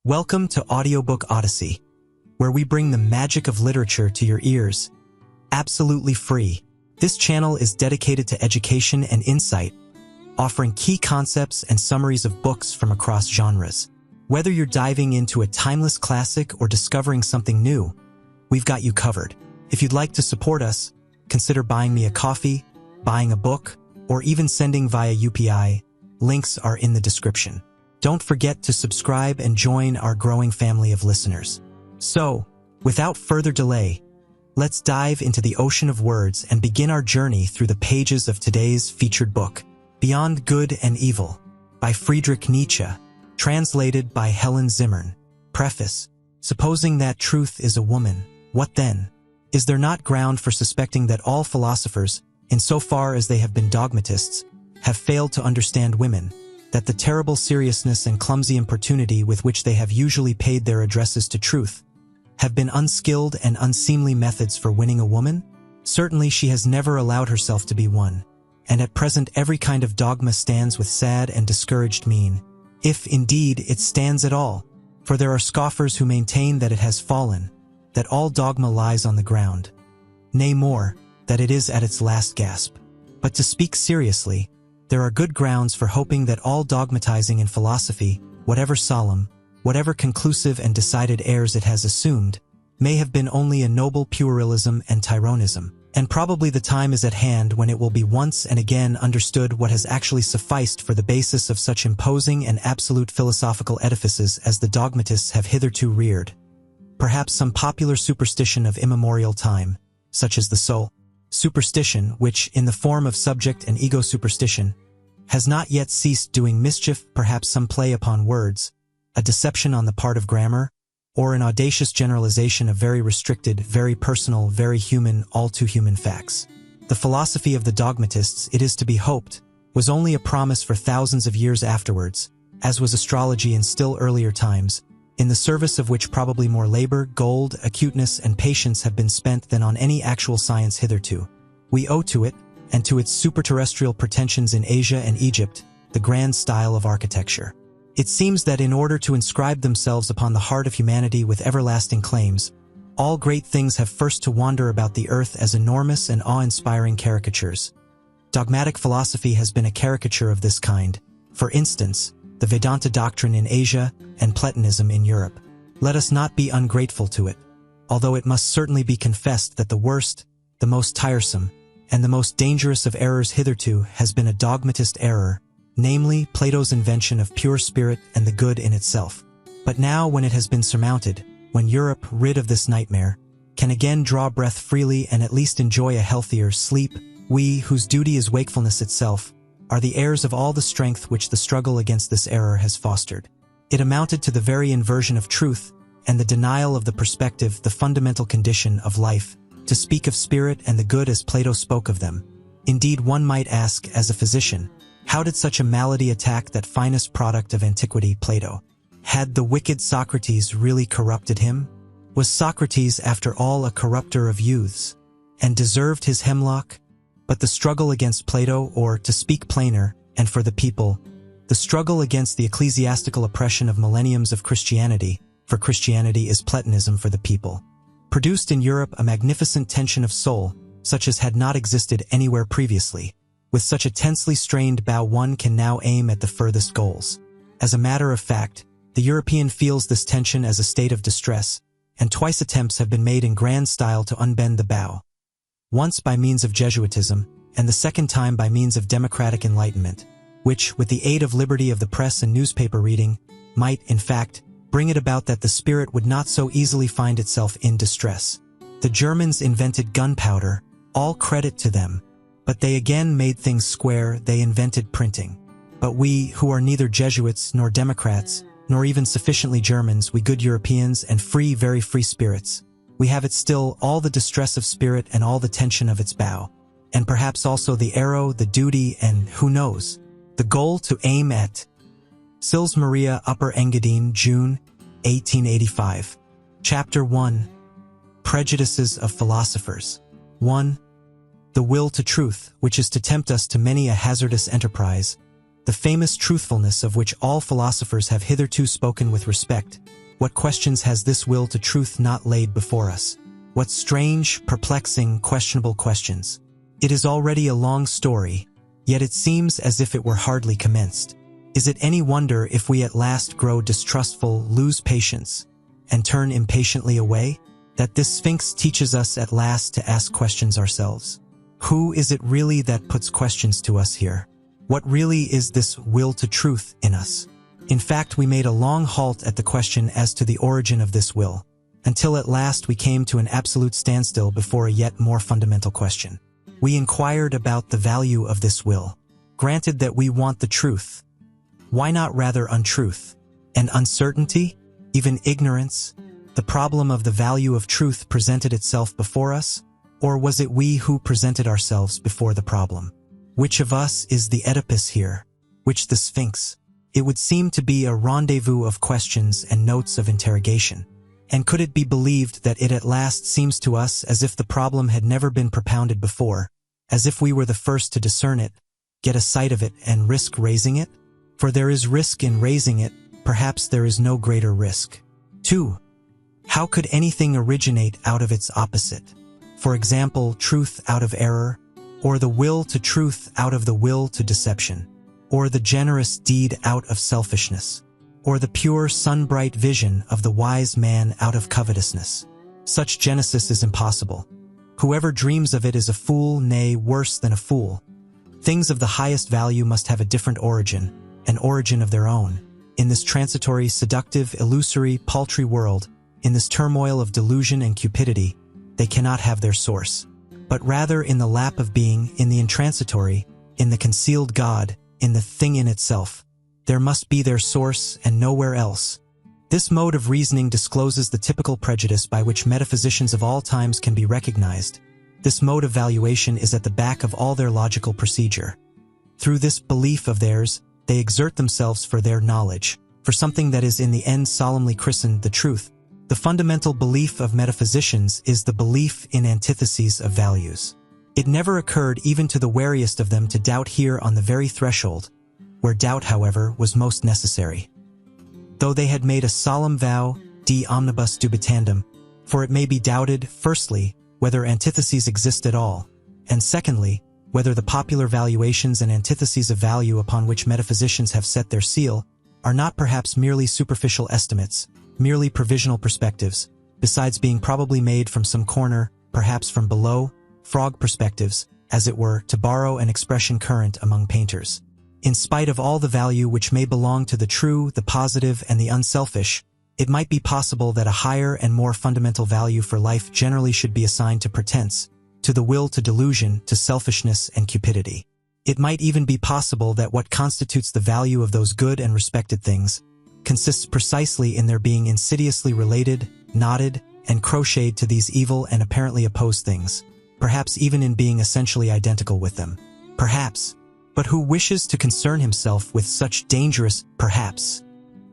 Welcome to Audiobook Odyssey, where we bring the magic of literature to your ears, absolutely free. This channel is dedicated to education and insight, offering key concepts and summaries of books from across genres. Whether you're diving into a timeless classic or discovering something new, we've got you covered. If you'd like to support us, consider buying me a coffee, buying a book, or even sending via UPI. Links are in the description. Don't forget to subscribe and join our growing family of listeners. So, without further delay, let's dive into the ocean of words and begin our journey through the pages of today's featured book, Beyond Good and Evil, by Friedrich Nietzsche, translated by Helen Zimmern. Preface: supposing that truth is a woman, what then? Is there not ground for suspecting that all philosophers, insofar as they have been dogmatists, have failed to understand women, that the terrible seriousness and clumsy importunity with which they have usually paid their addresses to truth have been unskilled and unseemly methods for winning a woman? Certainly she has never allowed herself to be won, and at present every kind of dogma stands with sad and discouraged mien, if indeed it stands at all, for there are scoffers who maintain that it has fallen, that all dogma lies on the ground, nay more, that it is at its last gasp. But to speak seriously, there are good grounds for hoping that all dogmatizing in philosophy, whatever solemn, whatever conclusive and decided airs it has assumed, may have been only a noble puerilism and tyronism, and probably the time is at hand when it will be once and again understood what has actually sufficed for the basis of such imposing and absolute philosophical edifices as the dogmatists have hitherto reared. Perhaps some popular superstition of immemorial time, such as the soul superstition, which, in the form of subject and ego superstition, has not yet ceased doing mischief, perhaps some play upon words, a deception on the part of grammar, or an audacious generalization of very restricted, very personal, very human, all too human facts. The philosophy of the dogmatists, it is to be hoped, was only a promise for thousands of years afterwards, as was astrology in still earlier times, in the service of which probably more labor, gold, acuteness, and patience have been spent than on any actual science hitherto. We owe to it, and to its superterrestrial pretensions in Asia and Egypt, the grand style of architecture. It seems that in order to inscribe themselves upon the heart of humanity with everlasting claims, all great things have first to wander about the earth as enormous and awe-inspiring caricatures. Dogmatic philosophy has been a caricature of this kind. For instance, the Vedanta doctrine in Asia and Platonism in Europe. Let us not be ungrateful to it, although it must certainly be confessed that the worst, the most tiresome, and the most dangerous of errors hitherto has been a dogmatist error, namely Plato's invention of pure spirit and the good in itself. But now, when it has been surmounted, when Europe, rid of this nightmare, can again draw breath freely and at least enjoy a healthier sleep, we, whose duty is wakefulness itself, are the heirs of all the strength which the struggle against this error has fostered. It amounted to the very inversion of truth and the denial of the perspective, the fundamental condition of life, to speak of spirit and the good as Plato spoke of them. Indeed, one might ask, as a physician, how did such a malady attack that finest product of antiquity, Plato? Had the wicked Socrates really corrupted him? Was Socrates, after all, a corrupter of youths, and deserved his hemlock? But the struggle against Plato, or, to speak plainer, and for the people, the struggle against the ecclesiastical oppression of millenniums of Christianity, for Christianity is Platonism for the people, produced in Europe a magnificent tension of soul, such as had not existed anywhere previously. With such a tensely strained bow, one can now aim at the furthest goals. As a matter of fact, the European feels this tension as a state of distress, and twice attempts have been made in grand style to unbend the bow. Once by means of Jesuitism, and the second time by means of democratic enlightenment, which, with the aid of liberty of the press and newspaper reading, might, in fact, bring it about that the spirit would not so easily find itself in distress. The Germans invented gunpowder, all credit to them, but they again made things square. They invented printing. But we, who are neither Jesuits nor Democrats, nor even sufficiently Germans, we good Europeans and free, very free spirits, we have it still, all the distress of spirit and all the tension of its bow, and perhaps also the arrow, the duty, and, who knows, the goal to aim at. Sils Maria, Upper Engadine, June, 1885. Chapter 1. Prejudices of Philosophers. 1. The will to truth, which is to tempt us to many a hazardous enterprise, the famous truthfulness of which all philosophers have hitherto spoken with respect. What questions has this will to truth not laid before us? What strange, perplexing, questionable questions? It is already a long story, yet it seems as if it were hardly commenced. Is it any wonder if we at last grow distrustful, lose patience, and turn impatiently away? That this Sphinx teaches us at last to ask questions ourselves. Who is it really that puts questions to us here? What really is this will to truth in us? In fact, we made a long halt at the question as to the origin of this will, until at last we came to an absolute standstill before a yet more fundamental question. We inquired about the value of this will. Granted that we want the truth, why not rather untruth? And uncertainty? Even ignorance? The problem of the value of truth presented itself before us? Or was it we who presented ourselves before the problem? Which of us is the Oedipus here? Which the Sphinx? It would seem to be a rendezvous of questions and notes of interrogation. And could it be believed that it at last seems to us as if the problem had never been propounded before, as if we were the first to discern it, get a sight of it, and risk raising it? For there is risk in raising it, perhaps there is no greater risk. 2. How could anything originate out of its opposite? For example, truth out of error, or the will to truth out of the will to deception, or the generous deed out of selfishness, or the pure sun-bright vision of the wise man out of covetousness. Such genesis is impossible. Whoever dreams of it is a fool, nay, worse than a fool. Things of the highest value must have a different origin, an origin of their own. In this transitory, seductive, illusory, paltry world, in this turmoil of delusion and cupidity, they cannot have their source. But rather in the lap of being, in the intransitory, in the concealed God, in the thing in itself. There must be their source and nowhere else. This mode of reasoning discloses the typical prejudice by which metaphysicians of all times can be recognized. This mode of valuation is at the back of all their logical procedure. Through this belief of theirs, they exert themselves for their knowledge, for something that is in the end solemnly christened the truth. The fundamental belief of metaphysicians is the belief in antitheses of values. It never occurred even to the wariest of them to doubt here on the very threshold, where doubt, however, was most necessary. Though they had made a solemn vow, de omnibus dubitandum, for it may be doubted, firstly, whether antitheses exist at all, and secondly, whether the popular valuations and antitheses of value upon which metaphysicians have set their seal are not perhaps merely superficial estimates, merely provisional perspectives, besides being probably made from some corner, perhaps from below, frog perspectives, as it were, to borrow an expression current among painters. In spite of all the value which may belong to the true, the positive, and the unselfish, it might be possible that a higher and more fundamental value for life generally should be assigned to pretense, to the will to delusion, to selfishness and cupidity. It might even be possible that what constitutes the value of those good and respected things consists precisely in their being insidiously related, knotted, and crocheted to these evil and apparently opposed things, perhaps even in being essentially identical with them. Perhaps. But who wishes to concern himself with such dangerous perhaps?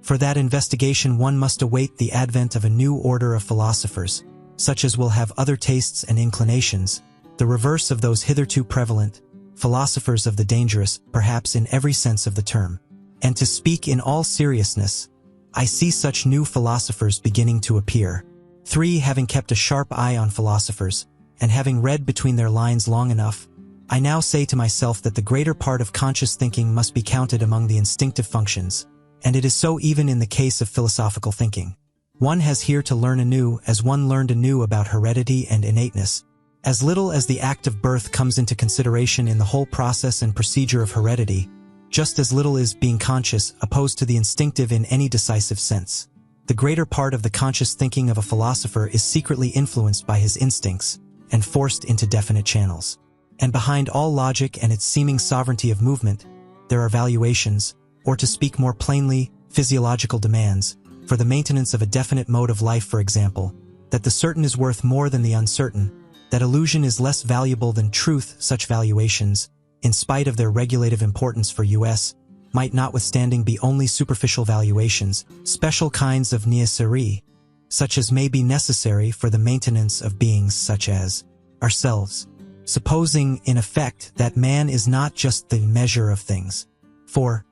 For that investigation one must await the advent of a new order of philosophers, such as will have other tastes and inclinations, the reverse of those hitherto prevalent, philosophers of the dangerous, perhaps in every sense of the term. And to speak in all seriousness, I see such new philosophers beginning to appear. 3. Having kept a sharp eye on philosophers, and having read between their lines long enough, I now say to myself that the greater part of conscious thinking must be counted among the instinctive functions, and it is so even in the case of philosophical thinking. One has here to learn anew as one learned anew about heredity and innateness. As little as the act of birth comes into consideration in the whole process and procedure of heredity, just as little is being conscious opposed to the instinctive in any decisive sense. The greater part of the conscious thinking of a philosopher is secretly influenced by his instincts and forced into definite channels. And behind all logic and its seeming sovereignty of movement, there are valuations, or to speak more plainly, physiological demands, for the maintenance of a definite mode of life, for example, that the certain is worth more than the uncertain, that illusion is less valuable than truth. Such valuations, in spite of their regulative importance for us, might notwithstanding be only superficial valuations, special kinds of nécessaire, such as may be necessary for the maintenance of beings such as ourselves. Supposing, in effect, that man is not just the measure of things, 4.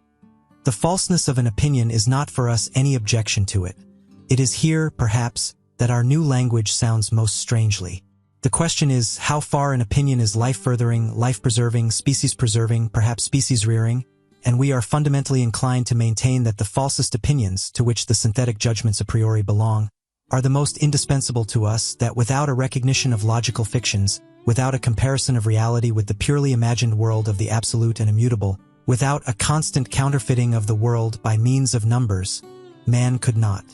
The falseness of an opinion is not for us any objection to it. It is here, perhaps, that our new language sounds most strangely. The question is how far an opinion is life-furthering, life-preserving, species-preserving, perhaps species-rearing, and we are fundamentally inclined to maintain that the falsest opinions, to which the synthetic judgments a priori belong, are the most indispensable to us, that without a recognition of logical fictions, without a comparison of reality with the purely imagined world of the absolute and immutable, without a constant counterfeiting of the world by means of numbers, man could not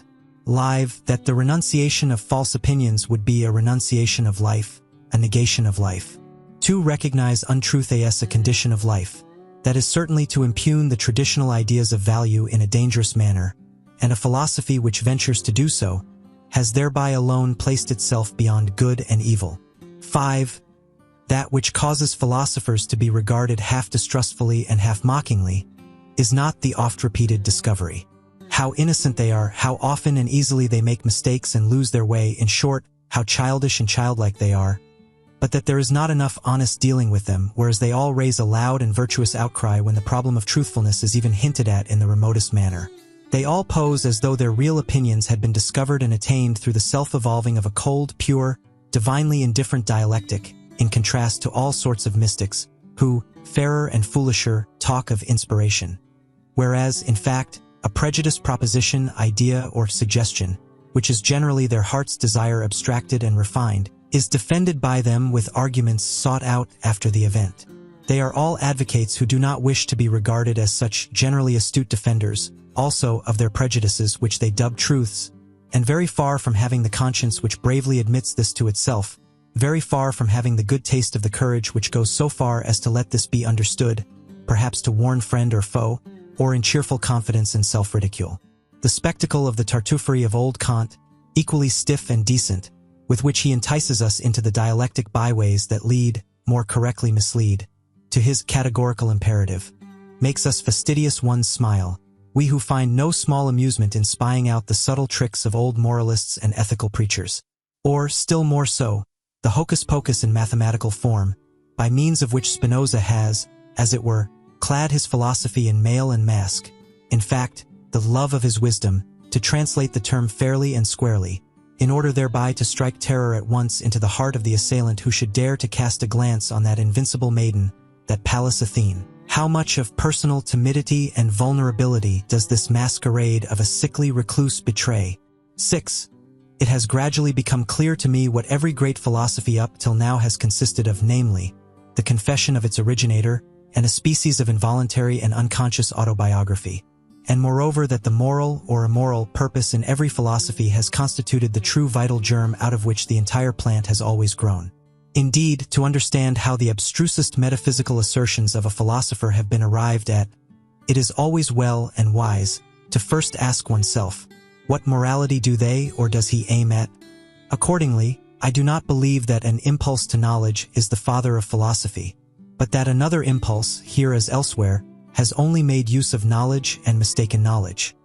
live, that the renunciation of false opinions would be a renunciation of life, a negation of life. To recognize untruth as a condition of life, that is certainly to impugn the traditional ideas of value in a dangerous manner, and a philosophy which ventures to do so, has thereby alone placed itself beyond good and evil. 5. That which causes philosophers to be regarded half distrustfully and half mockingly, is not the oft-repeated discovery. How innocent they are, how often and easily they make mistakes and lose their way, in short, how childish and childlike they are, but that there is not enough honest dealing with them, whereas they all raise a loud and virtuous outcry when the problem of truthfulness is even hinted at in the remotest manner. They all pose as though their real opinions had been discovered and attained through the self-evolving of a cold, pure, divinely indifferent dialectic, in contrast to all sorts of mystics, who, fairer and foolisher, talk of inspiration. Whereas, in fact, a prejudiced proposition, idea, or suggestion, which is generally their heart's desire abstracted and refined, is defended by them with arguments sought out after the event. They are all advocates who do not wish to be regarded as such, generally astute defenders, also of their prejudices which they dub truths, and very far from having the conscience which bravely admits this to itself, very far from having the good taste of the courage which goes so far as to let this be understood, perhaps to warn friend or foe, or in cheerful confidence and self-ridicule. The spectacle of the Tartuffery of old Kant, equally stiff and decent, with which he entices us into the dialectic byways that lead, more correctly mislead, to his categorical imperative, makes us fastidious ones smile, we who find no small amusement in spying out the subtle tricks of old moralists and ethical preachers. Or, still more so, the hocus-pocus in mathematical form, by means of which Spinoza has, as it were, clad his philosophy in mail and mask, in fact, the love of his wisdom, to translate the term fairly and squarely, in order thereby to strike terror at once into the heart of the assailant who should dare to cast a glance on that invincible maiden, that Pallas Athene. How much of personal timidity and vulnerability does this masquerade of a sickly recluse betray? 6. It has gradually become clear to me what every great philosophy up till now has consisted of, namely, the confession of its originator, and a species of involuntary and unconscious autobiography, and moreover that the moral or immoral purpose in every philosophy has constituted the true vital germ out of which the entire plant has always grown. Indeed, to understand how the abstrusest metaphysical assertions of a philosopher have been arrived at, it is always well and wise to first ask oneself, what morality do they or does he aim at? Accordingly, I do not believe that an impulse to knowledge is the father of philosophy, but that another impulse, here as elsewhere, has only made use of knowledge and mistaken knowledge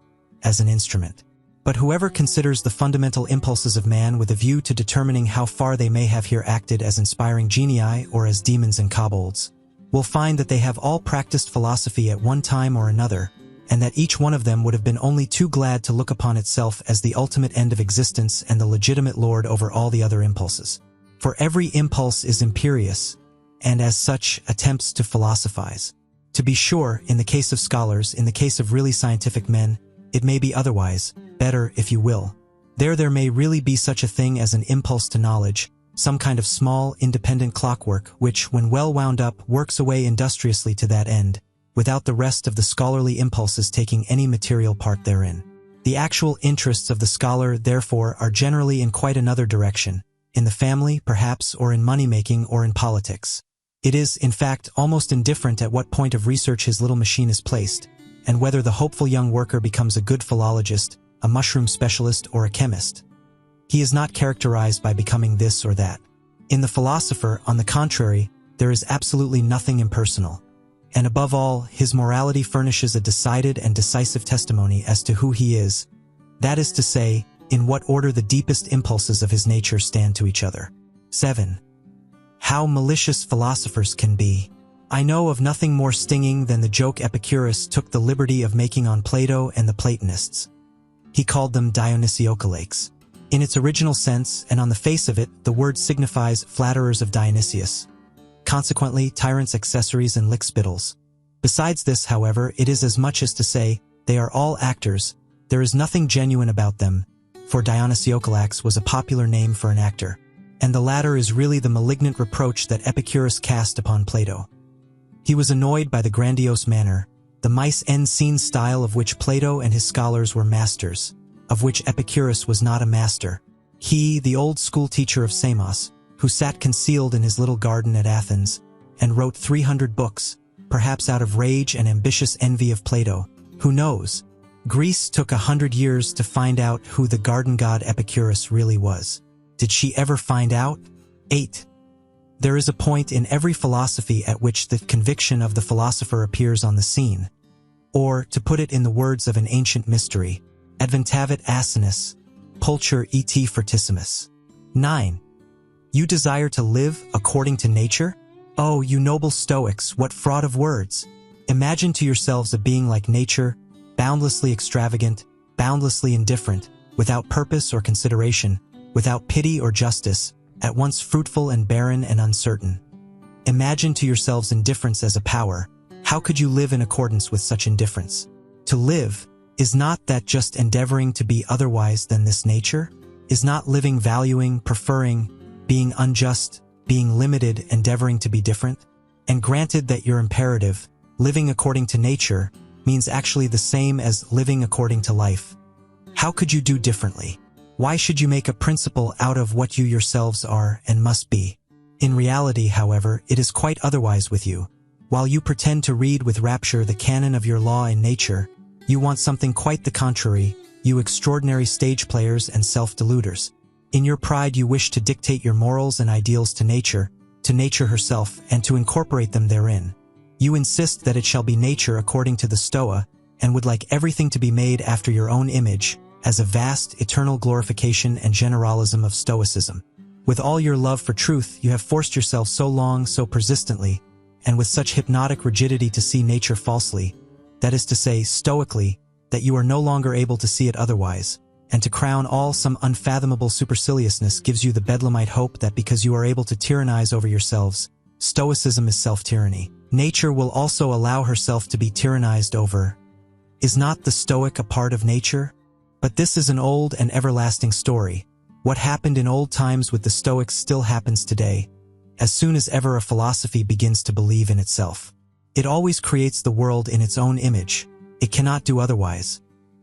as an instrument. But whoever considers the fundamental impulses of man with a view to determining how far they may have here acted as inspiring genii or as demons and kobolds, will find that they have all practiced philosophy at one time or another, and that each one of them would have been only too glad to look upon itself as the ultimate end of existence and the legitimate lord over all the other impulses. For every impulse is imperious, and as such attempts to philosophize. To be sure, in the case of scholars, in the case of really scientific men, it may be otherwise, better if you will. There may really be such a thing as an impulse to knowledge, some kind of small, independent clockwork which, when well wound up, works away industriously to that end, without the rest of the scholarly impulses taking any material part therein. The actual interests of the scholar, therefore, are generally in quite another direction, in the family, perhaps, or in money-making, or in politics. It is, in fact, almost indifferent at what point of research his little machine is placed, and whether the hopeful young worker becomes a good philologist, a mushroom specialist, or a chemist. He is not characterized by becoming this or that. In the philosopher, on the contrary, there is absolutely nothing impersonal. And above all, his morality furnishes a decided and decisive testimony as to who he is, that is to say, in what order the deepest impulses of his nature stand to each other. 7. How malicious philosophers can be. I know of nothing more stinging than the joke Epicurus took the liberty of making on Plato and the Platonists. He called them Dionysiocalates. In its original sense, and on the face of it, the word signifies flatterers of Dionysius. Consequently, tyrants, accessories, and lickspittles. Besides this, however, it is as much as to say, they are all actors, there is nothing genuine about them, for Dionysiocalax was a popular name for an actor. And the latter is really the malignant reproach that Epicurus cast upon Plato. He was annoyed by the grandiose manner, the mise en scene style of which Plato and his scholars were masters, of which Epicurus was not a master. He, the old school teacher of Samos, who sat concealed in his little garden at Athens, and wrote 300 books, perhaps out of rage and ambitious envy of Plato. Who knows? Greece took 100 years to find out who the garden god Epicurus really was. Did she ever find out? 8. There is a point in every philosophy at which the conviction of the philosopher appears on the scene. Or, to put it in the words of an ancient mystery, adventavit asinus, pulcher et fortissimus. 9. You desire to live according to nature? Oh, you noble Stoics, what fraud of words! Imagine to yourselves a being like nature, boundlessly extravagant, boundlessly indifferent, without purpose or consideration, without pity or justice, at once fruitful and barren and uncertain. Imagine to yourselves indifference as a power. How could you live in accordance with such indifference? To live, is not that just endeavoring to be otherwise than this nature? Is not living valuing, preferring, being unjust, being limited, endeavoring to be different? And granted that your imperative, living according to nature, means actually the same as living according to life. How could you do differently? Why should you make a principle out of what you yourselves are and must be? In reality, however, it is quite otherwise with you. While you pretend to read with rapture the canon of your law and nature, you want something quite the contrary, you extraordinary stage players and self-deluders. In your pride you wish to dictate your morals and ideals to nature herself, and to incorporate them therein. You insist that it shall be nature according to the Stoa, and would like everything to be made after your own image, as a vast, eternal glorification and generalism of Stoicism. With all your love for truth, you have forced yourself so long, so persistently, and with such hypnotic rigidity to see nature falsely, that is to say, stoically, that you are no longer able to see it otherwise, and to crown all, some unfathomable superciliousness gives you the bedlamite hope that because you are able to tyrannize over yourselves, Stoicism is self-tyranny. Nature will also allow herself to be tyrannized over. Is not the Stoic a part of nature? But this is an old and everlasting story. What happened in old times with the Stoics still happens today, as soon as ever a philosophy begins to believe in itself. It always creates the world in its own image. It cannot do otherwise.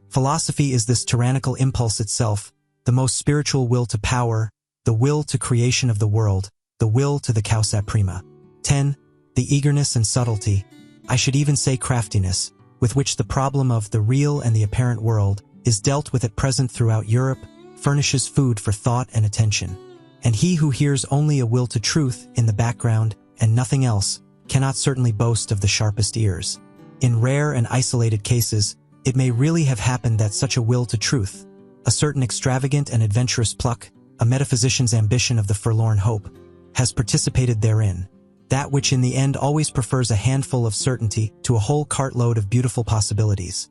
Philosophy is this tyrannical impulse itself, the most spiritual will to power, the will to creation of the world, the will to the causa prima. 10. The eagerness and subtlety, I should even say craftiness, with which the problem of the real and the apparent world is dealt with at present throughout Europe, furnishes food for thought and attention. And he who hears only a will to truth in the background and nothing else cannot certainly boast of the sharpest ears. In rare and isolated cases, it may really have happened that such a will to truth, a certain extravagant and adventurous pluck, a metaphysician's ambition of the forlorn hope, has participated therein, that which in the end always prefers a handful of certainty to a whole cartload of beautiful possibilities.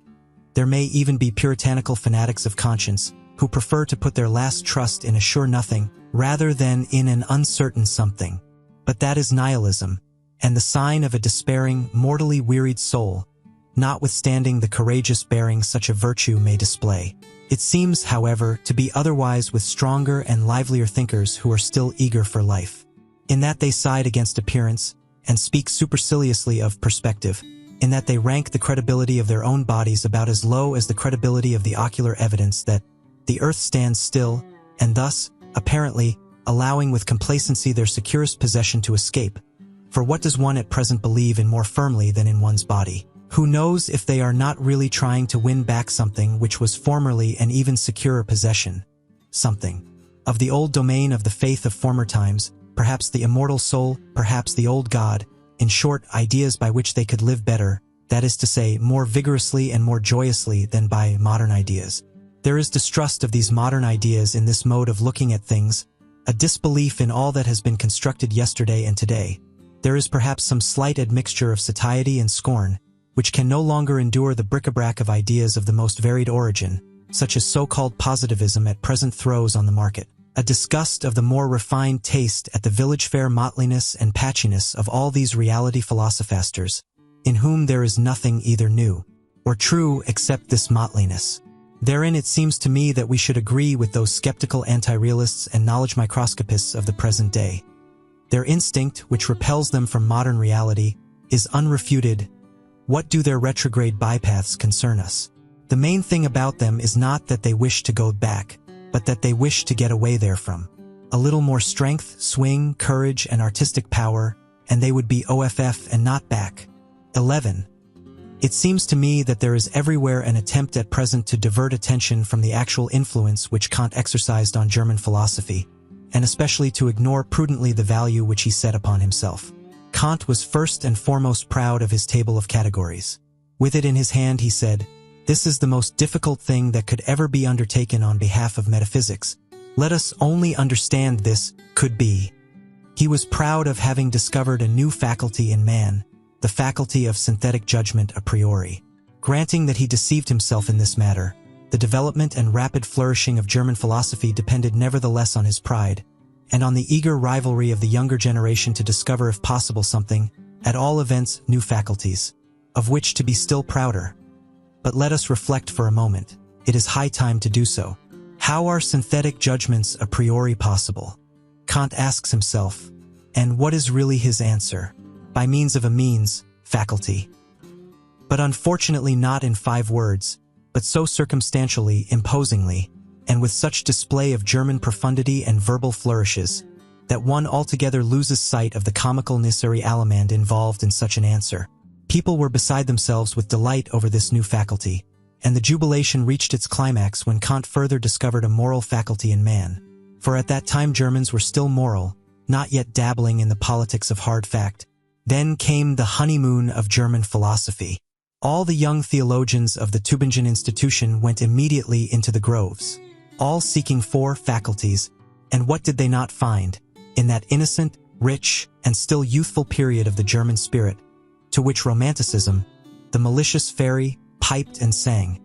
There may even be puritanical fanatics of conscience who prefer to put their last trust in a sure nothing rather than in an uncertain something. But that is nihilism, and the sign of a despairing, mortally wearied soul, notwithstanding the courageous bearing such a virtue may display. It seems, however, to be otherwise with stronger and livelier thinkers who are still eager for life, in that they side against appearance and speak superciliously of perspective, in that they rank the credibility of their own bodies about as low as the credibility of the ocular evidence that the earth stands still, and thus, apparently, allowing with complacency their securest possession to escape. For what does one at present believe in more firmly than in one's body? Who knows if they are not really trying to win back something which was formerly an even securer possession? Something of the old domain of the faith of former times, perhaps the immortal soul, perhaps the old God, in short, ideas by which they could live better, that is to say, more vigorously and more joyously than by modern ideas. There is distrust of these modern ideas in this mode of looking at things, a disbelief in all that has been constructed yesterday and today, there is perhaps some slight admixture of satiety and scorn, which can no longer endure the bric-a-brac of ideas of the most varied origin, such as so-called positivism at present throws on the market. A disgust of the more refined taste at the village fair mottliness and patchiness of all these reality philosophasters, in whom there is nothing either new or true except this mottliness. Therein it seems to me that we should agree with those skeptical anti-realists and knowledge microscopists of the present day. Their instinct, which repels them from modern reality, is unrefuted. What do their retrograde bypaths concern us? The main thing about them is not that they wish to go back, but that they wish to get away therefrom. A little more strength, swing, courage, and artistic power, and they would be OFF and not back. 11. It seems to me that there is everywhere an attempt at present to divert attention from the actual influence which Kant exercised on German philosophy, and especially to ignore prudently the value which he set upon himself. Kant was first and foremost proud of his table of categories. With it in his hand he said, "This is the most difficult thing that could ever be undertaken on behalf of metaphysics. Let us only understand this could be." He was proud of having discovered a new faculty in man, the faculty of synthetic judgment a priori. Granting that he deceived himself in this matter, the development and rapid flourishing of German philosophy depended nevertheless on his pride, and on the eager rivalry of the younger generation to discover if possible something, at all events new faculties, of which to be still prouder. But let us reflect for a moment. It is high time to do so. How are synthetic judgments a priori possible? Kant asks himself, and what is really his answer? By means of a means, faculty. But unfortunately not in 5 words, but so circumstantially, imposingly, and with such display of German profundity and verbal flourishes, that one altogether loses sight of the comical necessary allemande involved in such an answer. People were beside themselves with delight over this new faculty, and the jubilation reached its climax when Kant further discovered a moral faculty in man. For at that time Germans were still moral, not yet dabbling in the politics of hard fact. Then came the honeymoon of German philosophy. All the young theologians of the Tübingen institution went immediately into the groves, all seeking for faculties, and what did they not find, in that innocent, rich, and still youthful period of the German spirit, to which Romanticism, the malicious fairy, piped and sang,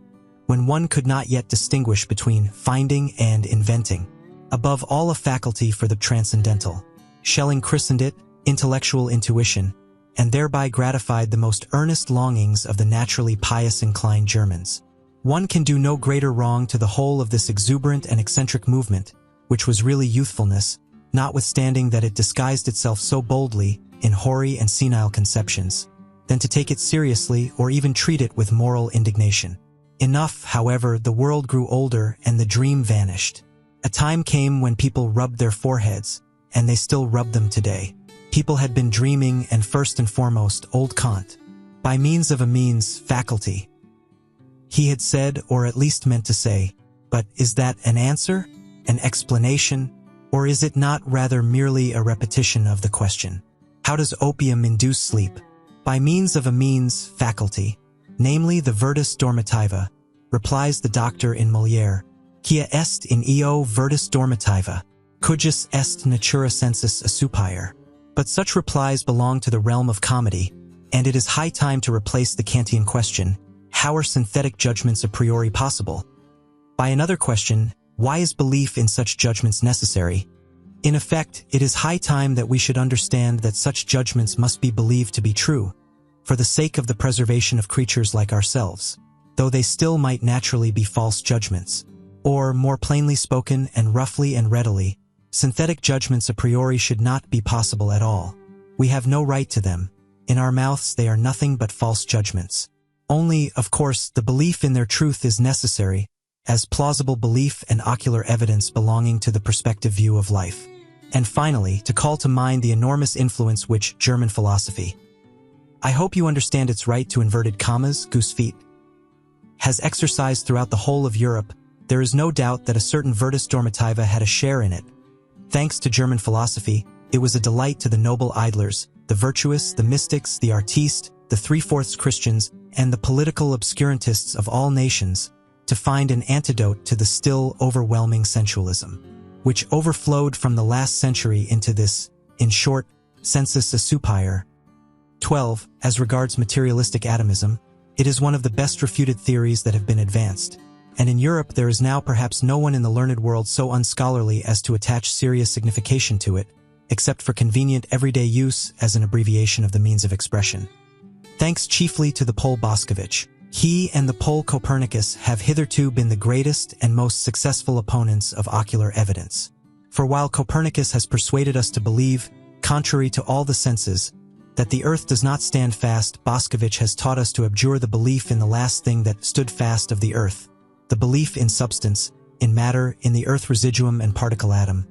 when one could not yet distinguish between finding and inventing. Above all, a faculty for the transcendental. Schelling christened it intellectual intuition, and thereby gratified the most earnest longings of the naturally pious inclined Germans. One can do no greater wrong to the whole of this exuberant and eccentric movement, which was really youthfulness, notwithstanding that it disguised itself so boldly in hoary and senile conceptions, than to take it seriously or even treat it with moral indignation. Enough, however, the world grew older and the dream vanished. A time came when people rubbed their foreheads, and they still rub them today. People had been dreaming, and first and foremost, old Kant. By means of a means, faculty. He had said, or at least meant to say, but is that an answer, an explanation, or is it not rather merely a repetition of the question? How does opium induce sleep? By means of a means, faculty, namely the virtus dormitiva, replies the doctor in Molière, quia est in eo virtus dormitiva, cujus est natura sensus assupire. But such replies belong to the realm of comedy, and it is high time to replace the Kantian question, how are synthetic judgments a priori possible? By another question, why is belief in such judgments necessary? In effect, it is high time that we should understand that such judgments must be believed to be true, for the sake of the preservation of creatures like ourselves, though they still might naturally be false judgments. Or, more plainly spoken and roughly and readily, synthetic judgments a priori should not be possible at all. We have no right to them. In our mouths they are nothing but false judgments. Only, of course, the belief in their truth is necessary, as plausible belief and ocular evidence belonging to the perspective view of life. And finally, to call to mind the enormous influence which German philosophy, I hope you understand its right to inverted commas, goose feet, has exercised throughout the whole of Europe. There is no doubt that a certain virtus dormitiva had a share in it. Thanks to German philosophy, it was a delight to the noble idlers, the virtuous, the mystics, the artistes, the three-fourths Christians, and the political obscurantists of all nations, to find an antidote to the still overwhelming sensualism, which overflowed from the last century into this, in short, sensus superior. 12. As regards materialistic atomism, it is one of the best refuted theories that have been advanced, and in Europe there is now perhaps no one in the learned world so unscholarly as to attach serious signification to it, except for convenient everyday use as an abbreviation of the means of expression. Thanks chiefly to the Pole Boscovich, he and the Pole Copernicus have hitherto been the greatest and most successful opponents of ocular evidence. For while Copernicus has persuaded us to believe, contrary to all the senses, that the earth does not stand fast, Boscovich has taught us to abjure the belief in the last thing that stood fast of the earth, the belief in substance, in matter, in the earth residuum and particle atom.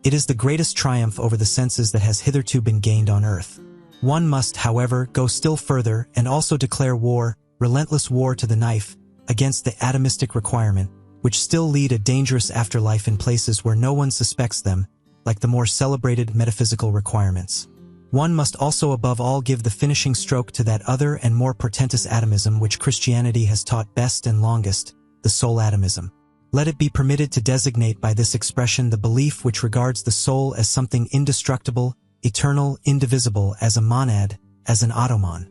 It is the greatest triumph over the senses that has hitherto been gained on earth. One must, however, go still further and also declare war, relentless war to the knife, against the atomistic requirement, which still lead a dangerous afterlife in places where no one suspects them, like the more celebrated metaphysical requirements. One must also above all give the finishing stroke to that other and more portentous atomism which Christianity has taught best and longest, the soul atomism. Let it be permitted to designate by this expression the belief which regards the soul as something indestructible, eternal, indivisible, as a monad, as an automon.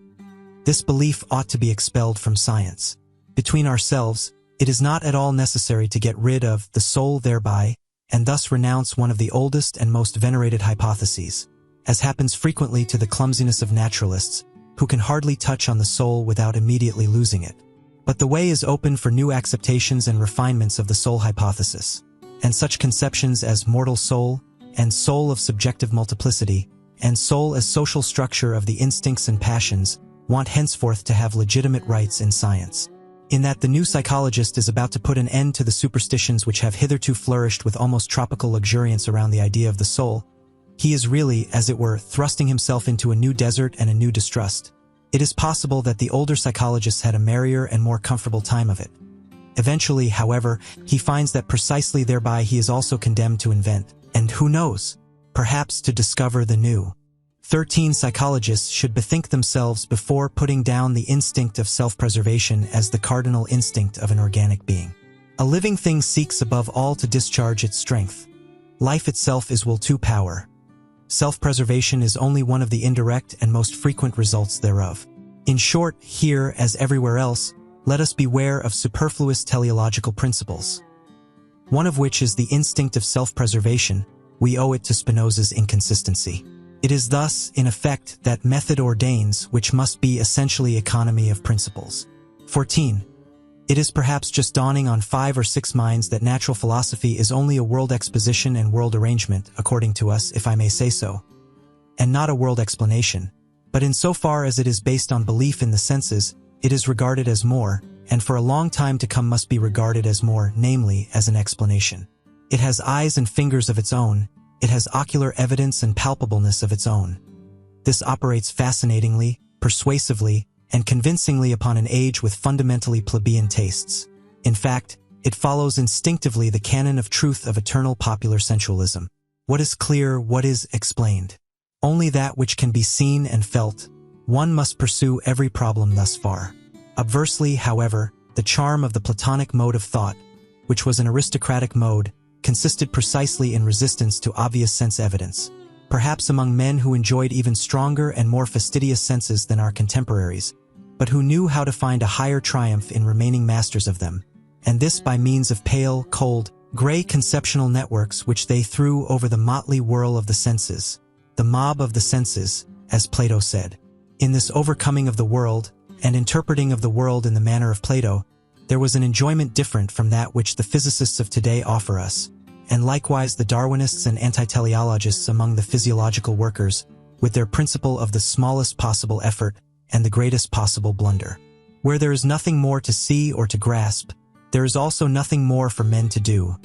This belief ought to be expelled from science. Between ourselves, it is not at all necessary to get rid of the soul thereby, and thus renounce one of the oldest and most venerated hypotheses, as happens frequently to the clumsiness of naturalists, who can hardly touch on the soul without immediately losing it. But the way is open for new acceptations and refinements of the soul hypothesis, and such conceptions as mortal soul, and soul of subjective multiplicity, and soul as social structure of the instincts and passions, want henceforth to have legitimate rights in science. In that the new psychologist is about to put an end to the superstitions which have hitherto flourished with almost tropical luxuriance around the idea of the soul, he is really, as it were, thrusting himself into a new desert and a new distrust. It is possible that the older psychologists had a merrier and more comfortable time of it. Eventually, however, he finds that precisely thereby he is also condemned to invent, and who knows, perhaps to discover the new. 13 psychologists should bethink themselves before putting down the instinct of self-preservation as the cardinal instinct of an organic being. A living thing seeks above all to discharge its strength. Life itself is will to power. Self-preservation is only one of the indirect and most frequent results thereof. In short, here, as everywhere else, let us beware of superfluous teleological principles. One of which is the instinct of self-preservation. We owe it to Spinoza's inconsistency. It is thus, in effect, that method ordains which must be essentially economy of principles. 14. It is perhaps just dawning on 5 or 6 minds that natural philosophy is only a world exposition and world arrangement, according to us, if I may say so, and not a world explanation. But insofar as it is based on belief in the senses, it is regarded as more, and for a long time to come must be regarded as more, namely, as an explanation. It has eyes and fingers of its own, it has ocular evidence and palpableness of its own. This operates fascinatingly, persuasively, and convincingly upon an age with fundamentally plebeian tastes. In fact, it follows instinctively the canon of truth of eternal popular sensualism. What is clear, what is explained? Only that which can be seen and felt. One must pursue every problem thus far. Obversely, however, the charm of the Platonic mode of thought, which was an aristocratic mode, consisted precisely in resistance to obvious sense evidence. Perhaps among men who enjoyed even stronger and more fastidious senses than our contemporaries, but who knew how to find a higher triumph in remaining masters of them, and this by means of pale, cold, gray conceptual networks which they threw over the motley whirl of the senses, the mob of the senses, as Plato said. In this overcoming of the world, and interpreting of the world in the manner of Plato, there was an enjoyment different from that which the physicists of today offer us, and likewise the Darwinists and anti-teleologists among the physiological workers, with their principle of the smallest possible effort and the greatest possible blunder. Where there is nothing more to see or to grasp, there is also nothing more for men to do.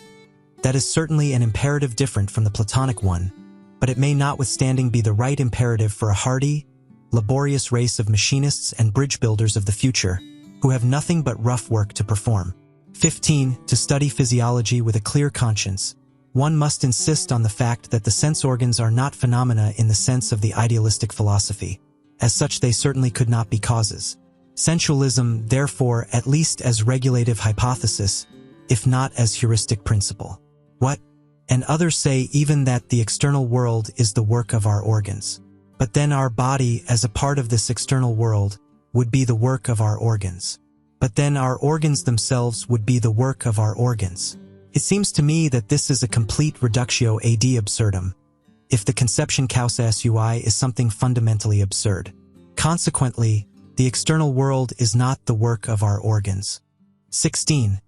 That is certainly an imperative different from the Platonic one, but it may notwithstanding be the right imperative for a hardy, laborious race of machinists and bridge builders of the future, who have nothing but rough work to perform. 15. To study physiology with a clear conscience, one must insist on the fact that the sense organs are not phenomena in the sense of the idealistic philosophy. As such, they certainly could not be causes. Sensualism, therefore, at least as regulative hypothesis, if not as heuristic principle. What? And others say even that the external world is the work of our organs. But then our body, as a part of this external world, would be the work of our organs. But then our organs themselves would be the work of our organs. It seems to me that this is a complete reductio ad absurdum, if the conception causa sui is something fundamentally absurd. Consequently, the external world is not the work of our organs. 16.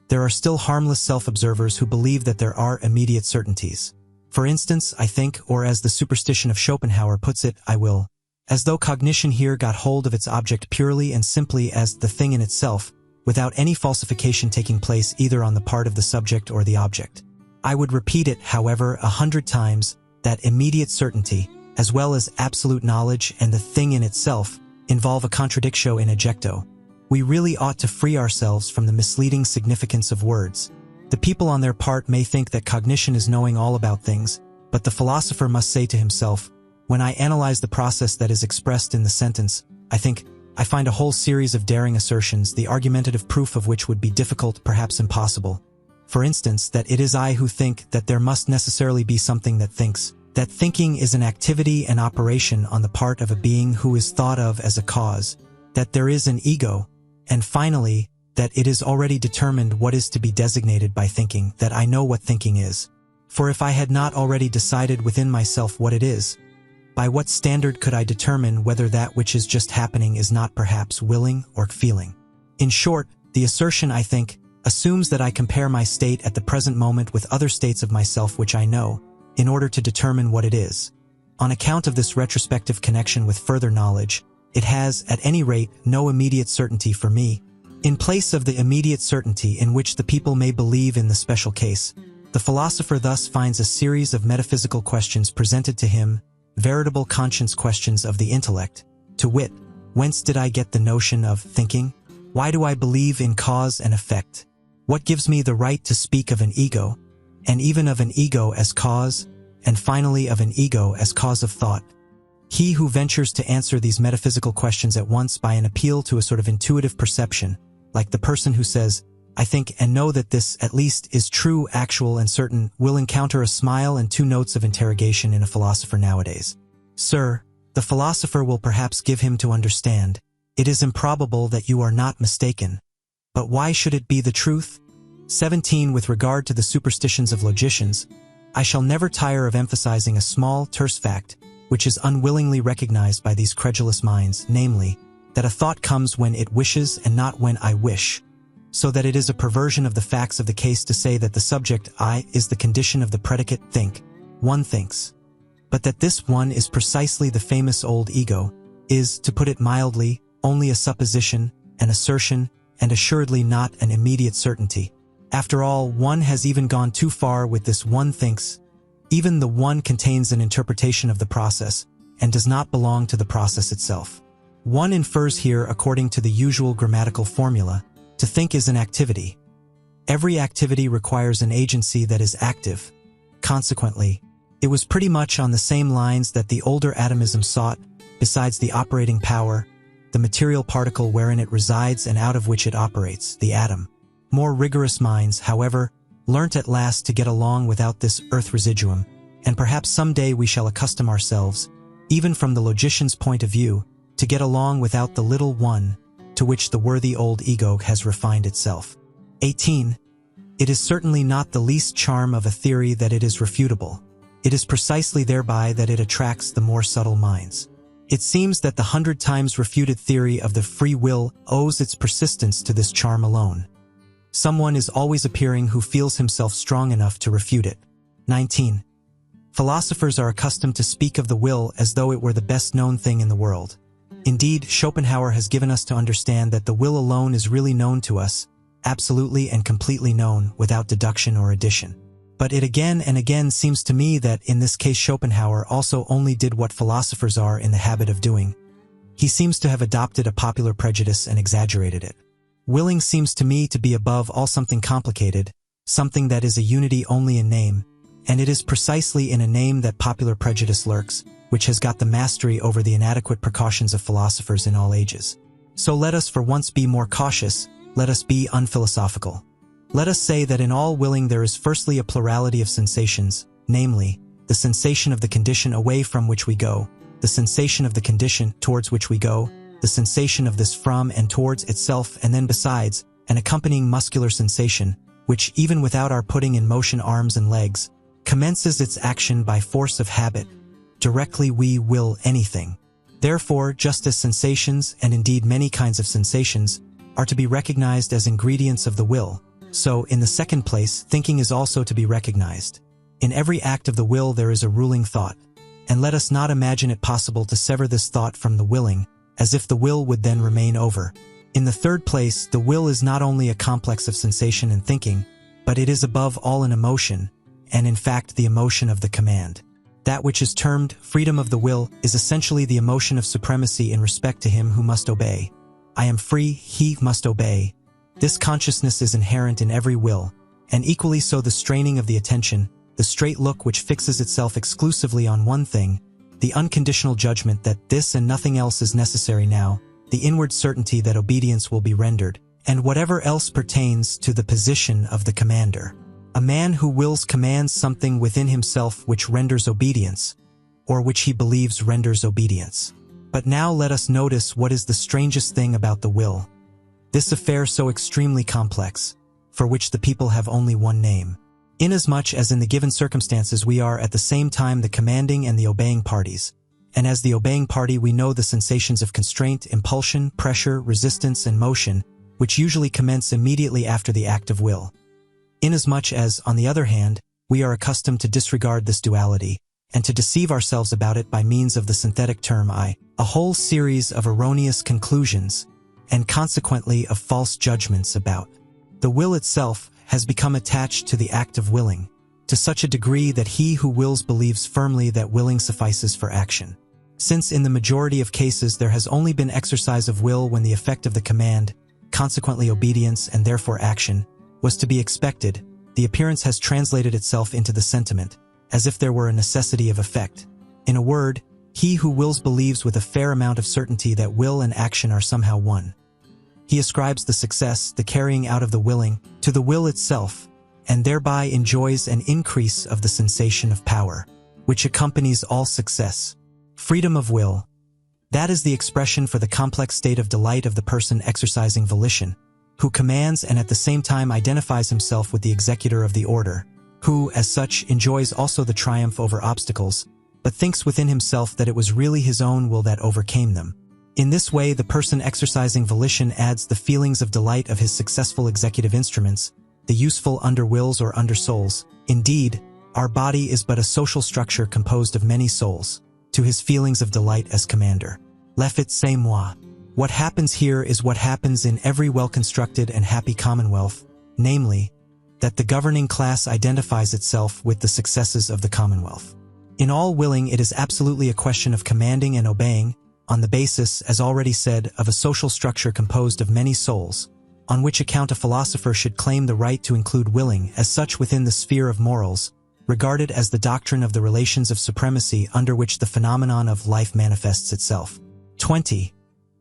There are still harmless self-observers who believe that there are immediate certainties. For instance, I think, or as the superstition of Schopenhauer puts it, I will, as though cognition here got hold of its object purely and simply as the thing in itself, without any falsification taking place either on the part of the subject or the object. I would repeat it, however, 100 times, that immediate certainty, as well as absolute knowledge and the thing in itself, involve a contradictio in ejecto. We really ought to free ourselves from the misleading significance of words. The people on their part may think that cognition is knowing all about things, but the philosopher must say to himself, when I analyze the process that is expressed in the sentence, I find a whole series of daring assertions, the argumentative proof of which would be difficult, perhaps impossible. For instance, that it is I who think, that there must necessarily be something that thinks, that thinking is an activity and operation on the part of a being who is thought of as a cause, that there is an ego, and finally, that it is already determined what is to be designated by thinking, that I know what thinking is. For if I had not already decided within myself what it is, by what standard could I determine whether that which is just happening is not perhaps willing or feeling? In short, the assertion, I think, assumes that I compare my state at the present moment with other states of myself which I know, in order to determine what it is. On account of this retrospective connection with further knowledge, it has, at any rate, no immediate certainty for me. In place of the immediate certainty in which the people may believe in the special case, the philosopher thus finds a series of metaphysical questions presented to him, veritable conscience questions of the intellect, to wit, whence did I get the notion of thinking? Why do I believe in cause and effect? What gives me the right to speak of an ego, and even of an ego as cause, and finally of an ego as cause of thought? He who ventures to answer these metaphysical questions at once by an appeal to a sort of intuitive perception, like the person who says, I think and know that this, at least, is true, actual, and certain, will encounter a smile and 2 notes of interrogation in a philosopher nowadays. Sir, the philosopher will perhaps give him to understand, it is improbable that you are not mistaken. But why should it be the truth? 17. With regard to the superstitions of logicians, I shall never tire of emphasizing a small, terse fact, which is unwillingly recognized by these credulous minds, namely, that a thought comes when it wishes and not when I wish, so that it is a perversion of the facts of the case to say that the subject I is the condition of the predicate think, one thinks. But that this one is precisely the famous old ego, is, to put it mildly, only a supposition, an assertion, and assuredly not an immediate certainty. After all, one has even gone too far with this one thinks. Even the one contains an interpretation of the process, and does not belong to the process itself. One infers here, according to the usual grammatical formula, to think is an activity. Every activity requires an agency that is active. Consequently, it was pretty much on the same lines that the older atomism sought, besides the operating power, the material particle wherein it resides and out of which it operates, the atom. More rigorous minds, however, learnt at last to get along without this earth residuum, and perhaps someday we shall accustom ourselves, even from the logician's point of view, to get along without the little one, to which the worthy old ego has refined itself. 18. It is certainly not the least charm of a theory that it is refutable. It is precisely thereby that it attracts the more subtle minds. It seems that the 100 times refuted theory of the free will owes its persistence to this charm alone. Someone is always appearing who feels himself strong enough to refute it. 19. Philosophers are accustomed to speak of the will as though it were the best known thing in the world. Indeed, Schopenhauer has given us to understand that the will alone is really known to us, absolutely and completely known, without deduction or addition. But it again and again seems to me that in this case Schopenhauer also only did what philosophers are in the habit of doing. He seems to have adopted a popular prejudice and exaggerated it. Willing seems to me to be above all something complicated, something that is a unity only in name, and it is precisely in a name that popular prejudice lurks, which has got the mastery over the inadequate precautions of philosophers in all ages. So let us for once be more cautious, let us be unphilosophical. Let us say that in all willing there is firstly a plurality of sensations, namely, the sensation of the condition away from which we go, the sensation of the condition towards which we go, the sensation of this from and towards itself, and then besides, an accompanying muscular sensation, which, even without our putting in motion arms and legs, commences its action by force of habit. Directly we will anything. Therefore, just as sensations, and indeed many kinds of sensations, are to be recognized as ingredients of the will, so, in the second place, thinking is also to be recognized. In every act of the will there is a ruling thought, and let us not imagine it possible to sever this thought from the willing, as if the will would then remain over. In the third place, the will is not only a complex of sensation and thinking, but it is above all an emotion, and in fact the emotion of the command. That which is termed freedom of the will is essentially the emotion of supremacy in respect to him who must obey. I am free, he must obey. This consciousness is inherent in every will, and equally so the straining of the attention, the straight look which fixes itself exclusively on one thing, the unconditional judgment that this and nothing else is necessary now, the inward certainty that obedience will be rendered, and whatever else pertains to the position of the commander. A man who wills commands something within himself which renders obedience, or which he believes renders obedience. But now let us notice what is the strangest thing about the will. This affair so extremely complex, for which the people have only one name. Inasmuch as in the given circumstances we are at the same time the commanding and the obeying parties, and as the obeying party we know the sensations of constraint, impulsion, pressure, resistance, and motion, which usually commence immediately after the act of will. Inasmuch as, on the other hand, we are accustomed to disregard this duality, and to deceive ourselves about it by means of the synthetic term I, a whole series of erroneous conclusions, and consequently of false judgments about. The will itself has become attached to the act of willing, to such a degree that he who wills believes firmly that willing suffices for action. Since in the majority of cases there has only been exercise of will when the effect of the command, consequently obedience and therefore action, was to be expected, the appearance has translated itself into the sentiment, as if there were a necessity of effect. In a word, he who wills believes with a fair amount of certainty that will and action are somehow one. He ascribes the success, the carrying out of the willing, to the will itself, and thereby enjoys an increase of the sensation of power, which accompanies all success. Freedom of will. That is the expression for the complex state of delight of the person exercising volition, who commands and at the same time identifies himself with the executor of the order, who, as such, enjoys also the triumph over obstacles, but thinks within himself that it was really his own will that overcame them. In this way, the person exercising volition adds the feelings of delight of his successful executive instruments, the useful under-wills or under-souls. Indeed, our body is but a social structure composed of many souls, to his feelings of delight as commander. Le fait c'est moi. What happens here is what happens in every well-constructed and happy commonwealth, namely, that the governing class identifies itself with the successes of the commonwealth. In all willing, it is absolutely a question of commanding and obeying, on the basis, as already said, of a social structure composed of many souls, on which account a philosopher should claim the right to include willing as such within the sphere of morals, regarded as the doctrine of the relations of supremacy under which the phenomenon of life manifests itself. 20.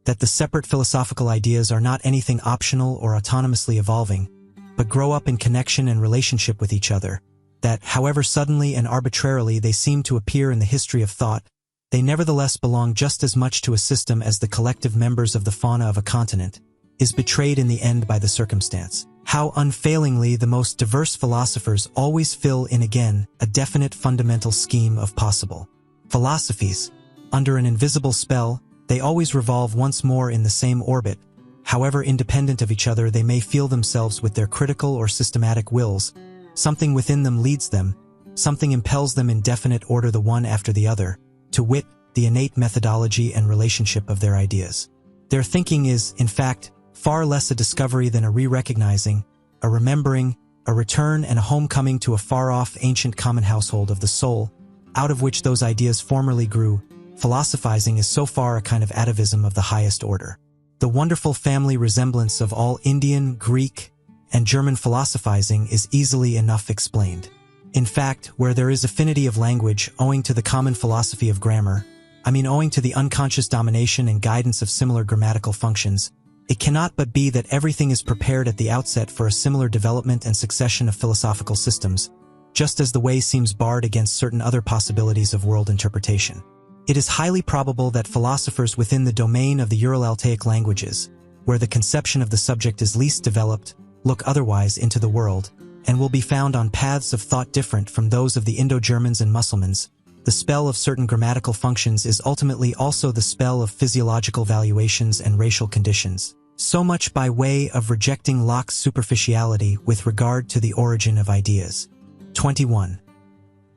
That the separate philosophical ideas are not anything optional or autonomously evolving, but grow up in connection and relationship with each other, that, however suddenly and arbitrarily they seem to appear in the history of thought, they nevertheless belong just as much to a system as the collective members of the fauna of a continent, is betrayed in the end by the circumstance. How unfailingly the most diverse philosophers always fill in again a definite fundamental scheme of possible philosophies. Under an invisible spell, they always revolve once more in the same orbit. However independent of each other they may feel themselves with their critical or systematic wills, something within them leads them, something impels them in definite order the one after the other, to wit, the innate methodology and relationship of their ideas. Their thinking is, in fact, far less a discovery than a re-recognizing, a remembering, a return and a homecoming to a far-off ancient common household of the soul, out of which those ideas formerly grew. Philosophizing is so far a kind of atavism of the highest order. The wonderful family resemblance of all Indian, Greek, and German philosophizing is easily enough explained. In fact, where there is affinity of language owing to the common philosophy of grammar, owing to the unconscious domination and guidance of similar grammatical functions, it cannot but be that everything is prepared at the outset for a similar development and succession of philosophical systems, just as the way seems barred against certain other possibilities of world interpretation. It is highly probable that philosophers within the domain of the Ural-Altaic languages, where the conception of the subject is least developed, look otherwise into the world, and will be found on paths of thought different from those of the Indo-Germans and Mussulmans. The spell of certain grammatical functions is ultimately also the spell of physiological valuations and racial conditions, so much by way of rejecting Locke's superficiality with regard to the origin of ideas. 21.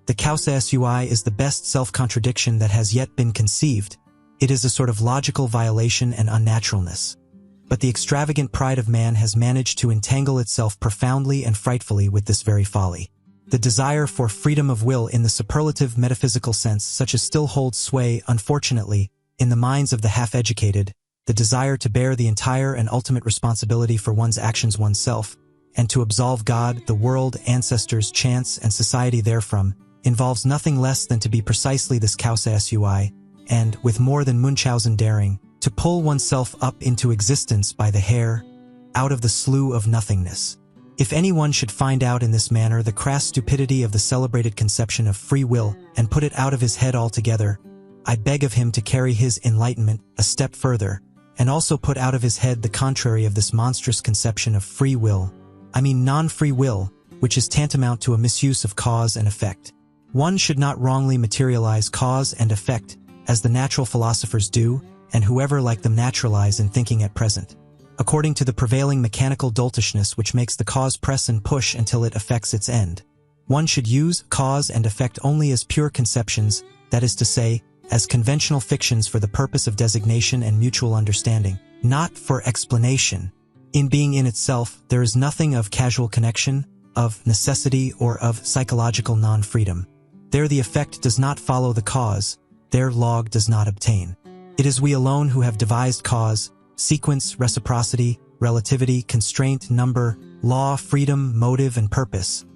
The causa sui is the best self-contradiction that has yet been conceived. It is a sort of logical violation and unnaturalness. But the extravagant pride of man has managed to entangle itself profoundly and frightfully with this very folly. The desire for freedom of will in the superlative metaphysical sense such as still holds sway, unfortunately, in the minds of the half-educated, the desire to bear the entire and ultimate responsibility for one's actions oneself, and to absolve God, the world, ancestors, chance, and society therefrom, involves nothing less than to be precisely this causa sui, and, with more than Munchausen daring, to pull oneself up into existence by the hair, out of the slough of nothingness. If anyone should find out in this manner the crass stupidity of the celebrated conception of free will and put it out of his head altogether, I beg of him to carry his enlightenment a step further, and also put out of his head the contrary of this monstrous conception of free will. I mean non-free will, which is tantamount to a misuse of cause and effect. One should not wrongly materialize cause and effect, as the natural philosophers do, and whoever like them naturalize in thinking at present, according to the prevailing mechanical doltishness which makes the cause press and push until it effects its end. One should use cause and effect only as pure conceptions, that is to say, as conventional fictions for the purpose of designation and mutual understanding, not for explanation. In being in itself, there is nothing of casual connection, of necessity, or of psychological non-freedom. There the effect does not follow the cause, there log does not obtain. It is we alone who have devised cause, sequence, reciprocity, relativity, constraint, number, law, freedom, motive, and purpose.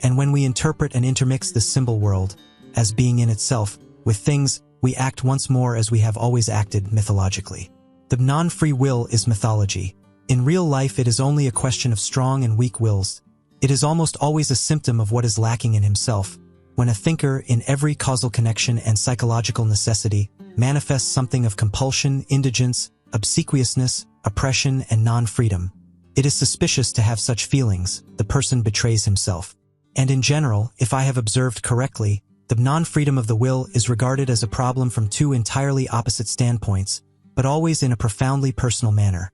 And when we interpret and intermix this symbol world, as being in itself, with things, we act once more as we have always acted mythologically. The non-free will is mythology. In real life it is only a question of strong and weak wills. It is almost always a symptom of what is lacking in himself, when a thinker, in every causal connection and psychological necessity, manifests something of compulsion, indigence, obsequiousness, oppression, and non-freedom. It is suspicious to have such feelings, the person betrays himself. And in general, if I have observed correctly, the non-freedom of the will is regarded as a problem from two entirely opposite standpoints, but always in a profoundly personal manner.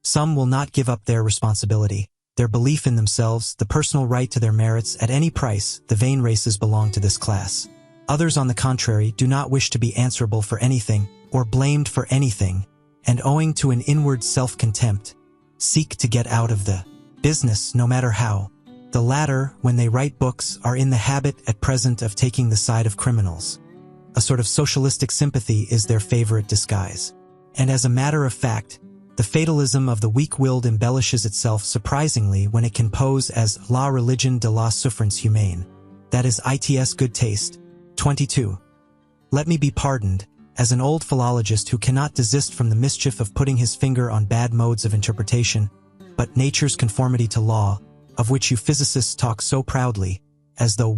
Some will not give up their responsibility, their belief in themselves, the personal right to their merits at any price. The vain races belong to this class. Others, on the contrary, do not wish to be answerable for anything, or blamed for anything, and owing to an inward self-contempt, seek to get out of the business no matter how. The latter, when they write books, are in the habit at present of taking the side of criminals. A sort of socialistic sympathy is their favorite disguise. And as a matter of fact, the fatalism of the weak-willed embellishes itself surprisingly when it can pose as la religion de la souffrance humaine, that is its good taste. 22. Let me be pardoned, as an old philologist who cannot desist from the mischief of putting his finger on bad modes of interpretation, but nature's conformity to law, of which you physicists talk so proudly, as though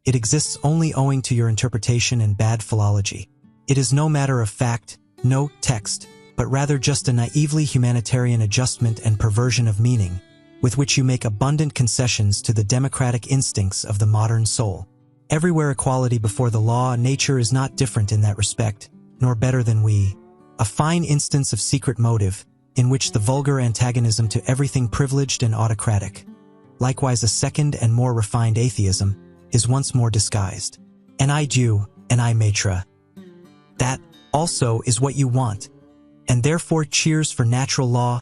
it exists only owing to your interpretation and bad philology. It is no matter of fact, no text, but rather just a naively humanitarian adjustment and perversion of meaning, with which you make abundant concessions to the democratic instincts of the modern soul. Everywhere equality before the law, nature is not different in that respect, nor better than we. A fine instance of secret motive, in which the vulgar antagonism to everything privileged and autocratic, likewise a second and more refined atheism, is once more disguised. And I Jew, and I Matra. That, also, is what you want. And therefore cheers for natural law,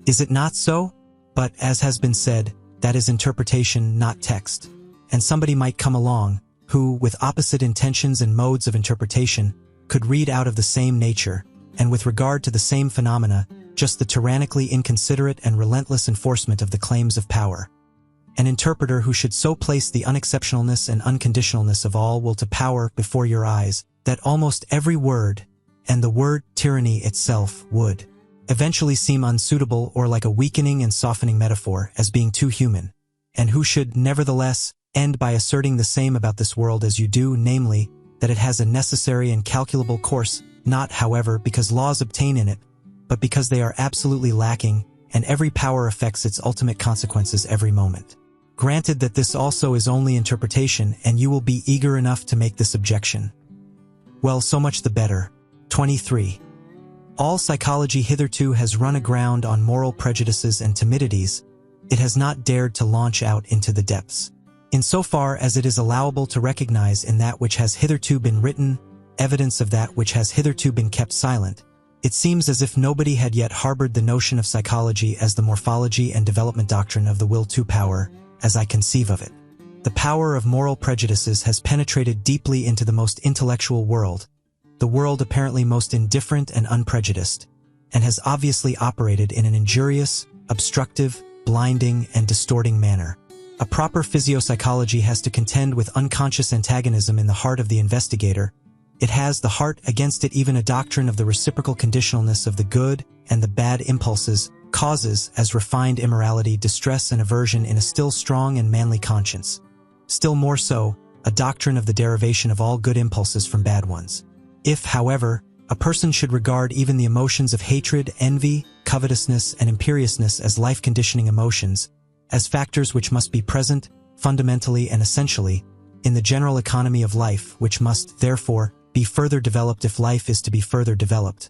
is it not so? But, as has been said, that is interpretation, not text. And somebody might come along, who, with opposite intentions and modes of interpretation, could read out of the same nature, and with regard to the same phenomena, just the tyrannically inconsiderate and relentless enforcement of the claims of power. An interpreter who should so place the unexceptionalness and unconditionalness of all will to power before your eyes, that almost every word, and the word tyranny itself, would eventually seem unsuitable or like a weakening and softening metaphor as being too human, and who should, nevertheless, end by asserting the same about this world as you do, namely, that it has a necessary and calculable course, not, however, because laws obtain in it, but because they are absolutely lacking, and every power affects its ultimate consequences every moment. Granted that this also is only interpretation, and you will be eager enough to make this objection. Well, so much the better. 23. All psychology hitherto has run aground on moral prejudices and timidities. It has not dared to launch out into the depths. Insofar as it is allowable to recognize in that which has hitherto been written, evidence of that which has hitherto been kept silent, it seems as if nobody had yet harbored the notion of psychology as the morphology and development doctrine of the will to power, as I conceive of it. The power of moral prejudices has penetrated deeply into the most intellectual world, the world apparently most indifferent and unprejudiced, and has obviously operated in an injurious, obstructive, blinding, and distorting manner. A proper physiopsychology has to contend with unconscious antagonism in the heart of the investigator. It has the heart against it even a doctrine of the reciprocal conditionalness of the good and the bad impulses, causes, as refined immorality, distress and aversion in a still strong and manly conscience. Still more so, a doctrine of the derivation of all good impulses from bad ones. If, however, a person should regard even the emotions of hatred, envy, covetousness, and imperiousness as life-conditioning emotions, as factors which must be present, fundamentally and essentially, in the general economy of life, which must, therefore, be further developed if life is to be further developed,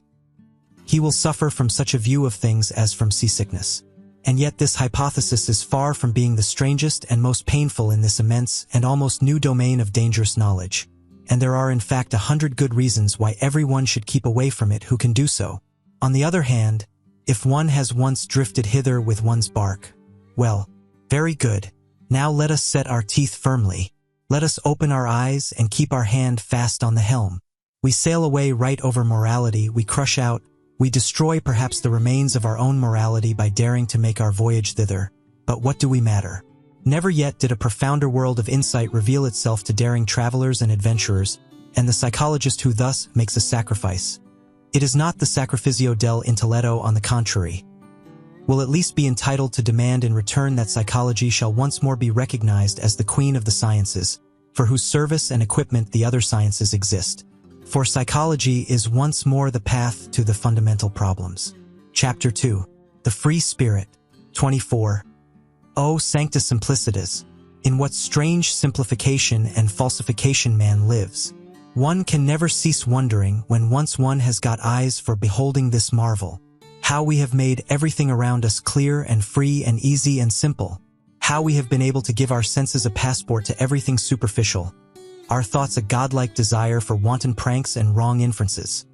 he will suffer from such a view of things as from seasickness. And yet this hypothesis is far from being the strangest and most painful in this immense and almost new domain of dangerous knowledge. And there are in fact 100 good reasons why everyone should keep away from it who can do so. On the other hand, if one has once drifted hither with one's bark, well, very good. Now let us set our teeth firmly. Let us open our eyes and keep our hand fast on the helm. We sail away right over morality, we crush out, we destroy perhaps the remains of our own morality by daring to make our voyage thither. But what do we matter? Never yet did a profounder world of insight reveal itself to daring travelers and adventurers, and the psychologist who thus makes a sacrifice. It is not the sacrificio del intelletto, on the contrary. Will at least be entitled to demand in return that psychology shall once more be recognized as the queen of the sciences, for whose service and equipment the other sciences exist. For psychology is once more the path to the fundamental problems. Chapter 2. The Free Spirit. 24. O Sanctus Simplicitas! In what strange simplification and falsification man lives! One can never cease wondering, when once one has got eyes for beholding this marvel, how we have made everything around us clear and free and easy and simple, how we have been able to give our senses a passport to everything superficial, our thoughts a godlike desire for wanton pranks and wrong inferences.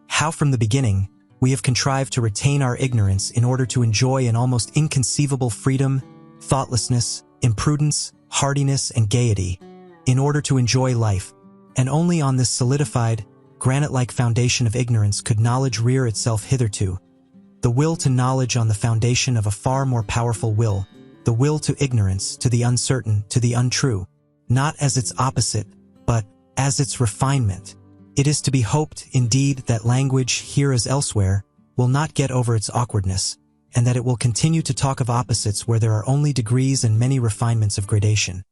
How from the beginning, we have contrived to retain our ignorance in order to enjoy an almost inconceivable freedom, thoughtlessness, imprudence, hardiness, and gaiety, in order to enjoy life, and only on this solidified, granite-like foundation of ignorance could knowledge rear itself hitherto. The will to knowledge on the foundation of a far more powerful will, the will to ignorance, to the uncertain, to the untrue, not as its opposite, but as its refinement. It is to be hoped, indeed, that language, here as elsewhere, will not get over its awkwardness, and that it will continue to talk of opposites where there are only degrees and many refinements of gradation.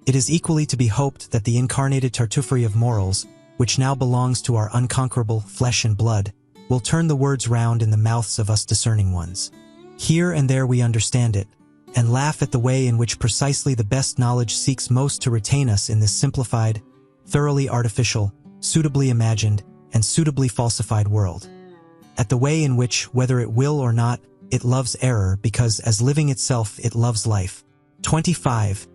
It is equally to be hoped that the incarnated Tartuffery of morals, which now belongs to our unconquerable flesh and blood, will turn the words round in the mouths of us discerning ones. Here and there we understand it, and laugh at the way in which precisely the best knowledge seeks most to retain us in this simplified, thoroughly artificial, suitably imagined, and suitably falsified world. At the way in which, whether it will or not, it loves error because, as living itself, it loves life. 25.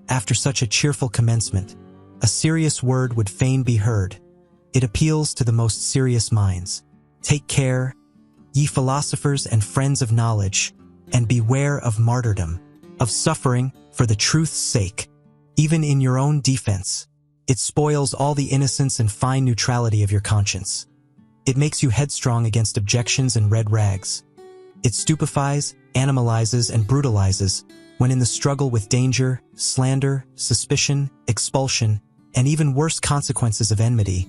After such a cheerful commencement, a serious word would fain be heard. It appeals to the most serious minds. Take care, ye philosophers and friends of knowledge, and beware of martyrdom, of suffering for the truth's sake, even in your own defense. It spoils all the innocence and fine neutrality of your conscience. It makes you headstrong against objections and red rags. It stupefies, animalizes, and brutalizes when in the struggle with danger, slander, suspicion, expulsion, and even worse consequences of enmity,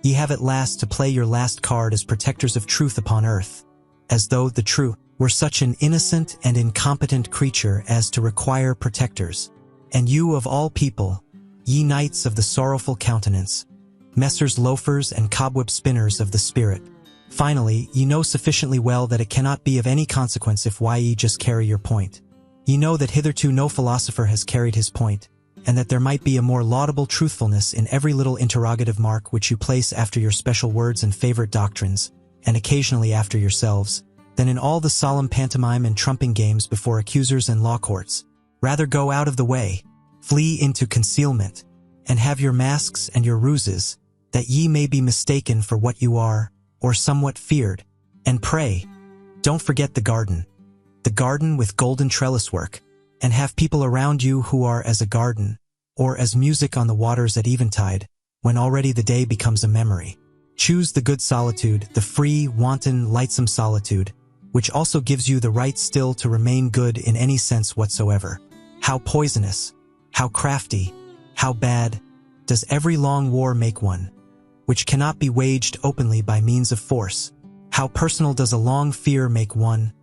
ye have at last to play your last card as protectors of truth upon earth, as though the true were such an innocent and incompetent creature as to require protectors. And you of all people, ye knights of the sorrowful countenance, Messrs loafers and cobweb spinners of the spirit. Finally, ye know sufficiently well that it cannot be of any consequence if ye just carry your point. Ye know that hitherto no philosopher has carried his point, and that there might be a more laudable truthfulness in every little interrogative mark which you place after your special words and favorite doctrines, and occasionally after yourselves, than in all the solemn pantomime and trumping games before accusers and law courts. Rather go out of the way, flee into concealment, and have your masks and your ruses, that ye may be mistaken for what you are, or somewhat feared. And pray, don't forget the garden with golden trellis work, and have people around you who are as a garden, or as music on the waters at eventide, when already the day becomes a memory. Choose the good solitude, the free, wanton, lightsome solitude, which also gives you the right still to remain good in any sense whatsoever. How poisonous, how crafty, how bad, does every long war make one, which cannot be waged openly by means of force. How personal does a long fear make one,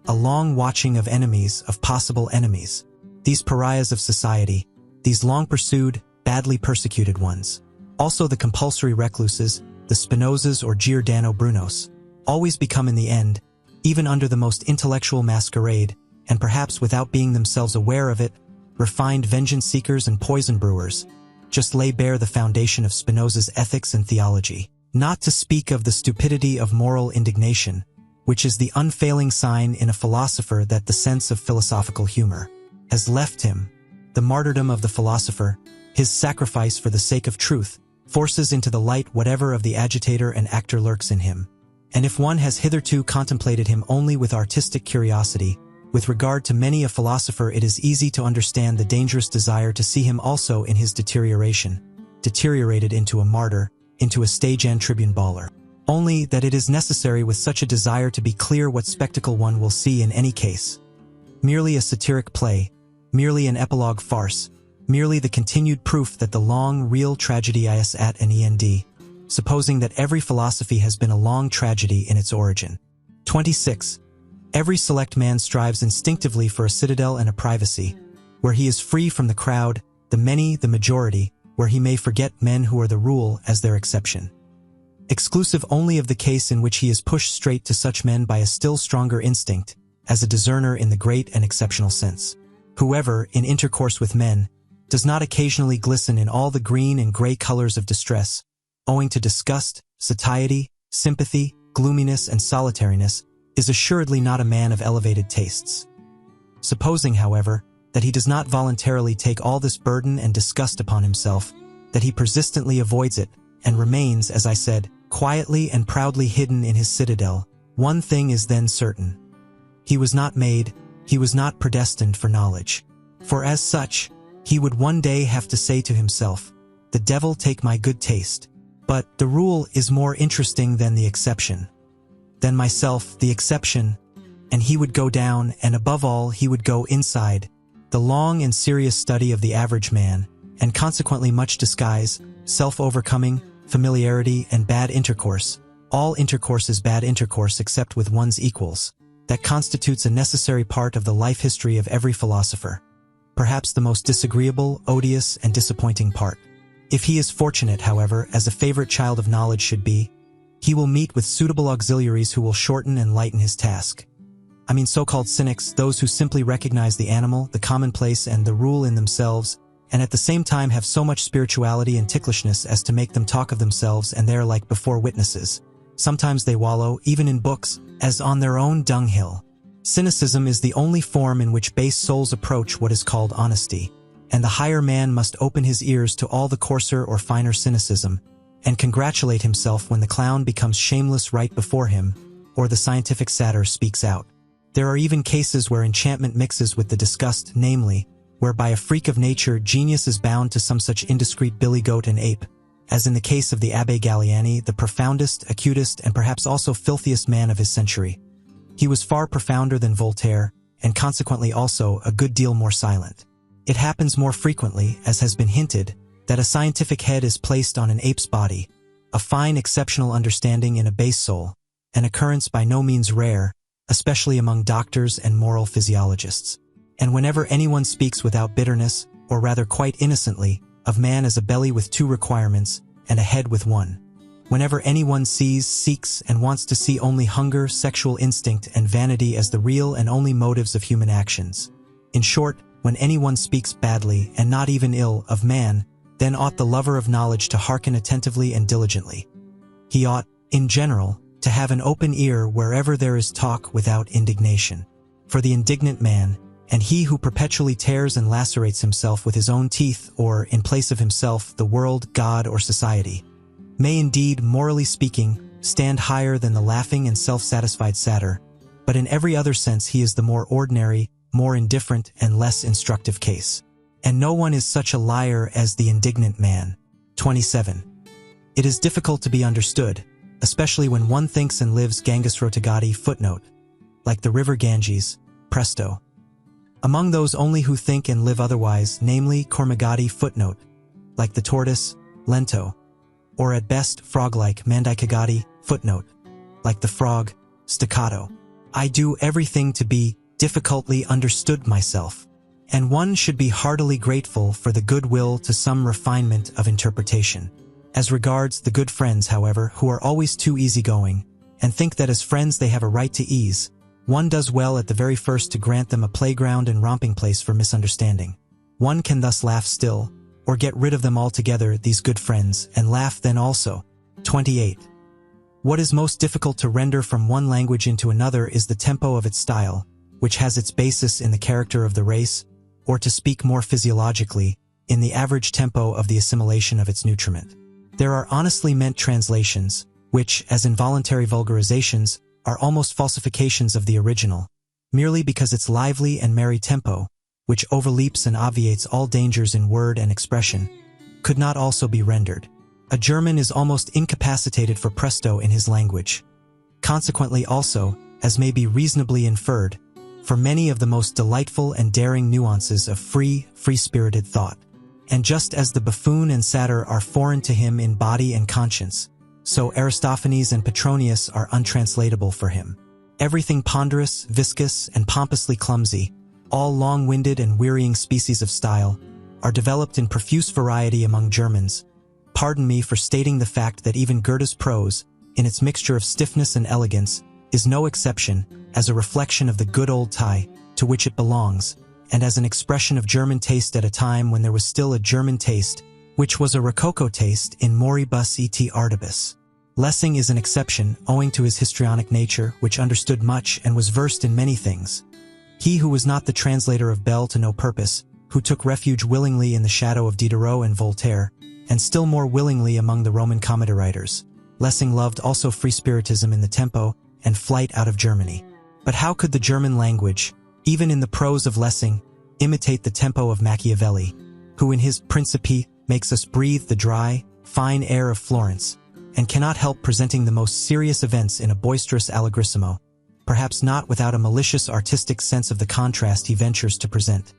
a long watching of enemies, of possible enemies, these pariahs of society, these long-pursued, badly persecuted ones. Also the compulsory recluses, the Spinozas or Giordano Brunos, always become in the end, even under the most intellectual masquerade, and perhaps without being themselves aware of it, refined vengeance-seekers and poison-brewers, just lay bare the foundation of Spinoza's ethics and theology. Not to speak of the stupidity of moral indignation, which is the unfailing sign in a philosopher that the sense of philosophical humor has left him. The martyrdom of the philosopher, his sacrifice for the sake of truth, forces into the light whatever of the agitator and actor lurks in him. And if one has hitherto contemplated him only with artistic curiosity, with regard to many a philosopher it is easy to understand the dangerous desire to see him also in his deterioration, deteriorated into a martyr, into a stage-end tribune baller. Only that it is necessary with such a desire to be clear what spectacle one will see in any case. Merely a satiric play, merely an epilogue farce, merely the continued proof that the long, real tragedy is at an end, supposing that every philosophy has been a long tragedy in its origin. 26. Every select man strives instinctively for a citadel and a privacy, where he is free from the crowd, the many, the majority, where he may forget men who are the rule as their exception. Exclusive only of the case in which he is pushed straight to such men by a still stronger instinct, as a discerner in the great and exceptional sense. Whoever, in intercourse with men, does not occasionally glisten in all the green and gray colors of distress, owing to disgust, satiety, sympathy, gloominess, and solitariness, is assuredly not a man of elevated tastes. Supposing, however, that he does not voluntarily take all this burden and disgust upon himself, that he persistently avoids it, and remains, as I said, quietly and proudly hidden in his citadel, one thing is then certain. He was not made, he was not predestined for knowledge. For as such, he would one day have to say to himself, "The devil take my good taste." But the rule is more interesting than the exception. Than myself, the exception, and he would go down, and above all he would go inside, the long and serious study of the average man, and consequently much disguise, self-overcoming, familiarity, and bad intercourse. All intercourse is bad intercourse except with one's equals. That constitutes a necessary part of the life history of every philosopher. Perhaps the most disagreeable, odious, and disappointing part. If he is fortunate, however, as a favorite child of knowledge should be, he will meet with suitable auxiliaries who will shorten and lighten his task. I mean so-called cynics, those who simply recognize the animal, the commonplace, and the rule in themselves, and at the same time have so much spirituality and ticklishness as to make them talk of themselves and their like before witnesses. Sometimes they wallow, even in books, as on their own dunghill. Cynicism is the only form in which base souls approach what is called honesty, and the higher man must open his ears to all the coarser or finer cynicism, and congratulate himself when the clown becomes shameless right before him, or the scientific satyr speaks out. There are even cases where enchantment mixes with the disgust, namely, where by a freak of nature genius is bound to some such indiscreet billy-goat and ape, as in the case of the Abbé Galliani, the profoundest, acutest, and perhaps also filthiest man of his century. He was far profounder than Voltaire, and consequently also a good deal more silent. It happens more frequently, as has been hinted, that a scientific head is placed on an ape's body, a fine exceptional understanding in a base soul, an occurrence by no means rare, especially among doctors and moral physiologists. And whenever anyone speaks without bitterness, or rather quite innocently, of man as a belly with two requirements, and a head with one. Whenever anyone sees, seeks, and wants to see only hunger, sexual instinct, and vanity as the real and only motives of human actions. In short, when anyone speaks badly, and not even ill, of man, then ought the lover of knowledge to hearken attentively and diligently. He ought, in general, to have an open ear wherever there is talk without indignation. For the indignant man, and he who perpetually tears and lacerates himself with his own teeth, or, in place of himself, the world, God, or society, may indeed, morally speaking, stand higher than the laughing and self-satisfied satyr, but in every other sense he is the more ordinary, more indifferent, and less instructive case. And no one is such a liar as the indignant man. 27. It is difficult to be understood, especially when one thinks and lives Ganges Rotagati footnote, like the river Ganges, presto. Among those only who think and live otherwise, namely Kormagati footnote, like the tortoise, lento, or at best frog-like Mandikagati footnote, like the frog, staccato. I do everything to be difficultly understood myself, and one should be heartily grateful for the goodwill to some refinement of interpretation. As regards the good friends, however, who are always too easygoing, and think that as friends they have a right to ease, one does well at the very first to grant them a playground and romping place for misunderstanding. One can thus laugh still, or get rid of them altogether, these good friends, and laugh then also. 28. What is most difficult to render from one language into another is the tempo of its style, which has its basis in the character of the race, or to speak more physiologically, in the average tempo of the assimilation of its nutriment. There are honestly meant translations, which, as involuntary vulgarizations, are almost falsifications of the original, merely because its lively and merry tempo, which overleaps and obviates all dangers in word and expression, could not also be rendered. A German is almost incapacitated for presto in his language. Consequently also, as may be reasonably inferred, for many of the most delightful and daring nuances of free-spirited thought. And just as the buffoon and satyr are foreign to him in body and conscience, so Aristophanes and Petronius are untranslatable for him. Everything ponderous, viscous, and pompously clumsy, all long-winded and wearying species of style, are developed in profuse variety among Germans. Pardon me for stating the fact that even Goethe's prose, in its mixture of stiffness and elegance, is no exception, as a reflection of the good old tie, to which it belongs, and as an expression of German taste at a time when there was still a German taste, which was a Rococo taste in moribus et artibus. Lessing is an exception, owing to his histrionic nature, which understood much and was versed in many things. He who was not the translator of Bell to no purpose, who took refuge willingly in the shadow of Diderot and Voltaire, and still more willingly among the Roman comedy writers. Lessing loved also free-spiritism in the tempo and flight out of Germany. But how could the German language, even in the prose of Lessing, imitate the tempo of Machiavelli, who in his Principe makes us breathe the dry, fine air of Florence, and cannot help presenting the most serious events in a boisterous allegrissimo, perhaps not without a malicious artistic sense of the contrast he ventures to present.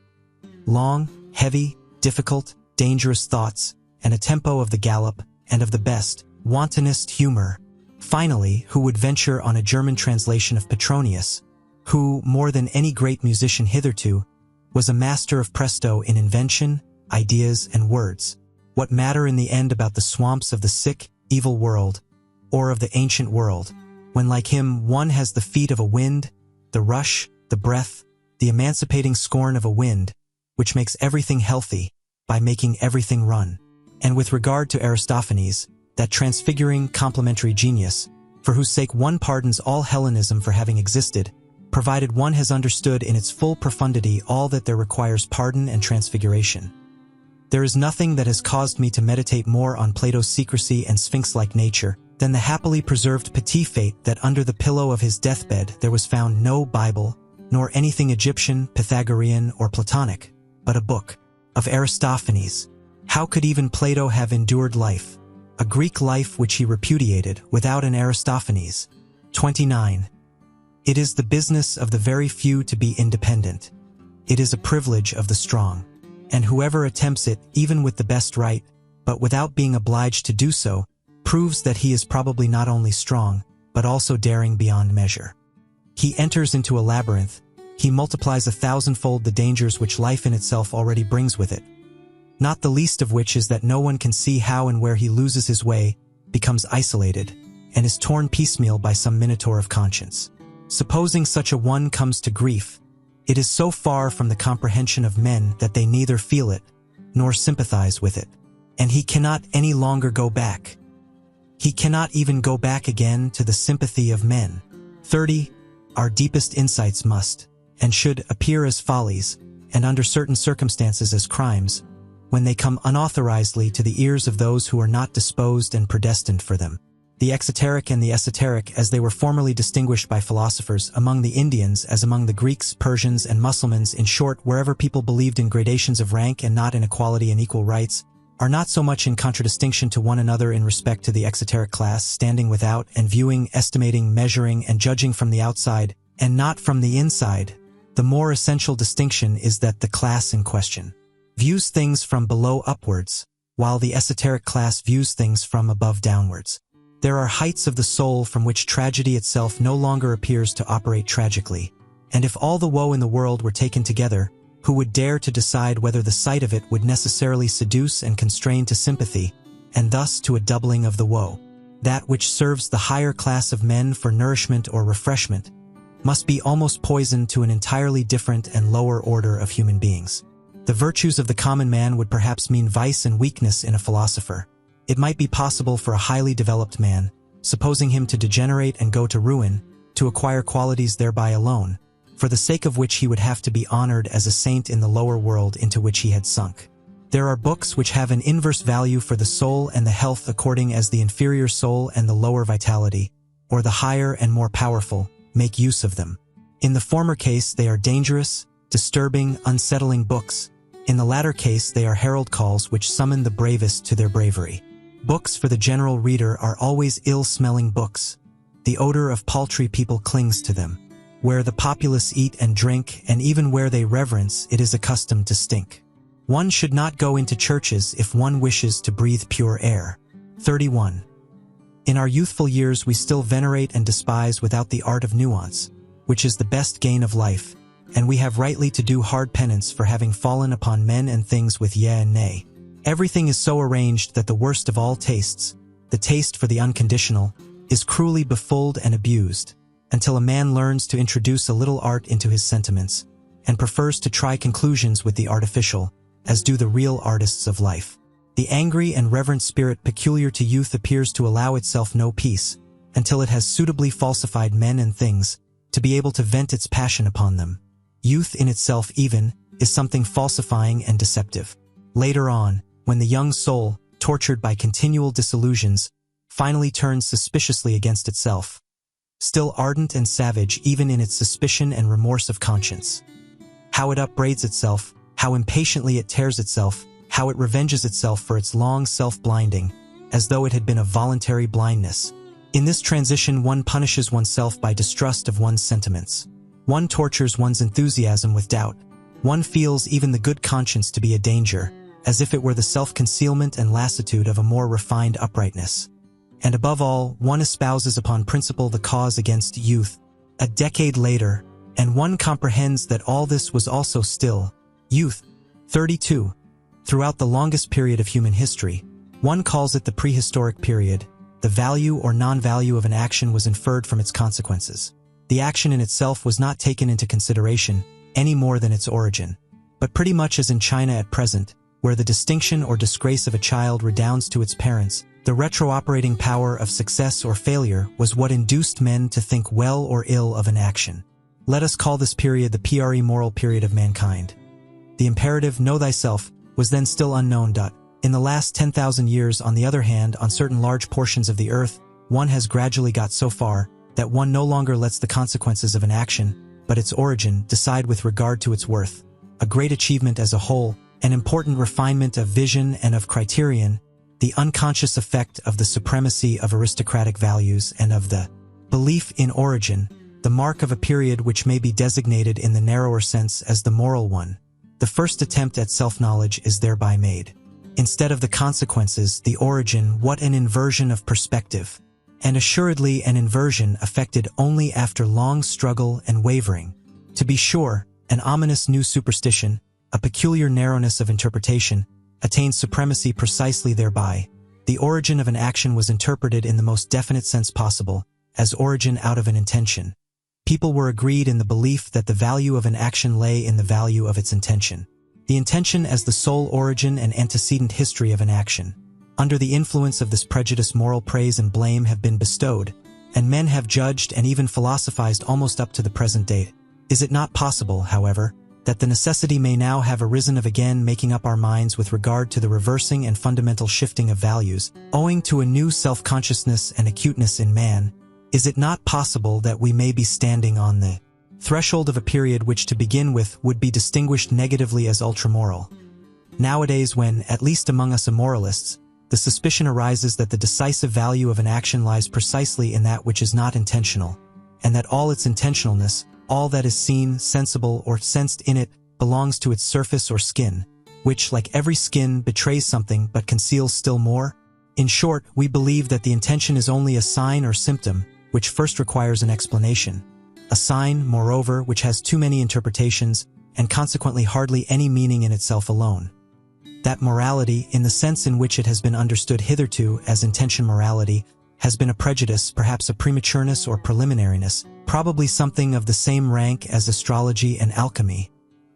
Long, heavy, difficult, dangerous thoughts, and a tempo of the gallop, and of the best, wantonest humor. Finally, who would venture on a German translation of Petronius, who, more than any great musician hitherto, was a master of presto in invention, ideas, and words. What matter in the end about the swamps of the sick, evil world, or of the ancient world, when like him one has the feet of a wind, the rush, the breath, the emancipating scorn of a wind, which makes everything healthy, by making everything run. And with regard to Aristophanes, that transfiguring, complementary genius, for whose sake one pardons all Hellenism for having existed, provided one has understood in its full profundity all that there requires pardon and transfiguration. There is nothing that has caused me to meditate more on Plato's secrecy and sphinx-like nature than the happily preserved petit fate that under the pillow of his deathbed there was found no Bible, nor anything Egyptian, Pythagorean, or Platonic, but a book of Aristophanes. How could even Plato have endured life, a Greek life which he repudiated, without an Aristophanes? 29. It is the business of the very few to be independent. It is a privilege of the strong. And whoever attempts it, even with the best right, but without being obliged to do so, proves that he is probably not only strong, but also daring beyond measure. He enters into a labyrinth, he multiplies 1,000-fold the dangers which life in itself already brings with it. not the least of which is that no one can see how and where he loses his way, becomes isolated, and is torn piecemeal by some minotaur of conscience. Supposing such a one comes to grief, it is so far from the comprehension of men that they neither feel it, nor sympathize with it, and he cannot any longer go back. He cannot even go back again to the sympathy of men. 30. Our deepest insights must, and should, appear as follies, and under certain circumstances as crimes, when they come unauthorizedly to the ears of those who are not disposed and predestined for them. The exoteric and the esoteric, as they were formerly distinguished by philosophers, among the Indians as among the Greeks, Persians, and Mussulmans, in short, wherever people believed in gradations of rank and not in equality and equal rights, are not so much in contradistinction to one another in respect to the exoteric class, standing without and viewing, estimating, measuring, and judging from the outside, and not from the inside. The more essential distinction is that the class in question views things from below upwards, while the esoteric class views things from above downwards. There are heights of the soul from which tragedy itself no longer appears to operate tragically, and if all the woe in the world were taken together, who would dare to decide whether the sight of it would necessarily seduce and constrain to sympathy, and thus to a doubling of the woe? That which serves the higher class of men for nourishment or refreshment must be almost poison to an entirely different and lower order of human beings. The virtues of the common man would perhaps mean vice and weakness in a philosopher. It might be possible for a highly developed man, supposing him to degenerate and go to ruin, to acquire qualities thereby alone, for the sake of which he would have to be honored as a saint in the lower world into which he had sunk. There are books which have an inverse value for the soul and the health according as the inferior soul and the lower vitality, or the higher and more powerful, make use of them. In the former case they are dangerous, disturbing, unsettling books. In the latter case they are herald calls which summon the bravest to their bravery. Books for the general reader are always ill-smelling books. The odor of paltry people clings to them. Where the populace eat and drink, and even where they reverence, it is accustomed to stink. One should not go into churches if one wishes to breathe pure air. 31. In our youthful years we still venerate and despise without the art of nuance, which is the best gain of life, and we have rightly to do hard penance for having fallen upon men and things with yea and nay. Everything is so arranged that the worst of all tastes, the taste for the unconditional, is cruelly befooled and abused, until a man learns to introduce a little art into his sentiments, and prefers to try conclusions with the artificial, as do the real artists of life. The angry and reverent spirit peculiar to youth appears to allow itself no peace, until it has suitably falsified men and things, to be able to vent its passion upon them. Youth in itself even, is something falsifying and deceptive. Later on, when the young soul, tortured by continual disillusions, finally turns suspiciously against itself, still ardent and savage even in its suspicion and remorse of conscience. How it upbraids itself, how impatiently it tears itself, how it revenges itself for its long self-blinding, as though it had been a voluntary blindness. In this transition one punishes oneself by distrust of one's sentiments. One tortures one's enthusiasm with doubt. One feels even the good conscience to be a danger, as if it were the self-concealment and lassitude of a more refined uprightness. And above all, one espouses upon principle the cause against youth. A decade later, and one comprehends that all this was also still youth. 32. Throughout the longest period of human history, one calls it the prehistoric period. The value or non-value of an action was inferred from its consequences. The action in itself was not taken into consideration, any more than its origin. But pretty much as in China at present, where the distinction or disgrace of a child redounds to its parents, the retro-operating power of success or failure was what induced men to think well or ill of an action. Let us call this period the pre-moral period of mankind. The imperative, know thyself, was then still unknown. In the last 10,000 years, on the other hand, on certain large portions of the earth, one has gradually got so far that one no longer lets the consequences of an action, but its origin, decide with regard to its worth. A great achievement as a whole, an important refinement of vision and of criterion, the unconscious effect of the supremacy of aristocratic values and of the belief in origin, the mark of a period which may be designated in the narrower sense as the moral one. The first attempt at self-knowledge is thereby made. Instead of the consequences, the origin, what an inversion of perspective! And assuredly an inversion effected only after long struggle and wavering. To be sure, an ominous new superstition, a peculiar narrowness of interpretation, attained supremacy precisely thereby. The origin of an action was interpreted in the most definite sense possible, as origin out of an intention. People were agreed in the belief that the value of an action lay in the value of its intention. The intention as the sole origin and antecedent history of an action. Under the influence of this prejudice, moral praise and blame have been bestowed, and men have judged and even philosophized almost up to the present day. Is it not possible, however, that the necessity may now have arisen of again making up our minds with regard to the reversing and fundamental shifting of values, owing to a new self-consciousness and acuteness in man? Is it not possible that we may be standing on the threshold of a period which to begin with would be distinguished negatively as ultramoral? Nowadays, when, at least among us immoralists, the suspicion arises that the decisive value of an action lies precisely in that which is not intentional, and that all its intentionalness, all that is seen, sensible, or sensed in it, belongs to its surface or skin, which, like every skin, betrays something but conceals still more. In short, we believe that the intention is only a sign or symptom, which first requires an explanation. A sign, moreover, which has too many interpretations, and consequently hardly any meaning in itself alone. That morality, in the sense in which it has been understood hitherto as intention morality, has been a prejudice, perhaps a prematureness or preliminariness, probably something of the same rank as astrology and alchemy,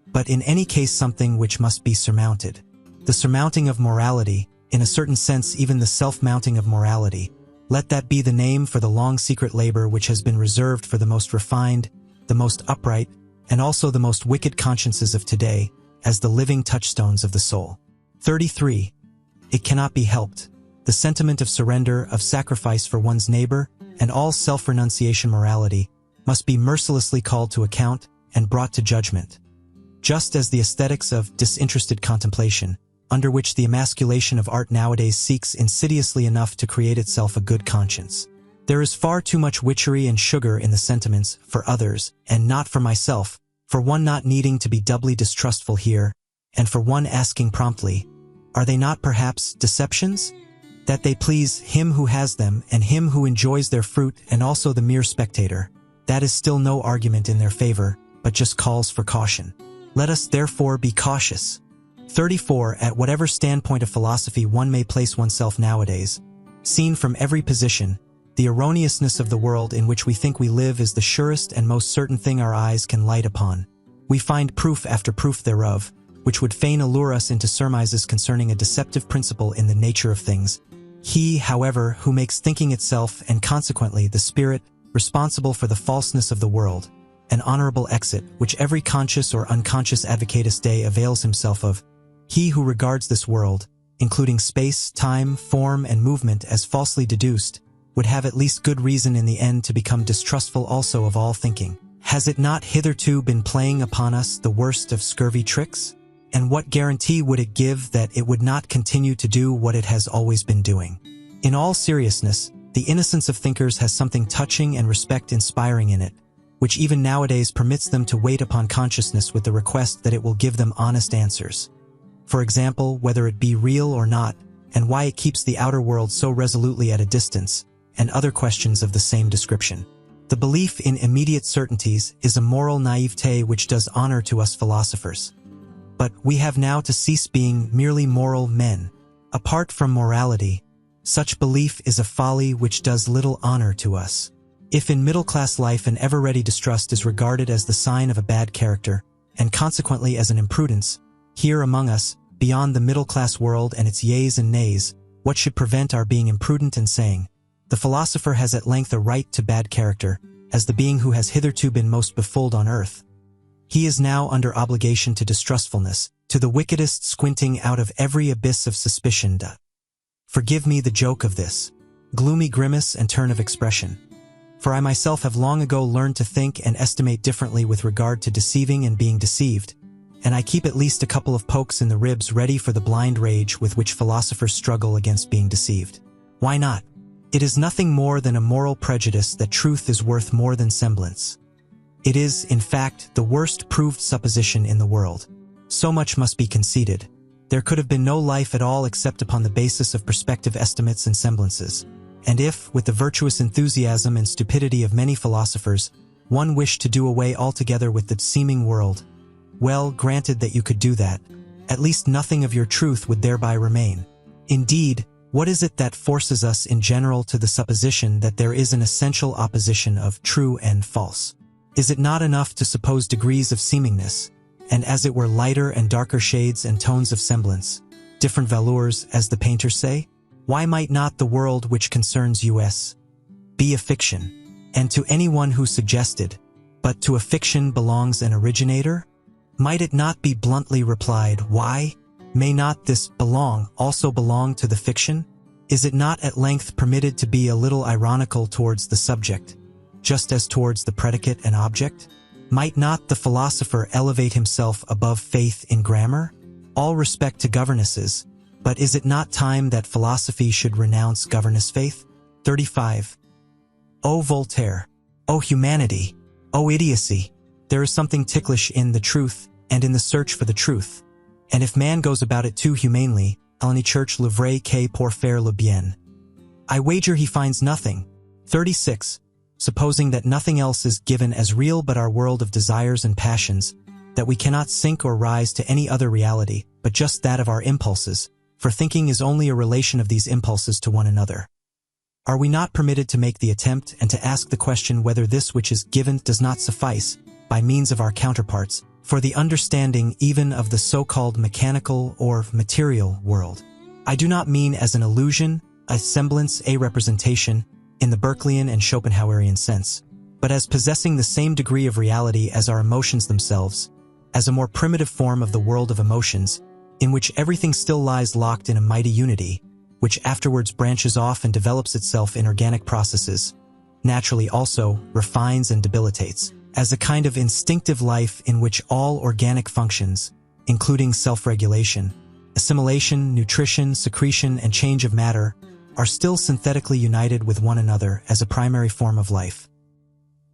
but in any case something which must be surmounted. The surmounting of morality, in a certain sense even the self-mounting of morality, let that be the name for the long secret labor which has been reserved for the most refined, the most upright, and also the most wicked consciences of today, as the living touchstones of the soul. 33. It cannot be helped. The sentiment of surrender, of sacrifice for one's neighbor, and all self-renunciation morality, must be mercilessly called to account and brought to judgment. Just as the aesthetics of disinterested contemplation, under which the emasculation of art nowadays seeks insidiously enough to create itself a good conscience. There is far too much witchery and sugar in the sentiments for others, and not for myself, for one not needing to be doubly distrustful here, and for one asking promptly, are they not perhaps deceptions? That they please him who has them and him who enjoys their fruit and also the mere spectator. That is still no argument in their favor, but just calls for caution. Let us therefore be cautious. 34. At whatever standpoint of philosophy one may place oneself nowadays, seen from every position, the erroneousness of the world in which we think we live is the surest and most certain thing our eyes can light upon. We find proof after proof thereof, which would fain allure us into surmises concerning a deceptive principle in the nature of things. He, however, who makes thinking itself, and consequently the spirit, responsible for the falseness of the world, an honorable exit, which every conscious or unconscious advocatus Dei avails himself of, he who regards this world, including space, time, form, and movement as falsely deduced, would have at least good reason in the end to become distrustful also of all thinking. Has it not hitherto been playing upon us the worst of scurvy tricks? And what guarantee would it give that it would not continue to do what it has always been doing? In all seriousness, the innocence of thinkers has something touching and respect-inspiring in it, which even nowadays permits them to wait upon consciousness with the request that it will give them honest answers. For example, whether it be real or not, and why it keeps the outer world so resolutely at a distance, and other questions of the same description. The belief in immediate certainties is a moral naivete which does honor to us philosophers. But we have now to cease being merely moral men. Apart from morality, such belief is a folly which does little honor to us. If in middle-class life an ever-ready distrust is regarded as the sign of a bad character, and consequently as an imprudence, here among us, beyond the middle-class world and its yeas and nays, what should prevent our being imprudent and saying, the philosopher has at length a right to bad character, as the being who has hitherto been most befooled on earth. He is now under obligation to distrustfulness, to the wickedest squinting out of every abyss of suspicion. Forgive me the joke of this gloomy grimace and turn of expression. For I myself have long ago learned to think and estimate differently with regard to deceiving and being deceived, and I keep at least a couple of pokes in the ribs ready for the blind rage with which philosophers struggle against being deceived. Why not? It is nothing more than a moral prejudice that truth is worth more than semblance. It is, in fact, the worst proved supposition in the world. So much must be conceded. There could have been no life at all except upon the basis of perspective estimates and semblances. And if, with the virtuous enthusiasm and stupidity of many philosophers, one wished to do away altogether with the seeming world, well, granted that you could do that, at least nothing of your truth would thereby remain. Indeed, what is it that forces us in general to the supposition that there is an essential opposition of true and false? Is it not enough to suppose degrees of seemingness, and as it were lighter and darker shades and tones of semblance, different velours, as the painters say? Why might not the world which concerns us be a fiction? And to anyone who suggested, but to a fiction belongs an originator? Might it not be bluntly replied, why may not this also belong to the fiction? Is it not at length permitted to be a little ironical towards the subject, just as towards the predicate and object? Might not the philosopher elevate himself above faith in grammar? All respect to governesses, but is it not time that philosophy should renounce governess faith? 35. O Voltaire! O humanity! O idiocy! There is something ticklish in the truth and in the search for the truth. And if man goes about it too humanely, Eleni Church le vrai que pour faire le bien, I wager he finds nothing. 36. Supposing that nothing else is given as real but our world of desires and passions, that we cannot sink or rise to any other reality, but just that of our impulses, for thinking is only a relation of these impulses to one another. Are we not permitted to make the attempt and to ask the question whether this which is given does not suffice, by means of our counterparts, for the understanding even of the so-called mechanical or material world? I do not mean as an illusion, a semblance, a representation, in the Berkeleyan and Schopenhauerian sense, but as possessing the same degree of reality as our emotions themselves, as a more primitive form of the world of emotions, in which everything still lies locked in a mighty unity, which afterwards branches off and develops itself in organic processes, naturally also refines and debilitates, as a kind of instinctive life in which all organic functions, including self-regulation, assimilation, nutrition, secretion, and change of matter, are still synthetically united with one another as a primary form of life.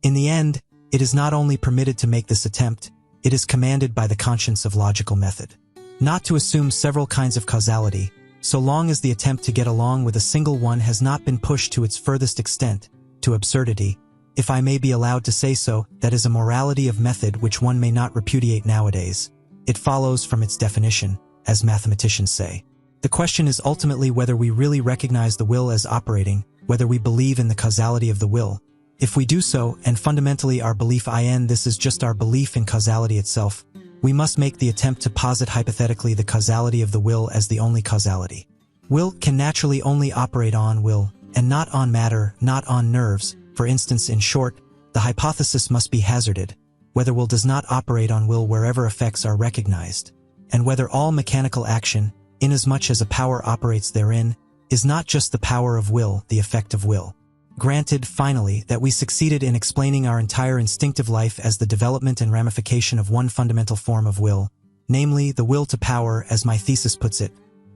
In the end, it is not only permitted to make this attempt, it is commanded by the conscience of logical method, not to assume several kinds of causality, so long as the attempt to get along with a single one has not been pushed to its furthest extent, to absurdity, if I may be allowed to say so. That is a morality of method which one may not repudiate nowadays. It follows from its definition, as mathematicians say. The question is ultimately whether we really recognize the will as operating, whether we believe in the causality of the will. If we do so, and fundamentally our belief this is just our belief in causality itself, we must make the attempt to posit hypothetically the causality of the will as the only causality. Will can naturally only operate on will, and not on matter, not on nerves. For instance, in short, the hypothesis must be hazarded, whether will does not operate on will wherever effects are recognized, and whether all mechanical action, inasmuch as a power operates therein, is not just the power of will, the effect of will. Granted, finally, that we succeeded in explaining our entire instinctive life as the development and ramification of one fundamental form of will, namely the will to power, as my thesis puts it.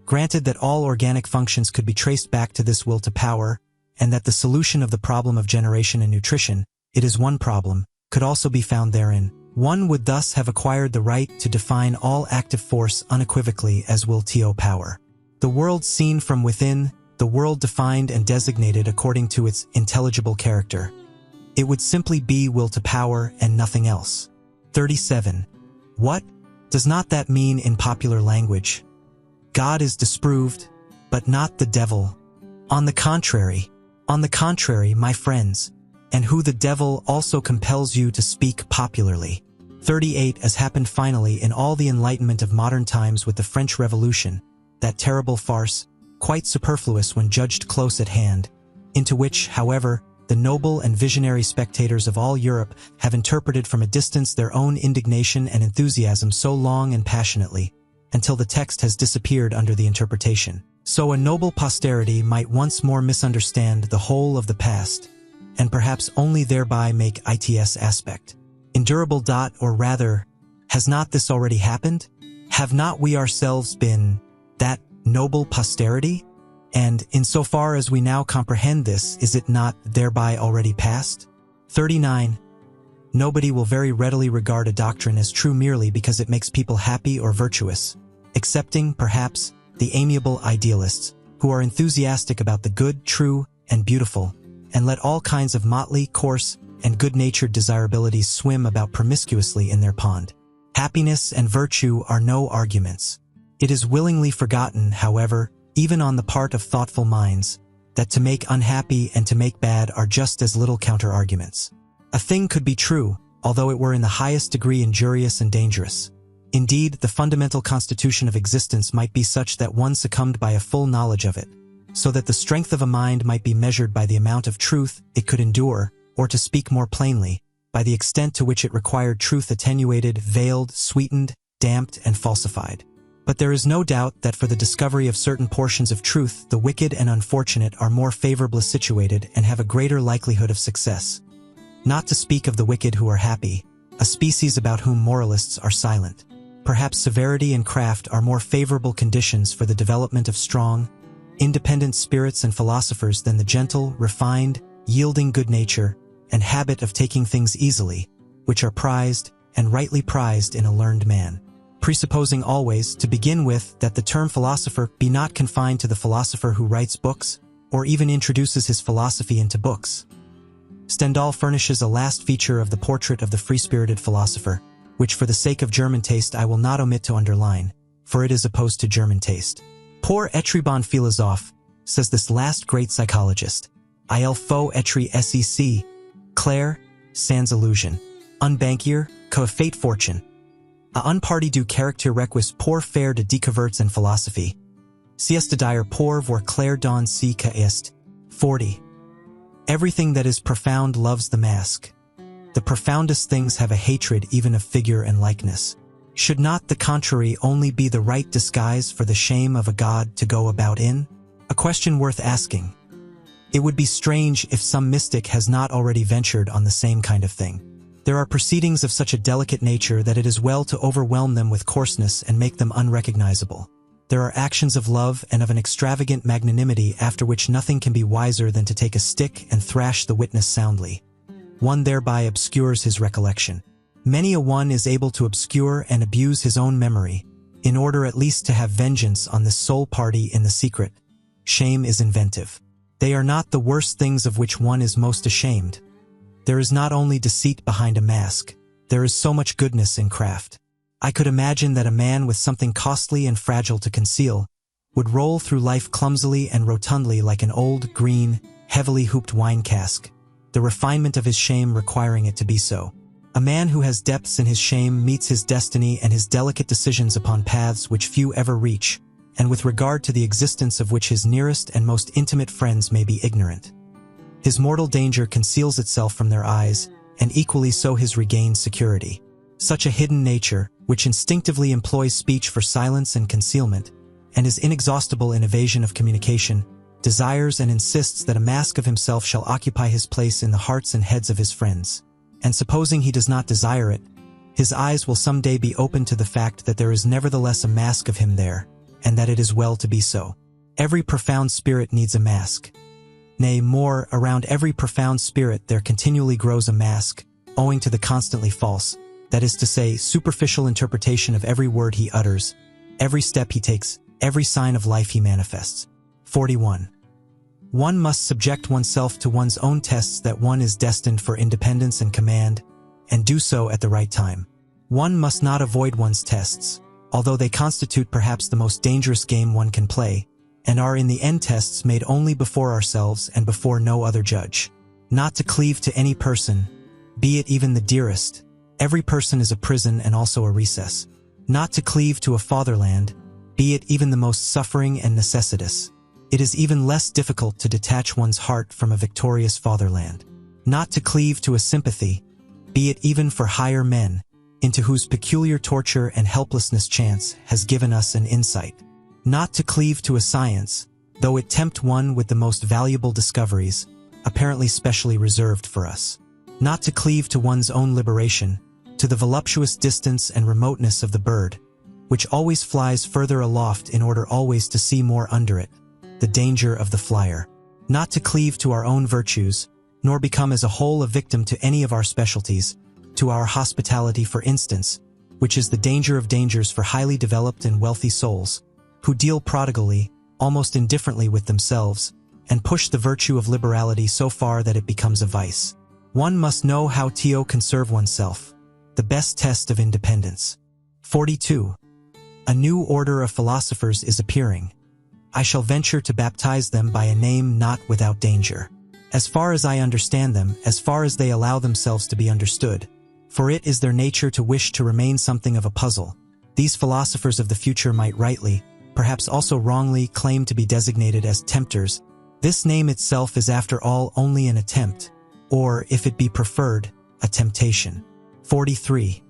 Granted that all organic functions could be traced back to this will to power, and that the solution of the problem of generation and nutrition, it is one problem, could also be found therein. One would thus have acquired the right to define all active force unequivocally as will to power. The world seen from within, the world defined and designated according to its intelligible character. It would simply be will to power and nothing else. 37. What? Does not that mean in popular language? God is disproved, but not the devil. On the contrary, my friends, and who the devil also compels you to speak popularly. 38. As happened finally in all the enlightenment of modern times with the French Revolution, that terrible farce, quite superfluous when judged close at hand, into which, however, the noble and visionary spectators of all Europe have interpreted from a distance their own indignation and enthusiasm so long and passionately, until the text has disappeared under the interpretation. So a noble posterity might once more misunderstand the whole of the past, and perhaps only thereby make its aspect endurable. Or rather, has not this already happened? Have not we ourselves been that noble posterity? And insofar as we now comprehend this, is it not thereby already past? 39. Nobody will very readily regard a doctrine as true merely because it makes people happy or virtuous, excepting, perhaps, the amiable idealists, who are enthusiastic about the good, true, and beautiful, and let all kinds of motley, coarse, and good-natured desirabilities swim about promiscuously in their pond. Happiness and virtue are no arguments. It is willingly forgotten, however, even on the part of thoughtful minds, that to make unhappy and to make bad are just as little counter-arguments. A thing could be true, although it were in the highest degree injurious and dangerous. Indeed, the fundamental constitution of existence might be such that one succumbed by a full knowledge of it, so that the strength of a mind might be measured by the amount of truth it could endure, or to speak more plainly, by the extent to which it required truth attenuated, veiled, sweetened, damped, and falsified. But there is no doubt that for the discovery of certain portions of truth, the wicked and unfortunate are more favorably situated and have a greater likelihood of success. Not to speak of the wicked who are happy, a species about whom moralists are silent. Perhaps severity and craft are more favorable conditions for the development of strong, independent spirits and philosophers than the gentle, refined, yielding good nature and habit of taking things easily, which are prized, and rightly prized in a learned man. Presupposing always, to begin with, that the term philosopher be not confined to the philosopher who writes books, or even introduces his philosophy into books. Stendhal furnishes a last feature of the portrait of the free-spirited philosopher, which for the sake of German taste I will not omit to underline, for it is opposed to German taste. Pour être bon philosophe, says this last great psychologist. Il faut être sec, clair, sans illusion, un banquier, que fait fortune. A unparty du caractère requis pour faire de découvertes en philosophie. C'est-à-dire pour voir clair dans ce que est. 40. Everything that is profound loves the mask. The profoundest things have a hatred even of figure and likeness. Should not the contrary only be the right disguise for the shame of a god to go about in? A question worth asking. It would be strange if some mystic has not already ventured on the same kind of thing. There are proceedings of such a delicate nature that it is well to overwhelm them with coarseness and make them unrecognizable. There are actions of love and of an extravagant magnanimity after which nothing can be wiser than to take a stick and thrash the witness soundly. One thereby obscures his recollection. Many a one is able to obscure and abuse his own memory, in order at least to have vengeance on this sole party in the secret. Shame is inventive. They are not the worst things of which one is most ashamed. There is not only deceit behind a mask, there is so much goodness in craft. I could imagine that a man with something costly and fragile to conceal would roll through life clumsily and rotundly like an old, green, heavily hooped wine cask, the refinement of his shame requiring it to be so. A man who has depths in his shame meets his destiny and his delicate decisions upon paths which few ever reach, and with regard to the existence of which his nearest and most intimate friends may be ignorant. His mortal danger conceals itself from their eyes, and equally so his regained security. Such a hidden nature, which instinctively employs speech for silence and concealment, and is inexhaustible in evasion of communication, desires and insists that a mask of himself shall occupy his place in the hearts and heads of his friends. And supposing he does not desire it, his eyes will some day be opened to the fact that there is nevertheless a mask of him there, and that it is well to be so. Every profound spirit needs a mask. Nay, more, around every profound spirit there continually grows a mask, owing to the constantly false, that is to say, superficial interpretation of every word he utters, every step he takes, every sign of life he manifests. 41. One must subject oneself to one's own tests that one is destined for independence and command, and do so at the right time. One must not avoid one's tests, although they constitute perhaps the most dangerous game one can play, and are in the end tests made only before ourselves and before no other judge. Not to cleave to any person, be it even the dearest. Every person is a prison and also a recess. Not to cleave to a fatherland, be it even the most suffering and necessitous. It is even less difficult to detach one's heart from a victorious fatherland. Not to cleave to a sympathy, be it even for higher men, into whose peculiar torture and helplessness chance has given us an insight. Not to cleave to a science, though it tempt one with the most valuable discoveries, apparently specially reserved for us. Not to cleave to one's own liberation, to the voluptuous distance and remoteness of the bird, which always flies further aloft in order always to see more under it, the danger of the flyer. Not to cleave to our own virtues, nor become as a whole a victim to any of our specialties, to our hospitality for instance, which is the danger of dangers for highly developed and wealthy souls, who deal prodigally, almost indifferently with themselves, and push the virtue of liberality so far that it becomes a vice. One must know how to conserve oneself, the best test of independence. 42. A new order of philosophers is appearing. I shall venture to baptize them by a name not without danger. As far as I understand them, as far as they allow themselves to be understood, for it is their nature to wish to remain something of a puzzle. These philosophers of the future might rightly, perhaps also wrongly, claim to be designated as tempters. This name itself is after all only an attempt, or, if it be preferred, a temptation. 43.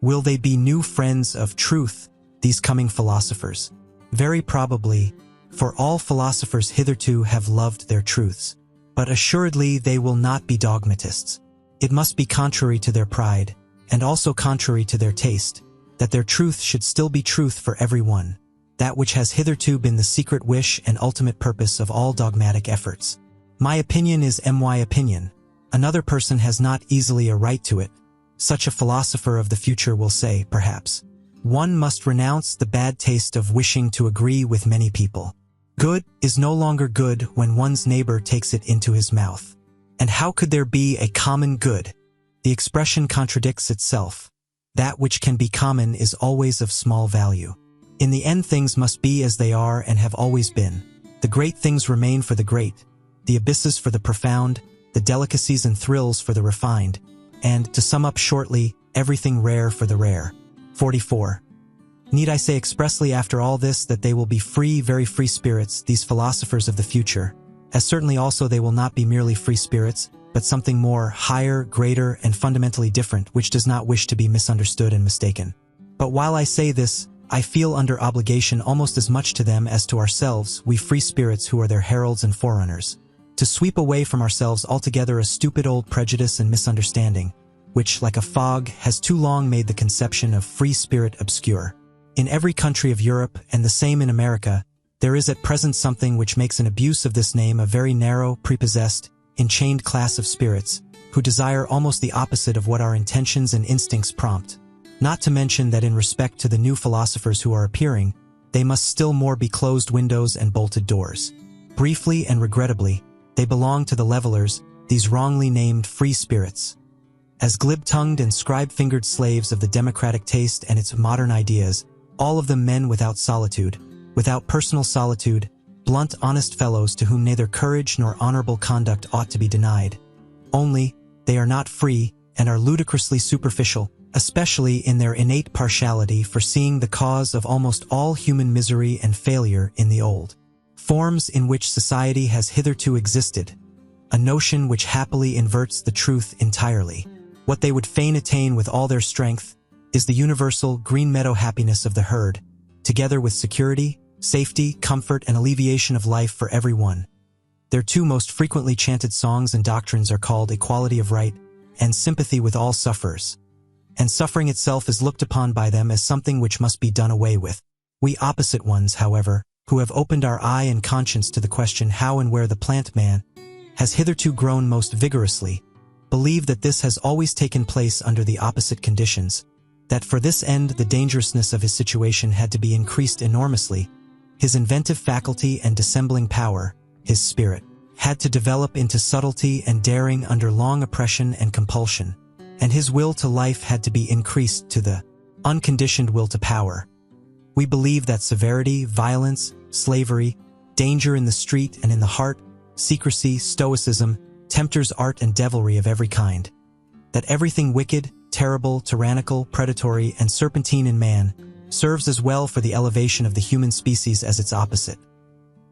Will they be new friends of truth, these coming philosophers? Very probably, for all philosophers hitherto have loved their truths. But assuredly they will not be dogmatists. It must be contrary to their pride, and also contrary to their taste, that their truth should still be truth for everyone, that which has hitherto been the secret wish and ultimate purpose of all dogmatic efforts. My opinion is my opinion. Another person has not easily a right to it. Such a philosopher of the future will say, perhaps, one must renounce the bad taste of wishing to agree with many people. Good is no longer good when one's neighbor takes it into his mouth. And how could there be a common good? The expression contradicts itself. That which can be common is always of small value. In the end, things must be as they are and have always been. The great things remain for the great, the abysses for the profound, the delicacies and thrills for the refined, and, to sum up shortly, everything rare for the rare. 44. Need I say expressly after all this that they will be free, very free spirits, these philosophers of the future, as certainly also they will not be merely free spirits, but something more, higher, greater, and fundamentally different, which does not wish to be misunderstood and mistaken. But while I say this, I feel under obligation almost as much to them as to ourselves, we free spirits who are their heralds and forerunners, to sweep away from ourselves altogether a stupid old prejudice and misunderstanding, which, like a fog, has too long made the conception of free spirit obscure. In every country of Europe, and the same in America, there is at present something which makes an abuse of this name a very narrow, prepossessed, enchained class of spirits, who desire almost the opposite of what our intentions and instincts prompt. Not to mention that in respect to the new philosophers who are appearing, they must still more be closed windows and bolted doors. Briefly and regrettably, they belong to the levelers, these wrongly named free spirits. As glib-tongued and scribe-fingered slaves of the democratic taste and its modern ideas, all of them men without solitude, without personal solitude, blunt, honest fellows to whom neither courage nor honorable conduct ought to be denied. Only, they are not free, and are ludicrously superficial, especially in their innate partiality for seeing the cause of almost all human misery and failure in the old forms in which society has hitherto existed, a notion which happily inverts the truth entirely. What they would fain attain with all their strength is the universal green meadow happiness of the herd, together with security, safety, comfort, and alleviation of life for everyone. Their two most frequently chanted songs and doctrines are called equality of right and sympathy with all sufferers. And suffering itself is looked upon by them as something which must be done away with. We opposite ones, however, who have opened our eye and conscience to the question how and where the plant man has hitherto grown most vigorously, believe that this has always taken place under the opposite conditions, that for this end the dangerousness of his situation had to be increased enormously, his inventive faculty and dissembling power, his spirit, had to develop into subtlety and daring under long oppression and compulsion, and his will to life had to be increased to the unconditioned will to power. We believe that severity, violence, slavery, danger in the street and in the heart, secrecy, stoicism, tempters, art, and devilry of every kind, that everything wicked, terrible, tyrannical, predatory, and serpentine in man serves as well for the elevation of the human species as its opposite.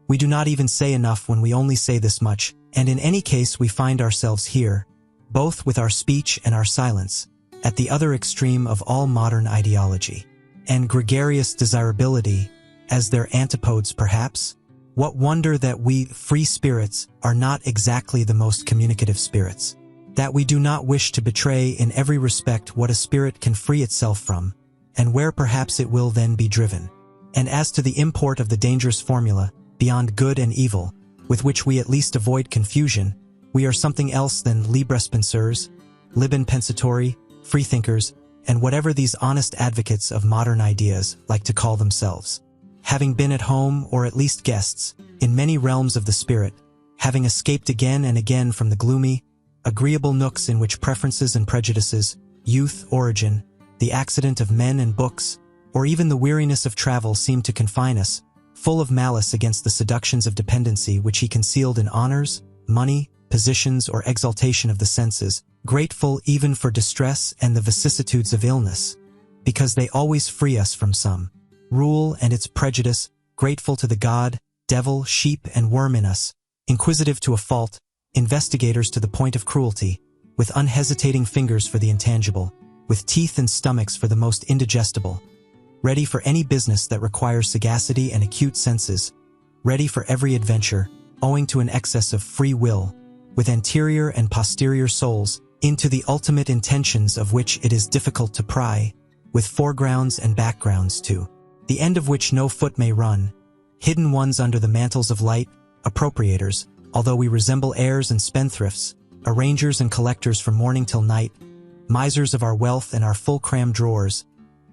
We do not even say enough when we only say this much, and in any case we find ourselves here, both with our speech and our silence, at the other extreme of all modern ideology, and gregarious desirability, as their antipodes perhaps. What wonder that we, free spirits, are not exactly the most communicative spirits, that we do not wish to betray in every respect what a spirit can free itself from, and where perhaps it will then be driven. And as to the import of the dangerous formula, beyond good and evil, with which we at least avoid confusion, we are something else than libres penseurs, liben pensatori, freethinkers, and whatever these honest advocates of modern ideas like to call themselves. Having been at home, or at least guests, in many realms of the spirit, having escaped again and again from the gloomy, agreeable nooks in which preferences and prejudices, youth, origin, the accident of men and books, or even the weariness of travel seemed to confine us, full of malice against the seductions of dependency which he concealed in honors, money, positions, or exaltation of the senses, grateful even for distress and the vicissitudes of illness, because they always free us from some rule and its prejudice, grateful to the god, devil, sheep, and worm in us, inquisitive to a fault, investigators to the point of cruelty, with unhesitating fingers for the intangible, with teeth and stomachs for the most indigestible, ready for any business that requires sagacity and acute senses, ready for every adventure, owing to an excess of free will, with anterior and posterior souls, into the ultimate intentions of which it is difficult to pry, with foregrounds and backgrounds too, the end of which no foot may run, hidden ones under the mantles of light, appropriators, although we resemble heirs and spendthrifts, arrangers and collectors from morning till night, misers of our wealth and our full-crammed drawers,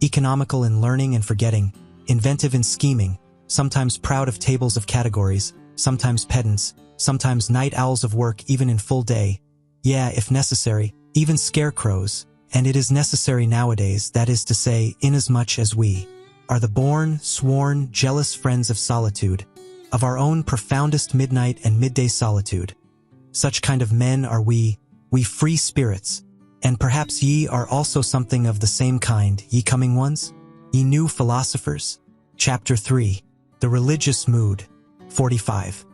economical in learning and forgetting, inventive in scheming, sometimes proud of tables of categories, sometimes pedants, sometimes night owls of work even in full day, if necessary, even scarecrows, and it is necessary nowadays, that is to say, inasmuch as we are the born, sworn, jealous friends of solitude, of our own profoundest midnight and midday solitude. Such kind of men are we free spirits, and perhaps ye are also something of the same kind, ye coming ones, ye new philosophers. Chapter 3. The Religious Mood. 45.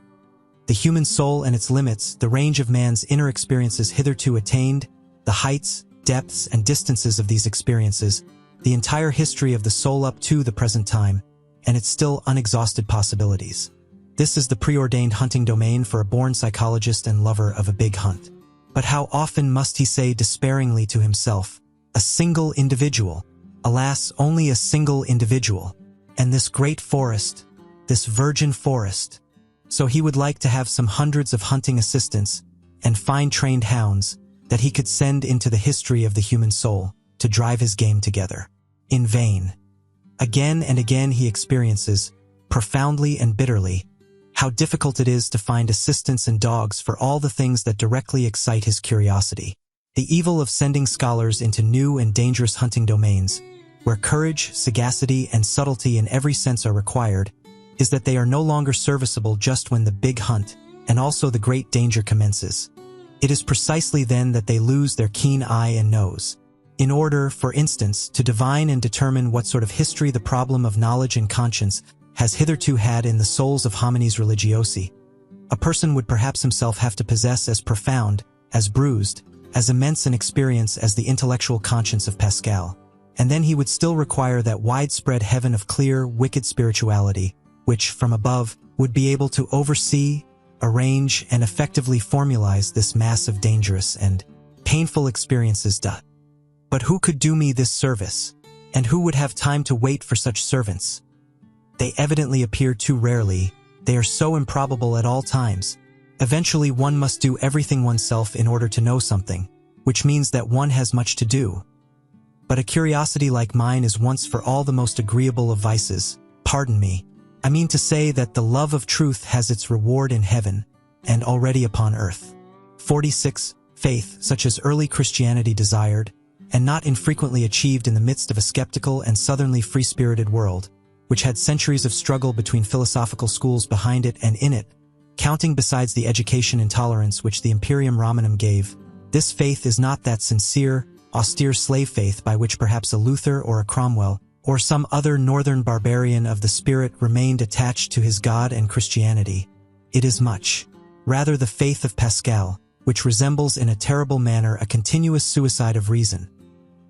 The human soul and its limits, the range of man's inner experiences hitherto attained, the heights, depths, and distances of these experiences, the entire history of the soul up to the present time, and its still unexhausted possibilities. This is the preordained hunting domain for a born psychologist and lover of a big hunt. But how often must he say despairingly to himself, a single individual, alas, only a single individual, and this great forest, this virgin forest. So he would like to have some hundreds of hunting assistants and fine-trained hounds that he could send into the history of the human soul to drive his game together. In vain. Again and again he experiences, profoundly and bitterly, how difficult it is to find assistants and dogs for all the things that directly excite his curiosity. The evil of sending scholars into new and dangerous hunting domains, where courage, sagacity, and subtlety in every sense are required, is that they are no longer serviceable just when the big hunt and also the great danger commences. It is precisely then that they lose their keen eye and nose. In order, for instance, to divine and determine what sort of history the problem of knowledge and conscience has hitherto had in the souls of homines religiosi, a person would perhaps himself have to possess as profound, as bruised, as immense an experience as the intellectual conscience of Pascal, and then he would still require that widespread heaven of clear, wicked spirituality, which, from above, would be able to oversee, arrange, and effectively formalize this mass of dangerous and painful experiences. But who could do me this service? And who would have time to wait for such servants? They evidently appear too rarely, they are so improbable at all times. Eventually one must do everything oneself in order to know something, which means that one has much to do. But a curiosity like mine is once for all the most agreeable of vices. Pardon me. I mean to say that the love of truth has its reward in heaven, and already upon earth. 46. Faith, such as early Christianity desired, and not infrequently achieved in the midst of a skeptical and southernly free-spirited world, which had centuries of struggle between philosophical schools behind it and in it, counting besides the education and tolerance which the Imperium Romanum gave. This faith is not that sincere, austere slave faith by which perhaps a Luther or a Cromwell, or some other northern barbarian of the spirit remained attached to his God and Christianity. It is much rather the faith of Pascal, which resembles in a terrible manner a continuous suicide of reason,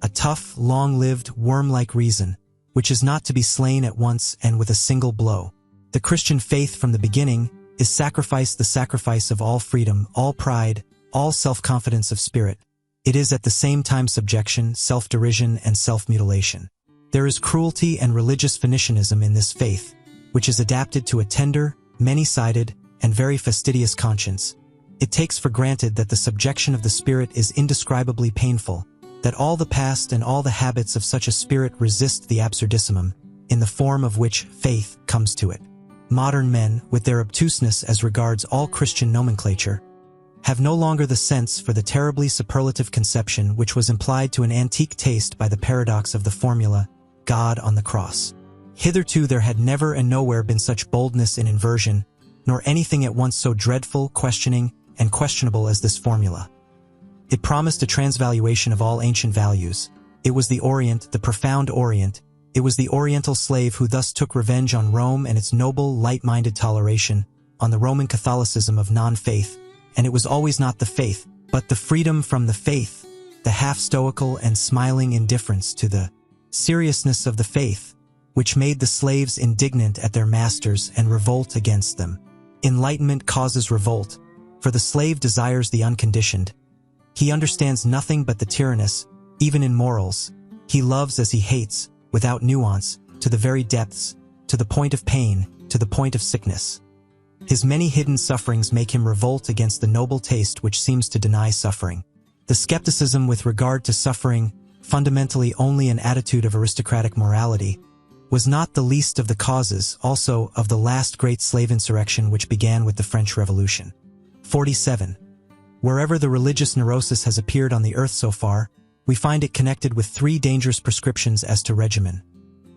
a tough, long-lived, worm-like reason, which is not to be slain at once and with a single blow. The Christian faith from the beginning is the sacrifice of all freedom, all pride, all self-confidence of spirit. It is at the same time subjection, self-derision, and self-mutilation. There is cruelty and religious Phoenicianism in this faith, which is adapted to a tender, many-sided, and very fastidious conscience. It takes for granted that the subjection of the spirit is indescribably painful, that all the past and all the habits of such a spirit resist the absurdissimum, in the form of which faith comes to it. Modern men, with their obtuseness as regards all Christian nomenclature, have no longer the sense for the terribly superlative conception which was implied to an antique taste by the paradox of the formula, God on the cross. Hitherto there had never and nowhere been such boldness in inversion, nor anything at once so dreadful, questioning, and questionable as this formula. It promised a transvaluation of all ancient values. It was the Orient, the profound Orient. It was the Oriental slave who thus took revenge on Rome and its noble, light-minded toleration, on the Roman Catholicism of non-faith, and it was always not the faith, but the freedom from the faith, the half-stoical and smiling indifference to the seriousness of the faith, which made the slaves indignant at their masters and revolt against them. Enlightenment causes revolt, for the slave desires the unconditioned. He understands nothing but the tyrannous, even in morals. He loves as he hates, without nuance, to the very depths, to the point of pain, to the point of sickness. His many hidden sufferings make him revolt against the noble taste which seems to deny suffering. The skepticism with regard to suffering, fundamentally only an attitude of aristocratic morality, was not the least of the causes also of the last great slave insurrection which began with the French Revolution. 47. Wherever the religious neurosis has appeared on the earth so far, we find it connected with three dangerous prescriptions as to regimen: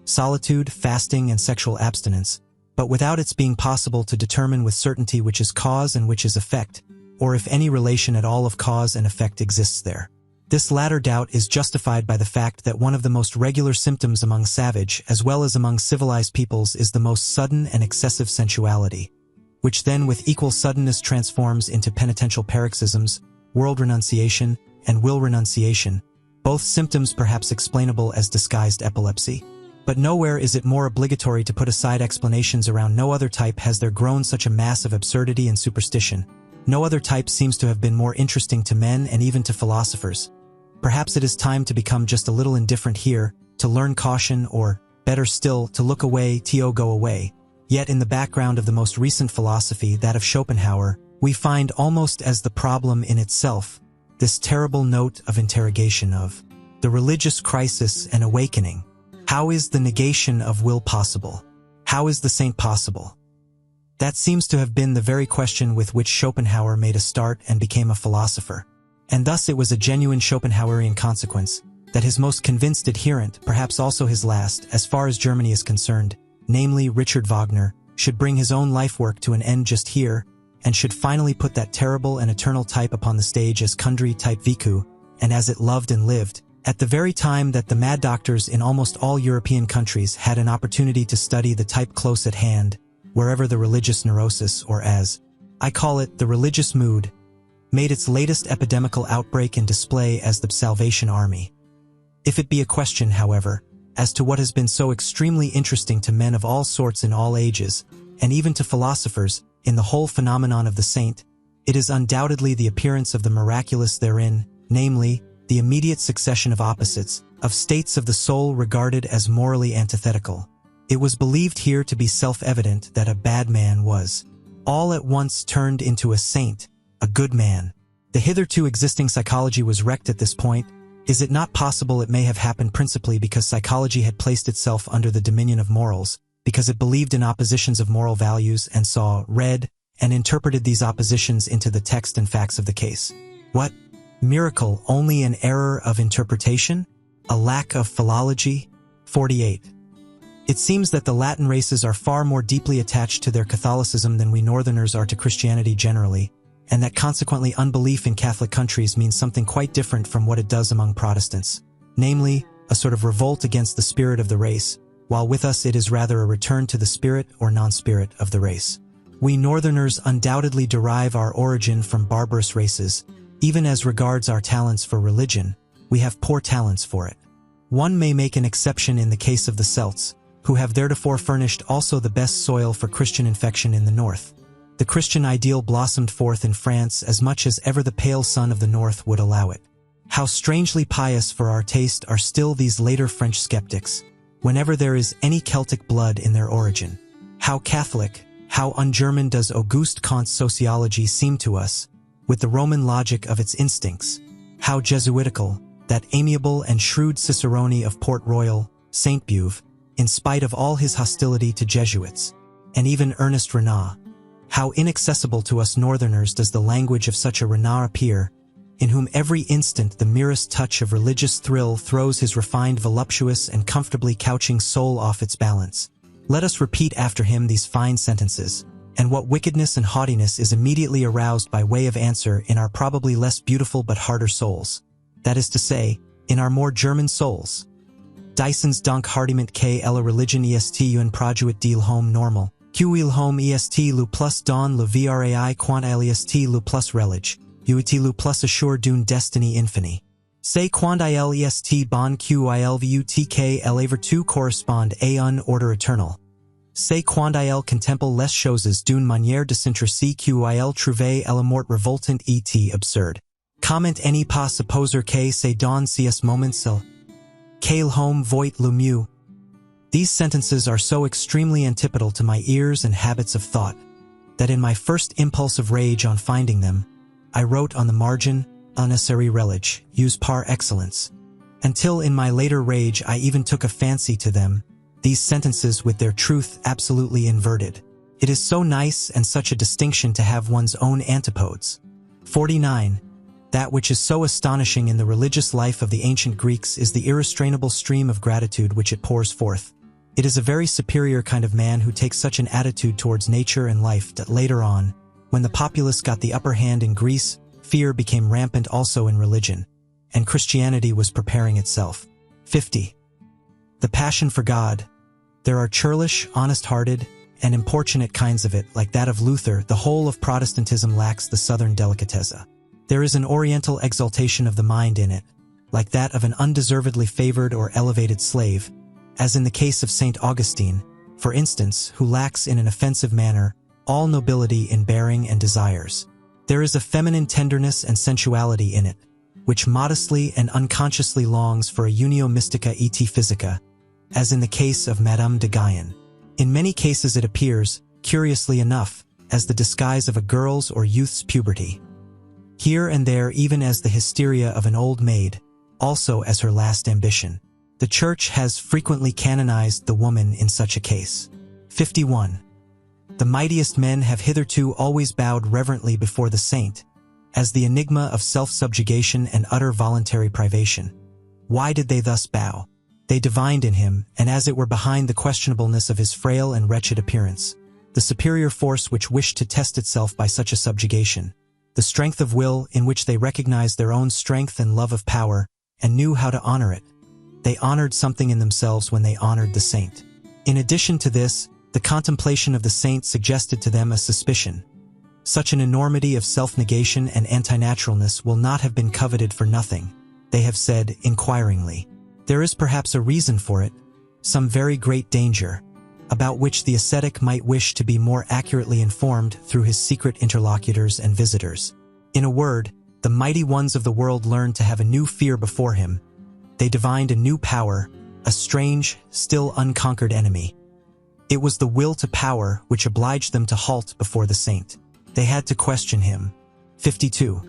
solitude, fasting, and sexual abstinence, but without its being possible to determine with certainty which is cause and which is effect, or if any relation at all of cause and effect exists there. This latter doubt is justified by the fact that one of the most regular symptoms among savage as well as among civilized peoples is the most sudden and excessive sensuality, which then with equal suddenness transforms into penitential paroxysms, world renunciation, and will renunciation, both symptoms perhaps explainable as disguised epilepsy. But nowhere is it more obligatory to put aside explanations around no other type has there grown such a mass of absurdity and superstition. No other type seems to have been more interesting to men and even to philosophers. Perhaps it is time to become just a little indifferent here, to learn caution or, better still, to look away, to go away. Yet in the background of the most recent philosophy, that of Schopenhauer, we find almost as the problem in itself, this terrible note of interrogation of the religious crisis and awakening. How is the negation of will possible? How is the saint possible? That seems to have been the very question with which Schopenhauer made a start and became a philosopher. And thus it was a genuine Schopenhauerian consequence that his most convinced adherent, perhaps also his last, as far as Germany is concerned, namely Richard Wagner, should bring his own life work to an end just here, and should finally put that terrible and eternal type upon the stage as Kundry type Viku, and as it loved and lived, at the very time that the mad doctors in almost all European countries had an opportunity to study the type close at hand, wherever the religious neurosis, or as I call it, the religious mood, made its latest epidemical outbreak and display as the Salvation Army. If it be a question, however, as to what has been so extremely interesting to men of all sorts in all ages, and even to philosophers, in the whole phenomenon of the saint, it is undoubtedly the appearance of the miraculous therein, namely, the immediate succession of opposites, of states of the soul regarded as morally antithetical. It was believed here to be self-evident that a bad man was all at once turned into a saint, a good man. The hitherto existing psychology was wrecked at this point. Is it not possible it may have happened principally because psychology had placed itself under the dominion of morals, because it believed in oppositions of moral values and saw, read, and interpreted these oppositions into the text and facts of the case? What? Miracle, only an error of interpretation? A lack of philology? 48. It seems that the Latin races are far more deeply attached to their Catholicism than we Northerners are to Christianity generally, and that consequently unbelief in Catholic countries means something quite different from what it does among Protestants, namely, a sort of revolt against the spirit of the race, while with us it is rather a return to the spirit or non-spirit of the race. We Northerners undoubtedly derive our origin from barbarous races. Even as regards our talents for religion, we have poor talents for it. One may make an exception in the case of the Celts, who have theretofore furnished also the best soil for Christian infection in the north. The Christian ideal blossomed forth in France as much as ever the pale sun of the north would allow it. How strangely pious for our taste are still these later French skeptics, whenever there is any Celtic blood in their origin. How Catholic, how un-German does Auguste Comte's sociology seem to us, with the Roman logic of its instincts. How Jesuitical, that amiable and shrewd Cicerone of Port Royal, Saint Beuve, in spite of all his hostility to Jesuits, and even Ernest Renan. How inaccessible to us Northerners does the language of such a Renan appear, in whom every instant the merest touch of religious thrill throws his refined, voluptuous, and comfortably couching soul off its balance. Let us repeat after him these fine sentences, and what wickedness and haughtiness is immediately aroused by way of answer in our probably less beautiful but harder souls. That is to say, in our more German souls. Dysons dank hardiment k ella religion est un produit de l'homme normal, qu'il homme est le plus dans le vrai quant il est le plus religieux, ut le plus assured d'une destinée infinie. C'est quand il est bon qu'il vut que l'vertu correspond à un ordre éternel. C'est quand il contemple les choses d'une manière désinteressée qu'il trouve la mort révoltante et absurde. Comment n'est pas supposer que c'est dans ces moments qu'il homme voit le mieux. These sentences are so extremely antipodal to my ears and habits of thought, that in my first impulse of rage on finding them, I wrote on the margin, unnecessary religion, used par excellence. Until in my later rage I even took a fancy to them, these sentences with their truth absolutely inverted. It is so nice and such a distinction to have one's own antipodes. 49. That which is so astonishing in the religious life of the ancient Greeks is the irrestrainable stream of gratitude which it pours forth. It is a very superior kind of man who takes such an attitude towards nature and life that later on, when the populace got the upper hand in Greece, fear became rampant also in religion, and Christianity was preparing itself. 50. The passion for God. There are churlish, honest-hearted, and importunate kinds of it, like that of Luther. The whole of Protestantism lacks the southern delicatezza. There is an oriental exaltation of the mind in it, like that of an undeservedly favored or elevated slave, as in the case of St. Augustine, for instance, who lacks in an offensive manner all nobility in bearing and desires. There is a feminine tenderness and sensuality in it, which modestly and unconsciously longs for a unio mystica et physica, as in the case of Madame de Guyon. In many cases it appears, curiously enough, as the disguise of a girl's or youth's puberty. Here and there even as the hysteria of an old maid, also as her last ambition. The Church has frequently canonized the woman in such a case. 51. The mightiest men have hitherto always bowed reverently before the saint, as the enigma of self-subjugation and utter voluntary privation. Why did they thus bow? They divined in him, and as it were behind the questionableness of his frail and wretched appearance, the superior force which wished to test itself by such a subjugation, the strength of will in which they recognized their own strength and love of power, and knew how to honor it. They honored something in themselves when they honored the saint. In addition to this, the contemplation of the saint suggested to them a suspicion. Such an enormity of self-negation and antinaturalness will not have been coveted for nothing, they have said inquiringly. There is perhaps a reason for it, some very great danger, about which the ascetic might wish to be more accurately informed through his secret interlocutors and visitors. In a word, the mighty ones of the world learned to have a new fear before him. They divined a new power, a strange, still unconquered enemy. It was the will to power which obliged them to halt before the saint. They had to question him. 52.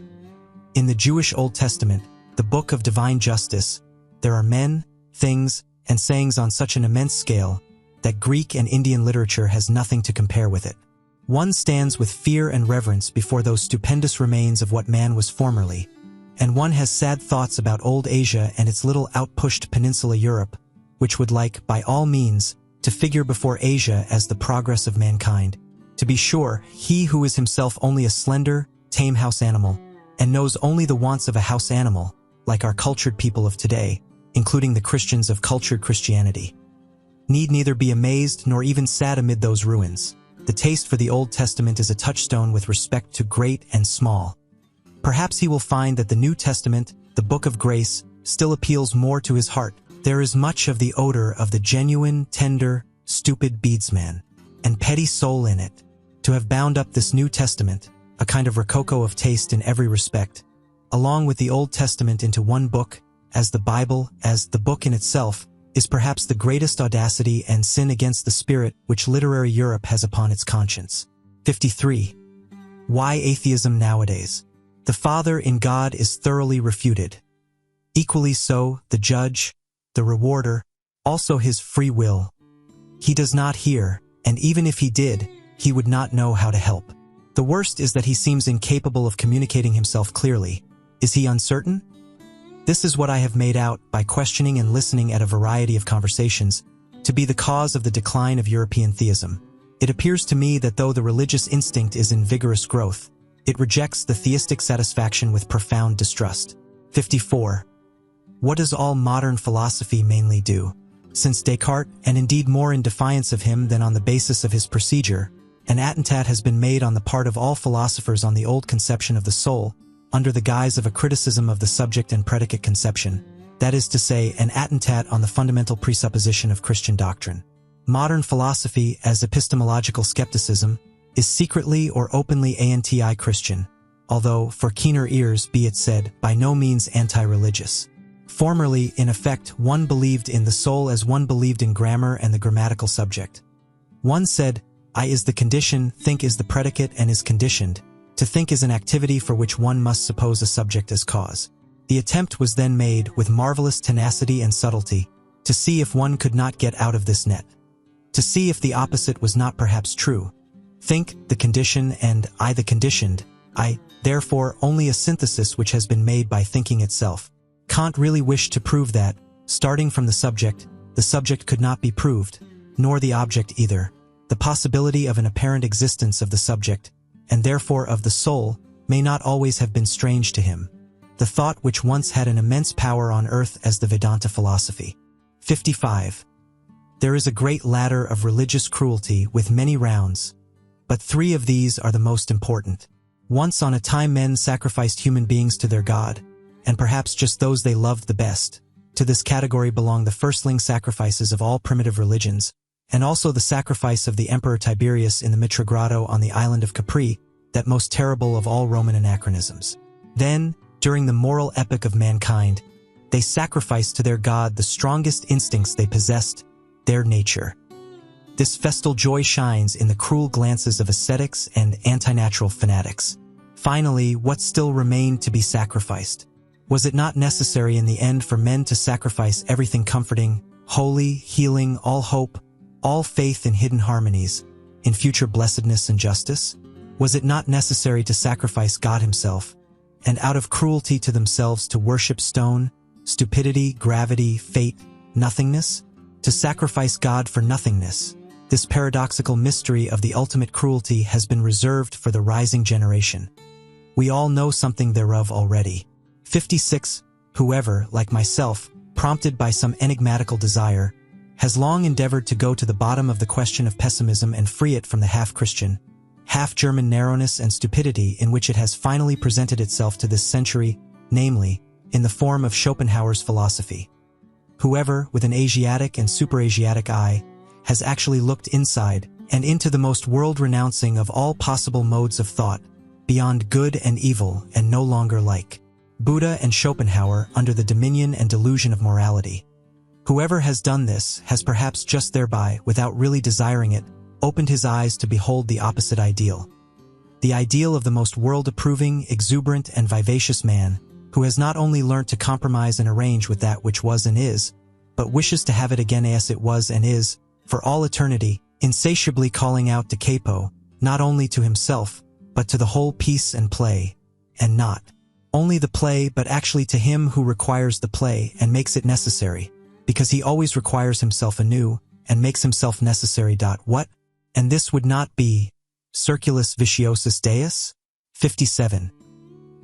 In the Jewish Old Testament, the book of divine justice, there are men, things, and sayings on such an immense scale that Greek and Indian literature has nothing to compare with it. One stands with fear and reverence before those stupendous remains of what man was formerly, and one has sad thoughts about old Asia and its little outpushed peninsula Europe, which would like, by all means, to figure before Asia as the progress of mankind. To be sure, he who is himself only a slender, tame house animal, and knows only the wants of a house animal, like our cultured people of today, including the Christians of cultured Christianity, need neither be amazed nor even sad amid those ruins. The taste for the Old Testament is a touchstone with respect to great and small. Perhaps he will find that the New Testament, the Book of Grace, still appeals more to his heart. There is much of the odor of the genuine, tender, stupid beadsman, and petty soul in it. To have bound up this New Testament, a kind of rococo of taste in every respect, along with the Old Testament into one book, as the Bible, as the book in itself, is perhaps the greatest audacity and sin against the spirit which literary Europe has upon its conscience. 53. Why atheism nowadays? The Father in God is thoroughly refuted. Equally so, the judge, the rewarder, also his free will. He does not hear, and even if he did, he would not know how to help. The worst is that he seems incapable of communicating himself clearly, Is he uncertain? This is what I have made out, by questioning and listening at a variety of conversations, to be the cause of the decline of European theism. It appears to me that though the religious instinct is in vigorous growth, it rejects the theistic satisfaction with profound distrust. 54. What does all modern philosophy mainly do? Since Descartes, and indeed more in defiance of him than on the basis of his procedure, an attentat has been made on the part of all philosophers on the old conception of the soul, under the guise of a criticism of the subject and predicate conception, that is to say, an attentat on the fundamental presupposition of Christian doctrine. Modern philosophy, as epistemological skepticism, is secretly or openly anti-Christian, although, for keener ears be it said, by no means anti-religious. Formerly, in effect, one believed in the soul as one believed in grammar and the grammatical subject. One said, I is the condition, think is the predicate and is conditioned. To think is an activity for which one must suppose a subject as cause. The attempt was then made, with marvelous tenacity and subtlety, to see if one could not get out of this net. To see if the opposite was not perhaps true. Think, the condition, and I the conditioned, I, therefore, only a synthesis which has been made by thinking itself. Kant really wished to prove that, starting from the subject could not be proved, nor the object either. The possibility of an apparent existence of the subject, and therefore of the soul, may not always have been strange to him. The thought which once had an immense power on earth as the Vedanta philosophy. 55. There is a great ladder of religious cruelty with many rounds, but 3 of these are the most important. Once on a time men sacrificed human beings to their God, and perhaps just those they loved the best. To this category belong the firstling sacrifices of all primitive religions, and also the sacrifice of the Emperor Tiberius in the Mitra Grotto on the island of Capri, that most terrible of all Roman anachronisms. Then, during the moral epoch of mankind, they sacrificed to their God the strongest instincts they possessed, their nature. This festal joy shines in the cruel glances of ascetics and anti-natural fanatics. Finally, what still remained to be sacrificed? Was it not necessary in the end for men to sacrifice everything comforting, holy, healing, all hope, all faith in hidden harmonies, in future blessedness and justice? Was it not necessary to sacrifice God himself, and out of cruelty to themselves to worship stone, stupidity, gravity, fate, nothingness? To sacrifice God for nothingness? This paradoxical mystery of the ultimate cruelty has been reserved for the rising generation. We all know something thereof already. 56. Whoever, like myself, prompted by some enigmatical desire, has long endeavored to go to the bottom of the question of pessimism and free it from the half-Christian, half-German narrowness and stupidity in which it has finally presented itself to this century, namely, in the form of Schopenhauer's philosophy. Whoever, with an Asiatic and super-Asiatic eye, has actually looked inside and into the most world-renouncing of all possible modes of thought, beyond good and evil and no longer like Buddha and Schopenhauer under the dominion and delusion of morality. Whoever has done this has perhaps just thereby, without really desiring it, opened his eyes to behold the opposite ideal. The ideal of the most world-approving, exuberant, and vivacious man, who has not only learnt to compromise and arrange with that which was and is, but wishes to have it again as it was and is, for all eternity, insatiably calling out to capo, not only to himself, but to the whole piece and play, and not only the play but actually to him who requires the play and makes it necessary, because he always requires himself anew, and makes himself necessary. What? And this would not be circulus viciosus deus? 57.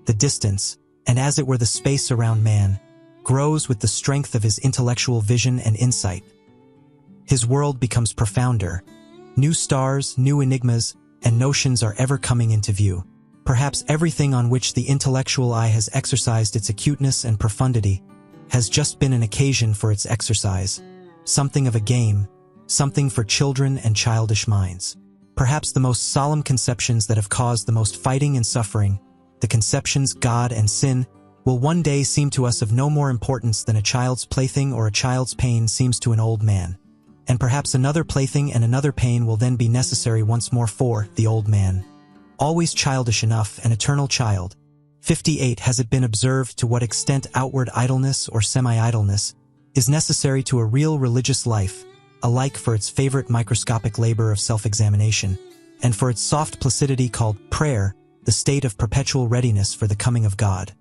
The distance, and as it were the space around man, grows with the strength of his intellectual vision and insight. His world becomes profounder. New stars, new enigmas, and notions are ever coming into view. Perhaps everything on which the intellectual eye has exercised its acuteness and profundity has just been an occasion for its exercise, something of a game, something for children and childish minds. Perhaps the most solemn conceptions that have caused the most fighting and suffering, the conceptions God and sin, will one day seem to us of no more importance than a child's plaything or a child's pain seems to an old man. And perhaps another plaything and another pain will then be necessary once more for the old man. Always childish enough, an eternal child. 58. Has it been observed to what extent outward idleness or semi-idleness is necessary to a real religious life, alike for its favorite microscopic labor of self-examination, and for its soft placidity called prayer, the state of perpetual readiness for the coming of God?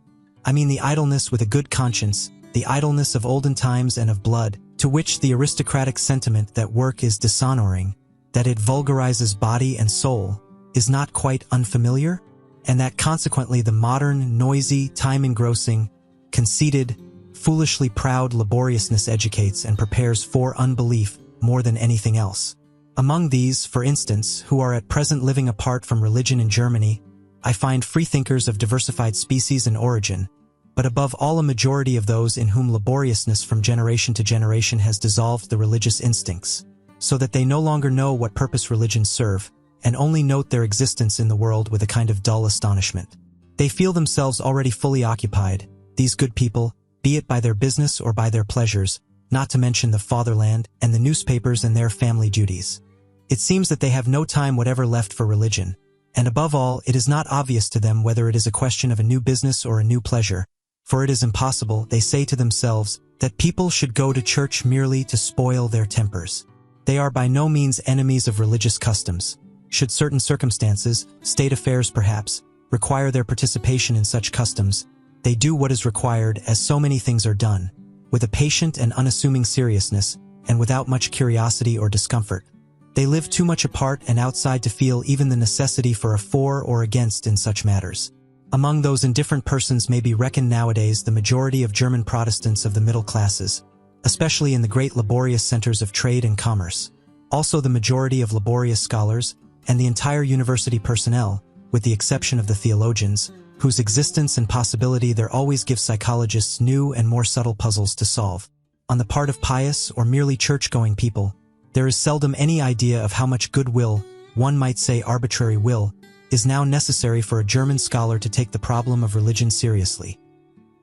I mean the idleness with a good conscience, the idleness of olden times and of blood, to which the aristocratic sentiment that work is dishonoring, that it vulgarizes body and soul, is not quite unfamiliar, and that consequently the modern, noisy, time-engrossing, conceited, foolishly proud laboriousness educates and prepares for unbelief more than anything else. Among these, for instance, who are at present living apart from religion in Germany, I find freethinkers of diversified species and origin, but above all a majority of those in whom laboriousness from generation to generation has dissolved the religious instincts, so that they no longer know what purpose religions serve, and only note their existence in the world with a kind of dull astonishment. They feel themselves already fully occupied, these good people, be it by their business or by their pleasures, not to mention the fatherland and the newspapers and their family duties. It seems that they have no time whatever left for religion, and above all, it is not obvious to them whether it is a question of a new business or a new pleasure, for it is impossible, they say to themselves, that people should go to church merely to spoil their tempers. They are by no means enemies of religious customs. Should certain circumstances, state affairs perhaps, require their participation in such customs, they do what is required as so many things are done, with a patient and unassuming seriousness, and without much curiosity or discomfort. They live too much apart and outside to feel even the necessity for a for or against in such matters. Among those indifferent persons may be reckoned nowadays the majority of German Protestants of the middle classes, especially in the great laborious centers of trade and commerce. Also the majority of laborious scholars, and the entire university personnel, with the exception of the theologians, whose existence and possibility there always give psychologists new and more subtle puzzles to solve. On the part of pious or merely church-going people, there is seldom any idea of how much good will, one might say arbitrary will, is now necessary for a German scholar to take the problem of religion seriously.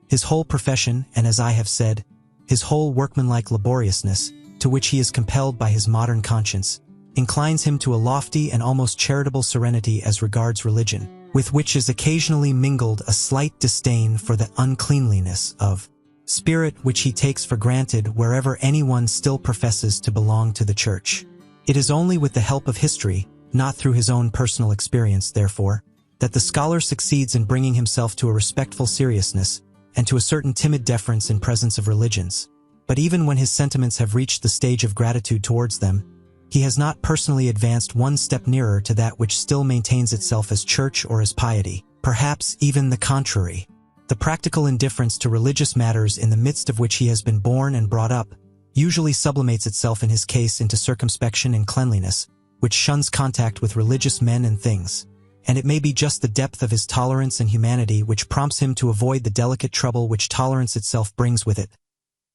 His whole profession, and as I have said, his whole workmanlike laboriousness, to which he is compelled by his modern conscience, inclines him to a lofty and almost charitable serenity as regards religion, with which is occasionally mingled a slight disdain for the uncleanliness of spirit which he takes for granted wherever anyone still professes to belong to the church. It is only with the help of history, not through his own personal experience, therefore, that the scholar succeeds in bringing himself to a respectful seriousness and to a certain timid deference in presence of religions. But even when his sentiments have reached the stage of gratitude towards them, he has not personally advanced one step nearer to that which still maintains itself as church or as piety, perhaps even the contrary. The practical indifference to religious matters in the midst of which he has been born and brought up usually sublimates itself in his case into circumspection and cleanliness, which shuns contact with religious men and things. And it may be just the depth of his tolerance and humanity which prompts him to avoid the delicate trouble which tolerance itself brings with it.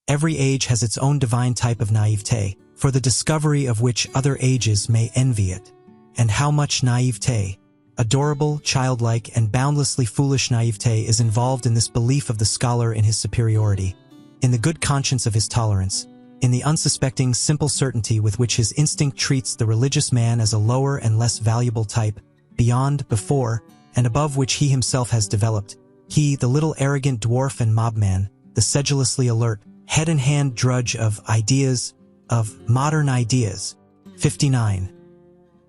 Every age has its own divine type of naivete, for the discovery of which other ages may envy it. And how much naivete, adorable, childlike, and boundlessly foolish naivete is involved in this belief of the scholar in his superiority, in the good conscience of his tolerance, in the unsuspecting, simple certainty with which his instinct treats the religious man as a lower and less valuable type, beyond, before, and above which he himself has developed, he, the little arrogant dwarf and mobman, the sedulously alert, head-in-hand drudge of ideas, of modern ideas. 59.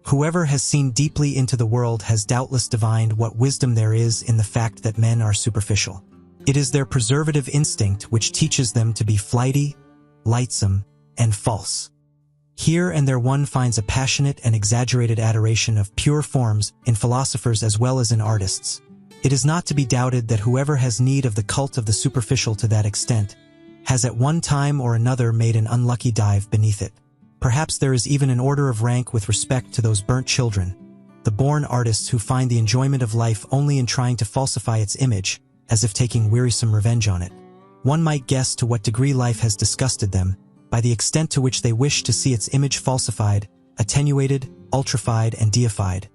Whoever has seen deeply into the world has doubtless divined what wisdom there is in the fact that men are superficial. It is their preservative instinct which teaches them to be flighty, lightsome, and false. Here and there one finds a passionate and exaggerated adoration of pure forms in philosophers as well as in artists. It is not to be doubted that whoever has need of the cult of the superficial to that extent has at one time or another made an unlucky dive beneath it. Perhaps there is even an order of rank with respect to those burnt children, the born artists who find the enjoyment of life only in trying to falsify its image, as if taking wearisome revenge on it. One might guess to what degree life has disgusted them, by the extent to which they wish to see its image falsified, attenuated, ultrified, and deified.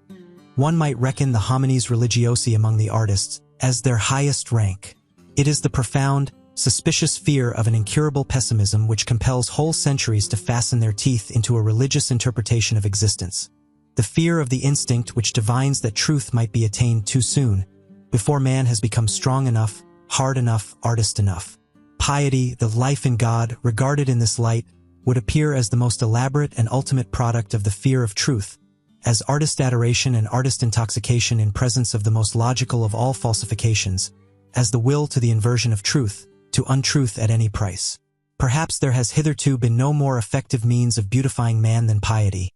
One might reckon the homines religiosi among the artists as their highest rank. It is the profound, suspicious fear of an incurable pessimism which compels whole centuries to fasten their teeth into a religious interpretation of existence. The fear of the instinct which divines that truth might be attained too soon, before man has become strong enough, hard enough, artist enough. Piety, the life in God, regarded in this light, would appear as the most elaborate and ultimate product of the fear of truth, as artist adoration and artist intoxication in presence of the most logical of all falsifications, as the will to the inversion of truth, to untruth at any price. Perhaps there has hitherto been no more effective means of beautifying man than piety.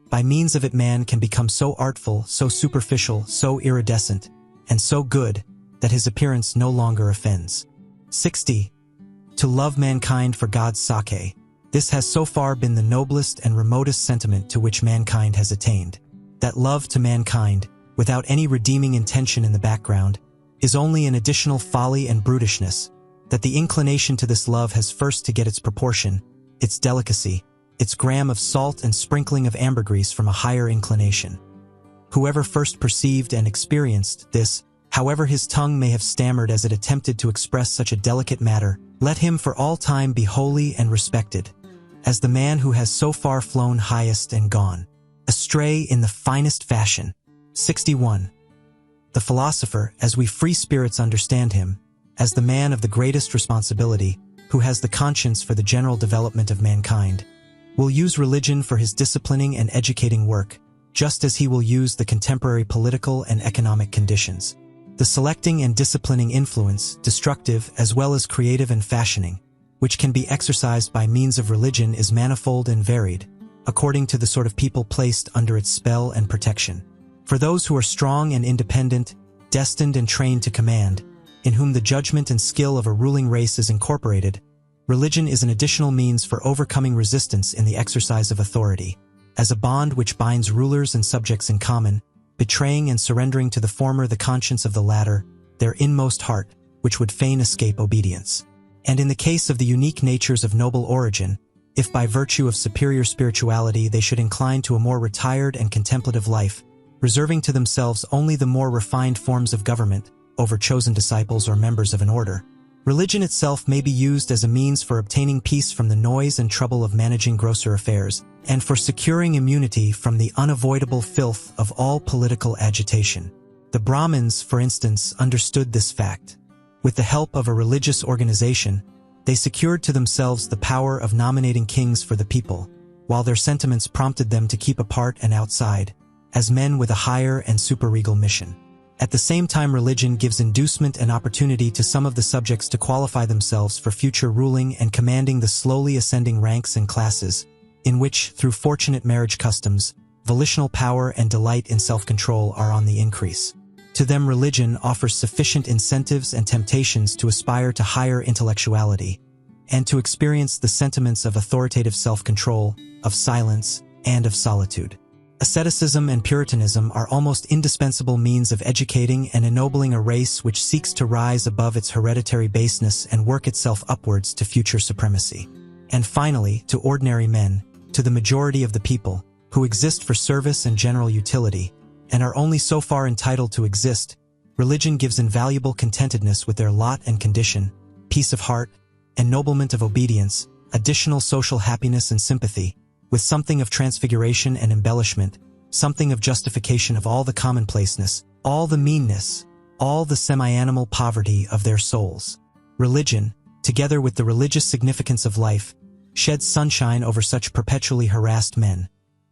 By means of it man can become so artful, so superficial, so iridescent, and so good, that his appearance no longer offends. 60. To love mankind for God's sake. This has so far been the noblest and remotest sentiment to which mankind has attained. That love to mankind, without any redeeming intention in the background, is only an additional folly and brutishness, that the inclination to this love has first to get its proportion, its delicacy, its gram of salt and sprinkling of ambergris from a higher inclination. Whoever first perceived and experienced this, however his tongue may have stammered as it attempted to express such a delicate matter, let him for all time be holy and respected, as the man who has so far flown highest and gone astray in the finest fashion. 61. The philosopher, as we free spirits understand him, as the man of the greatest responsibility, who has the conscience for the general development of mankind, will use religion for his disciplining and educating work, just as he will use the contemporary political and economic conditions. The selecting and disciplining influence, destructive as well as creative and fashioning, which can be exercised by means of religion is manifold and varied, according to the sort of people placed under its spell and protection. For those who are strong and independent, destined and trained to command, in whom the judgment and skill of a ruling race is incorporated, religion is an additional means for overcoming resistance in the exercise of authority, as a bond which binds rulers and subjects in common, betraying and surrendering to the former the conscience of the latter, their inmost heart, which would fain escape obedience. And in the case of the unique natures of noble origin, if by virtue of superior spirituality they should incline to a more retired and contemplative life, reserving to themselves only the more refined forms of government over chosen disciples or members of an order, religion itself may be used as a means for obtaining peace from the noise and trouble of managing grosser affairs, and for securing immunity from the unavoidable filth of all political agitation. The Brahmins, for instance, understood this fact. With the help of a religious organization, they secured to themselves the power of nominating kings for the people, while their sentiments prompted them to keep apart and outside, as men with a higher and superregal mission. At the same time, religion gives inducement and opportunity to some of the subjects to qualify themselves for future ruling and commanding the slowly ascending ranks and classes, in which, through fortunate marriage customs, volitional power and delight in self-control are on the increase. To them religion offers sufficient incentives and temptations to aspire to higher intellectuality, and to experience the sentiments of authoritative self-control, of silence, and of solitude. Asceticism and Puritanism are almost indispensable means of educating and ennobling a race which seeks to rise above its hereditary baseness and work itself upwards to future supremacy. And finally, to ordinary men, to the majority of the people, who exist for service and general utility, and are only so far entitled to exist, religion gives invaluable contentedness with their lot and condition, peace of heart, ennoblement of obedience, additional social happiness and sympathy, with something of transfiguration and embellishment, something of justification of all the commonplaceness, all the meanness, all the semi-animal poverty of their souls. Religion, together with the religious significance of life, sheds sunshine over such perpetually harassed men,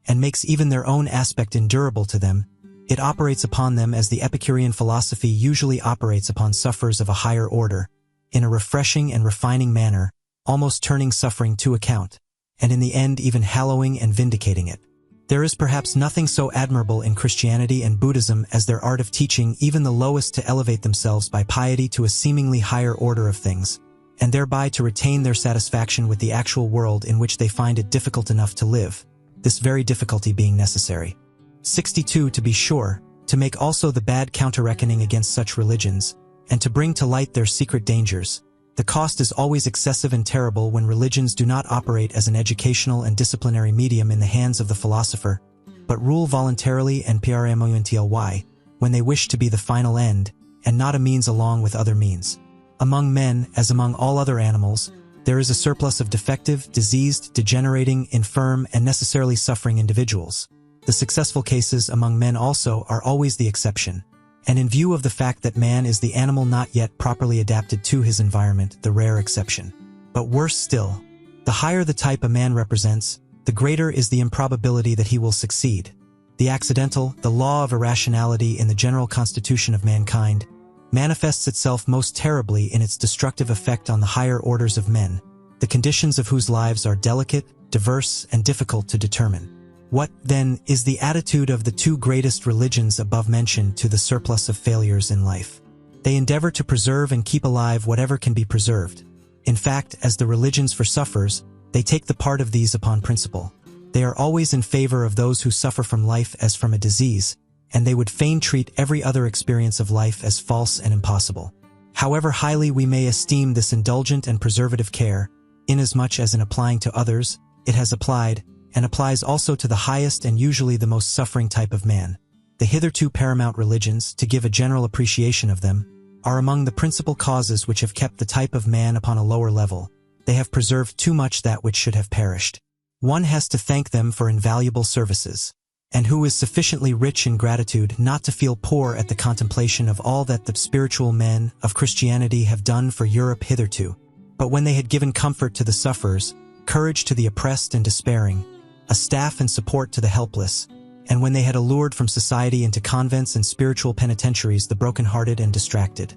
and makes even their own aspect endurable to them. It operates upon them as the Epicurean philosophy usually operates upon sufferers of a higher order, in a refreshing and refining manner, almost turning suffering to account, and in the end even hallowing and vindicating it. There is perhaps nothing so admirable in Christianity and Buddhism as their art of teaching even the lowest to elevate themselves by piety to a seemingly higher order of things, and thereby to retain their satisfaction with the actual world in which they find it difficult enough to live, this very difficulty being necessary. 62. To be sure, to make also the bad counter-reckoning against such religions, and to bring to light their secret dangers, the cost is always excessive and terrible when religions do not operate as an educational and disciplinary medium in the hands of the philosopher, but rule voluntarily and precarious, when they wish to be the final end, and not a means along with other means. Among men, as among all other animals, there is a surplus of defective, diseased, degenerating, infirm, and necessarily suffering individuals. The successful cases among men also are always the exception, and in view of the fact that man is the animal not yet properly adapted to his environment, the rare exception. But worse still, the higher the type a man represents, the greater is the improbability that he will succeed. The accidental, the law of irrationality in the general constitution of mankind, manifests itself most terribly in its destructive effect on the higher orders of men, the conditions of whose lives are delicate, diverse, and difficult to determine. What, then, is the attitude of the two greatest religions above mentioned to the surplus of failures in life? They endeavor to preserve and keep alive whatever can be preserved. In fact, as the religions for sufferers, they take the part of these upon principle. They are always in favor of those who suffer from life as from a disease, and they would fain treat every other experience of life as false and impossible. However highly we may esteem this indulgent and preservative care, inasmuch as in applying to others, it has applied, and applies also to the highest and usually the most suffering type of man, the hitherto paramount religions, to give a general appreciation of them, are among the principal causes which have kept the type of man upon a lower level. They have preserved too much that which should have perished. One has to thank them for invaluable services, and who is sufficiently rich in gratitude not to feel poor at the contemplation of all that the spiritual men of Christianity have done for Europe hitherto. But when they had given comfort to the sufferers, courage to the oppressed and despairing, a staff and support to the helpless, and when they had allured from society into convents and spiritual penitentiaries the broken-hearted and distracted,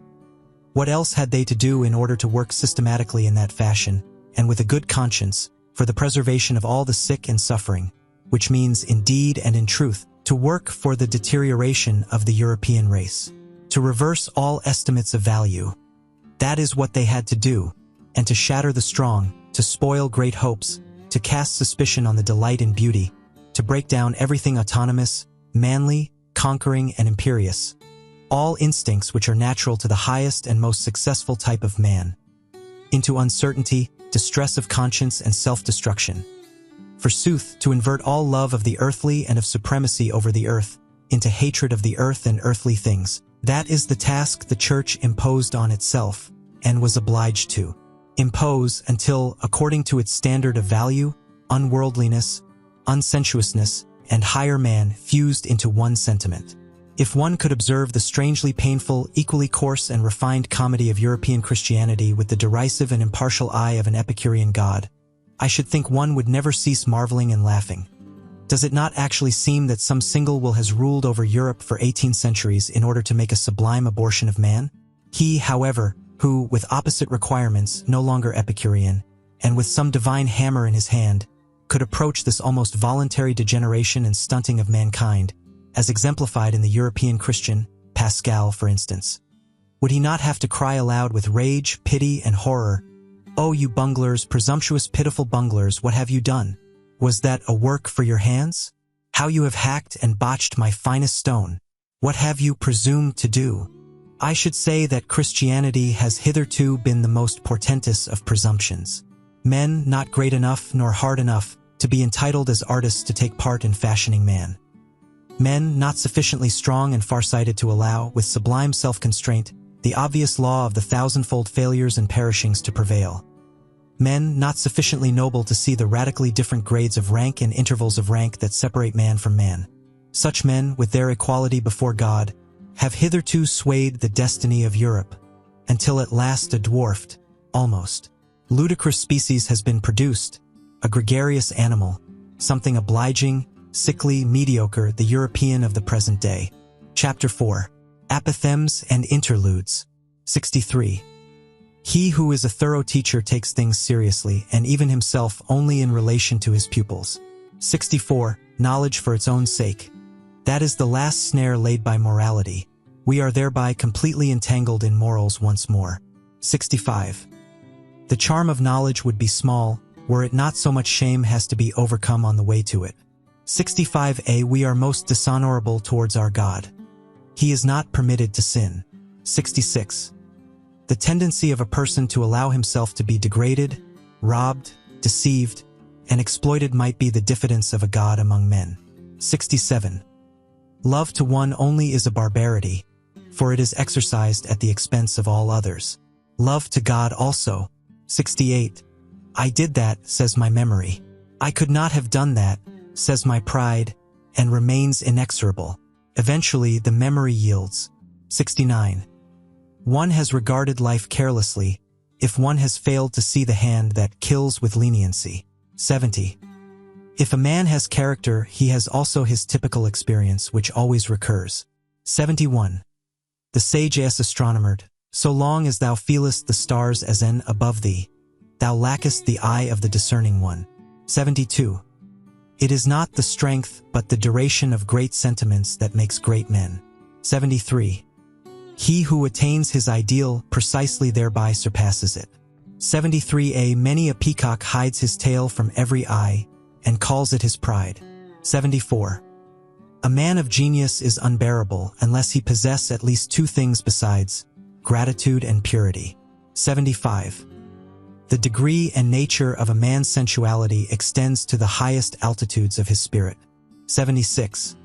what else had they to do in order to work systematically in that fashion, and with a good conscience, for the preservation of all the sick and suffering, which means, in deed and in truth, to work for the deterioration of the European race, to reverse all estimates of value? That is what they had to do, and to shatter the strong, to spoil great hopes, to cast suspicion on the delight in beauty, to break down everything autonomous, manly, conquering, and imperious, all instincts which are natural to the highest and most successful type of man, into uncertainty, distress of conscience, and self-destruction. Forsooth, to invert all love of the earthly and of supremacy over the earth, into hatred of the earth and earthly things, that is the task the Church imposed on itself, and was obliged to impose until, according to its standard of value, unworldliness, unsensuousness, and higher man fused into one sentiment. If one could observe the strangely painful, equally coarse and refined comedy of European Christianity with the derisive and impartial eye of an Epicurean god, I should think one would never cease marveling and laughing. Does it not actually seem that some single will has ruled over Europe for 18 centuries in order to make a sublime abortion of man? He, however, who, with opposite requirements, no longer Epicurean, and with some divine hammer in his hand, could approach this almost voluntary degeneration and stunting of mankind, as exemplified in the European Christian, Pascal, for instance. Would he not have to cry aloud with rage, pity, and horror, "Oh, you bunglers, presumptuous, pitiful bunglers, what have you done? Was that a work for your hands? How you have hacked and botched my finest stone! What have you presumed to do?" I should say that Christianity has hitherto been the most portentous of presumptions. Men not great enough nor hard enough to be entitled as artists to take part in fashioning man. Men not sufficiently strong and farsighted to allow, with sublime self-constraint, the obvious law of the thousandfold failures and perishings to prevail. Men not sufficiently noble to see the radically different grades of rank and intervals of rank that separate man from man. Such men, with their equality before God, have hitherto swayed the destiny of Europe, until at last a dwarfed, almost ludicrous species has been produced, a gregarious animal, something obliging, sickly, mediocre, the European of the present day. Chapter 4. Apothegms and Interludes. 63. He who is a thorough teacher takes things seriously, and even himself only in relation to his pupils. 64. Knowledge for its own sake. That is the last snare laid by morality. We are thereby completely entangled in morals once more. 65. The charm of knowledge would be small, were it not so much shame has to be overcome on the way to it. 65a. We are most dishonorable towards our God. He is not permitted to sin. 66. The tendency of a person to allow himself to be degraded, robbed, deceived, and exploited might be the diffidence of a god among men. 67. Love to one only is a barbarity, for it is exercised at the expense of all others. Love to God also. 68. I did that, says my memory. I could not have done that, says my pride, and remains inexorable. Eventually, the memory yields. 69. One has regarded life carelessly, if one has failed to see the hand that kills with leniency. 70. If a man has character, he has also his typical experience, which always recurs. 71. The sage astronomer, so long as thou feelest the stars as an above thee, thou lackest the eye of the discerning one. 72. It is not the strength but the duration of great sentiments that makes great men. 73. He who attains his ideal precisely thereby surpasses it. 73a. Many a peacock hides his tail from every eye and calls it his pride. 74. A man of genius is unbearable unless he possess at least two things besides, gratitude and purity. 75. The degree and nature of a man's sensuality extends to the highest altitudes of his spirit. 76.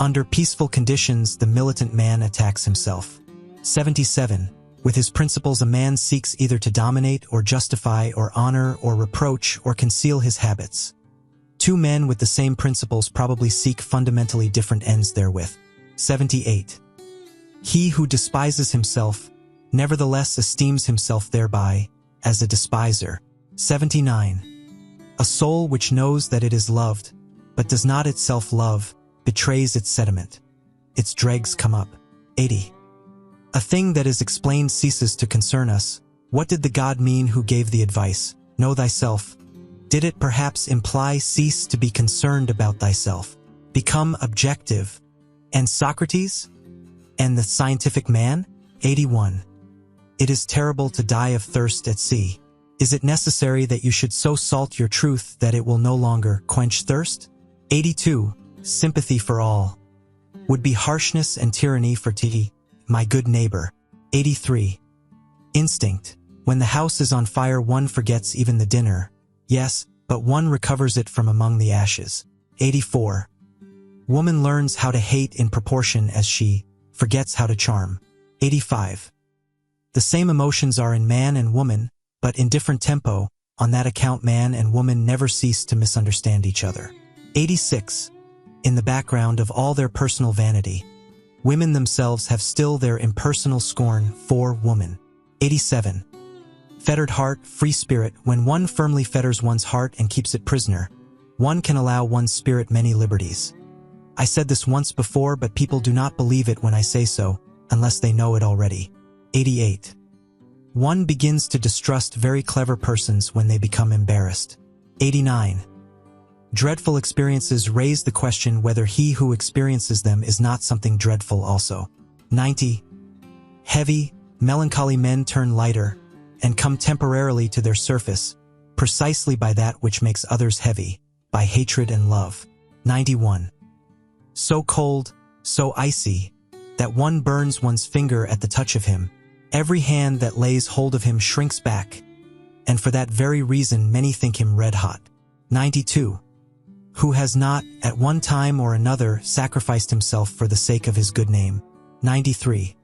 Under peaceful conditions, the militant man attacks himself. 77. With his principles, a man seeks either to dominate or justify or honor or reproach or conceal his habits. Two men with the same principles probably seek fundamentally different ends therewith. 78. He who despises himself nevertheless esteems himself thereby as a despiser. 79. A soul which knows that it is loved, but does not itself love, betrays its sediment. Its dregs come up. 80. A thing that is explained ceases to concern us. What did the God mean who gave the advice, know thyself? Did it perhaps imply cease to be concerned about thyself? Become objective. And Socrates? And the scientific man? 81. It is terrible to die of thirst at sea. Is it necessary that you should so salt your truth that it will no longer quench thirst? 82. Sympathy for all would be harshness and tyranny for thee, my good neighbor. 83. Instinct. When the house is on fire, one forgets even the dinner. Yes, but one recovers it from among the ashes. 84. Woman learns how to hate in proportion as she forgets how to charm. 85. The same emotions are in man and woman, but in different tempo. On that account, man and woman never cease to misunderstand each other. 86. In the background of all their personal vanity, women themselves have still their impersonal scorn for woman. 87. Fettered heart, free spirit. When one firmly fetters one's heart and keeps it prisoner, one can allow one's spirit many liberties. I said this once before, but people do not believe it when I say so, unless they know it already. 88. One begins to distrust very clever persons when they become embarrassed. 89. Dreadful experiences raise the question whether he who experiences them is not something dreadful also. 90. Heavy, melancholy men turn lighter and come temporarily to their surface, precisely by that which makes others heavy, by hatred and love. 91. So cold, so icy, that one burns one's finger at the touch of him. Every hand that lays hold of him shrinks back, and for that very reason many think him red-hot. 92. Who has not, at one time or another, sacrificed himself for the sake of his good name. 93.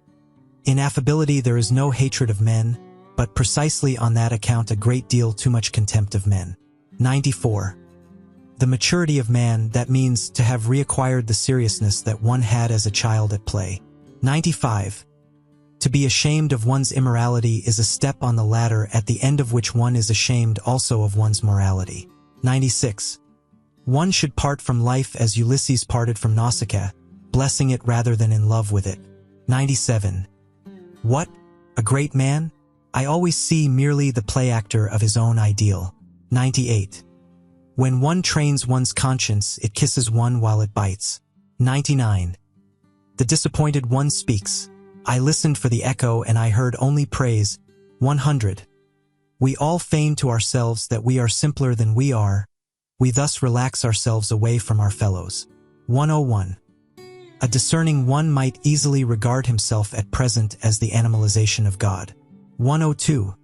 In affability there is no hatred of men, but precisely on that account a great deal too much contempt of men. 94. The maturity of man, that means to have reacquired the seriousness that one had as a child at play. 95. To be ashamed of one's immorality is a step on the ladder at the end of which one is ashamed also of one's morality. 96. One should part from life as Ulysses parted from Nausicaa, blessing it rather than in love with it. 97. What? A great man? I always see merely the play actor of his own ideal. 98. When one trains one's conscience, it kisses one while it bites. 99. The disappointed one speaks. I listened for the echo and I heard only praise. 100. We all feign to ourselves that we are simpler than we are. We thus relax ourselves away from our fellows. 101. A discerning one might easily regard himself at present as the animalization of God. 102.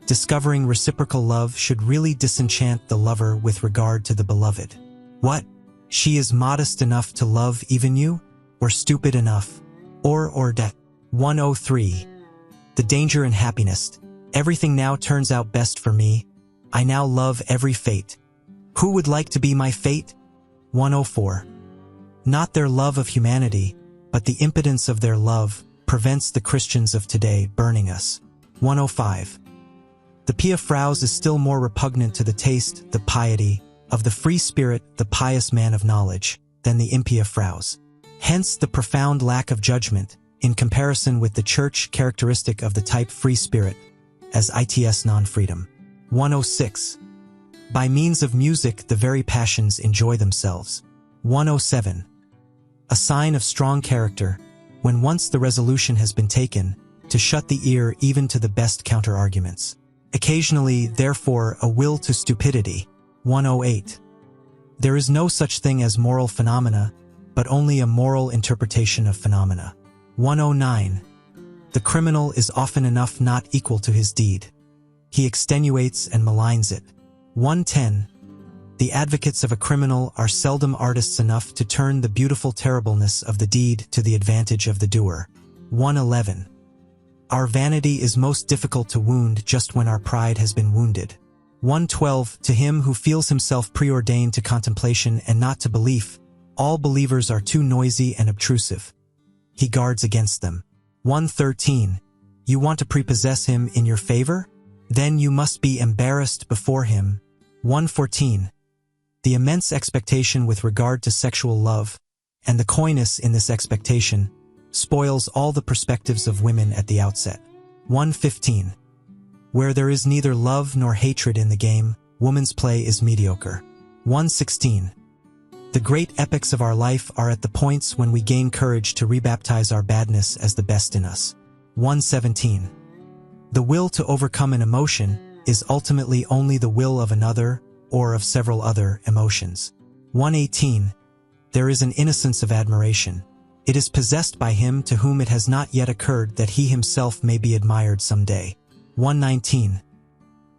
Discovering reciprocal love should really disenchant the lover with regard to the beloved. What? She is modest enough to love even you? Or stupid enough? Or that? 103. The danger in happiness. Everything now turns out best for me. I now love every fate. Who would like to be my fate? 104. Not their love of humanity, but the impotence of their love prevents the Christians of today burning us. 105. The pia fraus is still more repugnant to the taste, the piety, of the free spirit, the pious man of knowledge, than the impia fraus. Hence the profound lack of judgment, in comparison with the church characteristic of the type free spirit, as its non-freedom. 106. By means of music the very passions enjoy themselves. 107. A sign of strong character, when once the resolution has been taken, to shut the ear even to the best counter-arguments. Occasionally, therefore, a will to stupidity. 108. There is no such thing as moral phenomena, but only a moral interpretation of phenomena. 109. The criminal is often enough not equal to his deed. He extenuates and maligns it. 110. The advocates of a criminal are seldom artists enough to turn the beautiful terribleness of the deed to the advantage of the doer. 111. Our vanity is most difficult to wound just when our pride has been wounded. 112. To him who feels himself preordained to contemplation and not to belief, all believers are too noisy and obtrusive. He guards against them. 113. You want to prepossess him in your favor? Then you must be embarrassed before him. 114. The immense expectation with regard to sexual love, and the coyness in this expectation, spoils all the perspectives of women at the outset. 115. Where there is neither love nor hatred in the game, woman's play is mediocre. 116. The great epics of our life are at the points when we gain courage to rebaptize our badness as the best in us. 117. The will to overcome an emotion is ultimately only the will of another or of several other emotions. 118. There is an innocence of admiration. It is possessed by him to whom it has not yet occurred that he himself may be admired some day. 119.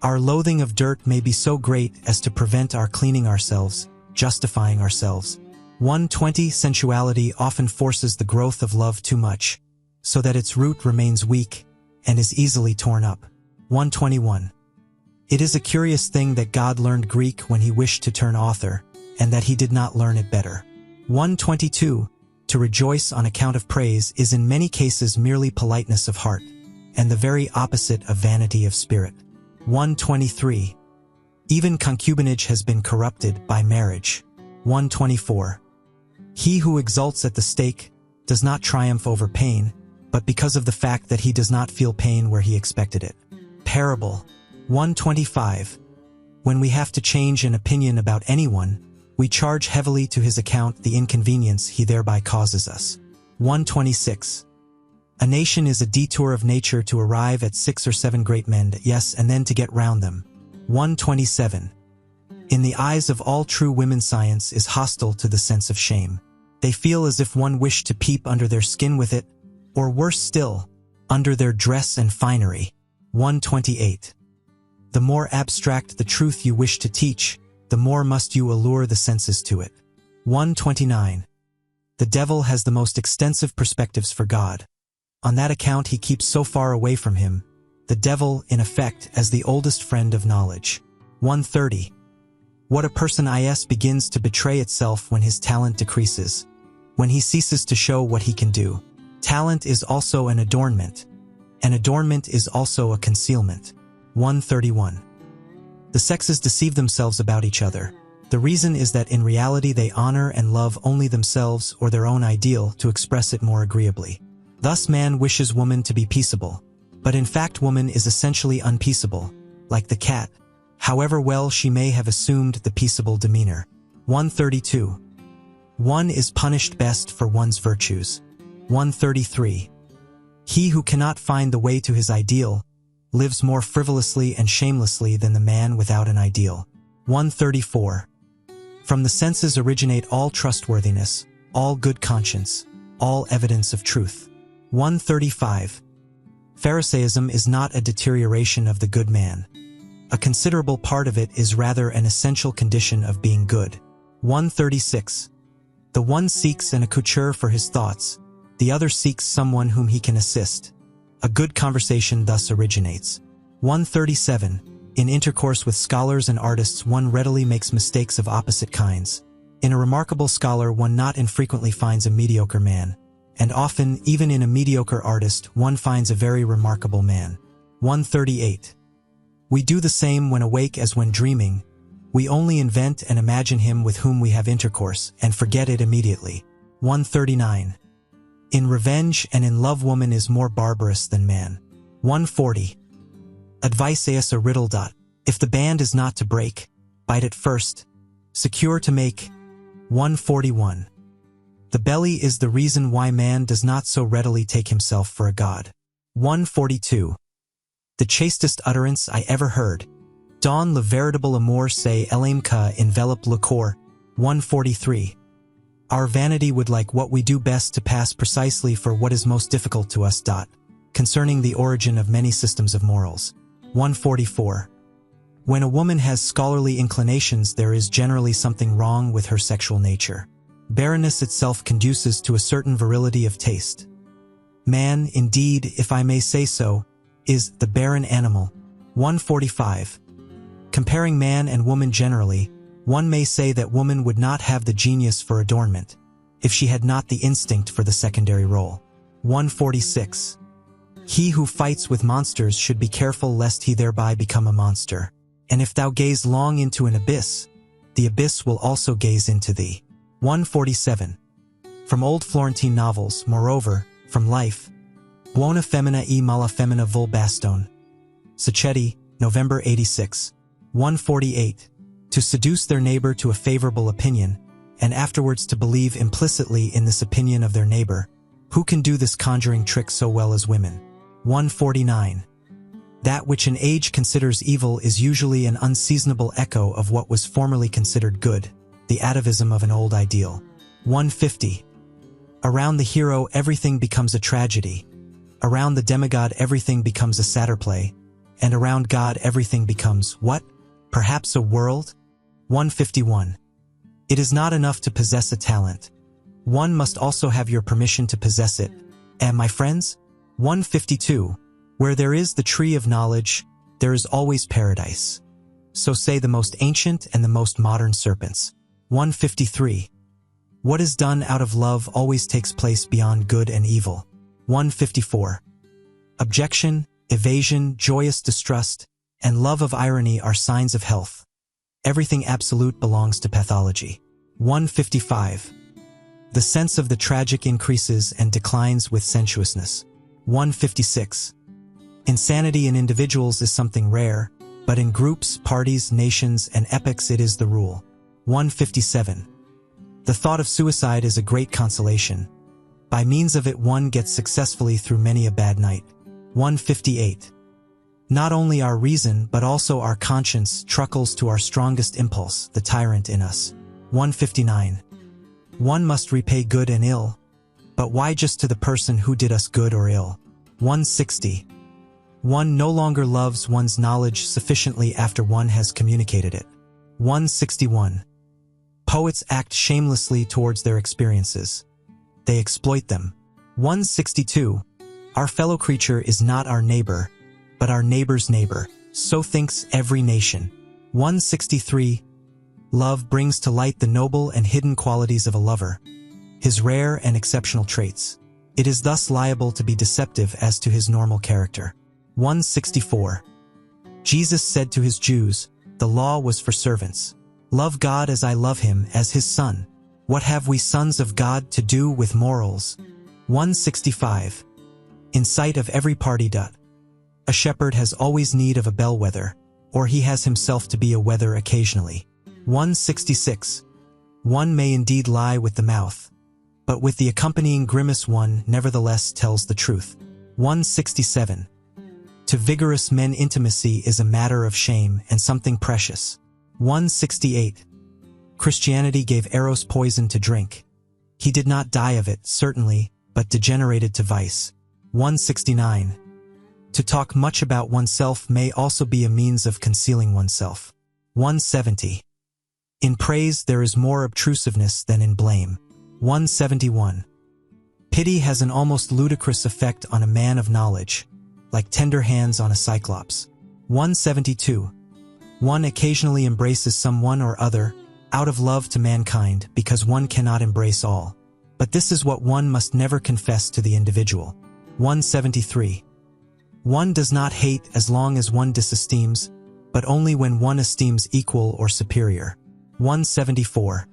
Our loathing of dirt may be so great as to prevent our cleaning ourselves, justifying ourselves. 120. Sensuality often forces the growth of love too much, so that its root remains weak and is easily torn up. 121. It is a curious thing that God learned Greek when he wished to turn author, and that he did not learn it better. 122. To rejoice on account of praise is in many cases merely politeness of heart, and the very opposite of vanity of spirit. 123. Even concubinage has been corrupted by marriage. 124. He who exults at the stake does not triumph over pain, but because of the fact that he does not feel pain where he expected it. Parable. 125. When we have to change an opinion about anyone, we charge heavily to his account the inconvenience he thereby causes us. 126. A nation is a detour of nature to arrive at 6 or 7 great men, yes, and then to get round them. 127. In the eyes of all true women, science is hostile to the sense of shame. They feel as if one wished to peep under their skin with it, or worse still, under their dress and finery. 128. The more abstract the truth you wish to teach, the more must you allure the senses to it. 129. The devil has the most extensive perspectives for God. On that account he keeps so far away from him, the devil, in effect, as the oldest friend of knowledge. 130. What a person begins to betray itself when his talent decreases, when he ceases to show what he can do. Talent is also an adornment. An adornment is also a concealment. 131. The sexes deceive themselves about each other. The reason is that in reality they honor and love only themselves or their own ideal to express it more agreeably. Thus man wishes woman to be peaceable, but in fact woman is essentially unpeaceable, like the cat, however well she may have assumed the peaceable demeanor. 132. One is punished best for one's virtues. 133. He who cannot find the way to his ideal lives more frivolously and shamelessly than the man without an ideal. 134. From the senses originate all trustworthiness, all good conscience, all evidence of truth. 135. Pharisaism is not a deterioration of the good man. A considerable part of it is rather an essential condition of being good. 136. The one seeks an accoucheur for his thoughts, the other seeks someone whom he can assist. A good conversation thus originates. 137. In intercourse with scholars and artists one readily makes mistakes of opposite kinds. In a remarkable scholar one not infrequently finds a mediocre man, and often, even in a mediocre artist, one finds a very remarkable man. 138. We do the same when awake as when dreaming. We only invent and imagine him with whom we have intercourse, and forget it immediately. 139. In revenge and in love woman is more barbarous than man. 140. Advice as a riddle. If the band is not to break, bite it first, secure to make. 141. The belly is the reason why man does not so readily take himself for a god. 142. The chastest utterance I ever heard. Dans le véritable amour c'est l'aime que enveloppe le corps. 143. Our vanity would like what we do best to pass precisely for what is most difficult to us. Concerning the origin of many systems of morals. 144. When a woman has scholarly inclinations, there is generally something wrong with her sexual nature. Barrenness itself conduces to a certain virility of taste. Man, indeed, if I may say so, is the barren animal. 145. Comparing man and woman generally, one may say that woman would not have the genius for adornment, if she had not the instinct for the secondary role. 146. He who fights with monsters should be careful lest he thereby become a monster. And if thou gaze long into an abyss, the abyss will also gaze into thee. 147. From old Florentine novels, moreover, from life. Buona femmina e mala femmina vul baston. Sacchetti, November 86. 148. To seduce their neighbor to a favorable opinion, and afterwards to believe implicitly in this opinion of their neighbor. Who can do this conjuring trick so well as women? 149. That which an age considers evil is usually an unseasonable echo of what was formerly considered good, the atavism of an old ideal. 150. Around the hero everything becomes a tragedy. Around the demigod everything becomes a satyr play. And around God everything becomes, what? Perhaps a world? 151. It is not enough to possess a talent. One must also have your permission to possess it. And my friends? 152. Where there is the tree of knowledge, there is always paradise. So say the most ancient and the most modern serpents. 153. What is done out of love always takes place beyond good and evil. 154. Objection, evasion, joyous distrust, and love of irony are signs of health. Everything absolute belongs to pathology. 155. The sense of the tragic increases and declines with sensuousness. 156. Insanity in individuals is something rare, but in groups, parties, nations, and epochs it is the rule. 157. The thought of suicide is a great consolation. By means of it one gets successfully through many a bad night. 158. Not only our reason but also our conscience truckles to our strongest impulse, the tyrant in us. 159. One must repay good and ill, but why just to the person who did us good or ill? 160. One no longer loves one's knowledge sufficiently after one has communicated it. 161. Poets act shamelessly towards their experiences. They exploit them. 162. Our fellow creature is not our neighbor, but our neighbor's neighbor. So thinks every nation. 163. Love brings to light the noble and hidden qualities of a lover, his rare and exceptional traits. It is thus liable to be deceptive as to his normal character. 164. Jesus said to his Jews, the law was for servants. Love God as I love him as his son. What have we sons of God to do with morals? 165. In sight of every party. A shepherd has always need of a bellwether, or he has himself to be a wether occasionally. 166. One may indeed lie with the mouth, but with the accompanying grimace one nevertheless tells the truth. 167. To vigorous men intimacy is a matter of shame and something precious. 168. Christianity gave Eros poison to drink. He did not die of it, certainly, but degenerated to vice. 169. To talk much about oneself may also be a means of concealing oneself. 170. In praise there is more obtrusiveness than in blame. 171. Pity has an almost ludicrous effect on a man of knowledge, like tender hands on a cyclops. 172. One occasionally embraces someone or other, out of love to mankind, because one cannot embrace all. But this is what one must never confess to the individual. 173. One does not hate as long as one disesteems, but only when one esteems equal or superior. 174.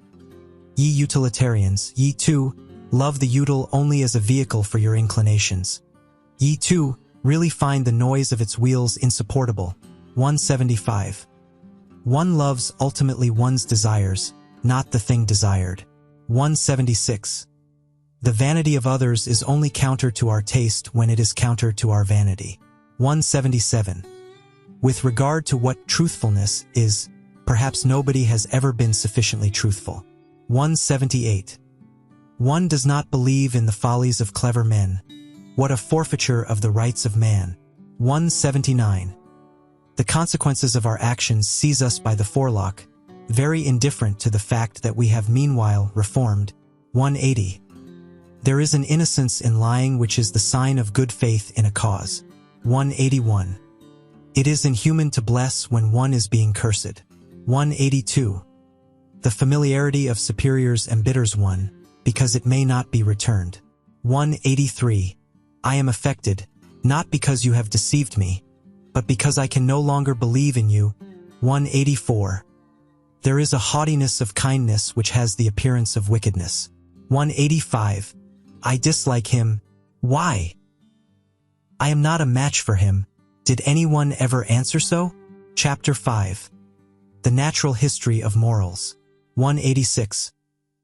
Ye utilitarians, ye too, Love the util only as a vehicle for your inclinations. Ye too really find the noise of its wheels insupportable. 175. One loves ultimately one's desires, not the thing desired. 176. The vanity of others is only counter to our taste when it is counter to our vanity. 177. With regard to what truthfulness is, perhaps nobody has ever been sufficiently truthful. 178. One does not believe in the follies of clever men. What a forfeiture of the rights of man. 179. The consequences of our actions seize us by the forelock, very indifferent to the fact that we have meanwhile reformed. 180. There is an innocence in lying which is the sign of good faith in a cause. 181. It is inhuman to bless when one is being cursed. 182. The familiarity of superiors embitters one, because it may not be returned. 183. I am affected, not because you have deceived me, but because I can no longer believe in you. 184. There is a haughtiness of kindness which has the appearance of wickedness. 185. I dislike him. Why? I am not a match for him. Did anyone ever answer so? Chapter 5. The Natural History of Morals. 186.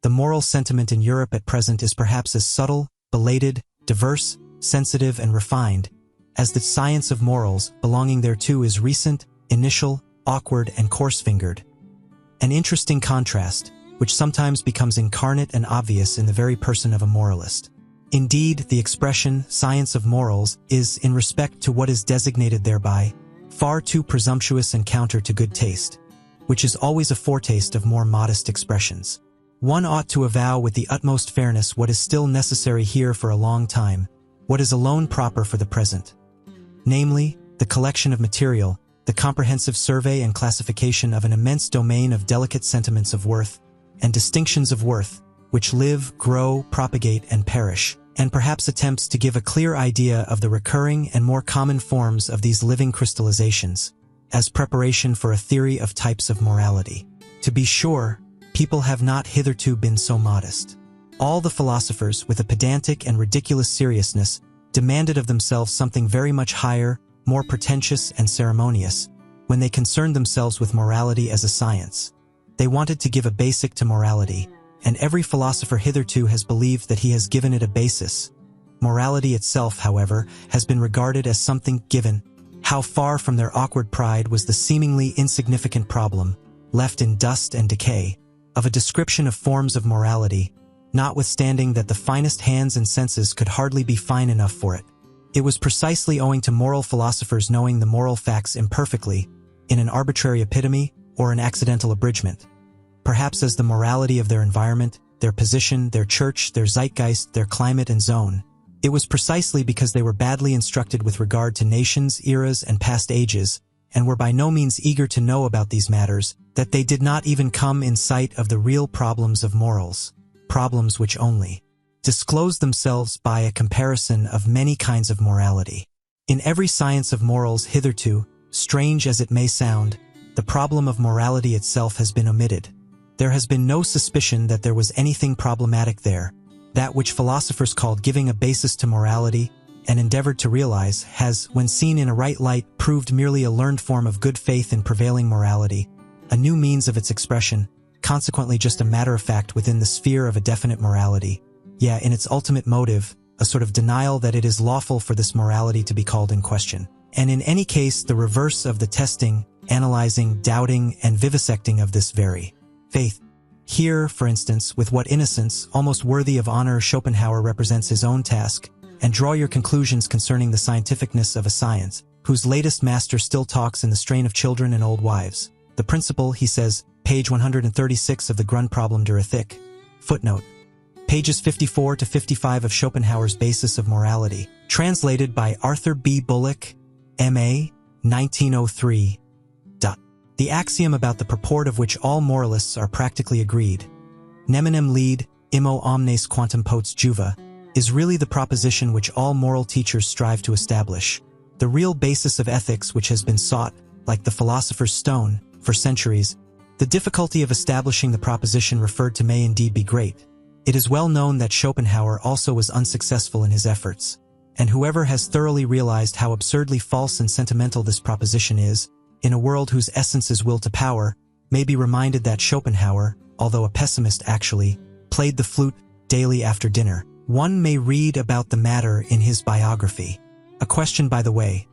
The moral sentiment in Europe at present is perhaps as subtle, belated, diverse, sensitive, and refined as the science of morals belonging thereto is recent, initial, awkward, and coarse-fingered. An interesting contrast, which sometimes becomes incarnate and obvious in the very person of a moralist. Indeed, the expression science of morals is, in respect to what is designated thereby, far too presumptuous and counter to good taste, which is always a foretaste of more modest expressions. One ought to avow with the utmost fairness what is still necessary here for a long time, what is alone proper for the present. Namely, the collection of material, the comprehensive survey and classification of an immense domain of delicate sentiments of worth and distinctions of worth, which live, grow, propagate, and perish, and perhaps attempts to give a clear idea of the recurring and more common forms of these living crystallizations, as preparation for a theory of types of morality. To be sure, people have not hitherto been so modest. All the philosophers, with a pedantic and ridiculous seriousness, demanded of themselves something very much higher, more pretentious and ceremonious, when they concerned themselves with morality as a science. They wanted to give a basic to morality, and every philosopher hitherto has believed that he has given it a basis. Morality itself, however, has been regarded as something given. How far from their awkward pride was the seemingly insignificant problem, left in dust and decay, of a description of forms of morality, notwithstanding that the finest hands and senses could hardly be fine enough for it. It was precisely owing to moral philosophers knowing the moral facts imperfectly, in an arbitrary epitome or an accidental abridgment, perhaps as the morality of their environment, their position, their church, their zeitgeist, their climate and zone. It was precisely because they were badly instructed with regard to nations, eras, and past ages, and were by no means eager to know about these matters, that they did not even come in sight of the real problems of morals, problems which only disclose themselves by a comparison of many kinds of morality. In every science of morals hitherto, strange as it may sound, the problem of morality itself has been omitted. There has been no suspicion that there was anything problematic there. That which philosophers called giving a basis to morality and endeavored to realize has, when seen in a right light, proved merely a learned form of good faith in prevailing morality, a new means of its expression, consequently just a matter of fact within the sphere of a definite morality. Yet, in its ultimate motive, a sort of denial that it is lawful for this morality to be called in question. And in any case, the reverse of the testing, analyzing, doubting, and vivisecting of this very faith. Here, for instance, with what innocence, almost worthy of honor, Schopenhauer represents his own task, and draw your conclusions concerning the scientificness of a science, whose latest master still talks in the strain of children and old wives. The principle, he says, page 136 of the Grundproblem der Ethik. Footnote. Pages 54 to 55 of Schopenhauer's Basis of Morality. Translated by Arthur B. Bullock, M.A., 1903. The axiom about the purport of which all moralists are practically agreed, neminem lead, immo omnes quantum potes juva, is really the proposition which all moral teachers strive to establish, the real basis of ethics which has been sought, like the philosopher's stone, for centuries. The difficulty of establishing the proposition referred to may indeed be great, It is well known that Schopenhauer also was unsuccessful in his efforts, and whoever has thoroughly realized how absurdly false and sentimental this proposition is, in a world whose essence is will to power, may be reminded that Schopenhauer, although a pessimist actually, played the flute daily after dinner. One may read about the matter in his biography. A question, by the way.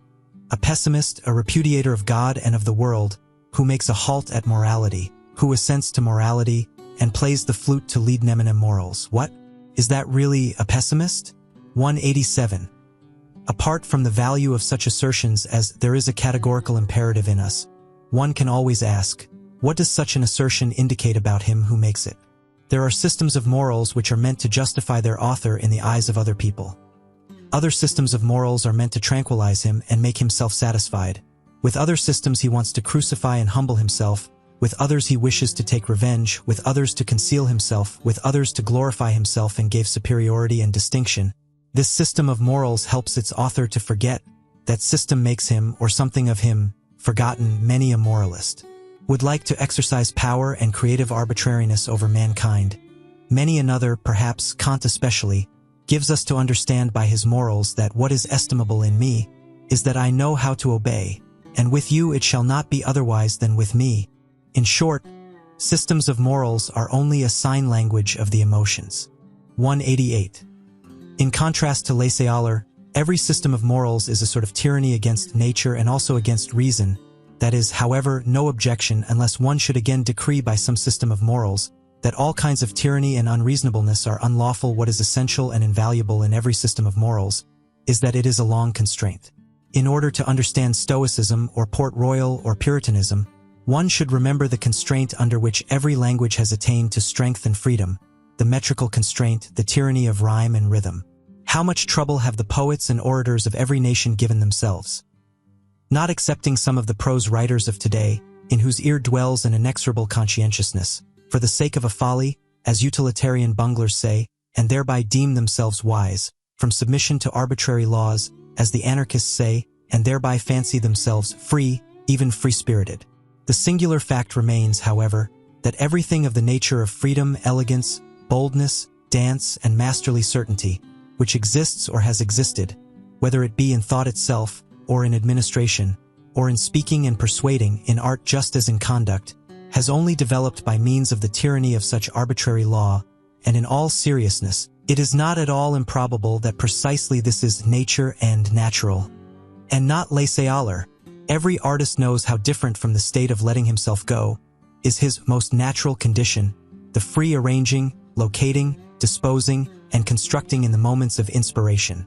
A pessimist, a repudiator of God and of the world, who makes a halt at morality, who assents to morality, and plays the flute to lead neminem morals. What? Is that really a pessimist? 187. Apart from the value of such assertions as there is a categorical imperative in us, one can always ask, what does such an assertion indicate about him who makes it? There are systems of morals which are meant to justify their author in the eyes of other people. Other systems of morals are meant to tranquilize him and make him self-satisfied. With other systems he wants to crucify and humble himself, with others he wishes to take revenge, with others to conceal himself, with others to glorify himself and give superiority and distinction. This system of morals helps its author to forget. That system makes him, or something of him, forgotten. Many a moralist would like to exercise power and creative arbitrariness over mankind. Many another, perhaps Kant especially, gives us to understand by his morals that what is estimable in me is that I know how to obey, and with you it shall not be otherwise than with me. In short, systems of morals are only a sign language of the emotions. 188. In contrast to laissez-aller, every system of morals is a sort of tyranny against nature and also against reason. That is, however, no objection unless one should again decree by some system of morals that all kinds of tyranny and unreasonableness are unlawful. What is essential and invaluable in every system of morals is that it is a long constraint. In order to understand Stoicism or Port Royal or Puritanism, one should remember the constraint under which every language has attained to strength and freedom, the metrical constraint, the tyranny of rhyme and rhythm. How much trouble have the poets and orators of every nation given themselves? Not excepting some of the prose writers of today, in whose ear dwells an inexorable conscientiousness, for the sake of a folly, as utilitarian bunglers say, and thereby deem themselves wise, from submission to arbitrary laws, as the anarchists say, and thereby fancy themselves free, even free-spirited. The singular fact remains, however, that everything of the nature of freedom, elegance, boldness, dance, and masterly certainty, which exists or has existed, whether it be in thought itself, or in administration, or in speaking and persuading, in art just as in conduct, has only developed by means of the tyranny of such arbitrary law, and in all seriousness, it is not at all improbable that precisely this is nature and natural, and not laissez-aller. Every artist knows how different from the state of letting himself go is his most natural condition, the free arranging, locating, disposing, and constructing in the moments of inspiration.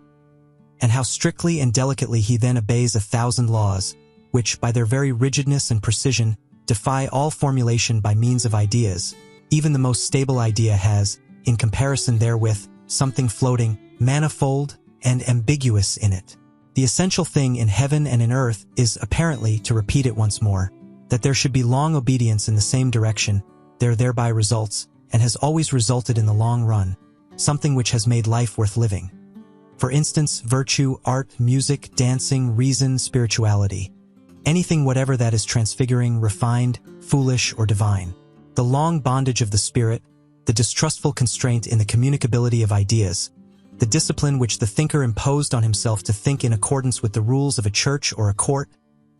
And how strictly and delicately he then obeys 1,000 laws, which, by their very rigidness and precision, defy all formulation by means of ideas. Even the most stable idea has, in comparison therewith, something floating, manifold, and ambiguous in it. The essential thing in heaven and in earth is, apparently, to repeat it once more, that there should be long obedience in the same direction, there thereby results, and has always resulted in the long run, something which has made life worth living. For instance, virtue, art, music, dancing, reason, spirituality. Anything whatever that is transfiguring, refined, foolish, or divine. The long bondage of the spirit, the distrustful constraint in the communicability of ideas, the discipline which the thinker imposed on himself to think in accordance with the rules of a church or a court,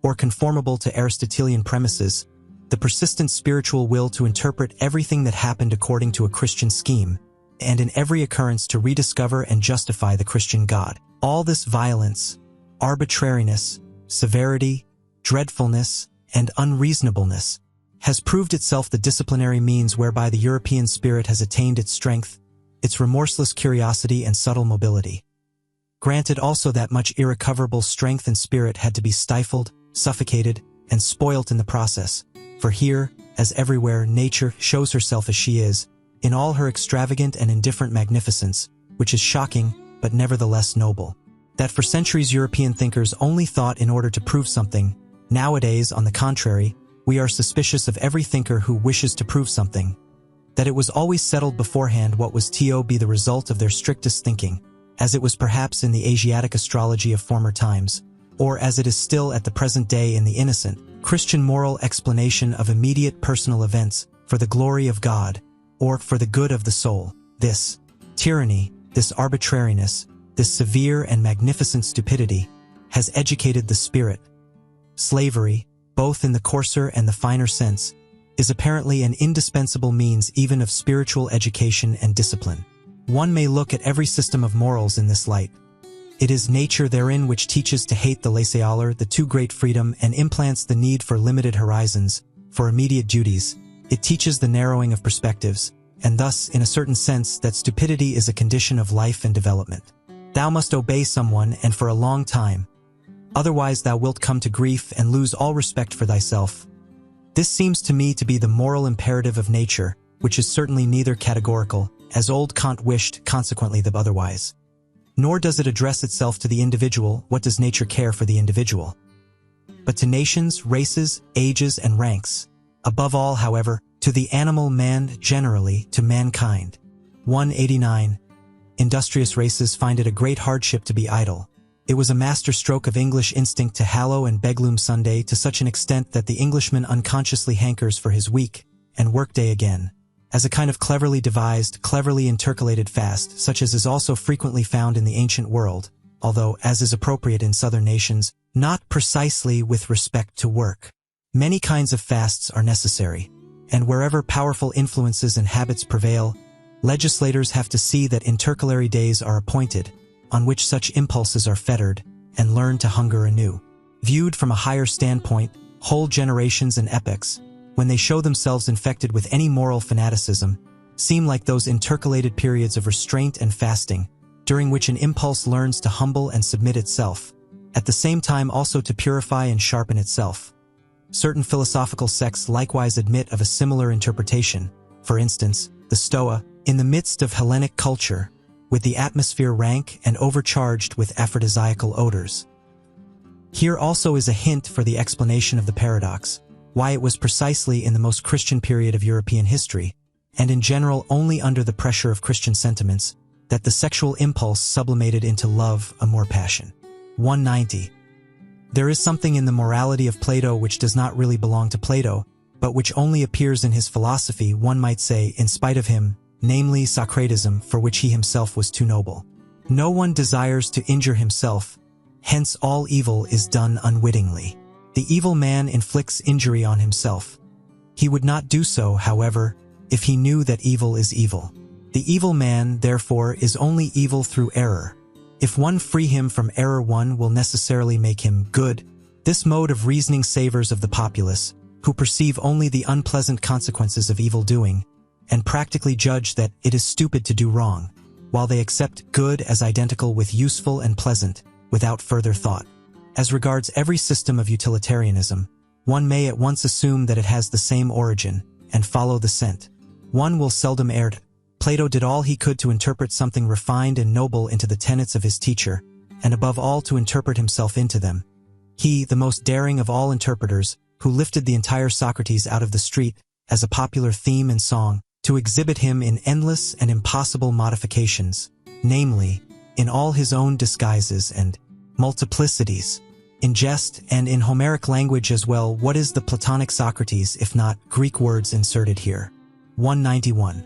or conformable to Aristotelian premises, the persistent spiritual will to interpret everything that happened according to a Christian scheme, and in every occurrence to rediscover and justify the Christian God. All this violence, arbitrariness, severity, dreadfulness, and unreasonableness has proved itself the disciplinary means whereby the European spirit has attained its strength, its remorseless curiosity and subtle mobility. Granted also that much irrecoverable strength and spirit had to be stifled, suffocated, and spoilt in the process, for here, as everywhere, nature shows herself as she is, in all her extravagant and indifferent magnificence, which is shocking, but nevertheless noble. That for centuries European thinkers only thought in order to prove something, nowadays, on the contrary, we are suspicious of every thinker who wishes to prove something. That it was always settled beforehand what was to be the result of their strictest thinking, as it was perhaps in the Asiatic astrology of former times, or as it is still at the present day in the innocent, Christian moral explanation of immediate personal events for the glory of God, or for the good of the soul. This tyranny, this arbitrariness, this severe and magnificent stupidity, has educated the spirit. Slavery, both in the coarser and the finer sense, is apparently an indispensable means even of spiritual education and discipline. One may look at every system of morals in this light. It is nature therein which teaches to hate the laissez-aller, the too great freedom, and implants the need for limited horizons, for immediate duties. It teaches the narrowing of perspectives, and thus, in a certain sense, that stupidity is a condition of life and development. Thou must obey someone, and for a long time. Otherwise thou wilt come to grief and lose all respect for thyself. This seems to me to be the moral imperative of nature, which is certainly neither categorical, as old Kant wished, consequently the otherwise. Nor does it address itself to the individual. What does nature care for the individual? But to nations, races, ages, and ranks. Above all, however, to the animal man generally, to mankind. 189. Industrious races find it a great hardship to be idle. It was a master stroke of English instinct to hallow and begloom Sunday to such an extent that the Englishman unconsciously hankers for his week and work-day again, as a kind of cleverly devised, cleverly intercalated fast, such as is also frequently found in the ancient world, although, as is appropriate in southern nations, not precisely with respect to work. Many kinds of fasts are necessary, and wherever powerful influences and habits prevail, legislators have to see that intercalary days are appointed, on which such impulses are fettered, and learn to hunger anew. Viewed from a higher standpoint, whole generations and epochs, when they show themselves infected with any moral fanaticism, seem like those intercalated periods of restraint and fasting, during which an impulse learns to humble and submit itself, at the same time also to purify and sharpen itself. Certain philosophical sects likewise admit of a similar interpretation. For instance, the Stoa, in the midst of Hellenic culture, with the atmosphere rank and overcharged with aphrodisiacal odors. Here also is a hint for the explanation of the paradox, why it was precisely in the most Christian period of European history, and in general only under the pressure of Christian sentiments, that the sexual impulse sublimated into love, amor, passion. 190. There is something in the morality of Plato which does not really belong to Plato, but which only appears in his philosophy, one might say, in spite of him, namely Socratism, for which he himself was too noble. No one desires to injure himself, hence all evil is done unwittingly. The evil man inflicts injury on himself. He would not do so, however, if he knew that evil is evil. The evil man, therefore, is only evil through error. If one free him from error, one will necessarily make him good. This mode of reasoning savors of the populace, who perceive only the unpleasant consequences of evil doing, and practically judge that it is stupid to do wrong, while they accept good as identical with useful and pleasant, without further thought. As regards every system of utilitarianism, one may at once assume that it has the same origin, and follow the scent. One will seldom err. Plato did all he could to interpret something refined and noble into the tenets of his teacher, and above all to interpret himself into them. He, the most daring of all interpreters, who lifted the entire Socrates out of the street, as a popular theme and song, to exhibit him in endless and impossible modifications, namely, in all his own disguises and multiplicities, in jest and in Homeric language as well. What is the Platonic Socrates if not Greek words inserted here? 191.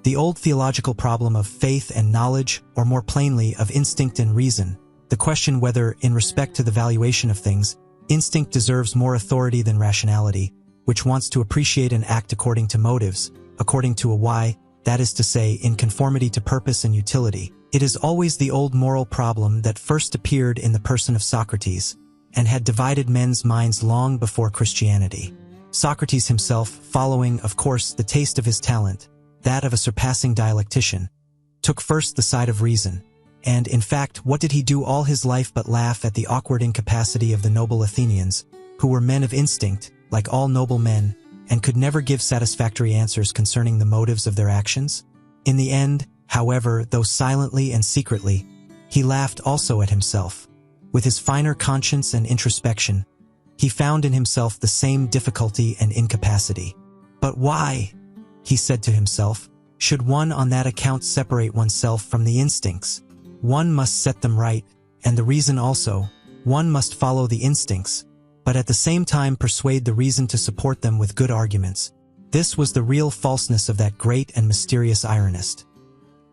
The old theological problem of faith and knowledge, or more plainly, of instinct and reason, the question whether, in respect to the valuation of things, instinct deserves more authority than rationality, which wants to appreciate and act according to motives, according to a why, that is to say, in conformity to purpose and utility. It is always the old moral problem that first appeared in the person of Socrates, and had divided men's minds long before Christianity. Socrates himself, following, of course, the taste of his talent, that of a surpassing dialectician, took first the side of reason, and, in fact, what did he do all his life but laugh at the awkward incapacity of the noble Athenians, who were men of instinct, like all noble men, and could never give satisfactory answers concerning the motives of their actions? In the end, however, though silently and secretly, he laughed also at himself. With his finer conscience and introspection, he found in himself the same difficulty and incapacity. But why, he said to himself, should one on that account separate oneself from the instincts? One must set them right, and the reason also. One must follow the instincts, but at the same time persuade the reason to support them with good arguments. This was the real falseness of that great and mysterious ironist.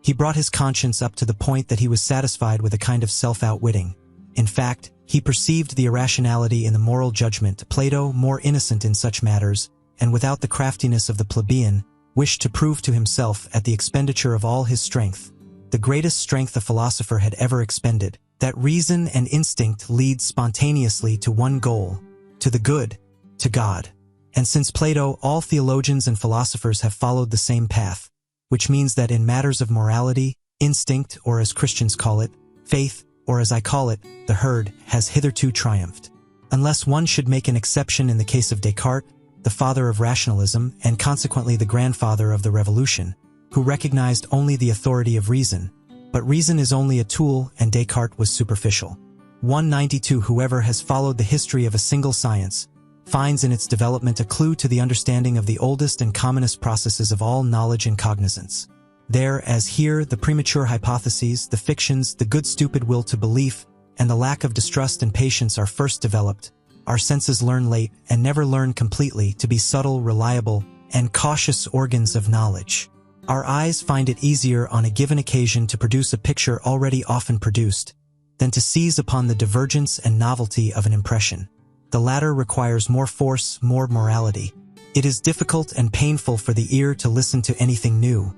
He brought his conscience up to the point that he was satisfied with a kind of self-outwitting. In fact, he perceived the irrationality in the moral judgment. Plato, more innocent in such matters, and without the craftiness of the plebeian, wished to prove to himself at the expenditure of all his strength, the greatest strength a philosopher had ever expended, that reason and instinct lead spontaneously to one goal, to the good, to God. And since Plato, all theologians and philosophers have followed the same path, which means that in matters of morality, instinct, or as Christians call it, faith, or as I call it, the herd, has hitherto triumphed. Unless one should make an exception in the case of Descartes, the father of rationalism and consequently the grandfather of the revolution, who recognized only the authority of reason, but reason is only a tool and Descartes was superficial. 192 Whoever has followed the history of a single science finds in its development a clue to the understanding of the oldest and commonest processes of all knowledge and cognizance. There, as here, the premature hypotheses, the fictions, the good stupid will to belief, and the lack of distrust and patience are first developed. Our senses learn late and never learn completely to be subtle, reliable, and cautious organs of knowledge. Our eyes find it easier on a given occasion to produce a picture already often produced than to seize upon the divergence and novelty of an impression. The latter requires more force, more morality. It is difficult and painful for the ear to listen to anything new.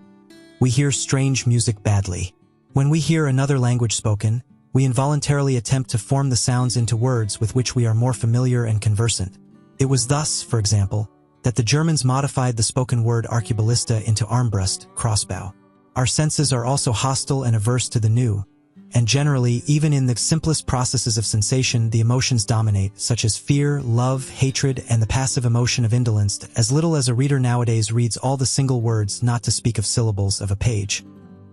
We hear strange music badly. When we hear another language spoken, we involuntarily attempt to form the sounds into words with which we are more familiar and conversant. It was thus, for example, that the Germans modified the spoken word arqueballista into armbrust, crossbow. Our senses are also hostile and averse to the new, and generally, even in the simplest processes of sensation, the emotions dominate, such as fear, love, hatred, and the passive emotion of indolence, as little as a reader nowadays reads all the single words, not to speak of syllables, of a page.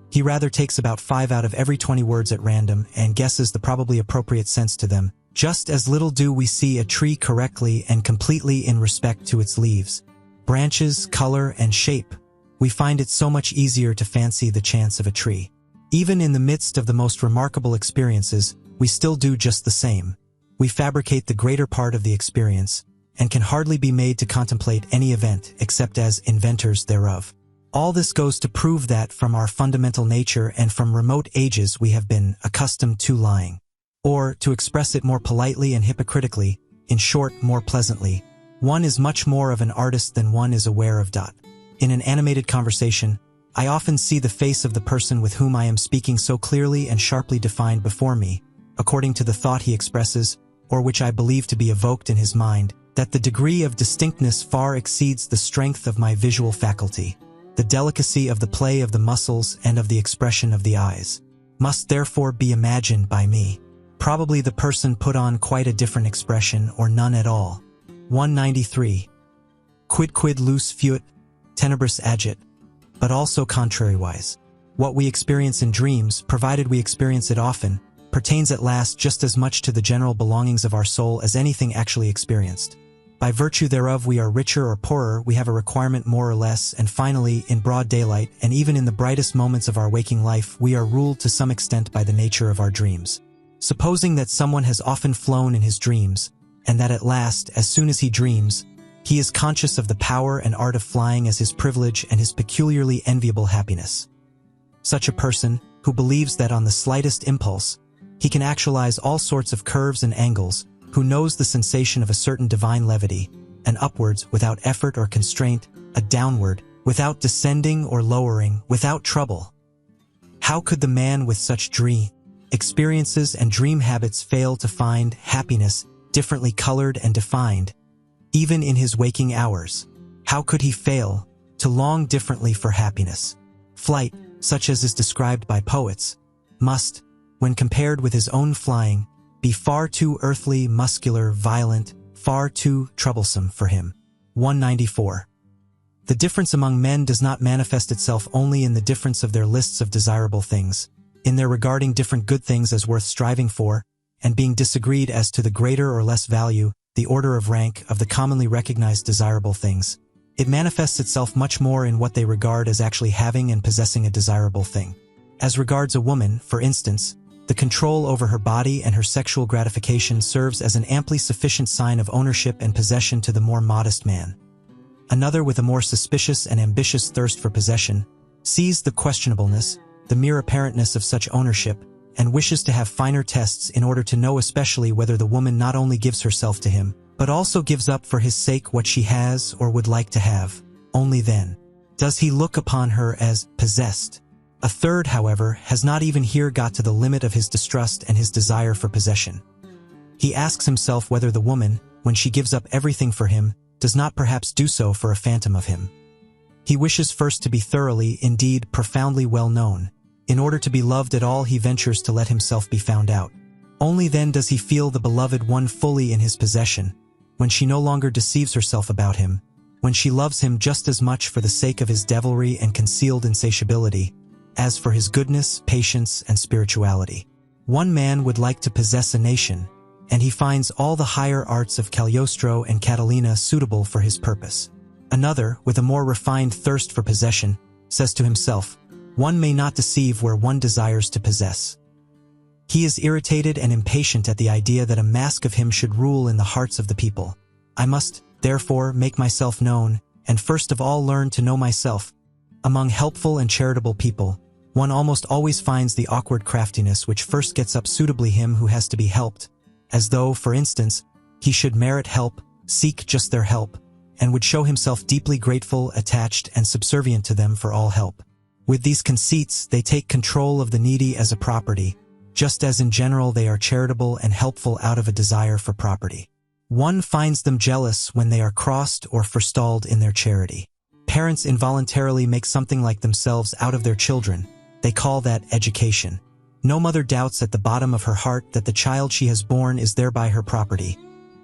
He rather takes about 5 out of every 20 words at random and guesses the probably appropriate sense to them. Just as little do we see a tree correctly and completely in respect to its leaves, branches, color, and shape. We find it so much easier to fancy the chance of a tree. Even in the midst of the most remarkable experiences, we still do just the same. We fabricate the greater part of the experience, and can hardly be made to contemplate any event except as inventors thereof. All this goes to prove that from our fundamental nature and from remote ages we have been accustomed to lying. Or, to express it more politely and hypocritically, in short, more pleasantly, one is much more of an artist than one is aware of. In an animated conversation, I often see the face of the person with whom I am speaking so clearly and sharply defined before me, according to the thought he expresses, or which I believe to be evoked in his mind, that the degree of distinctness far exceeds the strength of my visual faculty. The delicacy of the play of the muscles and of the expression of the eyes must therefore be imagined by me. Probably the person put on quite a different expression or none at all. 193. Quid luce fuit, tenebris agit, but also contrariwise. What we experience in dreams, provided we experience it often, pertains at last just as much to the general belongings of our soul as anything actually experienced. By virtue thereof we are richer or poorer, we have a requirement more or less, and finally, in broad daylight, and even in the brightest moments of our waking life, we are ruled to some extent by the nature of our dreams. Supposing that someone has often flown in his dreams, and that at last, as soon as he dreams, he is conscious of the power and art of flying as his privilege and his peculiarly enviable happiness. Such a person, who believes that on the slightest impulse, he can actualize all sorts of curves and angles, who knows the sensation of a certain divine levity, an upwards without effort or constraint, a downward, without descending or lowering, without trouble. How could the man with such dream experiences and dream habits fail to find happiness differently colored and defined, even in his waking hours? How could he fail to long differently for happiness? Flight, such as is described by poets, must, when compared with his own flying, be far too earthly, muscular, violent, far too troublesome for him. 194. The difference among men does not manifest itself only in the difference of their lists of desirable things, in their regarding different good things as worth striving for, and being disagreed as to the greater or less value, the order of rank, of the commonly recognized desirable things. It manifests itself much more in what they regard as actually having and possessing a desirable thing. As regards a woman, for instance, the control over her body and her sexual gratification serves as an amply sufficient sign of ownership and possession to the more modest man. Another with a more suspicious and ambitious thirst for possession sees the questionableness, the mere apparentness of such ownership, and wishes to have finer tests in order to know especially whether the woman not only gives herself to him, but also gives up for his sake what she has or would like to have. Only then does he look upon her as possessed. A third, however, has not even here got to the limit of his distrust and his desire for possession. He asks himself whether the woman, when she gives up everything for him, does not perhaps do so for a phantom of him. He wishes first to be thoroughly, indeed profoundly well known. In order to be loved at all, he ventures to let himself be found out. Only then does he feel the beloved one fully in his possession, when she no longer deceives herself about him, when she loves him just as much for the sake of his devilry and concealed insatiability, as for his goodness, patience, and spirituality. One man would like to possess a nation, and he finds all the higher arts of Cagliostro and Catalina suitable for his purpose. Another, with a more refined thirst for possession, says to himself, one may not deceive where one desires to possess. He is irritated and impatient at the idea that a mask of him should rule in the hearts of the people. I must, therefore, make myself known, and first of all learn to know myself. Among helpful and charitable people, one almost always finds the awkward craftiness which first gets up suitably him who has to be helped, as though, for instance, he should merit help, seek just their help, and would show himself deeply grateful, attached, and subservient to them for all help. With these conceits, they take control of the needy as a property, just as in general they are charitable and helpful out of a desire for property. One finds them jealous when they are crossed or forestalled in their charity. Parents involuntarily make something like themselves out of their children. They call that education. No mother doubts at the bottom of her heart that the child she has born is thereby her property.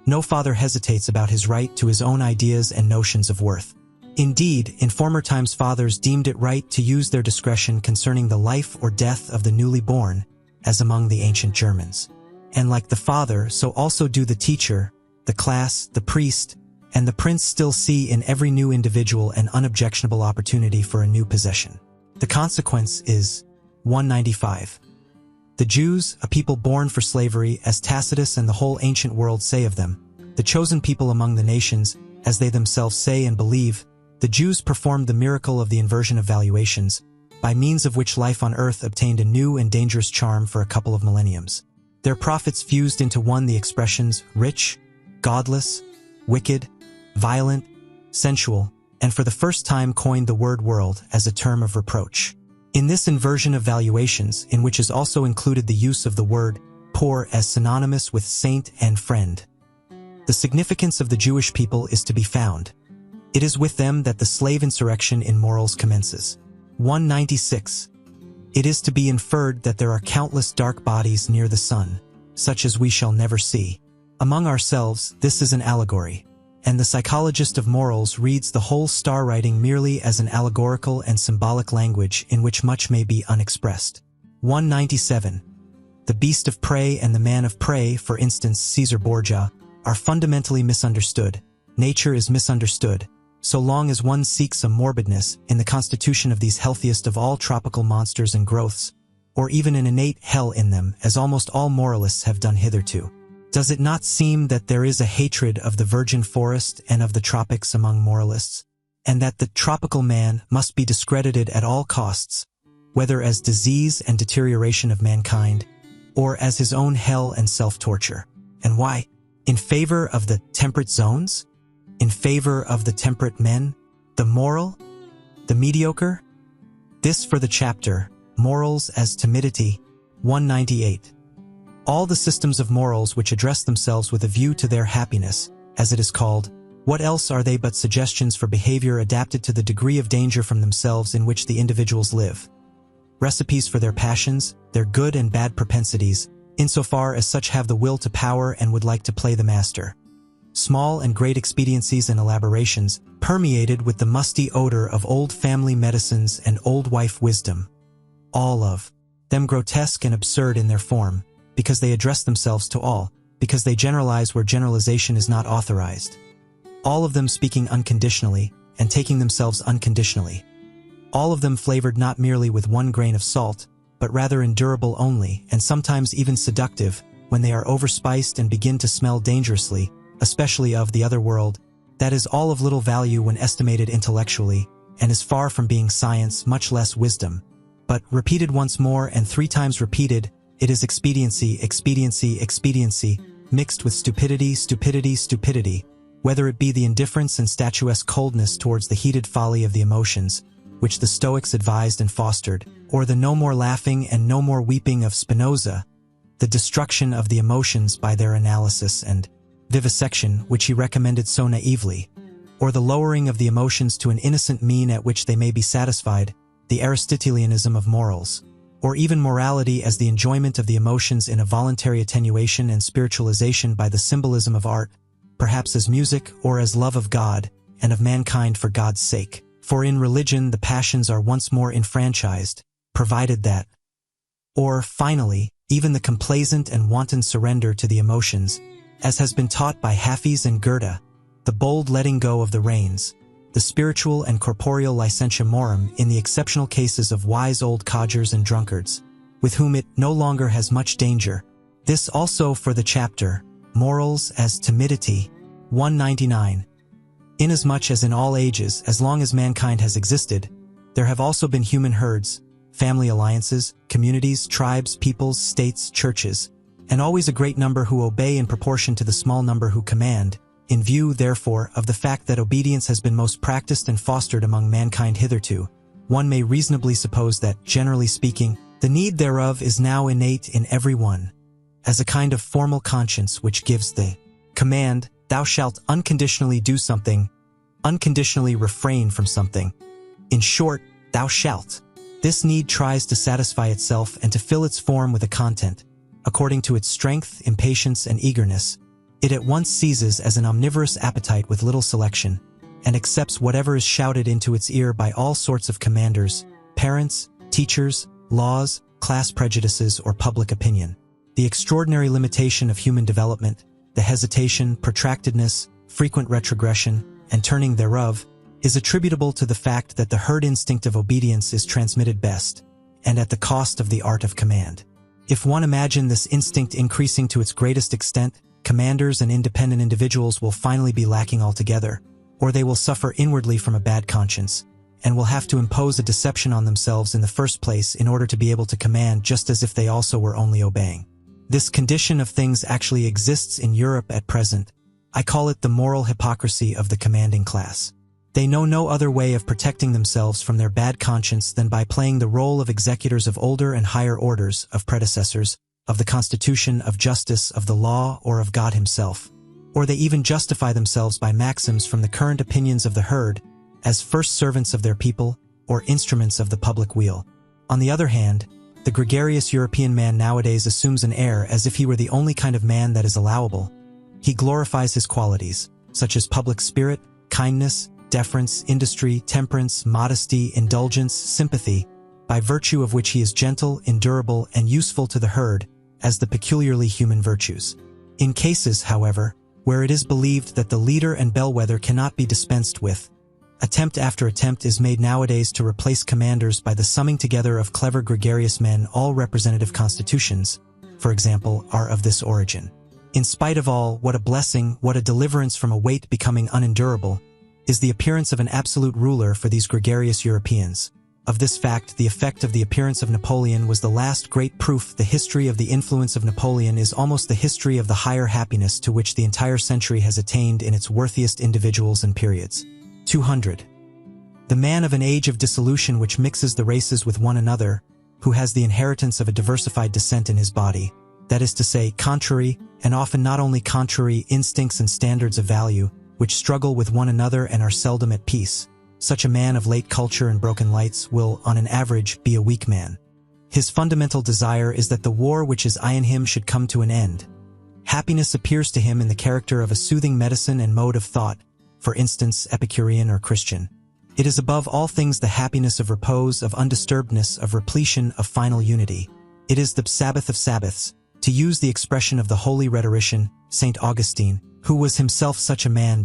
No father hesitates about his right to his own ideas and notions of worth. Indeed, in former times fathers deemed it right to use their discretion concerning the life or death of the newly born, as among the ancient Germans. And like the father, so also do the teacher, the class, the priest, and the prince still see in every new individual an unobjectionable opportunity for a new possession. The consequence is 195. The Jews, a people born for slavery, as Tacitus and the whole ancient world say of them, the chosen people among the nations, as they themselves say and believe, the Jews performed the miracle of the inversion of valuations, by means of which life on earth obtained a new and dangerous charm for a couple of millenniums. Their prophets fused into one the expressions rich, godless, wicked, violent, sensual, and for the first time coined the word world as a term of reproach. In this inversion of valuations, in which is also included the use of the word poor as synonymous with saint and friend, the significance of the Jewish people is to be found. It is with them that the slave insurrection in morals commences. 196. It is to be inferred that there are countless dark bodies near the sun, such as we shall never see. Among ourselves, this is an allegory, and the psychologist of morals reads the whole star writing merely as an allegorical and symbolic language in which much may be unexpressed. 197. The beast of prey and the man of prey, for instance Caesar Borgia, are fundamentally misunderstood. Nature is misunderstood, so long as one seeks a morbidness in the constitution of these healthiest of all tropical monsters and growths, or even an innate hell in them, as almost all moralists have done hitherto. Does it not seem that there is a hatred of the virgin forest and of the tropics among moralists, and that the tropical man must be discredited at all costs, whether as disease and deterioration of mankind, or as his own hell and self-torture? And why? In favor of the temperate zones? In favor of the temperate men? The moral? The mediocre? This for the chapter, Morals as Timidity, 198. All the systems of morals which address themselves with a view to their happiness, as it is called, what else are they but suggestions for behavior adapted to the degree of danger from themselves in which the individuals live? Recipes for their passions, their good and bad propensities, insofar as such have the will to power and would like to play the master. Small and great expediencies and elaborations, permeated with the musty odor of old family medicines and old wife wisdom. All of them grotesque and absurd in their form, because they address themselves to all, because they generalize where generalization is not authorized. All of them speaking unconditionally, and taking themselves unconditionally. All of them flavored not merely with one grain of salt, but rather endurable only, and sometimes even seductive, when they are overspiced and begin to smell dangerously, especially of the other world, that is all of little value when estimated intellectually, and is far from being science, much less wisdom. but repeated once more and 3 times repeated, it is expediency, expediency, expediency, mixed with stupidity, stupidity, stupidity, whether it be the indifference and statuesque coldness towards the heated folly of the emotions, which the Stoics advised and fostered, or the no more laughing and no more weeping of Spinoza, the destruction of the emotions by their analysis and vivisection, which he recommended so naively, or the lowering of the emotions to an innocent mean at which they may be satisfied, the Aristotelianism of morals, or even morality as the enjoyment of the emotions in a voluntary attenuation and spiritualization by the symbolism of art, perhaps as music or as love of God and of mankind for God's sake. For in religion the passions are once more enfranchised, provided that, or finally, even the complacent and wanton surrender to the emotions, as has been taught by Hafiz and Goethe, the bold letting go of the reins, the spiritual and corporeal licentiamorum in the exceptional cases of wise old codgers and drunkards, with whom it no longer has much danger. This also for the chapter, Morals as Timidity, 199. Inasmuch as in all ages, as long as mankind has existed, there have also been human herds, family alliances, communities, tribes, peoples, states, churches, and always a great number who obey in proportion to the small number who command. In view, therefore, of the fact that obedience has been most practiced and fostered among mankind hitherto, one may reasonably suppose that, generally speaking, the need thereof is now innate in every one, as a kind of formal conscience which gives the command, thou shalt unconditionally do something, unconditionally refrain from something. In short, thou shalt. This need tries to satisfy itself and to fill its form with a content, according to its strength, impatience, and eagerness. It at once seizes as an omnivorous appetite with little selection, and accepts whatever is shouted into its ear by all sorts of commanders, parents, teachers, laws, class prejudices, or public opinion. The extraordinary limitation of human development, the hesitation, protractedness, frequent retrogression, and turning thereof, is attributable to the fact that the herd instinct of obedience is transmitted best, and at the cost of the art of command. If one imagine this instinct increasing to its greatest extent, commanders and independent individuals will finally be lacking altogether, or they will suffer inwardly from a bad conscience, and will have to impose a deception on themselves in the first place in order to be able to command just as if they also were only obeying. This condition of things actually exists in Europe at present. I call it the moral hypocrisy of the commanding class. They know no other way of protecting themselves from their bad conscience than by playing the role of executors of older and higher orders, of predecessors, of the Constitution, of justice, of the law, or of God himself. Or they even justify themselves by maxims from the current opinions of the herd, as first servants of their people, or instruments of the public weal. On the other hand, the gregarious European man nowadays assumes an air as if he were the only kind of man that is allowable. He glorifies his qualities, such as public spirit, kindness, deference, industry, temperance, modesty, indulgence, sympathy, by virtue of which he is gentle, endurable, and useful to the herd, as the peculiarly human virtues. In cases, however, where it is believed that the leader and bellwether cannot be dispensed with, attempt after attempt is made nowadays to replace commanders by the summing together of clever gregarious men. All representative constitutions, for example, are of this origin. In spite of all, what a blessing, what a deliverance from a weight becoming unendurable, is the appearance of an absolute ruler for these gregarious Europeans. Of this fact, the effect of the appearance of Napoleon was the last great proof. The history of the influence of Napoleon is almost the history of the higher happiness to which the entire century has attained in its worthiest individuals and periods. 200. The man of an age of dissolution which mixes the races with one another, who has the inheritance of a diversified descent in his body, that is to say, contrary, and often not only contrary, instincts and standards of value, which struggle with one another and are seldom at peace. Such a man of late culture and broken lights will, on an average, be a weak man. His fundamental desire is that the war which is in him should come to an end. Happiness appears to him in the character of a soothing medicine and mode of thought, for instance, Epicurean or Christian. It is above all things the happiness of repose, of undisturbedness, of repletion, of final unity. It is the Sabbath of Sabbaths, to use the expression of the holy rhetorician, St. Augustine, who was himself such a man.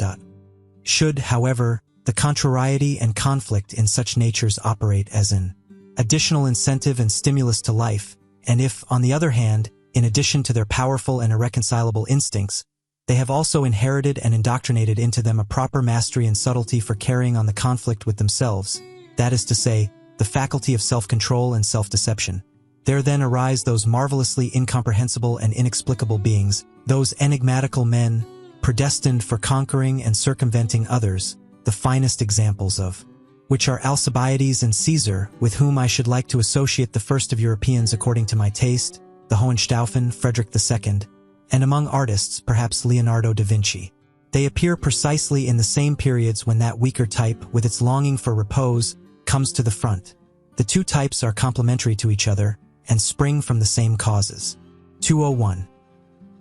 Should, however, the contrariety and conflict in such natures operate as an additional incentive and stimulus to life, and if, on the other hand, in addition to their powerful and irreconcilable instincts, they have also inherited and indoctrinated into them a proper mastery and subtlety for carrying on the conflict with themselves, that is to say, the faculty of self-control and self-deception. There then arise those marvelously incomprehensible and inexplicable beings, those enigmatical men, predestined for conquering and circumventing others, the finest examples of which are Alcibiades and Caesar, with whom I should like to associate the first of Europeans according to my taste, the Hohenstaufen, Friedrich II, and among artists, perhaps Leonardo da Vinci. They appear precisely in the same periods when that weaker type, with its longing for repose, comes to the front. The two types are complementary to each other and spring from the same causes. 201.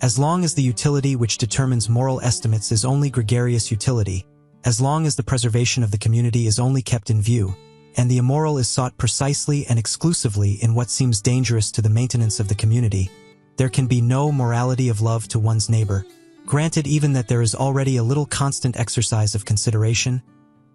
As long as the utility which determines moral estimates is only gregarious utility, as long as the preservation of the community is only kept in view, and the immoral is sought precisely and exclusively in what seems dangerous to the maintenance of the community, there can be no morality of love to one's neighbor, granted even that there is already a little constant exercise of consideration,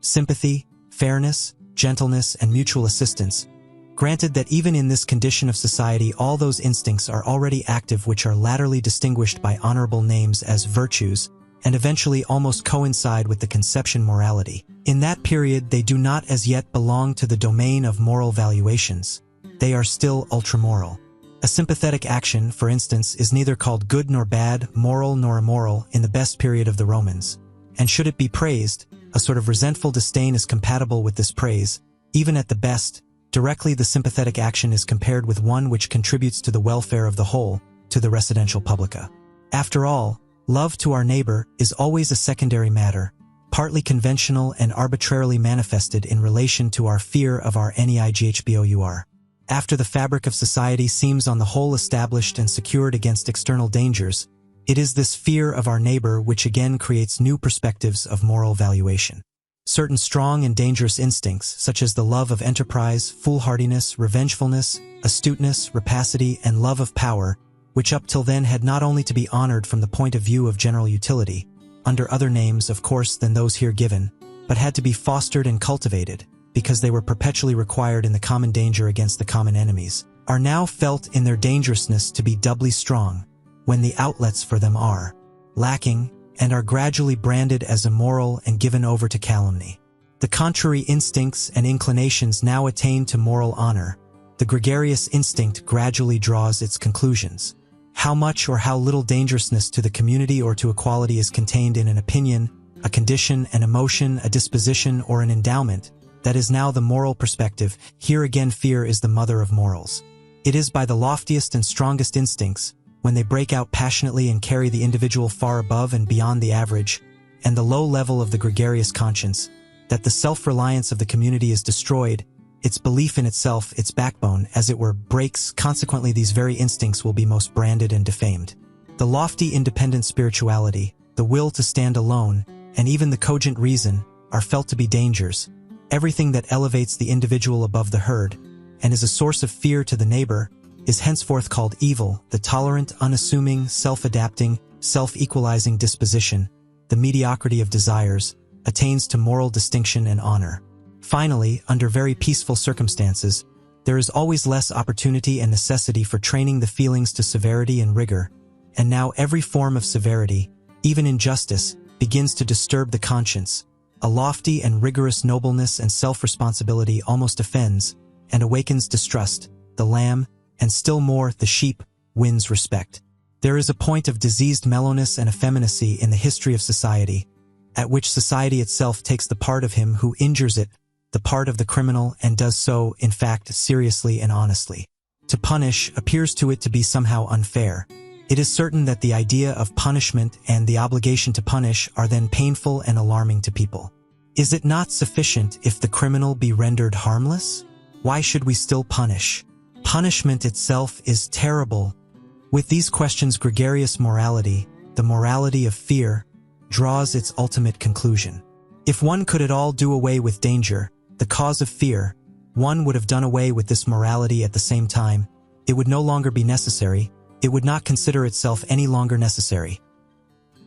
sympathy, fairness, gentleness, and mutual assistance, granted that even in this condition of society all those instincts are already active which are latterly distinguished by honorable names as virtues, and eventually almost coincide with the conception morality. In that period they do not as yet belong to the domain of moral valuations. They are still ultramoral. A sympathetic action, for instance, is neither called good nor bad, moral nor immoral in the best period of the Romans. And should it be praised, a sort of resentful disdain is compatible with this praise. Even at the best, directly the sympathetic action is compared with one which contributes to the welfare of the whole, to the residential publica. After all, love to our neighbor is always a secondary matter, partly conventional and arbitrarily manifested in relation to our fear of our neighbor. After the fabric of society seems on the whole established and secured against external dangers, it is this fear of our neighbor which again creates new perspectives of moral valuation. Certain strong and dangerous instincts, such as the love of enterprise, foolhardiness, revengefulness, astuteness, rapacity, and love of power, which up till then had not only to be honored from the point of view of general utility, under other names, of course, than those here given, but had to be fostered and cultivated, because they were perpetually required in the common danger against the common enemies, are now felt in their dangerousness to be doubly strong, when the outlets for them are lacking, and are gradually branded as immoral and given over to calumny. The contrary instincts and inclinations now attain to moral honor. The gregarious instinct gradually draws its conclusions. How much or how little dangerousness to the community or to equality is contained in an opinion, a condition, an emotion, a disposition, or an endowment, that is now the moral perspective. Here again fear is the mother of morals. It is by the loftiest and strongest instincts, when they break out passionately and carry the individual far above and beyond the average, and the low level of the gregarious conscience, that the self-reliance of the community is destroyed, its belief in itself, its backbone, as it were, breaks. Consequently, these very instincts will be most branded and defamed. The lofty independent spirituality, the will to stand alone, and even the cogent reason, are felt to be dangers. Everything that elevates the individual above the herd, and is a source of fear to the neighbor, is henceforth called evil. The tolerant, unassuming, self-adapting, self-equalizing disposition, the mediocrity of desires, attains to moral distinction and honor. Finally, under very peaceful circumstances, there is always less opportunity and necessity for training the feelings to severity and rigor, and now every form of severity, even injustice, begins to disturb the conscience. A lofty and rigorous nobleness and self-responsibility almost offends, and awakens distrust. The lamb, and still more, the sheep, wins respect. There is a point of diseased mellowness and effeminacy in the history of society, at which society itself takes the part of him who injures it, the part of the criminal, and does so, in fact, seriously and honestly. To punish appears to it to be somehow unfair. It is certain that the idea of punishment and the obligation to punish are then painful and alarming to people. Is it not sufficient if the criminal be rendered harmless? Why should we still punish? Punishment itself is terrible. With these questions, gregarious morality, the morality of fear, draws its ultimate conclusion. If one could at all do away with danger, the cause of fear, one would have done away with this morality at the same time. It would no longer be necessary. It would not consider itself any longer necessary.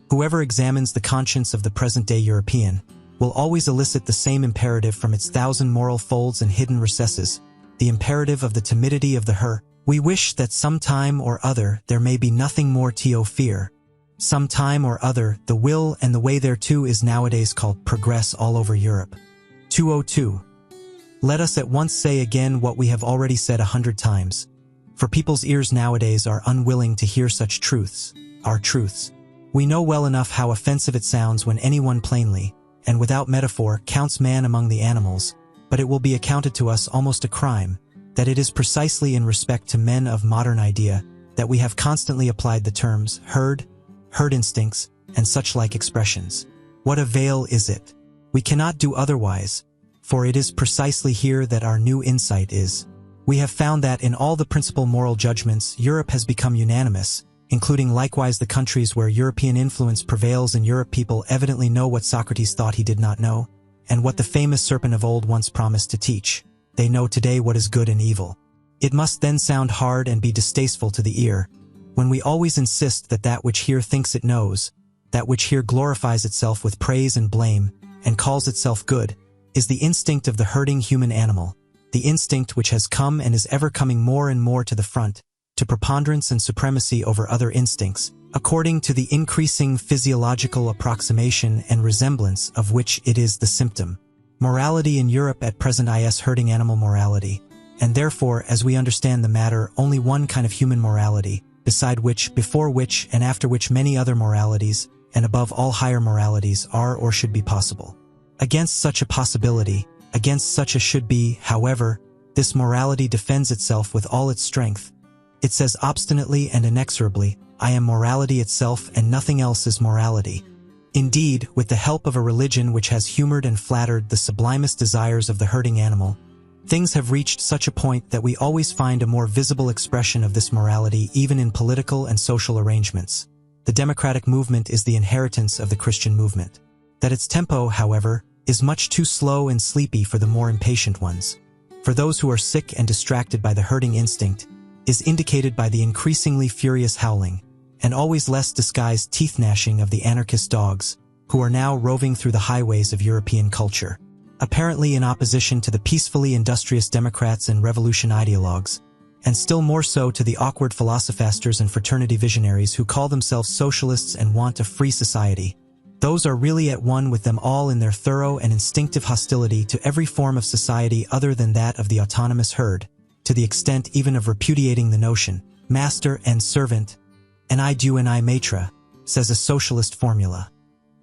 Whoever examines the conscience of the present-day European will always elicit the same imperative from its thousand moral folds and hidden recesses, the imperative of the timidity of the her. We wish that some time or other there may be nothing more to fear. Some time or other, the will and the way thereto is nowadays called progress all over Europe. 202. Let us at once say again what we have already said 100 times. For people's ears nowadays are unwilling to hear such truths, our truths. We know well enough how offensive it sounds when anyone plainly, and without metaphor, counts man among the animals, but it will be accounted to us almost a crime, that it is precisely in respect to men of modern idea that we have constantly applied the terms herd instincts, and such like expressions. What avail is it? We cannot do otherwise, for it is precisely here that our new insight is. We have found that in all the principal moral judgments, Europe has become unanimous, including likewise the countries where European influence prevails. In Europe, people evidently know what Socrates thought he did not know, and what the famous serpent of old once promised to teach. They know today what is good and evil. It must then sound hard and be distasteful to the ear, when we always insist that that which here thinks it knows, that which here glorifies itself with praise and blame, and calls itself good, is the instinct of the herding human animal, the instinct which has come and is ever coming more and more to the front, to preponderance and supremacy over other instincts, according to the increasing physiological approximation and resemblance of which it is the symptom. Morality in Europe at present is herding animal morality, and therefore, as we understand the matter, only one kind of human morality, beside which, before which, and after which many other moralities, and above all higher moralities, are or should be possible. Against such a possibility, against such a should be, however, this morality defends itself with all its strength. It says obstinately and inexorably, I am morality itself and nothing else is morality. Indeed, with the help of a religion which has humored and flattered the sublimest desires of the herding animal, things have reached such a point that we always find a more visible expression of this morality even in political and social arrangements. The democratic movement is the inheritance of the Christian movement. That its tempo, however, is much too slow and sleepy for the more impatient ones, for those who are sick and distracted by the herding instinct, is indicated by the increasingly furious howling, and always less disguised teeth-gnashing of the anarchist dogs, who are now roving through the highways of European culture, apparently in opposition to the peacefully industrious democrats and revolution ideologues, and still more so to the awkward philosophasters and fraternity visionaries who call themselves socialists and want a free society. Those are really at one with them all in their thorough and instinctive hostility to every form of society other than that of the autonomous herd, to the extent even of repudiating the notion, master and servant, and I do and I maitre, says a socialist formula.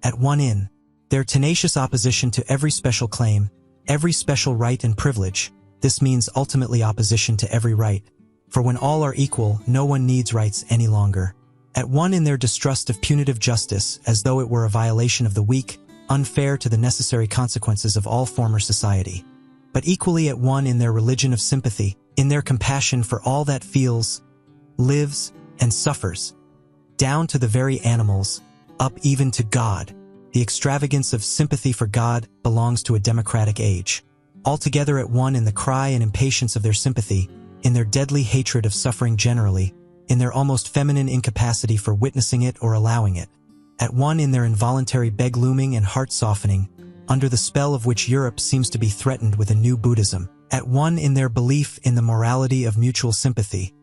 At one in their tenacious opposition to every special claim, every special right and privilege. This means ultimately opposition to every right, for when all are equal, no one needs rights any longer. At one in their distrust of punitive justice, as though it were a violation of the weak, unfair to the necessary consequences of all former society. But equally at one in their religion of sympathy, in their compassion for all that feels, lives, and suffers, down to the very animals, up even to God. The extravagance of sympathy for God belongs to a democratic age. Altogether at one in the cry and impatience of their sympathy, in their deadly hatred of suffering generally, in their almost feminine incapacity for witnessing it or allowing it, at one in their involuntary beg-looming and heart-softening, under the spell of which Europe seems to be threatened with a new Buddhism, at one in their belief in the morality of mutual sympathy,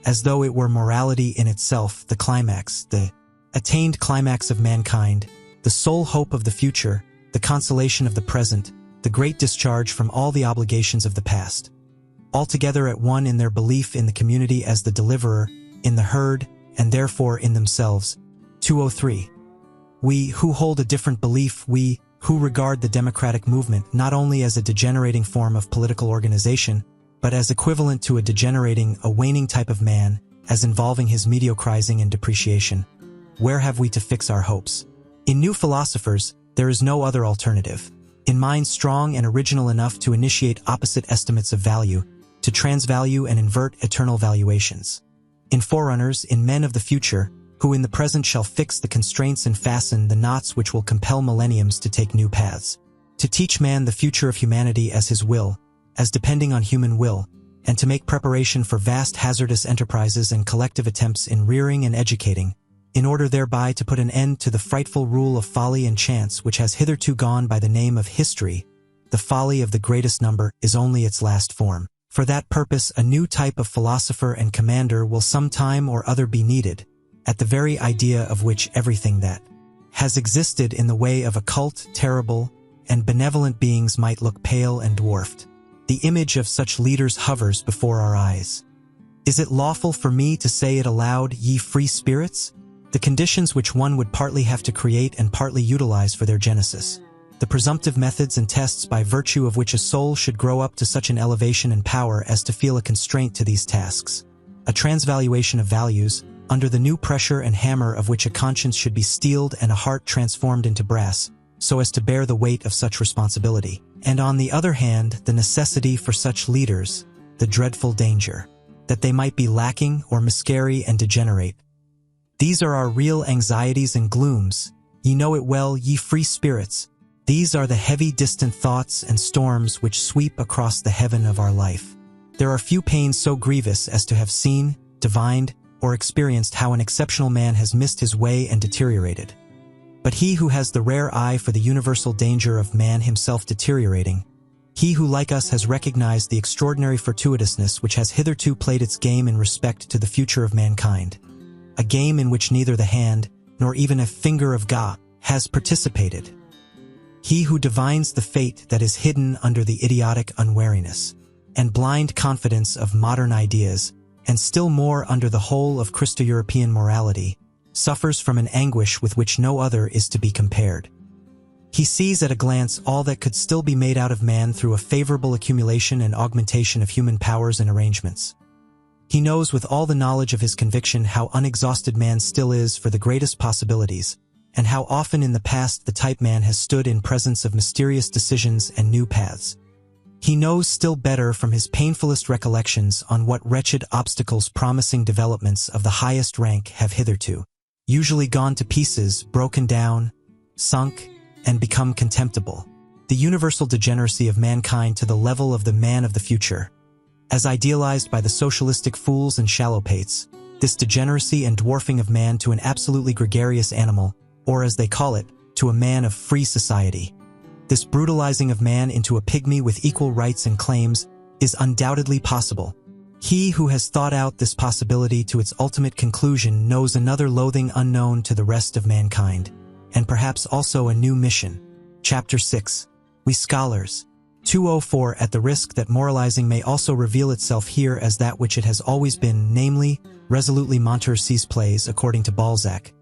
as though it were morality in itself, the climax, the attained climax of mankind, the sole hope of the future, the consolation of the present, the great discharge from all the obligations of the past. Altogether at one in their belief in the community as the deliverer, in the herd, and therefore in themselves. 203. We who hold a different belief, we who regard the democratic movement not only as a degenerating form of political organization, but as equivalent to a degenerating, a waning type of man, as involving his mediocrizing and depreciation. Where have we to fix our hopes? In new philosophers, there is no other alternative. In minds strong and original enough to initiate opposite estimates of value, to transvalue and invert eternal valuations. In forerunners, in men of the future, who in the present shall fix the constraints and fasten the knots which will compel millenniums to take new paths. To teach man the future of humanity as his will, as depending on human will, and to make preparation for vast hazardous enterprises and collective attempts in rearing and educating, in order thereby to put an end to the frightful rule of folly and chance which has hitherto gone by the name of history. The folly of the greatest number is only its last form. For that purpose a new type of philosopher and commander will some time or other be needed, at the very idea of which everything that has existed in the way of occult, terrible, and benevolent beings might look pale and dwarfed. the image of such leaders hovers before our eyes. Is it lawful for me to say it aloud, ye free spirits? The conditions which one would partly have to create and partly utilize for their genesis. The presumptive methods and tests by virtue of which a soul should grow up to such an elevation and power as to feel a constraint to these tasks. A transvaluation of values, under the new pressure and hammer of which a conscience should be steeled and a heart transformed into brass, so as to bear the weight of such responsibility. And on the other hand, the necessity for such leaders, the dreadful danger, that they might be lacking or miscarry and degenerate. These are our real anxieties and glooms. Ye know it well, ye free spirits. These are the heavy distant thoughts and storms which sweep across the heaven of our life. There are few pains so grievous as to have seen, divined, or experienced how an exceptional man has missed his way and deteriorated. But he who has the rare eye for the universal danger of man himself deteriorating, he who like us has recognized the extraordinary fortuitousness which has hitherto played its game in respect to the future of mankind, a game in which neither the hand, nor even a finger of God, has participated. He who divines the fate that is hidden under the idiotic unwariness and blind confidence of modern ideas, and still more under the whole of Christo-European morality, suffers from an anguish with which no other is to be compared. He sees at a glance all that could still be made out of man through a favorable accumulation and augmentation of human powers and arrangements. He knows with all the knowledge of his conviction how unexhausted man still is for the greatest possibilities, and how often in the past the type man has stood in presence of mysterious decisions and new paths. He knows still better from his painfulest recollections on what wretched obstacles promising developments of the highest rank have hitherto usually gone to pieces, broken down, sunk, and become contemptible. The universal degeneracy of mankind to the level of the man of the future, as idealized by the socialistic fools and shallow-pates, this degeneracy and dwarfing of man to an absolutely gregarious animal, or as they call it, to a man of free society. This brutalizing of man into a pygmy with equal rights and claims is undoubtedly possible. He who has thought out this possibility to its ultimate conclusion knows another loathing unknown to the rest of mankind, and perhaps also a new mission. Chapter 6. We Scholars. 204. At the risk that moralizing may also reveal itself here as that which it has always been, namely, resolutely Montmorency's plays, according to Balzac,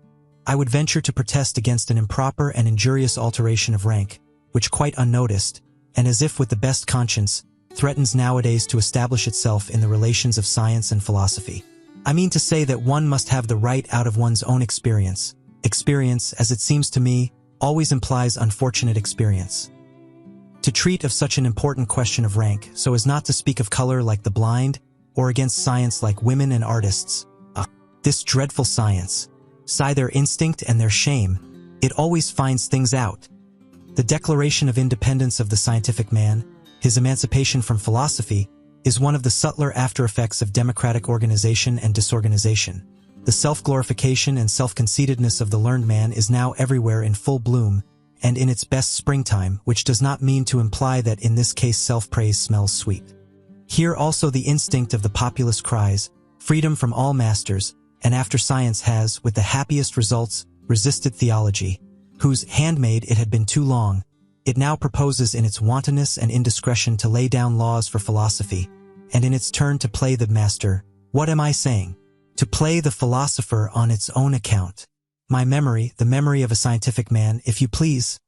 I would venture to protest against an improper and injurious alteration of rank, which quite unnoticed, and as if with the best conscience, threatens nowadays to establish itself in the relations of science and philosophy. I mean to say that one must have the right out of one's own experience. Experience, as it seems to me, always implies unfortunate experience. To treat of such an important question of rank, so as not to speak of color like the blind, or against science like women and artists, this dreadful science, sigh their instinct and their shame, it always finds things out. The declaration of independence of the scientific man, his emancipation from philosophy, is one of the subtler after-effects of democratic organization and disorganization. The self-glorification and self-conceitedness of the learned man is now everywhere in full bloom, and in its best springtime, which does not mean to imply that in this case self-praise smells sweet. Here also the instinct of the populace cries, freedom from all masters, and after science has, with the happiest results, resisted theology, whose handmaid it had been too long, it now proposes in its wantonness and indiscretion to lay down laws for philosophy, and in its turn to play the master. What am I saying? To play the philosopher on its own account. My memory, the memory of a scientific man, if you please,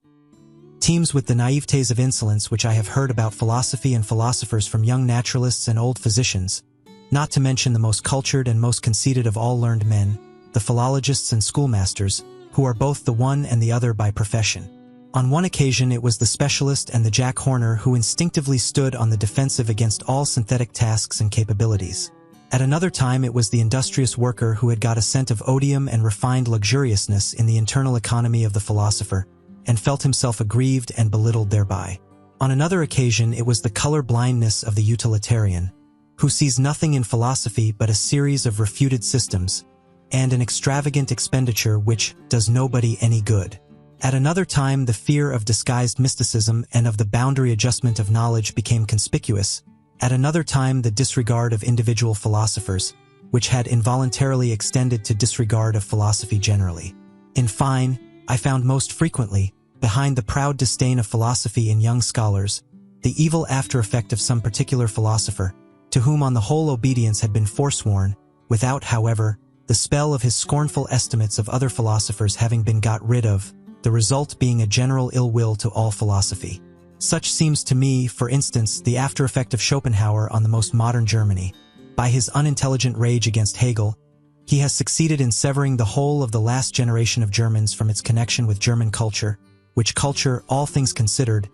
teems with the naivete of insolence which I have heard about philosophy and philosophers from young naturalists and old physicians, not to mention the most cultured and most conceited of all learned men, the philologists and schoolmasters, who are both the one and the other by profession. On one occasion it was the specialist and the Jack Horner who instinctively stood on the defensive against all synthetic tasks and capabilities. At another time it was the industrious worker who had got a scent of odium and refined luxuriousness in the internal economy of the philosopher, and felt himself aggrieved and belittled thereby. On another occasion it was the color blindness of the utilitarian, who sees nothing in philosophy but a series of refuted systems, and an extravagant expenditure which does nobody any good. At another time the fear of disguised mysticism and of the boundary adjustment of knowledge became conspicuous. At another time the disregard of individual philosophers, which had involuntarily extended to disregard of philosophy generally. In fine, I found most frequently, behind the proud disdain of philosophy in young scholars, the evil after effect of some particular philosopher, to whom on the whole obedience had been forsworn, without, however, the spell of his scornful estimates of other philosophers having been got rid of, the result being a general ill will to all philosophy. Such seems to me, for instance, the after effect of Schopenhauer on the most modern Germany. By his unintelligent rage against Hegel, he has succeeded in severing the whole of the last generation of Germans from its connection with German culture, which culture, all things considered,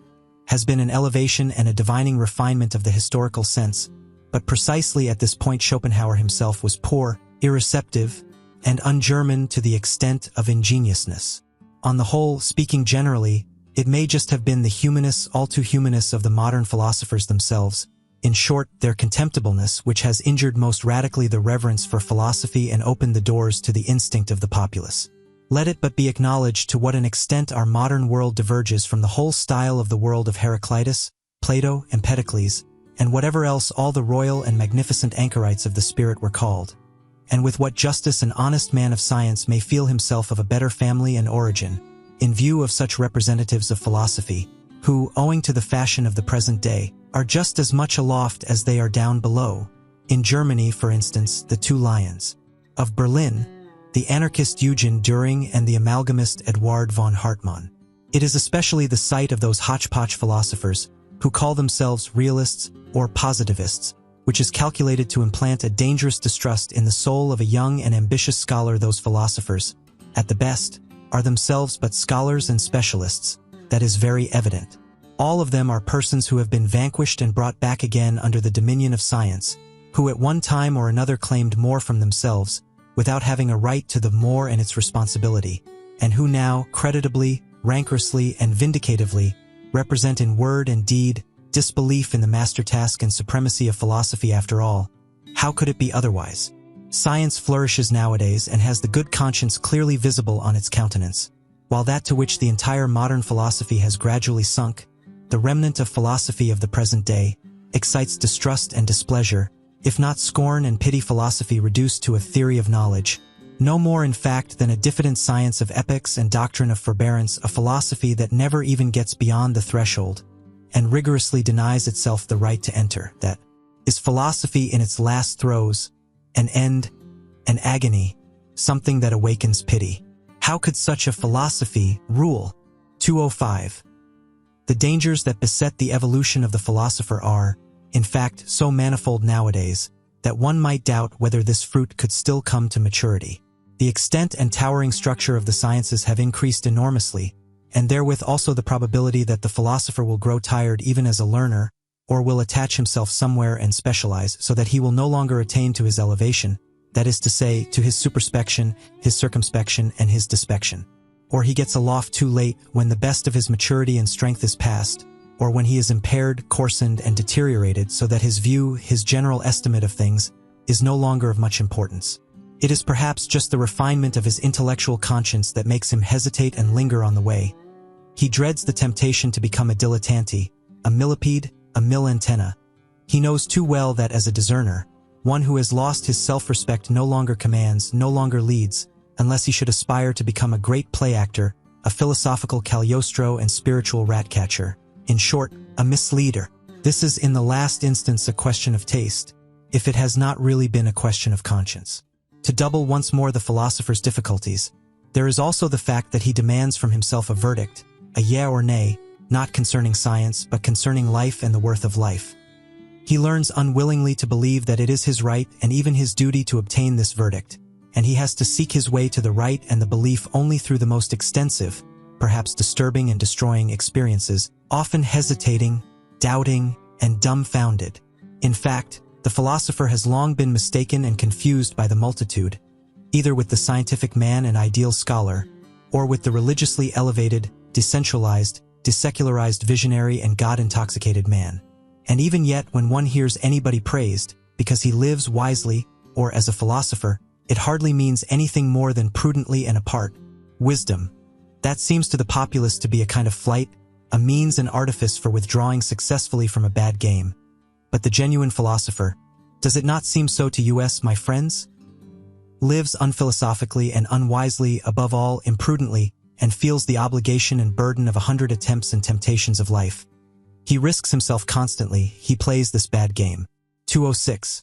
has been an elevation and a divining refinement of the historical sense, but precisely at this point Schopenhauer himself was poor, irreceptive, and un-German to the extent of ingenuousness. On the whole, speaking generally, it may just have been the humanness, all too humanness of the modern philosophers themselves, in short, their contemptibleness, which has injured most radically the reverence for philosophy and opened the doors to the instinct of the populace. Let it but be acknowledged to what an extent our modern world diverges from the whole style of the world of Heraclitus, Plato, Empedocles, and whatever else all the royal and magnificent anchorites of the spirit were called, and with what justice an honest man of science may feel himself of a better family and origin, in view of such representatives of philosophy, who, owing to the fashion of the present day, are just as much aloft as they are down below. In Germany, for instance, the two lions. Of Berlin, the anarchist Eugen Düring and the amalgamist Eduard von Hartmann. It is especially the site of those hodgepodge philosophers who call themselves realists or positivists, which is calculated to implant a dangerous distrust in the soul of a young and ambitious scholar. Those philosophers, at the best, are themselves but scholars and specialists. That is very evident. All of them are persons who have been vanquished and brought back again under the dominion of science, who at one time or another claimed more from themselves, without having a right to the more and its responsibility, and who now, creditably, rancorously, and vindicatively, represent in word and deed disbelief in the master task and supremacy of philosophy. After all, how could it be otherwise? Science flourishes nowadays and has the good conscience clearly visible on its countenance, while that to which the entire modern philosophy has gradually sunk, the remnant of philosophy of the present day, excites distrust and displeasure, if not scorn and pity. Philosophy reduced to a theory of knowledge, no more in fact than a diffident science of epics and doctrine of forbearance, a philosophy that never even gets beyond the threshold, and rigorously denies itself the right to enter. That is philosophy in its last throes, an end, an agony, something that awakens pity. How could such a philosophy rule? 205. The dangers that beset the evolution of the philosopher are, in fact, so manifold nowadays, that one might doubt whether this fruit could still come to maturity. The extent and towering structure of the sciences have increased enormously, and therewith also the probability that the philosopher will grow tired even as a learner, or will attach himself somewhere and specialize so that he will no longer attain to his elevation, that is to say, to his superspection, his circumspection, and his dispection. Or he gets aloft too late, when the best of his maturity and strength is past, or when he is impaired, coarsened, and deteriorated so that his view, his general estimate of things, is no longer of much importance. It is perhaps just the refinement of his intellectual conscience that makes him hesitate and linger on the way. He dreads the temptation to become a dilettante, a millipede, a mill antenna. He knows too well that as a discerner, one who has lost his self-respect no longer commands, no longer leads, unless he should aspire to become a great play actor, a philosophical Cagliostro and spiritual rat-catcher. In short, a misleader. This is in the last instance a question of taste, if it has not really been a question of conscience. To double once more the philosopher's difficulties, there is also the fact that he demands from himself a verdict, a yea or nay, not concerning science but concerning life and the worth of life. He learns unwillingly to believe that it is his right and even his duty to obtain this verdict, and he has to seek his way to the right and the belief only through the most extensive, perhaps disturbing and destroying experiences, often hesitating, doubting, and dumbfounded. In fact, the philosopher has long been mistaken and confused by the multitude, either with the scientific man and ideal scholar, or with the religiously elevated, decentralized, desecularized visionary and God-intoxicated man. And even yet, when one hears anybody praised, because he lives wisely, or as a philosopher, it hardly means anything more than prudently and apart. Wisdom. That seems to the populace to be a kind of flight, a means and artifice for withdrawing successfully from a bad game. But the genuine philosopher, does it not seem so to us, my friends? Lives unphilosophically and unwisely, above all, imprudently, and feels the obligation and burden of 100 attempts and temptations of life. He risks himself constantly, he plays this bad game. 206.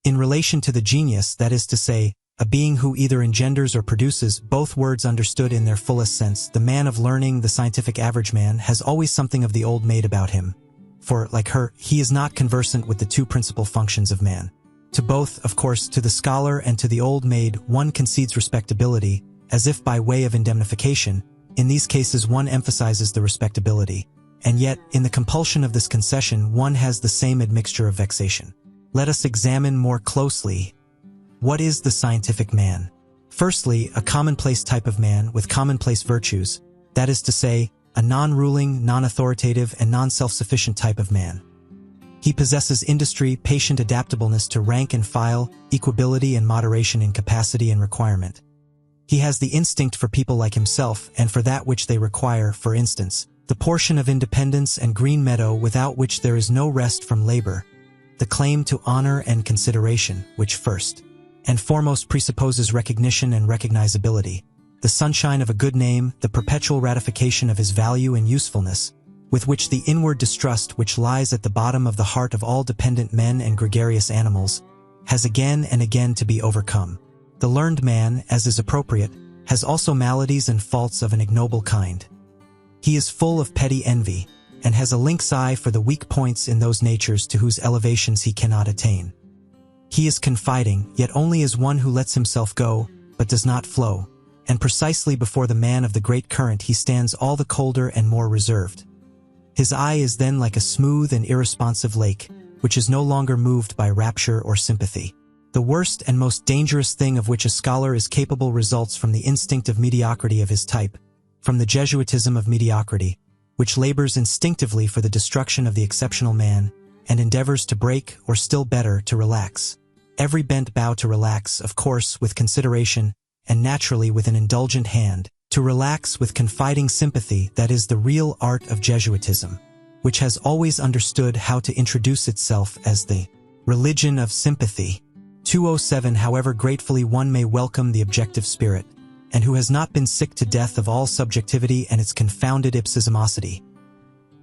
In relation to the genius, that is to say, a being who either engenders or produces, both words understood in their fullest sense, the man of learning, the scientific average man, has always something of the old maid about him. For, like her, he is not conversant with the two principal functions of man. To both, of course, to the scholar and to the old maid, one concedes respectability, as if by way of indemnification. In these cases one emphasizes the respectability. And yet, in the compulsion of this concession, one has the same admixture of vexation. Let us examine more closely. What is the scientific man? Firstly, a commonplace type of man with commonplace virtues, that is to say, a non-ruling, non-authoritative, and non-self-sufficient type of man. He possesses industry, patient adaptableness to rank and file, equability and moderation in capacity and requirement. He has the instinct for people like himself and for that which they require, for instance, the portion of independence and green meadow without which there is no rest from labor, the claim to honor and consideration, which first and foremost presupposes recognition and recognizability, the sunshine of a good name, the perpetual ratification of his value and usefulness, with which the inward distrust which lies at the bottom of the heart of all dependent men and gregarious animals has again and again to be overcome. The learned man, as is appropriate, has also maladies and faults of an ignoble kind. He is full of petty envy, and has a lynx eye for the weak points in those natures to whose elevations he cannot attain. He is confiding, yet only as one who lets himself go, but does not flow, and precisely before the man of the great current he stands all the colder and more reserved. His eye is then like a smooth and irresponsive lake, which is no longer moved by rapture or sympathy. The worst and most dangerous thing of which a scholar is capable results from the instinct of mediocrity of his type, from the Jesuitism of mediocrity, which labors instinctively for the destruction of the exceptional man, and endeavors to break, or still better, to relax. Every bent bow to relax, of course, with consideration, and naturally with an indulgent hand, to relax with confiding sympathy, that is the real art of Jesuitism, which has always understood how to introduce itself as the religion of sympathy. 207. However gratefully one may welcome the objective spirit, and who has not been sick to death of all subjectivity and its confounded ipsismosity.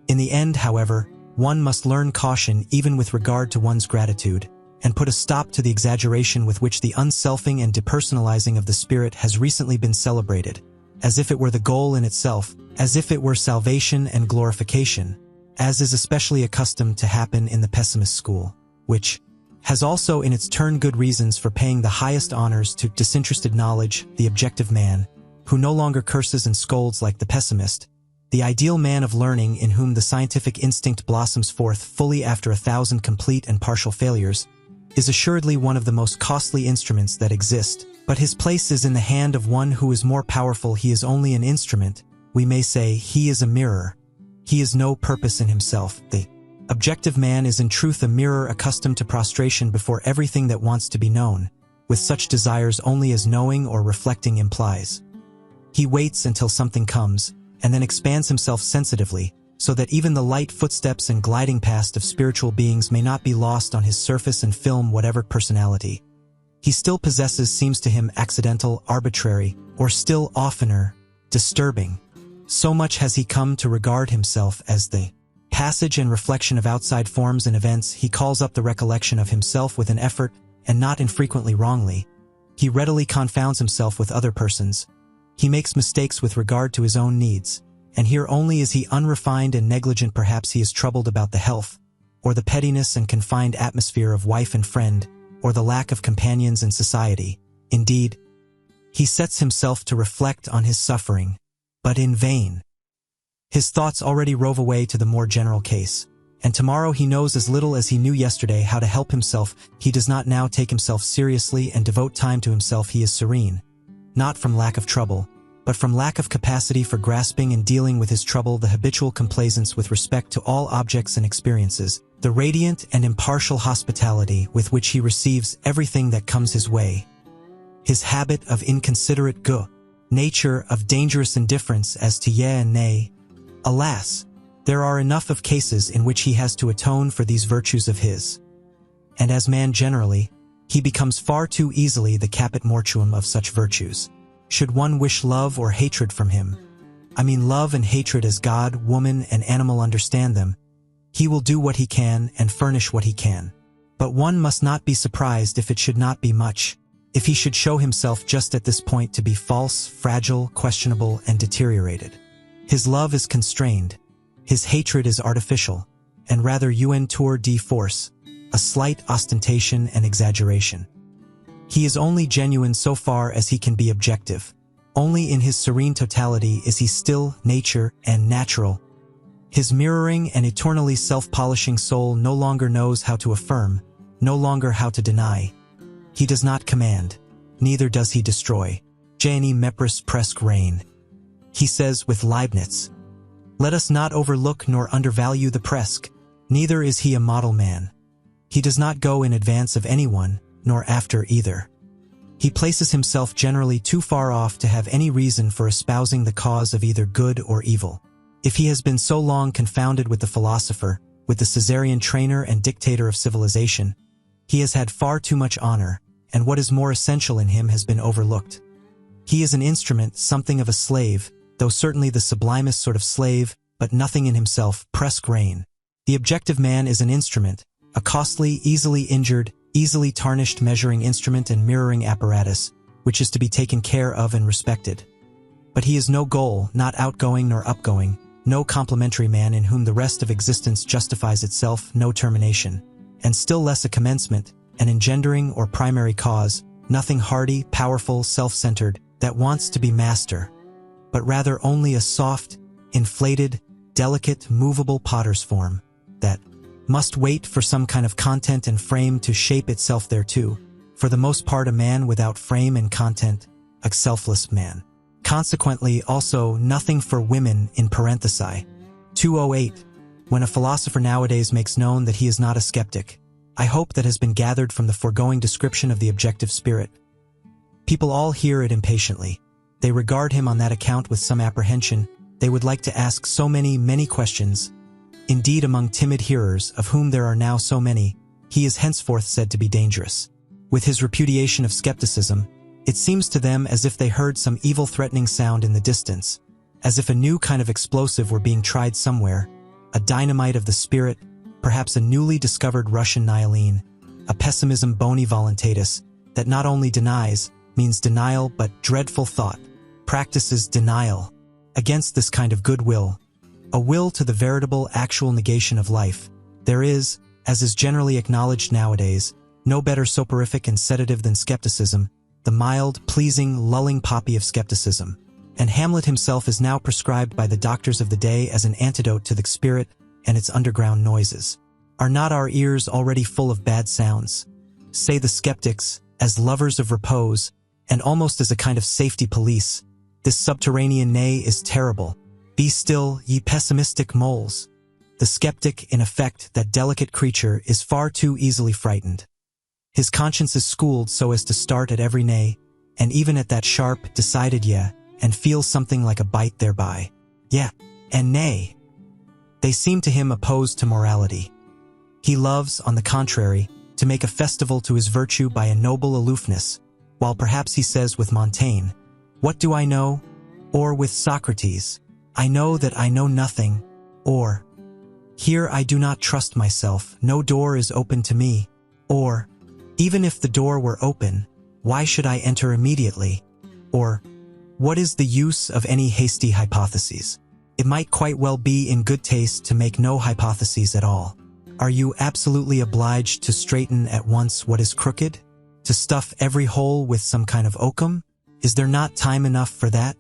In the end, however, one must learn caution even with regard to one's gratitude, and put a stop to the exaggeration with which the unselfing and depersonalizing of the spirit has recently been celebrated, as if it were the goal in itself, as if it were salvation and glorification, as is especially accustomed to happen in the pessimist school, which has also in its turn good reasons for paying the highest honors to disinterested knowledge, the objective man, who no longer curses and scolds like the pessimist, the ideal man of learning in whom the scientific instinct blossoms forth fully after 1,000 complete and partial failures, is assuredly one of the most costly instruments that exist, but his place is in the hand of one who is more powerful. He is only an instrument, we may say he is a mirror. He is no purpose in himself. The objective man is in truth a mirror accustomed to prostration before everything that wants to be known, with such desires only as knowing or reflecting implies. He waits until something comes, and then expands himself sensitively, so that even the light footsteps and gliding past of spiritual beings may not be lost on his surface and film whatever personality he still possesses seems to him accidental, arbitrary, or still oftener, disturbing. So much has he come to regard himself as the passage and reflection of outside forms and events. He calls up the recollection of himself with an effort, and not infrequently wrongly. He readily confounds himself with other persons. He makes mistakes with regard to his own needs, and here only is he unrefined and negligent. Perhaps he is troubled about the health, or the pettiness and confined atmosphere of wife and friend, or the lack of companions in society. Indeed, he sets himself to reflect on his suffering, but in vain. His thoughts already rove away to the more general case, and tomorrow he knows as little as he knew yesterday how to help himself. He does not now take himself seriously and devote time to himself. He is serene, not from lack of trouble, but from lack of capacity for grasping and dealing with his trouble, the habitual complaisance with respect to all objects and experiences, the radiant and impartial hospitality with which he receives everything that comes his way, his habit of inconsiderate good nature, of dangerous indifference as to yea and nay. Alas, there are enough of cases in which he has to atone for these virtues of his. And as man generally, he becomes far too easily the caput mortuum of such virtues. Should one wish love or hatred from him, I mean love and hatred as God, woman, and animal understand them, He will do what he can and furnish what he can. But one must not be surprised if it should not be much, if he should show himself just at this point to be false, fragile, questionable, and deteriorated. His love is constrained, his hatred is artificial, and rather un tour de force, a slight ostentation and exaggeration. He is only genuine so far as he can be objective. Only in his serene totality is he still, nature, and natural. His mirroring and eternally self-polishing soul no longer knows how to affirm, no longer how to deny. He does not command, neither does he destroy. Jani mepris presque rein. He says with Leibniz, "Let us not overlook nor undervalue the presque, neither is he a model man. He does not go in advance of anyone, nor after either. He places himself generally too far off to have any reason for espousing the cause of either good or evil. If he has been so long confounded with the philosopher, with the Caesarean trainer and dictator of civilization, he has had far too much honor, and what is more essential in him has been overlooked. He is an instrument, something of a slave, though certainly the sublimest sort of slave, but nothing in himself, presque rein. The objective man is an instrument, a costly, easily injured, easily tarnished measuring instrument and mirroring apparatus, which is to be taken care of and respected. But he is no goal, not outgoing nor upgoing, no complementary man in whom the rest of existence justifies itself, no termination, and still less a commencement, an engendering or primary cause, nothing hardy, powerful, self-centered, that wants to be master, but rather only a soft, inflated, delicate, movable potter's form, that must wait for some kind of content and frame to shape itself thereto, for the most part a man without frame and content, a selfless man. Consequently, also, nothing for women in parenthesi. 208. When a philosopher nowadays makes known that he is not a skeptic, I hope that has been gathered from the foregoing description of the objective spirit. People all hear it impatiently. They regard him on that account with some apprehension. They would like to ask so many questions. Indeed, among timid hearers, of whom there are now so many, he is henceforth said to be dangerous. With his repudiation of skepticism, it seems to them as if they heard some evil threatening sound in the distance, as if a new kind of explosive were being tried somewhere, a dynamite of the spirit, perhaps a newly discovered Russian nihilene, a pessimism boni voluntatis, that not only denies, means denial, but dreadful thought, practices denial. Against this kind of goodwill, a will to the veritable actual negation of life, there is, as is generally acknowledged nowadays, no better soporific and sedative than skepticism, the mild, pleasing, lulling poppy of skepticism. And Hamlet himself is now prescribed by the doctors of the day as an antidote to the spirit and its underground noises. Are not our ears already full of bad sounds? Say the skeptics, as lovers of repose, and almost as a kind of safety police, this subterranean neigh is terrible. Be still, ye pessimistic moles. The skeptic, in effect, that delicate creature, is far too easily frightened. His conscience is schooled so as to start at every nay, and even at that sharp, decided yeah, and feel something like a bite thereby. Yeah, and nay. They seem to him opposed to morality. He loves, on the contrary, to make a festival to his virtue by a noble aloofness, while perhaps he says with Montaigne, "What do I know?" Or with Socrates, "I know that I know nothing," or, "Here I do not trust myself, no door is open to me," or, "Even if the door were open, why should I enter immediately?" Or, "What is the use of any hasty hypotheses? It might quite well be in good taste to make no hypotheses at all. Are you absolutely obliged to straighten at once what is crooked? To stuff every hole with some kind of oakum? Is there not time enough for that?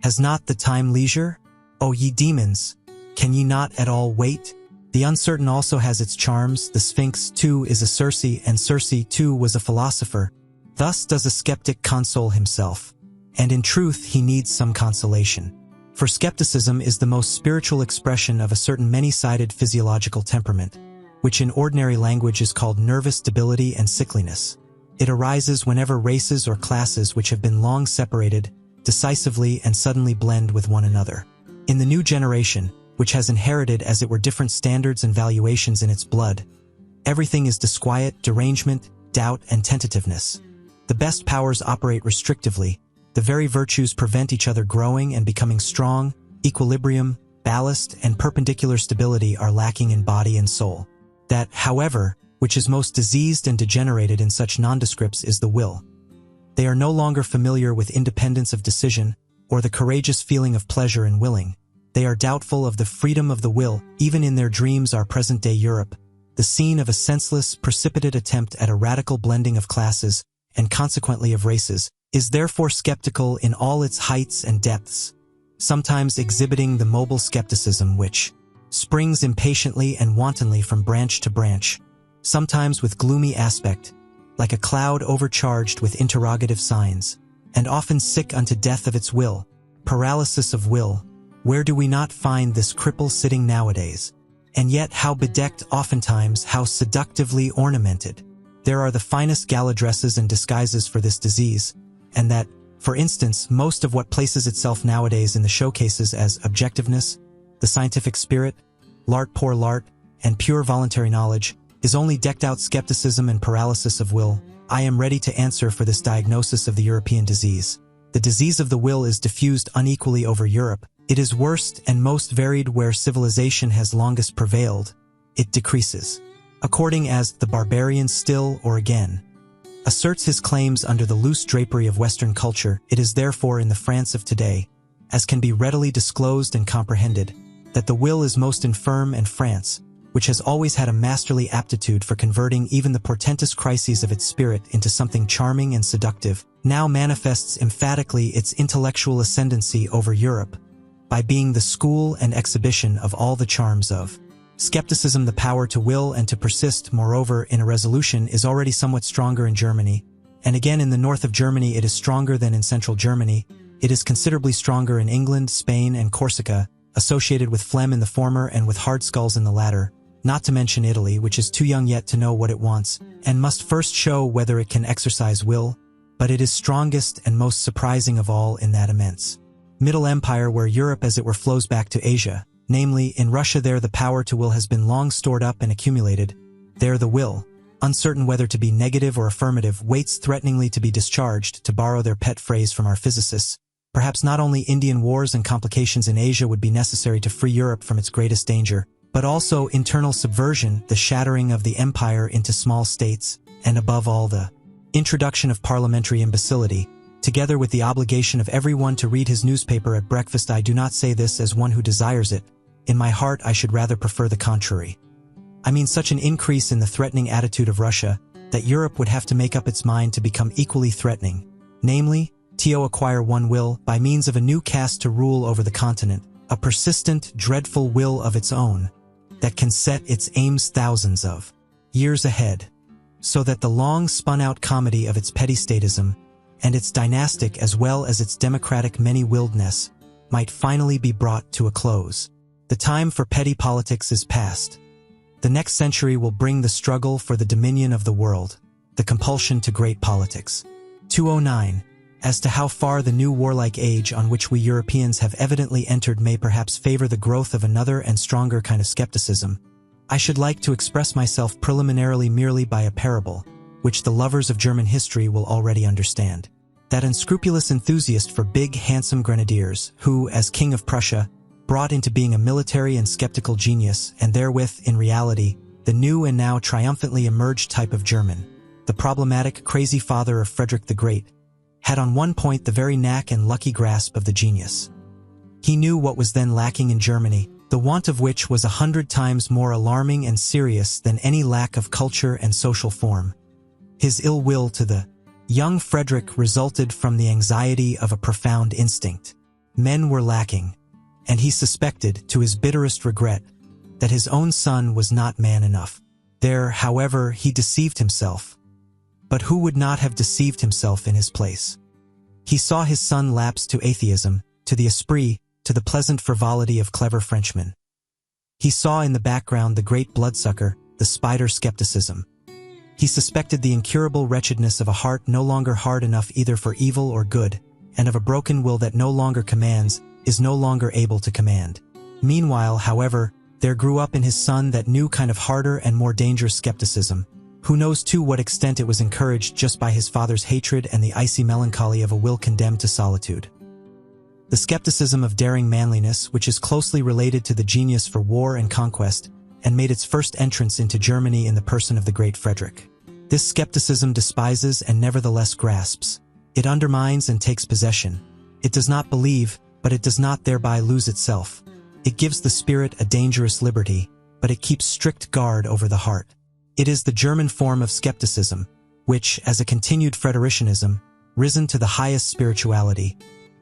Has not the time leisure? O ye demons, can ye not at all wait? The uncertain also has its charms. The Sphinx, too, is a Circe, and Circe, too, was a philosopher. Thus does a skeptic console himself. And in truth, he needs some consolation. For skepticism is the most spiritual expression of a certain many-sided physiological temperament, which in ordinary language is called nervous debility and sickliness. It arises whenever races or classes which have been long separated, decisively and suddenly blend with one another. In the new generation, which has inherited as it were different standards and valuations in its blood, everything is disquiet, derangement, doubt, and tentativeness. The best powers operate restrictively. The very virtues prevent each other growing and becoming strong, equilibrium, ballast and perpendicular stability are lacking in body and soul. That, however, which is most diseased and degenerated in such nondescripts is the will. They are no longer familiar with independence of decision or the courageous feeling of pleasure in willing. They are doubtful of the freedom of the will. Even in their dreams are present-day Europe, the scene of a senseless, precipitate attempt at a radical blending of classes, and consequently of races, is therefore skeptical in all its heights and depths, sometimes exhibiting the mobile skepticism which springs impatiently and wantonly from branch to branch, sometimes with gloomy aspect, like a cloud overcharged with interrogative signs, and often sick unto death of its will, paralysis of will. Where do we not find this cripple sitting nowadays? And yet how bedecked oftentimes, how seductively ornamented. There are the finest gala dresses and disguises for this disease, and that, for instance, most of what places itself nowadays in the showcases as objectiveness, the scientific spirit, l'art pour l'art, and pure voluntary knowledge, is only decked out skepticism and paralysis of will. I am ready to answer for this diagnosis of the European disease. The disease of the will is diffused unequally over Europe. It is worst and most varied where civilization has longest prevailed. It decreases, according as the barbarian still or again asserts his claims under the loose drapery of Western culture. It is therefore in the France of today, as can be readily disclosed and comprehended, that the will is most infirm, and France, which has always had a masterly aptitude for converting even the portentous crises of its spirit into something charming and seductive, now manifests emphatically its intellectual ascendancy over Europe, by being the school and exhibition of all the charms of skepticism. The power to will and to persist, moreover, in a resolution is already somewhat stronger in Germany, and again in the north of Germany it is stronger than in central Germany. It is considerably stronger in England, Spain, and Corsica, associated with phlegm in the former and with hard skulls in the latter, not to mention Italy, which is too young yet to know what it wants, and must first show whether it can exercise will, but it is strongest and most surprising of all in that immense Middle Empire where Europe as it were flows back to Asia, namely, in Russia. There the power to will has been long stored up and accumulated. There the will, uncertain whether to be negative or affirmative, waits threateningly to be discharged, to borrow their pet phrase from our physicists. Perhaps not only Indian wars and complications in Asia would be necessary to free Europe from its greatest danger, but also internal subversion, the shattering of the empire into small states, and above all the introduction of parliamentary imbecility, together with the obligation of everyone to read his newspaper at breakfast. I do not say this as one who desires it. In my heart I should rather prefer the contrary. I mean such an increase in the threatening attitude of Russia, that Europe would have to make up its mind to become equally threatening, namely, to acquire one will, by means of a new caste to rule over the continent, a persistent, dreadful will of its own, that can set its aims thousands of years ahead, so that the long spun-out comedy of its petty statism, and its dynastic as well as its democratic many-willedness, might finally be brought to a close. The time for petty politics is past. The next century will bring the struggle for the dominion of the world, the compulsion to great politics. 209. As to how far the new warlike age on which we Europeans have evidently entered may perhaps favor the growth of another and stronger kind of skepticism, I should like to express myself preliminarily merely by a parable, which the lovers of German history will already understand. That unscrupulous enthusiast for big, handsome grenadiers, who, as King of Prussia, brought into being a military and skeptical genius, and therewith, in reality, the new and now triumphantly emerged type of German, the problematic, crazy father of Frederick the Great, had on one point the very knack and lucky grasp of the genius. He knew what was then lacking in Germany, the want of which was 100 times more alarming and serious than any lack of culture and social form. His ill will to the young Frederick resulted from the anxiety of a profound instinct. Men were lacking, and he suspected, to his bitterest regret, that his own son was not man enough. There, however, he deceived himself. But who would not have deceived himself in his place? He saw his son lapse to atheism, to the esprit, to the pleasant frivolity of clever Frenchmen. He saw in the background the great bloodsucker, the spider skepticism. He suspected the incurable wretchedness of a heart no longer hard enough either for evil or good, and of a broken will that no longer commands, is no longer able to command. Meanwhile, however, there grew up in his son that new kind of harder and more dangerous skepticism. Who knows to what extent it was encouraged just by his father's hatred and the icy melancholy of a will condemned to solitude. The skepticism of daring manliness, which is closely related to the genius for war and conquest, and made its first entrance into Germany in the person of the great Friedrich. This skepticism despises and nevertheless grasps. It undermines and takes possession. It does not believe, but it does not thereby lose itself. It gives the spirit a dangerous liberty, but it keeps strict guard over the heart. It is the German form of skepticism, which, as a continued Fridericianism, risen to the highest spirituality,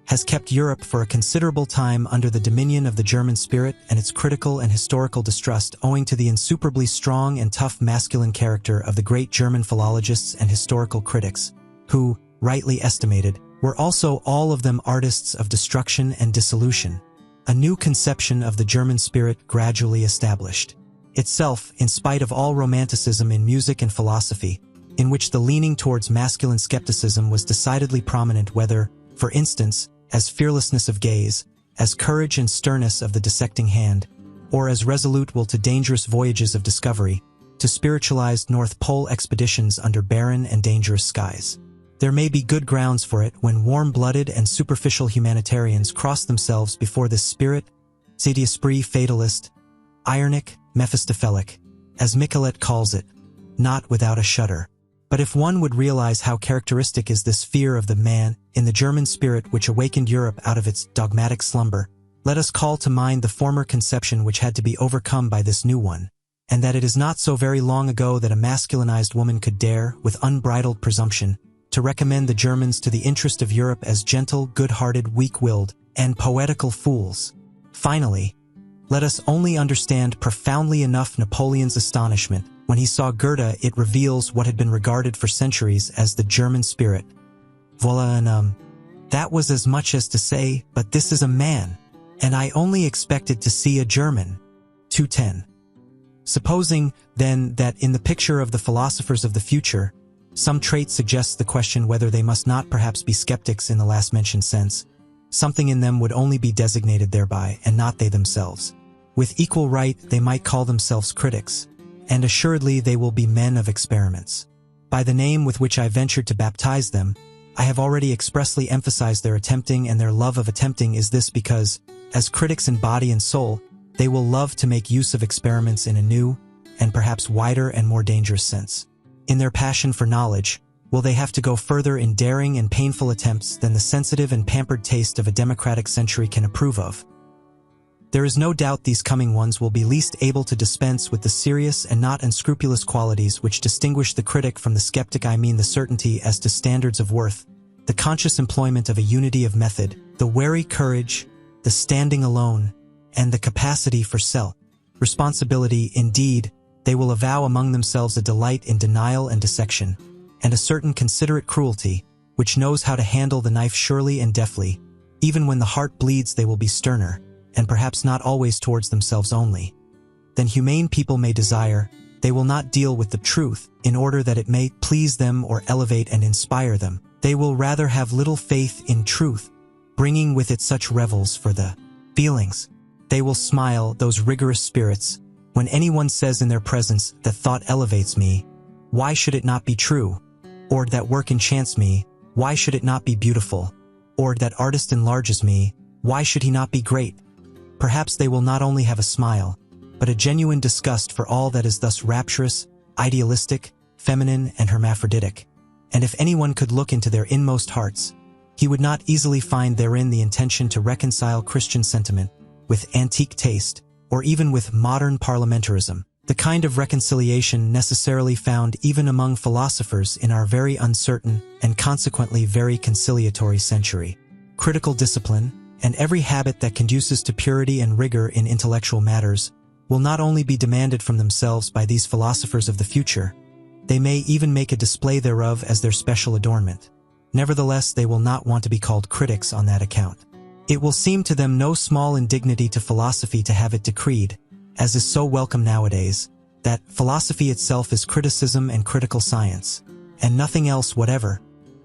has kept Europe for a considerable time under the dominion of the German spirit and its critical and historical distrust owing to the insuperably strong and tough masculine character of the great German philologists and historical critics, who, rightly estimated, were also all of them artists of destruction and dissolution. A new conception of the German spirit gradually established itself in spite of all romanticism in music and philosophy, in which the leaning towards masculine skepticism was decidedly prominent, whether, for instance, as fearlessness of gaze, as courage and sternness of the dissecting hand, or as resolute will to dangerous voyages of discovery, to spiritualized North Pole expeditions under barren and dangerous skies. There may be good grounds for it when warm-blooded and superficial humanitarians cross themselves before this spirit, c'est d'esprit fatalist, ironic, Mephistophelic, as Michelet calls it, not without a shudder. But if one would realize how characteristic is this fear of the man in the German spirit which awakened Europe out of its dogmatic slumber, let us call to mind the former conception which had to be overcome by this new one, and that it is not so very long ago that a masculinized woman could dare, with unbridled presumption, to recommend the Germans to the interest of Europe as gentle, good-hearted, weak-willed, and poetical fools. Finally, let us only understand profoundly enough Napoleon's astonishment when he saw Goethe. It reveals what had been regarded for centuries as the German spirit. Voilà un that was as much as to say, but this is a man, and I only expected to see a German. 210. Supposing, then, that in the picture of the philosophers of the future, some trait suggests the question whether they must not perhaps be skeptics in the last-mentioned sense, something in them would only be designated thereby, and not they themselves. With equal right, they might call themselves critics, and assuredly they will be men of experiments. By the name with which I ventured to baptize them, I have already expressly emphasized their attempting, and their love of attempting is this because, as critics in body and soul, they will love to make use of experiments in a new, and perhaps wider and more dangerous sense. In their passion for knowledge, will they have to go further in daring and painful attempts than the sensitive and pampered taste of a democratic century can approve of? There is no doubt these coming ones will be least able to dispense with the serious and not unscrupulous qualities which distinguish the critic from the skeptic. I mean the certainty as to standards of worth, the conscious employment of a unity of method, the wary courage, the standing alone, and the capacity for self-responsibility. Indeed, they will avow among themselves a delight in denial and dissection, and a certain considerate cruelty, which knows how to handle the knife surely and deftly. Even when the heart bleeds they will be sterner, and perhaps not always towards themselves only, than humane people may desire. They will not deal with the truth in order that it may please them or elevate and inspire them. They will rather have little faith in truth, bringing with it such revels for the feelings. They will smile, those rigorous spirits, when anyone says in their presence that thought elevates me, why should it not be true? Or that work enchants me, why should it not be beautiful? Or that artist enlarges me, why should he not be great? Perhaps they will not only have a smile, but a genuine disgust for all that is thus rapturous, idealistic, feminine, and hermaphroditic. And if anyone could look into their inmost hearts, he would not easily find therein the intention to reconcile Christian sentiment with antique taste, or even with modern parliamentarism, the kind of reconciliation necessarily found even among philosophers in our very uncertain and consequently very conciliatory century. Critical discipline, and every habit that conduces to purity and rigor in intellectual matters, will not only be demanded from themselves by these philosophers of the future, they may even make a display thereof as their special adornment. Nevertheless, they will not want to be called critics on that account. It will seem to them no small indignity to philosophy to have it decreed, as is so welcome nowadays, that philosophy itself is criticism and critical science, and nothing else whatever,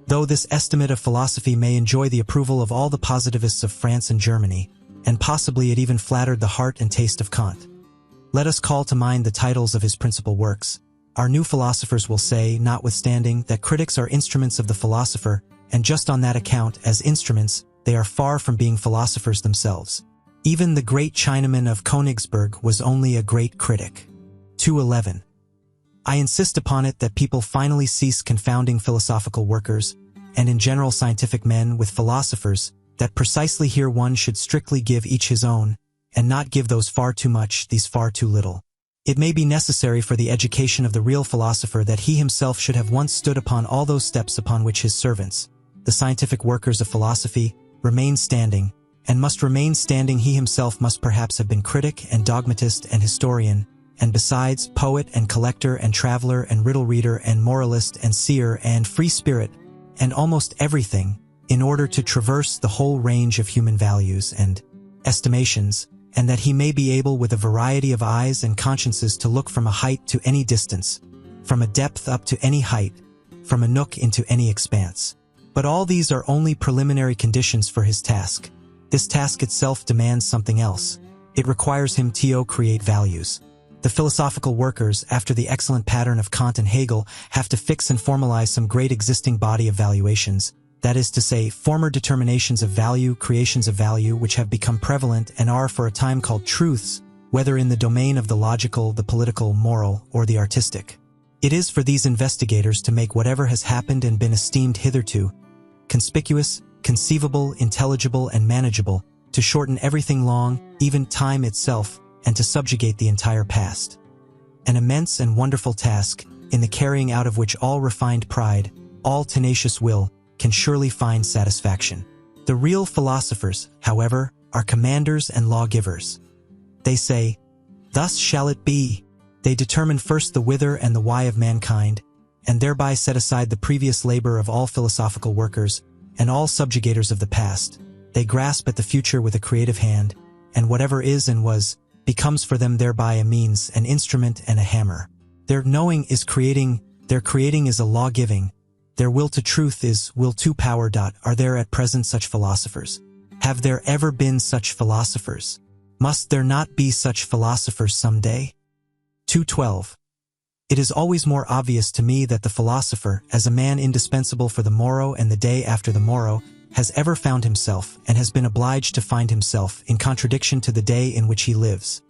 though this estimate of philosophy may enjoy the approval of all the positivists of France and Germany, and possibly it even flattered the heart and taste of Kant. Let us call to mind the titles of his principal works. Our new philosophers will say, notwithstanding, that critics are instruments of the philosopher, and just on that account, as instruments, they are far from being philosophers themselves. Even the great Chinaman of Königsberg was only a great critic. 211. I insist upon it that people finally cease confounding philosophical workers, and in general scientific men, with philosophers, that precisely here one should strictly give each his own, and not give those far too much, these far too little. It may be necessary for the education of the real philosopher that he himself should have once stood upon all those steps upon which his servants, the scientific workers of philosophy, remain standing, and must remain standing. He himself must perhaps have been critic and dogmatist and historian, and besides, poet and collector and traveler and riddle reader and moralist and seer and free spirit, and almost everything, in order to traverse the whole range of human values and estimations, and that he may be able with a variety of eyes and consciences to look from a height to any distance, from a depth up to any height, from a nook into any expanse. But all these are only preliminary conditions for his task. This task itself demands something else. It requires him to create values. The philosophical workers, after the excellent pattern of Kant and Hegel, have to fix and formalize some great existing body of valuations, that is to say, former determinations of value, creations of value, which have become prevalent and are for a time called truths, whether in the domain of the logical, the political, moral, or the artistic. It is for these investigators to make whatever has happened and been esteemed hitherto conspicuous, conceivable, intelligible, and manageable, to shorten everything long, even time itself, and to subjugate the entire past. An immense and wonderful task, in the carrying out of which all refined pride, all tenacious will, can surely find satisfaction. The real philosophers, however, are commanders and lawgivers. They say, "Thus shall it be." They determine first the whither and the why of mankind, and thereby set aside the previous labor of all philosophical workers and all subjugators of the past. They grasp at the future with a creative hand, and whatever is and was, becomes for them thereby a means, an instrument, and a hammer. Their knowing is creating, their creating is a law-giving, their will to truth is will to power. Are there at present such philosophers? Have there ever been such philosophers? Must there not be such philosophers some day? 212. It is always more obvious to me that the philosopher, as a man indispensable for the morrow and the day after the morrow, has ever found himself, and has been obliged to find himself, in contradiction to the day in which he lives.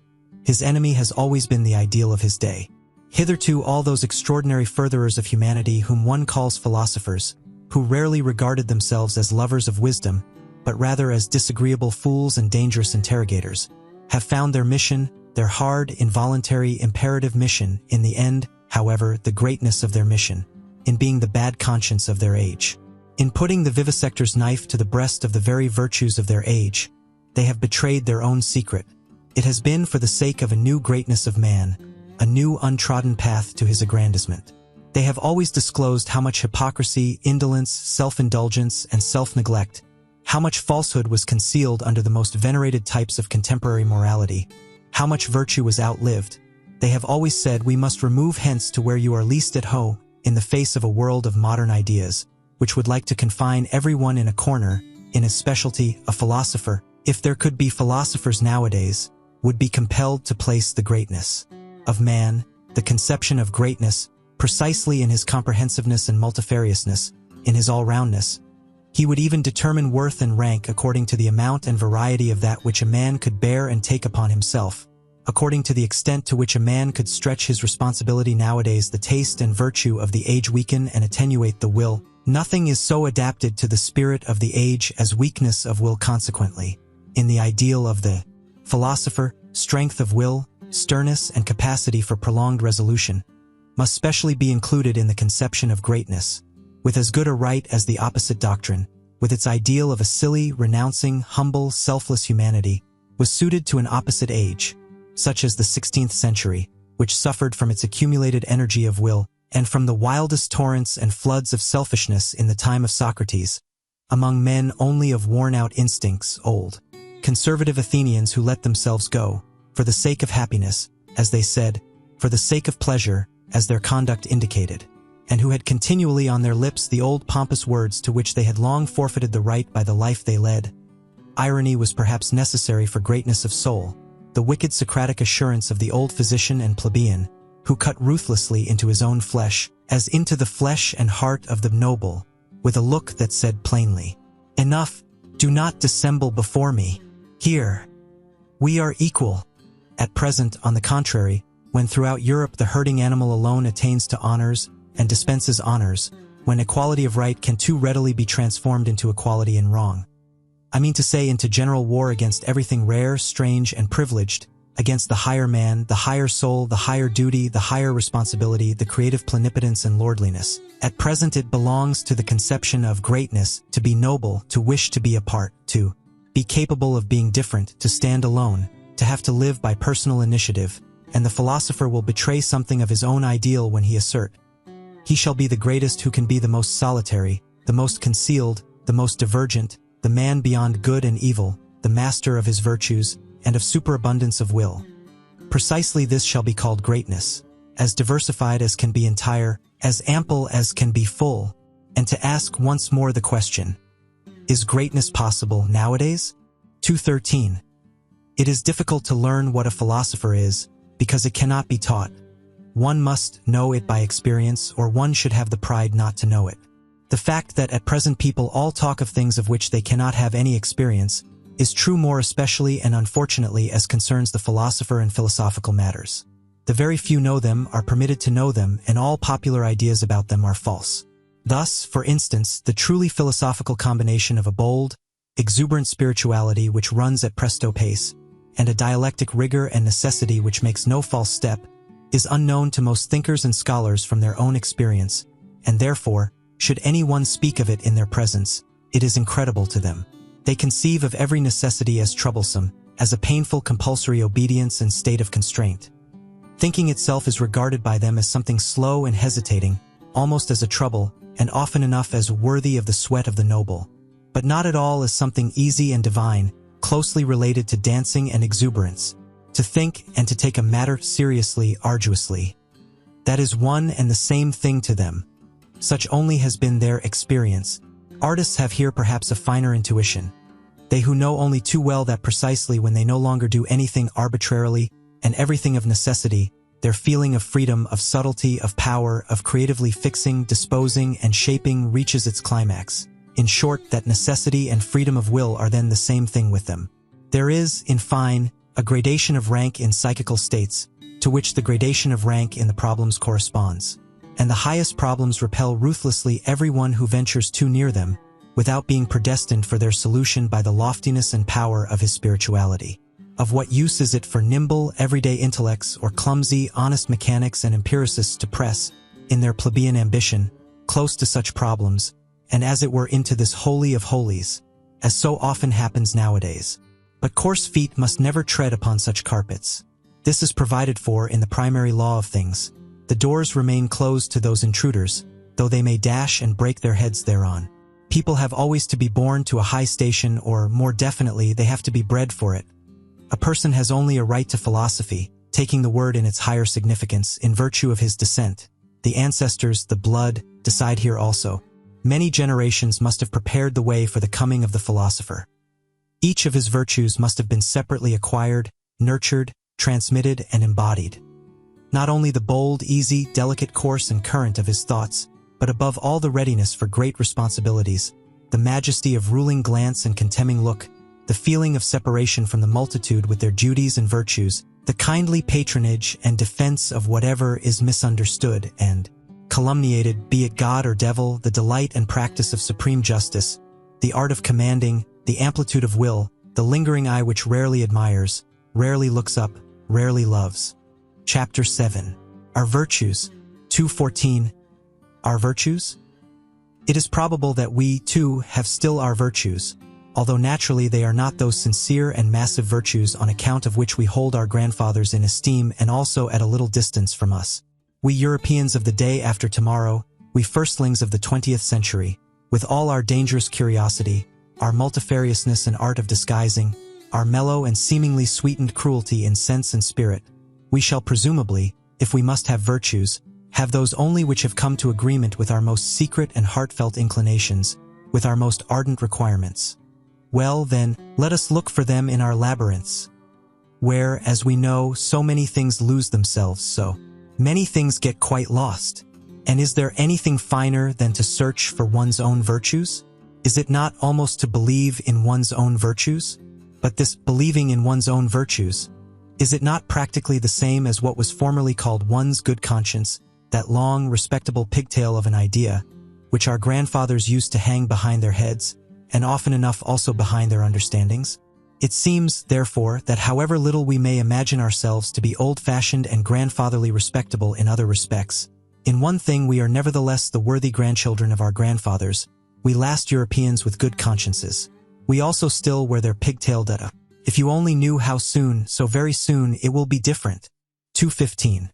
His enemy has always been the ideal of his day. Hitherto all those extraordinary furtherers of humanity whom one calls philosophers, who rarely regarded themselves as lovers of wisdom, but rather as disagreeable fools and dangerous interrogators, have found their mission, their hard, involuntary, imperative mission, in the end, however, the greatness of their mission, in being the bad conscience of their age. In putting the vivisector's knife to the breast of the very virtues of their age, they have betrayed their own secret. It has been for the sake of a new greatness of man, a new untrodden path to his aggrandizement. They have always disclosed how much hypocrisy, indolence, self-indulgence, and self-neglect, how much falsehood was concealed under the most venerated types of contemporary morality, how much virtue was outlived. They have always said, we must remove hence to where you are least at home, in the face of a world of modern ideas, which would like to confine everyone in a corner, in his specialty. A philosopher, if there could be philosophers nowadays, would be compelled to place the greatness of man, the conception of greatness, precisely in his comprehensiveness and multifariousness, in his all-roundness. He would even determine worth and rank according to the amount and variety of that which a man could bear and take upon himself, according to the extent to which a man could stretch his responsibility. Nowadays the taste and virtue of the age weaken and attenuate the will. Nothing is so adapted to the spirit of the age as weakness of will. Consequently, in the ideal of the philosopher, strength of will, sternness, and capacity for prolonged resolution must specially be included in the conception of greatness, with as good a right as the opposite doctrine, with its ideal of a silly, renouncing, humble, selfless humanity, was suited to an opposite age, such as the 16th century, which suffered from its accumulated energy of will, and from the wildest torrents and floods of selfishness in the time of Socrates, among men only of worn-out instincts, old, conservative Athenians who let themselves go, for the sake of happiness, as they said, for the sake of pleasure, as their conduct indicated, and who had continually on their lips the old pompous words to which they had long forfeited the right by the life they led. Irony was perhaps necessary for greatness of soul, the wicked Socratic assurance of the old physician and plebeian, who cut ruthlessly into his own flesh, as into the flesh and heart of the noble, with a look that said plainly, "Enough, Do not dissemble before me. Here, we are equal. At present, on the contrary, when throughout Europe the herding animal alone attains to honors and dispenses honors, when equality of right can too readily be transformed into equality in wrong. I mean to say into general war against everything rare, strange, and privileged, against the higher man, the higher soul, the higher duty, the higher responsibility, the creative plenipotence and lordliness. At present it belongs to the conception of greatness to be noble, to wish to be apart, to be capable of being different, to stand alone, to have to live by personal initiative, and the philosopher will betray something of his own ideal when he assert, he shall be the greatest who can be the most solitary, the most concealed, the most divergent, the man beyond good and evil, the master of his virtues, and of superabundance of will. Precisely this shall be called greatness, as diversified as can be entire, as ample as can be full, and to ask once more the question, is greatness possible nowadays? 213. It is difficult to learn what a philosopher is, because it cannot be taught. One must know it by experience, or one should have the pride not to know it. The fact that at present people all talk of things of which they cannot have any experience is true more especially and unfortunately as concerns the philosopher and philosophical matters. The very few know them, are permitted to know them, and all popular ideas about them are false. Thus, for instance, the truly philosophical combination of a bold, exuberant spirituality which runs at presto pace, and a dialectic rigor and necessity which makes no false step, is unknown to most thinkers and scholars from their own experience, and therefore, should anyone speak of it in their presence, it is incredible to them. They conceive of every necessity as troublesome, as a painful compulsory obedience and state of constraint. Thinking itself is regarded by them as something slow and hesitating, almost as a trouble, and often enough as worthy of the sweat of the noble, but not at all as something easy and divine, closely related to dancing and exuberance. To think and to take a matter seriously, arduously. That is one and the same thing to them. Such only has been their experience. Artists have here perhaps a finer intuition. They who know only too well that precisely when they no longer do anything arbitrarily and everything of necessity, their feeling of freedom, of subtlety, of power, of creatively fixing, disposing, and shaping reaches its climax. In short, that necessity and freedom of will are then the same thing with them. There is, in fine, a gradation of rank in psychical states, to which the gradation of rank in the problems corresponds. And the highest problems repel ruthlessly everyone who ventures too near them, without being predestined for their solution by the loftiness and power of his spirituality. Of what use is it for nimble, everyday intellects or clumsy, honest mechanics and empiricists to press, in their plebeian ambition, close to such problems, and as it were into this holy of holies, as so often happens nowadays? But coarse feet must never tread upon such carpets. This is provided for in the primary law of things. The doors remain closed to those intruders, though they may dash and break their heads thereon. People have always to be born to a high station, or, more definitely, they have to be bred for it. A person has only a right to philosophy, taking the word in its higher significance, in virtue of his descent. The ancestors, the blood, decide here also. Many generations must have prepared the way for the coming of the philosopher. Each of his virtues must have been separately acquired, nurtured, transmitted, and embodied. Not only the bold, easy, delicate course and current of his thoughts, but above all the readiness for great responsibilities, the majesty of ruling glance and contemning look, the feeling of separation from the multitude with their duties and virtues, the kindly patronage and defense of whatever is misunderstood and calumniated, be it God or devil, the delight and practice of supreme justice, the art of commanding, the amplitude of will, the lingering eye which rarely admires, rarely looks up, rarely loves. Chapter 7. Our Virtues. 2:14. Our virtues? It is probable that we, too, have still our virtues, although naturally they are not those sincere and massive virtues on account of which we hold our grandfathers in esteem and also at a little distance from us. We Europeans of the day after tomorrow, we firstlings of the 20th century, with all our dangerous curiosity, our multifariousness and art of disguising, our mellow and seemingly sweetened cruelty in sense and spirit, we shall presumably, if we must have virtues, have those only which have come to agreement with our most secret and heartfelt inclinations, with our most ardent requirements. Well, then, let us look for them in our labyrinths, where, as we know, so many things lose themselves, so many things get quite lost. And is there anything finer than to search for one's own virtues? Is it not almost to believe in one's own virtues? But this believing in one's own virtues, is it not practically the same as what was formerly called one's good conscience, that long, respectable pigtail of an idea, which our grandfathers used to hang behind their heads, and often enough also behind their understandings? It seems, therefore, that however little we may imagine ourselves to be old-fashioned and grandfatherly respectable in other respects, in one thing we are nevertheless the worthy grandchildren of our grandfathers, we last Europeans with good consciences. We also still wear their pigtailed data. If you only knew how soon, so very soon, it will be different. 2:15.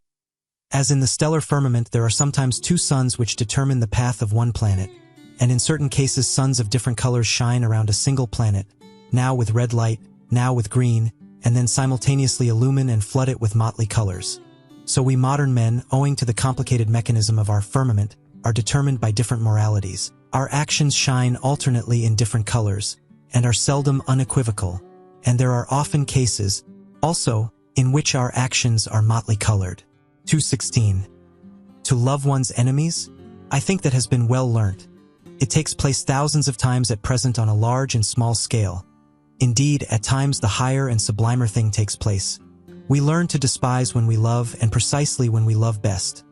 As in the stellar firmament there are sometimes two suns which determine the path of one planet, and in certain cases suns of different colors shine around a single planet, now with red light, now with green, and then simultaneously illumine and flood it with motley colors. So we modern men, owing to the complicated mechanism of our firmament, are determined by different moralities. Our actions shine alternately in different colors, and are seldom unequivocal, and there are often cases, also, in which our actions are motley colored. 2:16. To love one's enemies? I think that has been well learnt. It takes place thousands of times at present on a large and small scale. Indeed, at times the higher and sublimer thing takes place. We learn to despise when we love, and precisely when we love best.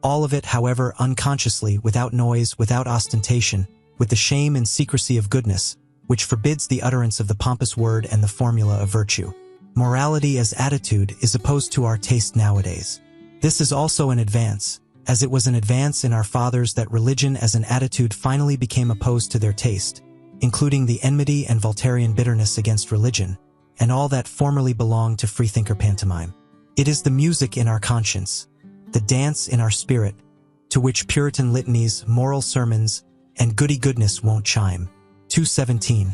All of it, however, unconsciously, without noise, without ostentation, with the shame and secrecy of goodness, which forbids the utterance of the pompous word and the formula of virtue. Morality as attitude is opposed to our taste nowadays. This is also an advance, as it was an advance in our fathers that religion as an attitude finally became opposed to their taste, including the enmity and Voltairean bitterness against religion, and all that formerly belonged to freethinker pantomime. It is the music in our conscience, the dance in our spirit, to which Puritan litanies, moral sermons, and goody-goodness won't chime. 2:17.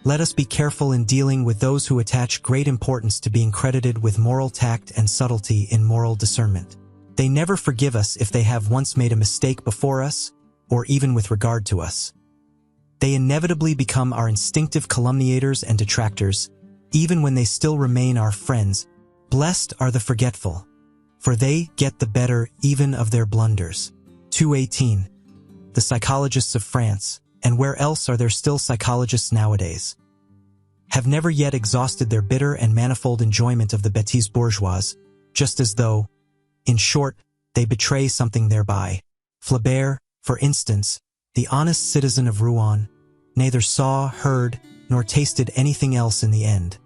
Let us be careful in dealing with those who attach great importance to being credited with moral tact and subtlety in moral discernment. They never forgive us if they have once made a mistake before us, or even with regard to us. They inevitably become our instinctive calumniators and detractors, even when they still remain our friends. Blessed are the forgetful, for they get the better even of their blunders. 2:18. The psychologists of France, and where else are there still psychologists nowadays, have never yet exhausted their bitter and manifold enjoyment of the bêtise bourgeoise, just as though, in short, they betray something thereby. Flaubert, for instance, the honest citizen of Rouen, neither saw, heard, nor tasted anything else in the end.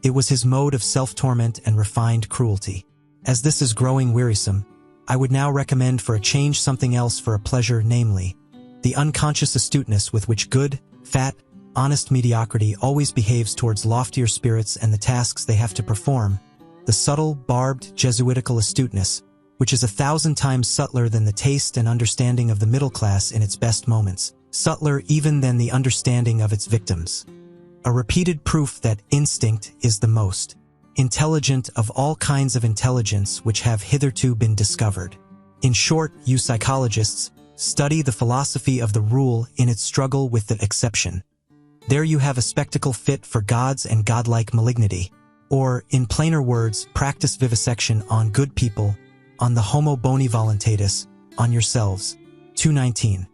It was his mode of self-torment and refined cruelty. As this is growing wearisome, I would now recommend for a change something else for a pleasure, namely, the unconscious astuteness with which good, fat, honest mediocrity always behaves towards loftier spirits and the tasks they have to perform, the subtle, barbed, Jesuitical astuteness, which is 1,000 times subtler than the taste and understanding of the middle class in its best moments, subtler even than the understanding of its victims. A repeated proof that instinct is the most intelligent of all kinds of intelligence which have hitherto been discovered. In short, you psychologists, study the philosophy of the rule in its struggle with the exception. There you have a spectacle fit for gods and godlike malignity. Or, in plainer words, practice vivisection on good people, on the homo boni voluntatis, on yourselves. 2:19.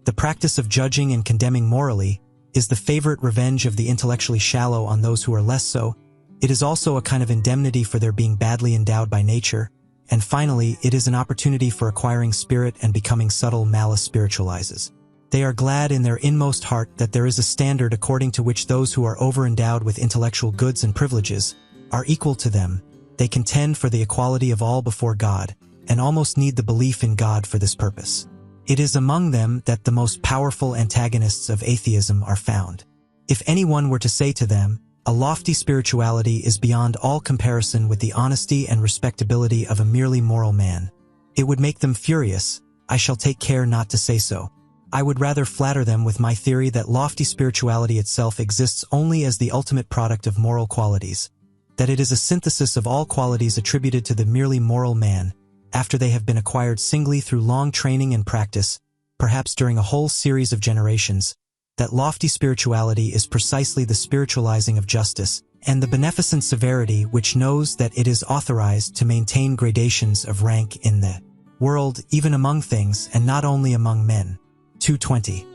The practice of judging and condemning morally is the favorite revenge of the intellectually shallow on those who are less so. It is also a kind of indemnity for their being badly endowed by nature. And finally, it is an opportunity for acquiring spirit and becoming subtle. Malice spiritualizes. They are glad in their inmost heart that there is a standard according to which those who are over-endowed with intellectual goods and privileges are equal to them. They contend for the equality of all before God, and almost need the belief in God for this purpose. It is among them that the most powerful antagonists of atheism are found. If anyone were to say to them, a lofty spirituality is beyond all comparison with the honesty and respectability of a merely moral man, it would make them furious. I shall take care not to say so. I would rather flatter them with my theory that lofty spirituality itself exists only as the ultimate product of moral qualities, that it is a synthesis of all qualities attributed to the merely moral man, after they have been acquired singly through long training and practice, perhaps during a whole series of generations, that lofty spirituality is precisely the spiritualizing of justice, and the beneficent severity which knows that it is authorized to maintain gradations of rank in the world, even among things, and not only among men. 2:20.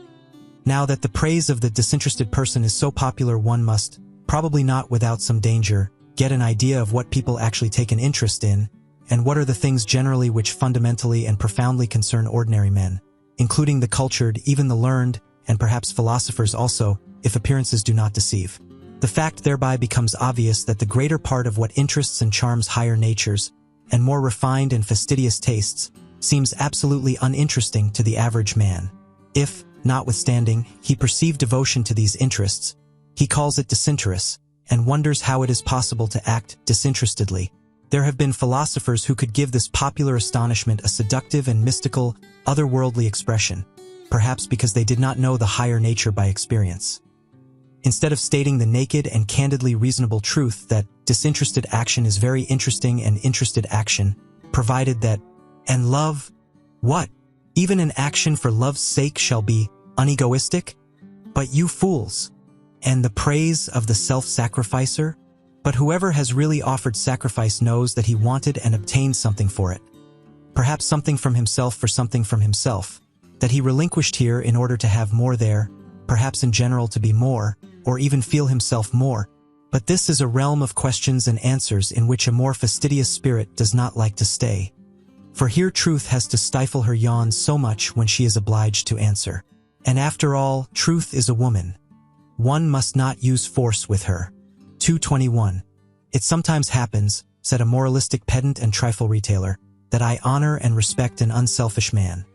Now that the praise of the disinterested person is so popular, one must, probably not without some danger, get an idea of what people actually take an interest in, and what are the things generally which fundamentally and profoundly concern ordinary men, including the cultured, even the learned, and perhaps philosophers also, if appearances do not deceive. The fact thereby becomes obvious that the greater part of what interests and charms higher natures, and more refined and fastidious tastes, seems absolutely uninteresting to the average man. If, notwithstanding, he perceive devotion to these interests, he calls it disinterest, and wonders how it is possible to act disinterestedly. There have been philosophers who could give this popular astonishment a seductive and mystical, otherworldly expression, perhaps because they did not know the higher nature by experience. Instead of stating the naked and candidly reasonable truth that disinterested action is very interesting and interested action, provided that, and love, what? Even an action for love's sake shall be unegoistic? But you fools! And the praise of the self-sacrificer? But whoever has really offered sacrifice knows that he wanted and obtained something for it. Perhaps something from himself for something from himself, that he relinquished here in order to have more there, perhaps in general to be more, or even feel himself more. But this is a realm of questions and answers in which a more fastidious spirit does not like to stay. For here truth has to stifle her yawns so much when she is obliged to answer. And after all, truth is a woman. One must not use force with her. 221. It sometimes happens, said a moralistic pedant and trifle retailer, that I honor and respect an unselfish man.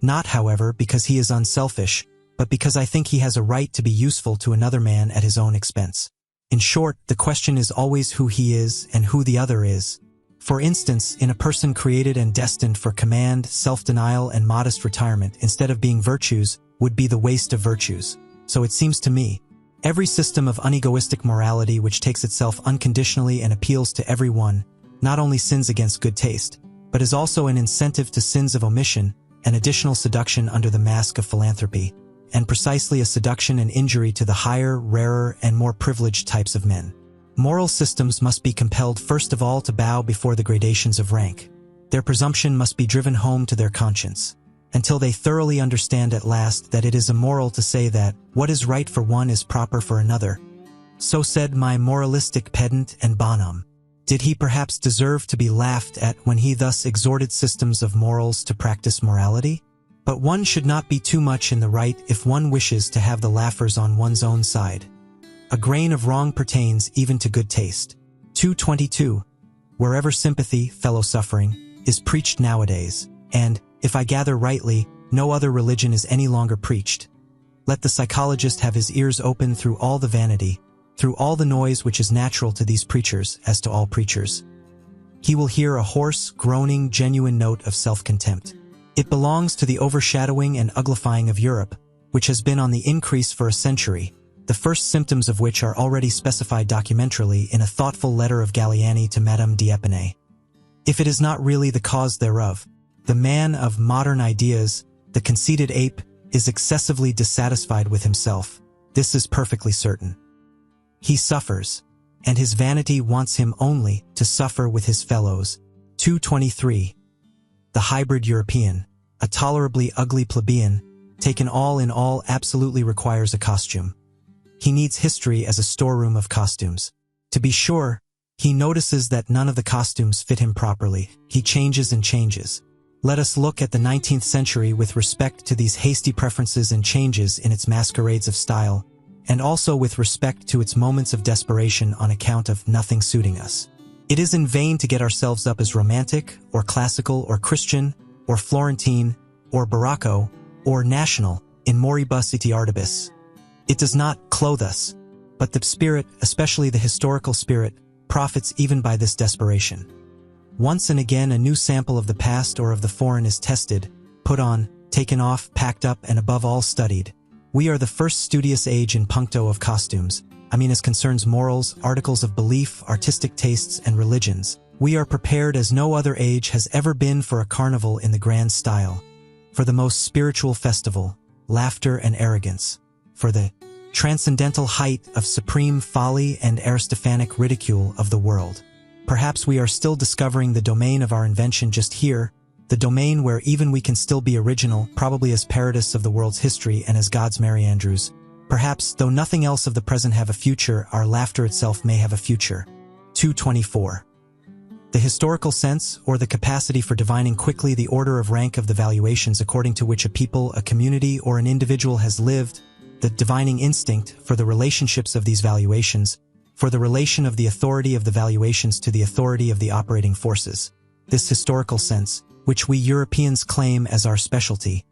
Not, however, because he is unselfish, but because I think he has a right to be useful to another man at his own expense. In short, the question is always who he is and who the other is. For instance, in a person created and destined for command, self-denial, and modest retirement, instead of being virtues, would be the waste of virtues. So it seems to me, every system of unegoistic morality which takes itself unconditionally and appeals to everyone, not only sins against good taste, but is also an incentive to sins of omission, an additional seduction under the mask of philanthropy, and precisely a seduction and injury to the higher, rarer, and more privileged types of men. Moral systems must be compelled first of all to bow before the gradations of rank. Their presumption must be driven home to their conscience, until they thoroughly understand at last that it is immoral to say that what is right for one is proper for another. So said my moralistic pedant and bonhomme. Did he perhaps deserve to be laughed at when he thus exhorted systems of morals to practice morality? But one should not be too much in the right if one wishes to have the laughers on one's own side. A grain of wrong pertains even to good taste. 222. Wherever sympathy, fellow suffering, is preached nowadays, and, if I gather rightly, no other religion is any longer preached. Let the psychologist have his ears open through all the vanity, through all the noise which is natural to these preachers as to all preachers. He will hear a hoarse, groaning, genuine note of self-contempt. It belongs to the overshadowing and uglifying of Europe, which has been on the increase for a century, the first symptoms of which are already specified documentarily in a thoughtful letter of Galliani to Madame d'Épinay. If it is not really the cause thereof, the man of modern ideas, the conceited ape, is excessively dissatisfied with himself. This is perfectly certain. He suffers, and his vanity wants him only to suffer with his fellows. 223. The hybrid European, a tolerably ugly plebeian, taken all in all, absolutely requires a costume. He needs history as a storeroom of costumes. To be sure, he notices that none of the costumes fit him properly. He changes and changes. Let us look at the 19th century with respect to these hasty preferences and changes in its masquerades of style, and also with respect to its moments of desperation on account of nothing suiting us. It is in vain to get ourselves up as romantic, or classical, or Christian, or Florentine, or Barocco, or national, in moribus itiardibus. It does not clothe us, but the spirit, especially the historical spirit, profits even by this desperation. Once and again a new sample of the past or of the foreign is tested, put on, taken off, packed up, and above all studied. We are the first studious age in puncto of costumes, as concerns morals, articles of belief, artistic tastes, and religions. We are prepared as no other age has ever been for a carnival in the grand style, for the most spiritual festival, laughter and arrogance, for the transcendental height of supreme folly and Aristophanic ridicule of the world. Perhaps we are still discovering the domain of our invention just here, the domain where even we can still be original, probably as parodists of the world's history and as God's Mary Andrews. Perhaps, though nothing else of the present have a future, our laughter itself may have a future. 224. The historical sense, or the capacity for divining quickly the order of rank of the valuations according to which a people, a community, or an individual has lived, the divining instinct for the relationships of these valuations, for the relation of the authority of the valuations to the authority of the operating forces. This historical sense, which we Europeans claim as our specialty,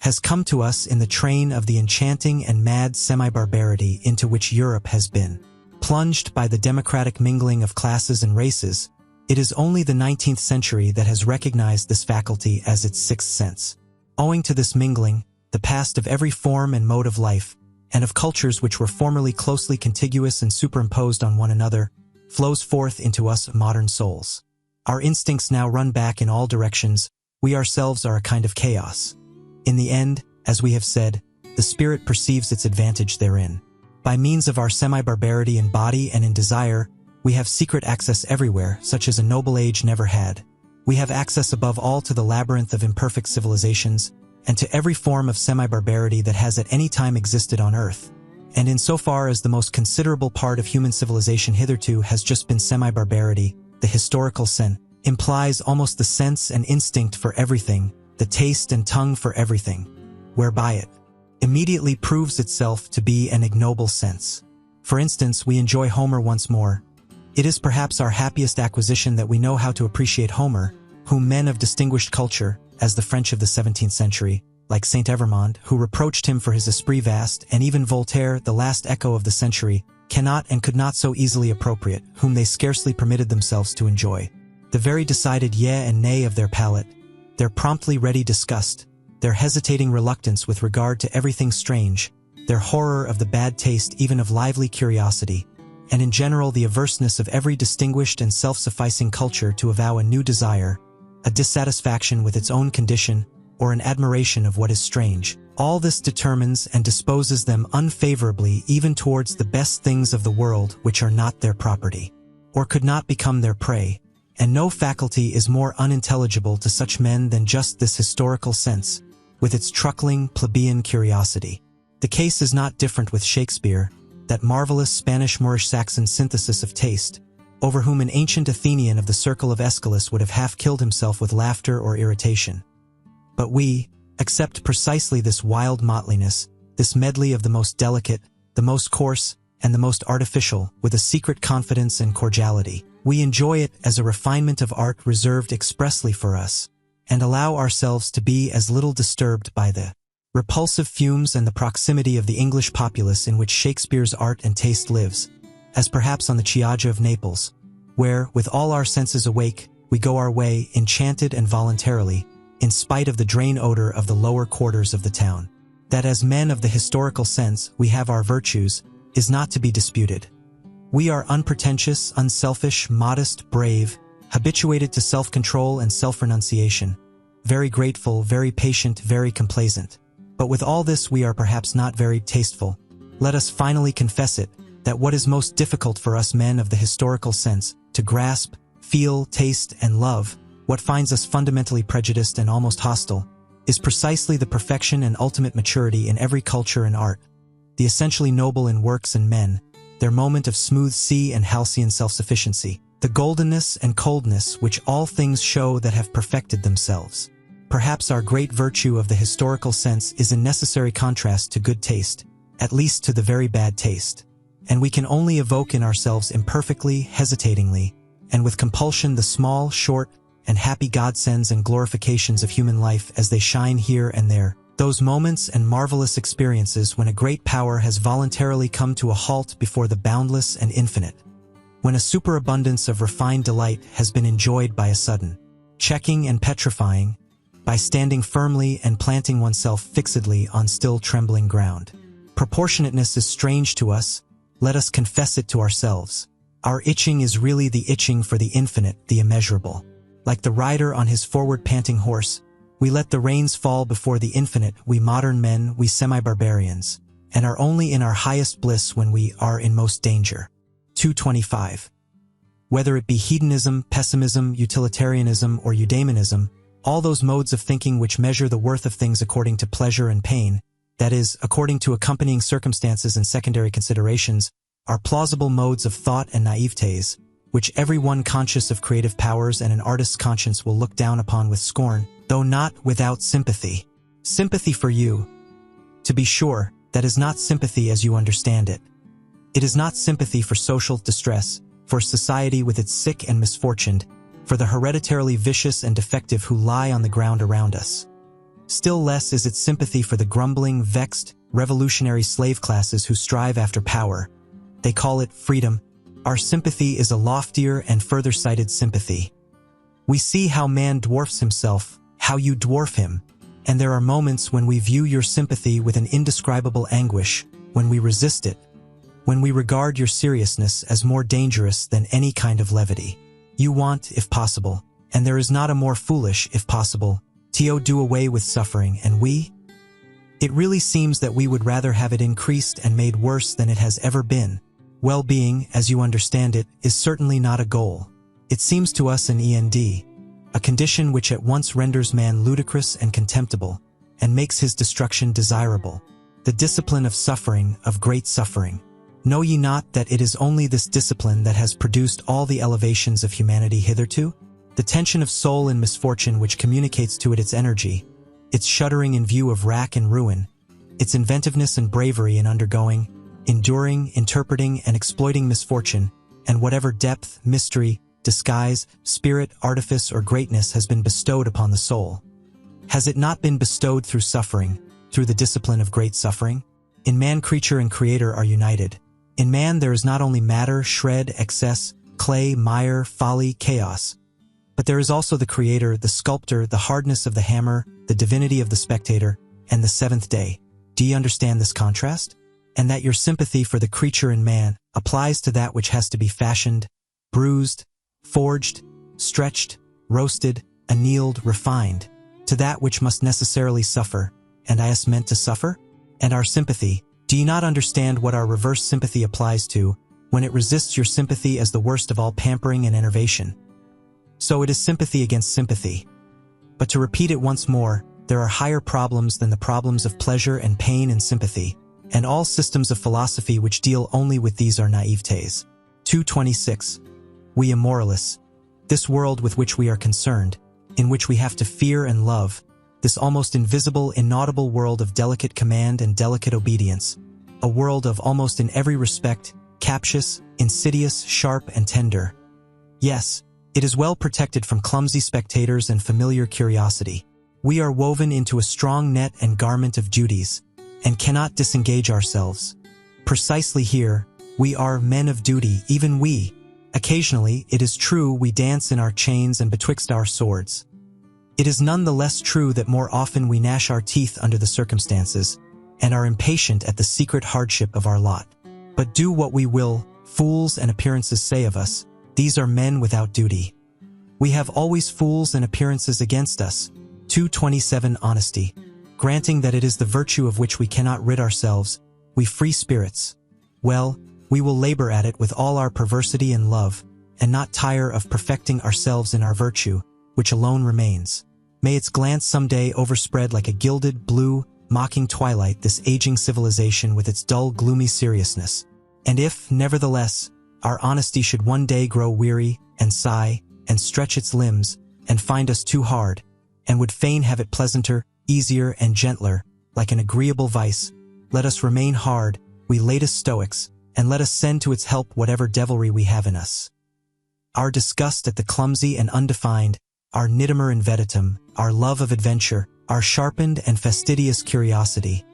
has come to us in the train of the enchanting and mad semi-barbarity into which Europe has been plunged by the democratic mingling of classes and races. It is only the 19th century that has recognized this faculty as its sixth sense. Owing to this mingling, the past of every form and mode of life, and of cultures which were formerly closely contiguous and superimposed on one another, flows forth into us modern souls. Our instincts now run back in all directions. We ourselves are a kind of chaos. In the end, as we have said, the spirit perceives its advantage therein. By means of our semi-barbarity in body and in desire, we have secret access everywhere, such as a noble age never had. We have access above all to the labyrinth of imperfect civilizations, and to every form of semi-barbarity that has at any time existed on earth. And insofar as the most considerable part of human civilization hitherto has just been semi-barbarity, the historical sense implies almost the sense and instinct for everything, the taste and tongue for everything, whereby it immediately proves itself to be an ignoble sense. For instance, we enjoy Homer once more. It is perhaps our happiest acquisition that we know how to appreciate Homer, whom men of distinguished culture, as the French of the 17th century, like Saint Evremond, who reproached him for his esprit vaste, and even Voltaire, the last echo of the century, cannot and could not so easily appropriate, whom they scarcely permitted themselves to enjoy. The very decided yea and nay of their palate, their promptly ready disgust, their hesitating reluctance with regard to everything strange, their horror of the bad taste even of lively curiosity, and in general the averseness of every distinguished and self-sufficing culture to avow a new desire, a dissatisfaction with its own condition, or an admiration of what is strange. All this determines and disposes them unfavorably even towards the best things of the world which are not their property, or could not become their prey, and no faculty is more unintelligible to such men than just this historical sense, with its truckling, plebeian curiosity. The case is not different with Shakespeare, that marvelous Spanish-Moorish-Saxon synthesis of taste, over whom an ancient Athenian of the circle of Aeschylus would have half killed himself with laughter or irritation. But we accept precisely this wild motleynesss, this medley of the most delicate, the most coarse, and the most artificial, with a secret confidence and cordiality. We enjoy it as a refinement of art reserved expressly for us, and allow ourselves to be as little disturbed by the repulsive fumes and the proximity of the English populace in which Shakespeare's art and taste lives, as perhaps on the Chioggia of Naples, where, with all our senses awake, we go our way, enchanted and voluntarily, in spite of the drain odor of the lower quarters of the town. That as men of the historical sense we have our virtues, is not to be disputed. We are unpretentious, unselfish, modest, brave, habituated to self-control and self-renunciation, very grateful, very patient, very complaisant. But with all this we are perhaps not very tasteful. Let us finally confess it, that what is most difficult for us men of the historical sense, to grasp, feel, taste, and love, what finds us fundamentally prejudiced and almost hostile, is precisely the perfection and ultimate maturity in every culture and art, the essentially noble in works and men, their moment of smooth sea and halcyon self-sufficiency, the goldenness and coldness which all things show that have perfected themselves. Perhaps our great virtue of the historical sense is in necessary contrast to good taste, at least to the very bad taste, and we can only evoke in ourselves imperfectly, hesitatingly, and with compulsion the small, short, and happy godsends and glorifications of human life as they shine here and there, those moments and marvelous experiences when a great power has voluntarily come to a halt before the boundless and infinite, when a superabundance of refined delight has been enjoyed by a sudden checking and petrifying, by standing firmly and planting oneself fixedly on still trembling ground. Proportionateness is strange to us, let us confess it to ourselves. Our itching is really the itching for the infinite, the immeasurable. Like the rider on his forward panting horse, we let the reins fall before the infinite, we modern men, we semi-barbarians, and are only in our highest bliss when we are in most danger. 225. Whether it be hedonism, pessimism, utilitarianism, or eudaimonism, All those modes of thinking which measure the worth of things according to pleasure and pain, that is, according to accompanying circumstances and secondary considerations, are plausible modes of thought and naivete, which every one conscious of creative powers and an artist's conscience will look down upon with scorn, though not without sympathy. Sympathy for you. To be sure, that is not sympathy as you understand it. It is not sympathy for social distress, for society with its sick and misfortuned, for the hereditarily vicious and defective who lie on the ground around us. Still less is it sympathy for the grumbling, vexed, revolutionary slave classes who strive after power. They call it freedom. Our sympathy is a loftier and further-sighted sympathy. We see how man dwarfs himself, how you dwarf him, and there are moments when we view your sympathy with an indescribable anguish, when we resist it, when we regard your seriousness as more dangerous than any kind of levity. You want, if possible, and there is not a more foolish, if possible, to do away with suffering, and we? It really seems that we would rather have it increased and made worse than it has ever been. Well-being, as you understand it, is certainly not a goal. It seems to us an end, a condition which at once renders man ludicrous and contemptible, and makes his destruction desirable. The discipline of suffering, of great suffering. Know ye not that it is only this discipline that has produced all the elevations of humanity hitherto? The tension of soul in misfortune which communicates to it its energy, its shuddering in view of rack and ruin, its inventiveness and bravery in undergoing, enduring, interpreting, and exploiting misfortune, and whatever depth, mystery, disguise, spirit, artifice, or greatness has been bestowed upon the soul. Has it not been bestowed through suffering, through the discipline of great suffering? In man, creature and creator are united. In man there is not only matter, shred, excess, clay, mire, folly, chaos, but there is also the creator, the sculptor, the hardness of the hammer, the divinity of the spectator, and the seventh day. Do you understand this contrast? And that your sympathy for the creature in man applies to that which has to be fashioned, bruised, forged, stretched, roasted, annealed, refined, to that which must necessarily suffer, and is meant to suffer? And our sympathy, do you not understand what our reverse sympathy applies to, when it resists your sympathy as the worst of all pampering and enervation? So it is sympathy against sympathy. But to repeat it once more, there are higher problems than the problems of pleasure and pain and sympathy, and all systems of philosophy which deal only with these are naivetes. 226. We immoralists, this world with which we are concerned, in which we have to fear and love, this almost invisible, inaudible world of delicate command and delicate obedience, a world of almost in every respect, captious, insidious, sharp, and tender. Yes, it is well protected from clumsy spectators and familiar curiosity. We are woven into a strong net and garment of duties, and cannot disengage ourselves. Precisely here, we are men of duty, even we. Occasionally, it is true, we dance in our chains and betwixt our swords. It is none the less true that more often we gnash our teeth under the circumstances, and are impatient at the secret hardship of our lot. But do what we will, fools and appearances say of us, these are men without duty. We have always fools and appearances against us. 227 Honesty. Granting that it is the virtue of which we cannot rid ourselves, we free spirits. Well, we will labor at it with all our perversity and love, and not tire of perfecting ourselves in our virtue, which alone remains. May its glance someday overspread like a gilded, blue, mocking twilight this aging civilization with its dull, gloomy seriousness. And if, nevertheless, our honesty should one day grow weary, and sigh, and stretch its limbs, and find us too hard, and would fain have it pleasanter, easier, and gentler, like an agreeable vice, let us remain hard, we latest Stoics, and let us send to its help whatever devilry we have in us. Our disgust at the clumsy and undefined, our nidum inventum, our love of adventure, our sharpened and fastidious curiosity,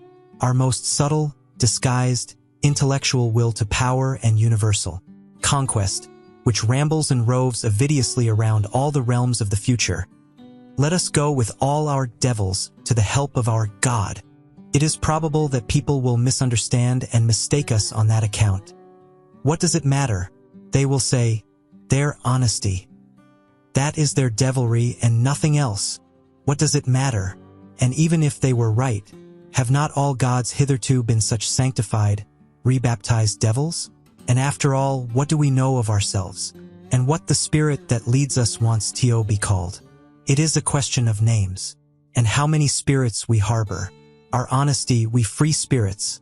our most subtle, disguised, intellectual will to power and universal conquest, which rambles and roves avidiously around all the realms of the future. Let us go with all our devils to the help of our God. It is probable that people will misunderstand and mistake us on that account. What does it matter? They will say, their honesty. That is their devilry and nothing else. What does it matter? And even if they were right, have not all gods hitherto been such sanctified, rebaptized devils? And after all, what do we know of ourselves? And what the spirit that leads us wants to be called? It is a question of names, and how many spirits we harbor. Our honesty, we free spirits.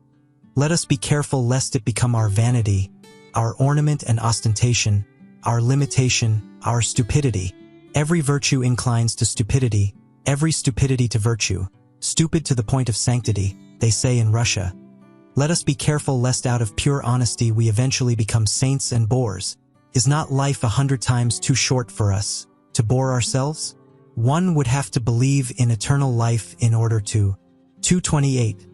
Let us be careful lest it become our vanity, our ornament and ostentation, our limitation, our stupidity. Every virtue inclines to stupidity, every stupidity to virtue, stupid to the point of sanctity, they say in Russia. Let us be careful lest out of pure honesty we eventually become saints and bores. Is not life 100 times too short for us to bore ourselves? One would have to believe in eternal life in order to. 228.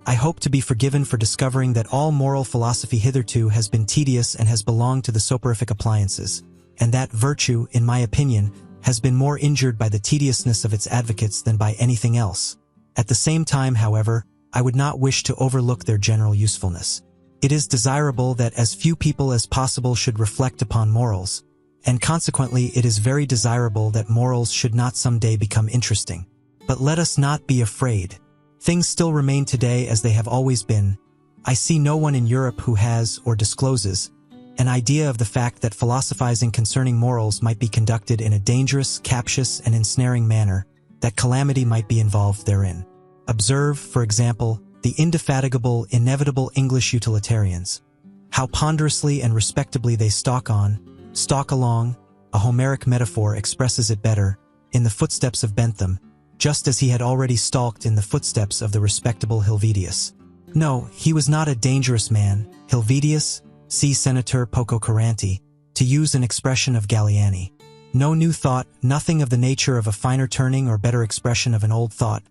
I hope to be forgiven for discovering that all moral philosophy hitherto has been tedious and has belonged to the soporific appliances, and that virtue, in my opinion, has been more injured by the tediousness of its advocates than by anything else. At the same time, however, I would not wish to overlook their general usefulness. It is desirable that as few people as possible should reflect upon morals, and consequently it is very desirable that morals should not someday become interesting. But let us not be afraid. Things still remain today as they have always been. I see no one in Europe who has, or discloses, an idea of the fact that philosophizing concerning morals might be conducted in a dangerous, captious, and ensnaring manner, that calamity might be involved therein. Observe, for example, the indefatigable, inevitable English utilitarians. How ponderously and respectably they stalk along, a Homeric metaphor expresses it better, in the footsteps of Bentham, just as he had already stalked in the footsteps of the respectable Helvidius. No, he was not a dangerous man, Helvidius, see Senator Pococaranti, to use an expression of Galliani. No new thought, nothing of the nature of a finer turning or better expression of an old thought,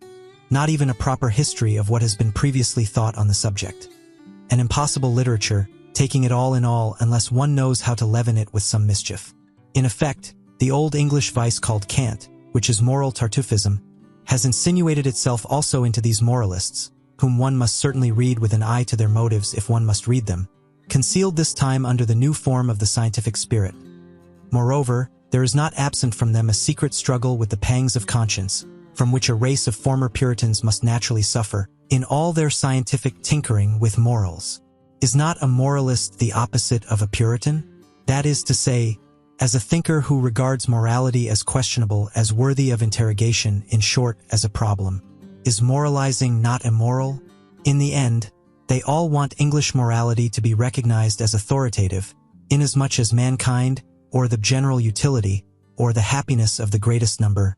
not even a proper history of what has been previously thought on the subject. An impossible literature, taking it all in all unless one knows how to leaven it with some mischief. In effect, the old English vice called cant, which is moral Tartuffism, has insinuated itself also into these moralists, whom one must certainly read with an eye to their motives if one must read them, concealed this time under the new form of the scientific spirit. Moreover, there is not absent from them a secret struggle with the pangs of conscience, from which a race of former Puritans must naturally suffer, in all their scientific tinkering with morals. Is not a moralist the opposite of a Puritan? That is to say, as a thinker who regards morality as questionable, as worthy of interrogation, in short, as a problem. Is moralizing not immoral? In the end, they all want English morality to be recognized as authoritative, inasmuch as mankind, or the general utility, or the happiness of the greatest number.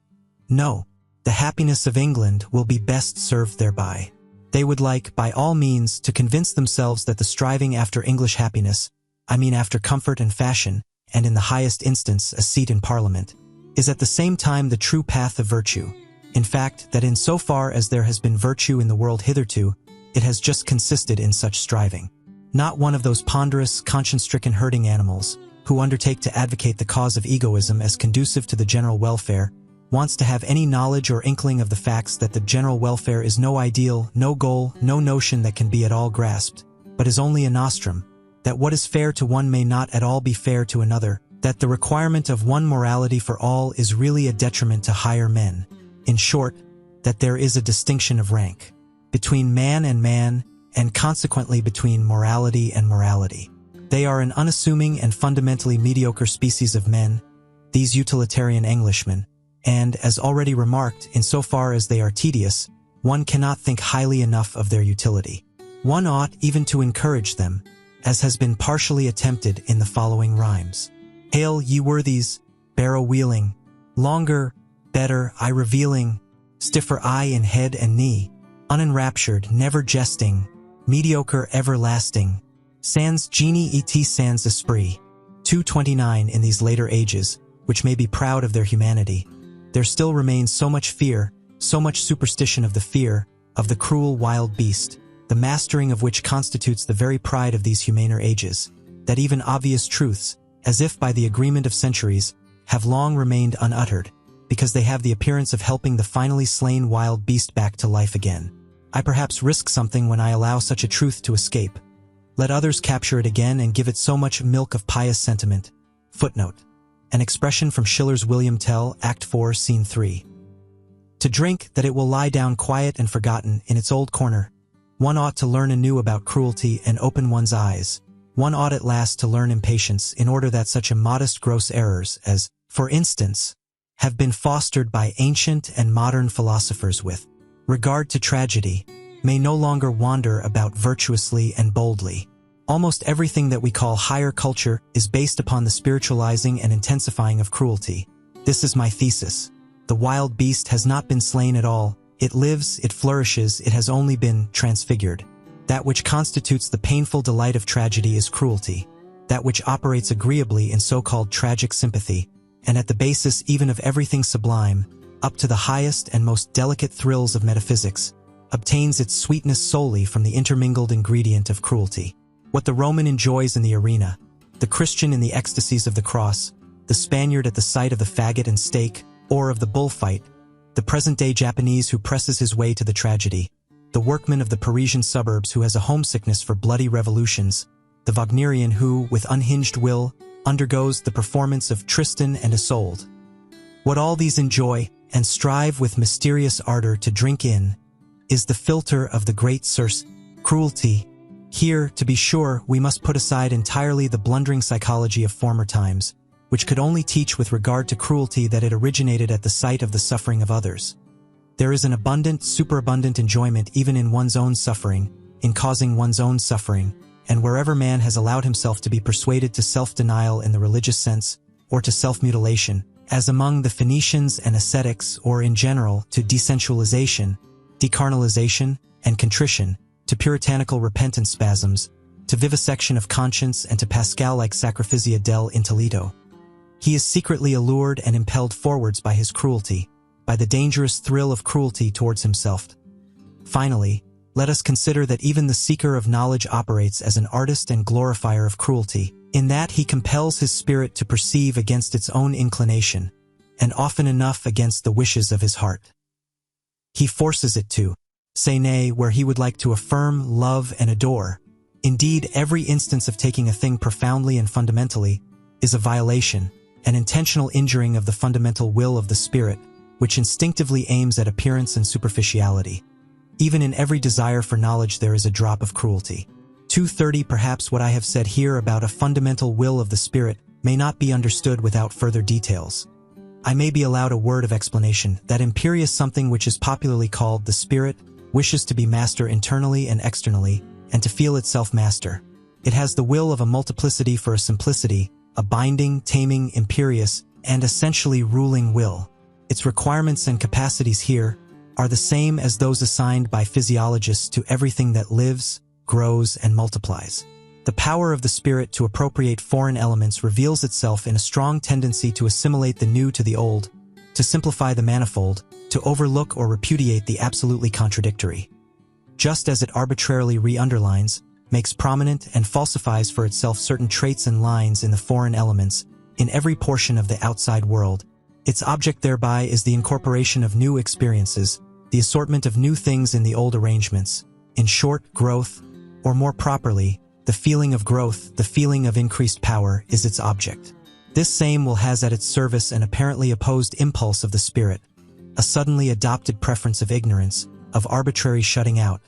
No, the happiness of England will be best served thereby. They would like, by all means, to convince themselves that the striving after English happiness, I mean after comfort and fashion, and in the highest instance a seat in Parliament, is at the same time the true path of virtue. In fact, that in so far as there has been virtue in the world hitherto, it has just consisted in such striving. Not one of those ponderous, conscience-stricken herding animals, who undertake to advocate the cause of egoism as conducive to the general welfare, wants to have any knowledge or inkling of the facts that the general welfare is no ideal, no goal, no notion that can be at all grasped, but is only a nostrum, that what is fair to one may not at all be fair to another, that the requirement of one morality for all is really a detriment to higher men. In short, that there is a distinction of rank between man, and consequently between morality and morality. They are an unassuming and fundamentally mediocre species of men, these utilitarian Englishmen, and, as already remarked, insofar as they are tedious, one cannot think highly enough of their utility. One ought even to encourage them, as has been partially attempted in the following rhymes. Hail, ye worthies, barrow-wheeling, longer, better, eye revealing, stiffer eye in head and knee, unenraptured, never jesting, mediocre, everlasting, sans genie et sans esprit. 229. In these later ages, which may be proud of their humanity, there still remains so much fear, so much superstition of the fear, of the cruel wild beast, the mastering of which constitutes the very pride of these humaner ages, that even obvious truths, as if by the agreement of centuries, have long remained unuttered, because they have the appearance of helping the finally slain wild beast back to life again. I perhaps risk something when I allow such a truth to escape. Let others capture it again and give it so much milk of pious sentiment. Footnote. An expression from Schiller's William Tell, Act 4, Scene 3. To drink, that it will lie down quiet and forgotten in its old corner. One ought to learn anew about cruelty and open one's eyes. One ought at last to learn impatience in order that such modest gross errors as, for instance, have been fostered by ancient and modern philosophers with regard to tragedy, may no longer wander about virtuously and boldly. Almost everything that we call higher culture is based upon the spiritualizing and intensifying of cruelty. This is my thesis. The wild beast has not been slain at all. It lives, it flourishes, it has only been transfigured. That which constitutes the painful delight of tragedy is cruelty. That which operates agreeably in so-called tragic sympathy, and at the basis even of everything sublime, up to the highest and most delicate thrills of metaphysics, obtains its sweetness solely from the intermingled ingredient of cruelty. What the Roman enjoys in the arena, the Christian in the ecstasies of the cross, the Spaniard at the sight of the faggot and stake, or of the bullfight, the present-day Japanese who presses his way to the tragedy, the workman of the Parisian suburbs who has a homesickness for bloody revolutions, the Wagnerian who, with unhinged will, undergoes the performance of Tristan and Isolde. What all these enjoy, and strive with mysterious ardor to drink in, is the filter of the great source, cruelty. Here, to be sure, we must put aside entirely the blundering psychology of former times, which could only teach with regard to cruelty that it originated at the sight of the suffering of others. There is an abundant, superabundant enjoyment even in one's own suffering, in causing one's own suffering, and wherever man has allowed himself to be persuaded to self-denial in the religious sense, or to self-mutilation, as among the Phoenicians and ascetics, or in general, to desensualization, decarnalization, and contrition, to puritanical repentance spasms, to vivisection of conscience, and to Pascal-like sacrificia del intelletto. He is secretly allured and impelled forwards by his cruelty, by the dangerous thrill of cruelty towards himself. Finally, let us consider that even the seeker of knowledge operates as an artist and glorifier of cruelty, in that he compels his spirit to perceive against its own inclination, and often enough against the wishes of his heart. He forces it to say nay where he would like to affirm, love, and adore. Indeed, every instance of taking a thing profoundly and fundamentally is a violation, an intentional injuring of the fundamental will of the spirit, which instinctively aims at appearance and superficiality. Even in every desire for knowledge there is a drop of cruelty. 230 Perhaps what I have said here about a fundamental will of the spirit may not be understood without further details. I may be allowed a word of explanation. That imperious something which is popularly called the spirit wishes to be master internally and externally, and to feel itself master. It has the will of a multiplicity for a simplicity, a binding, taming, imperious, and essentially ruling will. Its requirements and capacities here are the same as those assigned by physiologists to everything that lives, grows, and multiplies. The power of the spirit to appropriate foreign elements reveals itself in a strong tendency to assimilate the new to the old, to simplify the manifold, to overlook or repudiate the absolutely contradictory. Just as it arbitrarily re-underlines, makes prominent, and falsifies for itself certain traits and lines in the foreign elements, in every portion of the outside world, its object thereby is the incorporation of new experiences, the assortment of new things in the old arrangements, in short, growth, or more properly, the feeling of growth, the feeling of increased power, is its object. This same will has at its service an apparently opposed impulse of the spirit, a suddenly adopted preference of ignorance, of arbitrary shutting out,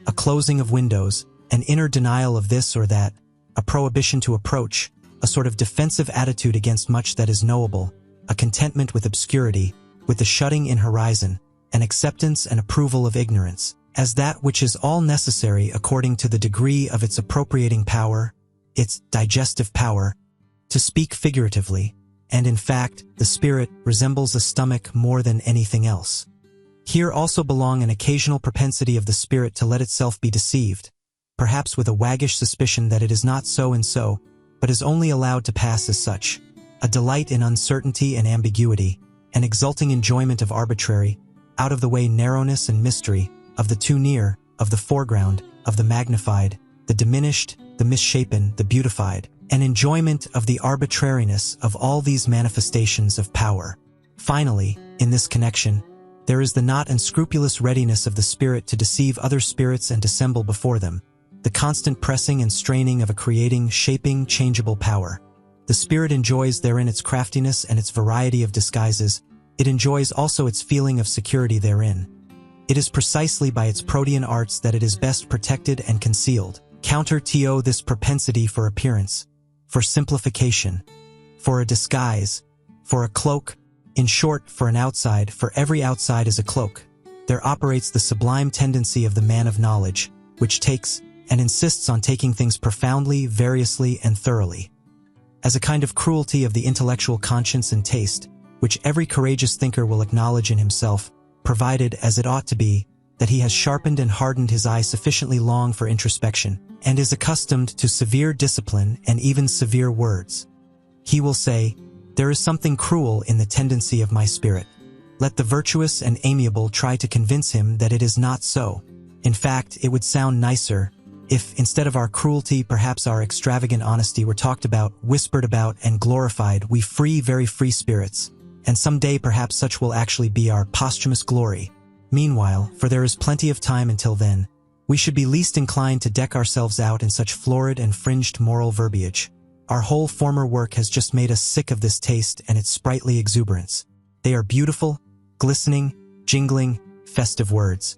a closing of windows, an inner denial of this or that, a prohibition to approach, a sort of defensive attitude against much that is knowable, a contentment with obscurity, with the shutting in horizon, an acceptance and approval of ignorance, as that which is all necessary according to the degree of its appropriating power, its digestive power, to speak figuratively, and in fact, the spirit resembles a stomach more than anything else. Here also belong an occasional propensity of the spirit to let itself be deceived, perhaps with a waggish suspicion that it is not so and so, but is only allowed to pass as such, a delight in uncertainty and ambiguity, an exulting enjoyment of arbitrary, out-of-the-way narrowness and mystery, of the too near, of the foreground, of the magnified, the diminished, the misshapen, the beautified, an enjoyment of the arbitrariness of all these manifestations of power. Finally, in this connection, there is the not unscrupulous readiness of the spirit to deceive other spirits and dissemble before them, the constant pressing and straining of a creating, shaping, changeable power. The spirit enjoys therein its craftiness and its variety of disguises. It enjoys also its feeling of security therein. It is precisely by its protean arts that it is best protected and concealed. Counter to this propensity for appearance, for simplification, for a disguise, for a cloak, In short, for every outside is a cloak. There operates the sublime tendency of the man of knowledge, which takes and insists on taking things profoundly, variously, and thoroughly. As a kind of cruelty of the intellectual conscience and taste, which every courageous thinker will acknowledge in himself, provided, as it ought to be, that he has sharpened and hardened his eye sufficiently long for introspection, and is accustomed to severe discipline and even severe words. He will say, "There is something cruel in the tendency of my spirit." Let the virtuous and amiable try to convince him that it is not so. In fact, it would sound nicer if, instead of our cruelty, perhaps our extravagant honesty were talked about, whispered about, and glorified, we very free spirits, and someday perhaps such will actually be our posthumous glory. Meanwhile, for there is plenty of time until then, we should be least inclined to deck ourselves out in such florid and fringed moral verbiage. Our whole former work has just made us sick of this taste and its sprightly exuberance. They are beautiful, glistening, jingling, festive words.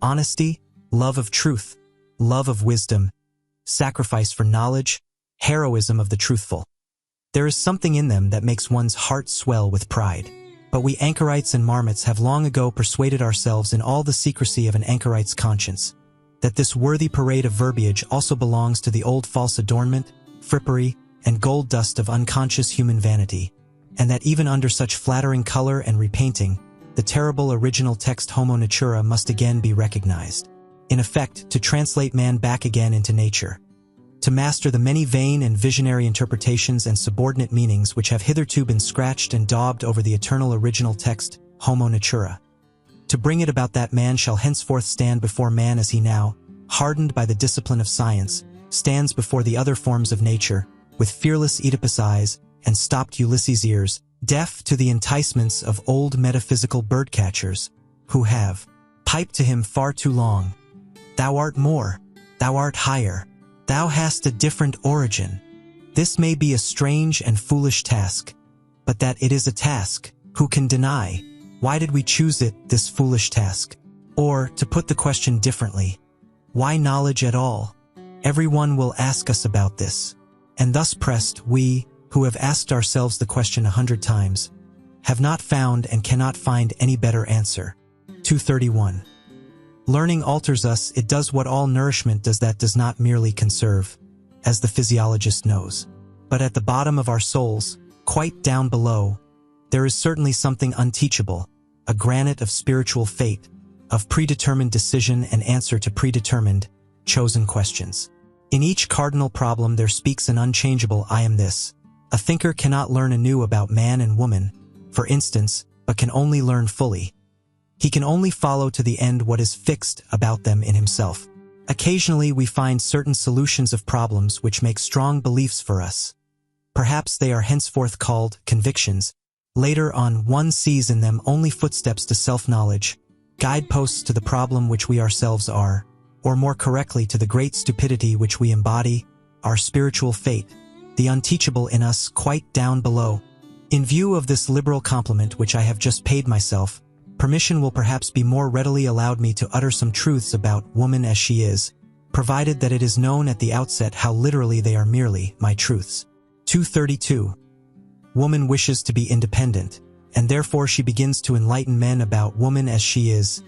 Honesty, love of truth, love of wisdom, sacrifice for knowledge, heroism of the truthful. There is something in them that makes one's heart swell with pride. But we anchorites and marmots have long ago persuaded ourselves in all the secrecy of an anchorite's conscience that this worthy parade of verbiage also belongs to the old false adornment, frippery, and gold dust of unconscious human vanity, and that even under such flattering color and repainting, the terrible original text homo natura must again be recognized. In effect, to translate man back again into nature. To master the many vain and visionary interpretations and subordinate meanings which have hitherto been scratched and daubed over the eternal original text, homo natura. To bring it about that man shall henceforth stand before man as he now, hardened by the discipline of science, stands before the other forms of nature, with fearless Oedipus eyes and stopped Ulysses ears, deaf to the enticements of old metaphysical birdcatchers, who have piped to him far too long. Thou art more, thou art higher. Thou hast a different origin. This may be a strange and foolish task, but that it is a task, who can deny? Why did we choose it, this foolish task? Or, to put the question differently, why knowledge at all? Everyone will ask us about this. And thus pressed, we, who have asked ourselves the question 100 times, have not found and cannot find any better answer. 231. Learning alters us, it does what all nourishment does, that does not merely conserve, as the physiologist knows. But at the bottom of our souls, quite down below, there is certainly something unteachable, a granite of spiritual fate, of predetermined decision and answer to predetermined, chosen questions. In each cardinal problem there speaks an unchangeable I am this. A thinker cannot learn anew about man and woman, for instance, but can only learn fully. He can only follow to the end what is fixed about them in himself. Occasionally we find certain solutions of problems which make strong beliefs for us. Perhaps they are henceforth called convictions. Later on one sees in them only footsteps to self-knowledge, guideposts to the problem which we ourselves are, or more correctly to the great stupidity which we embody, our spiritual fate, the unteachable in us quite down below. In view of this liberal compliment which I have just paid myself, permission will perhaps be more readily allowed me to utter some truths about woman as she is, provided that it is known at the outset how literally they are merely my truths. 232. Woman wishes to be independent, and therefore she begins to enlighten men about woman as she is.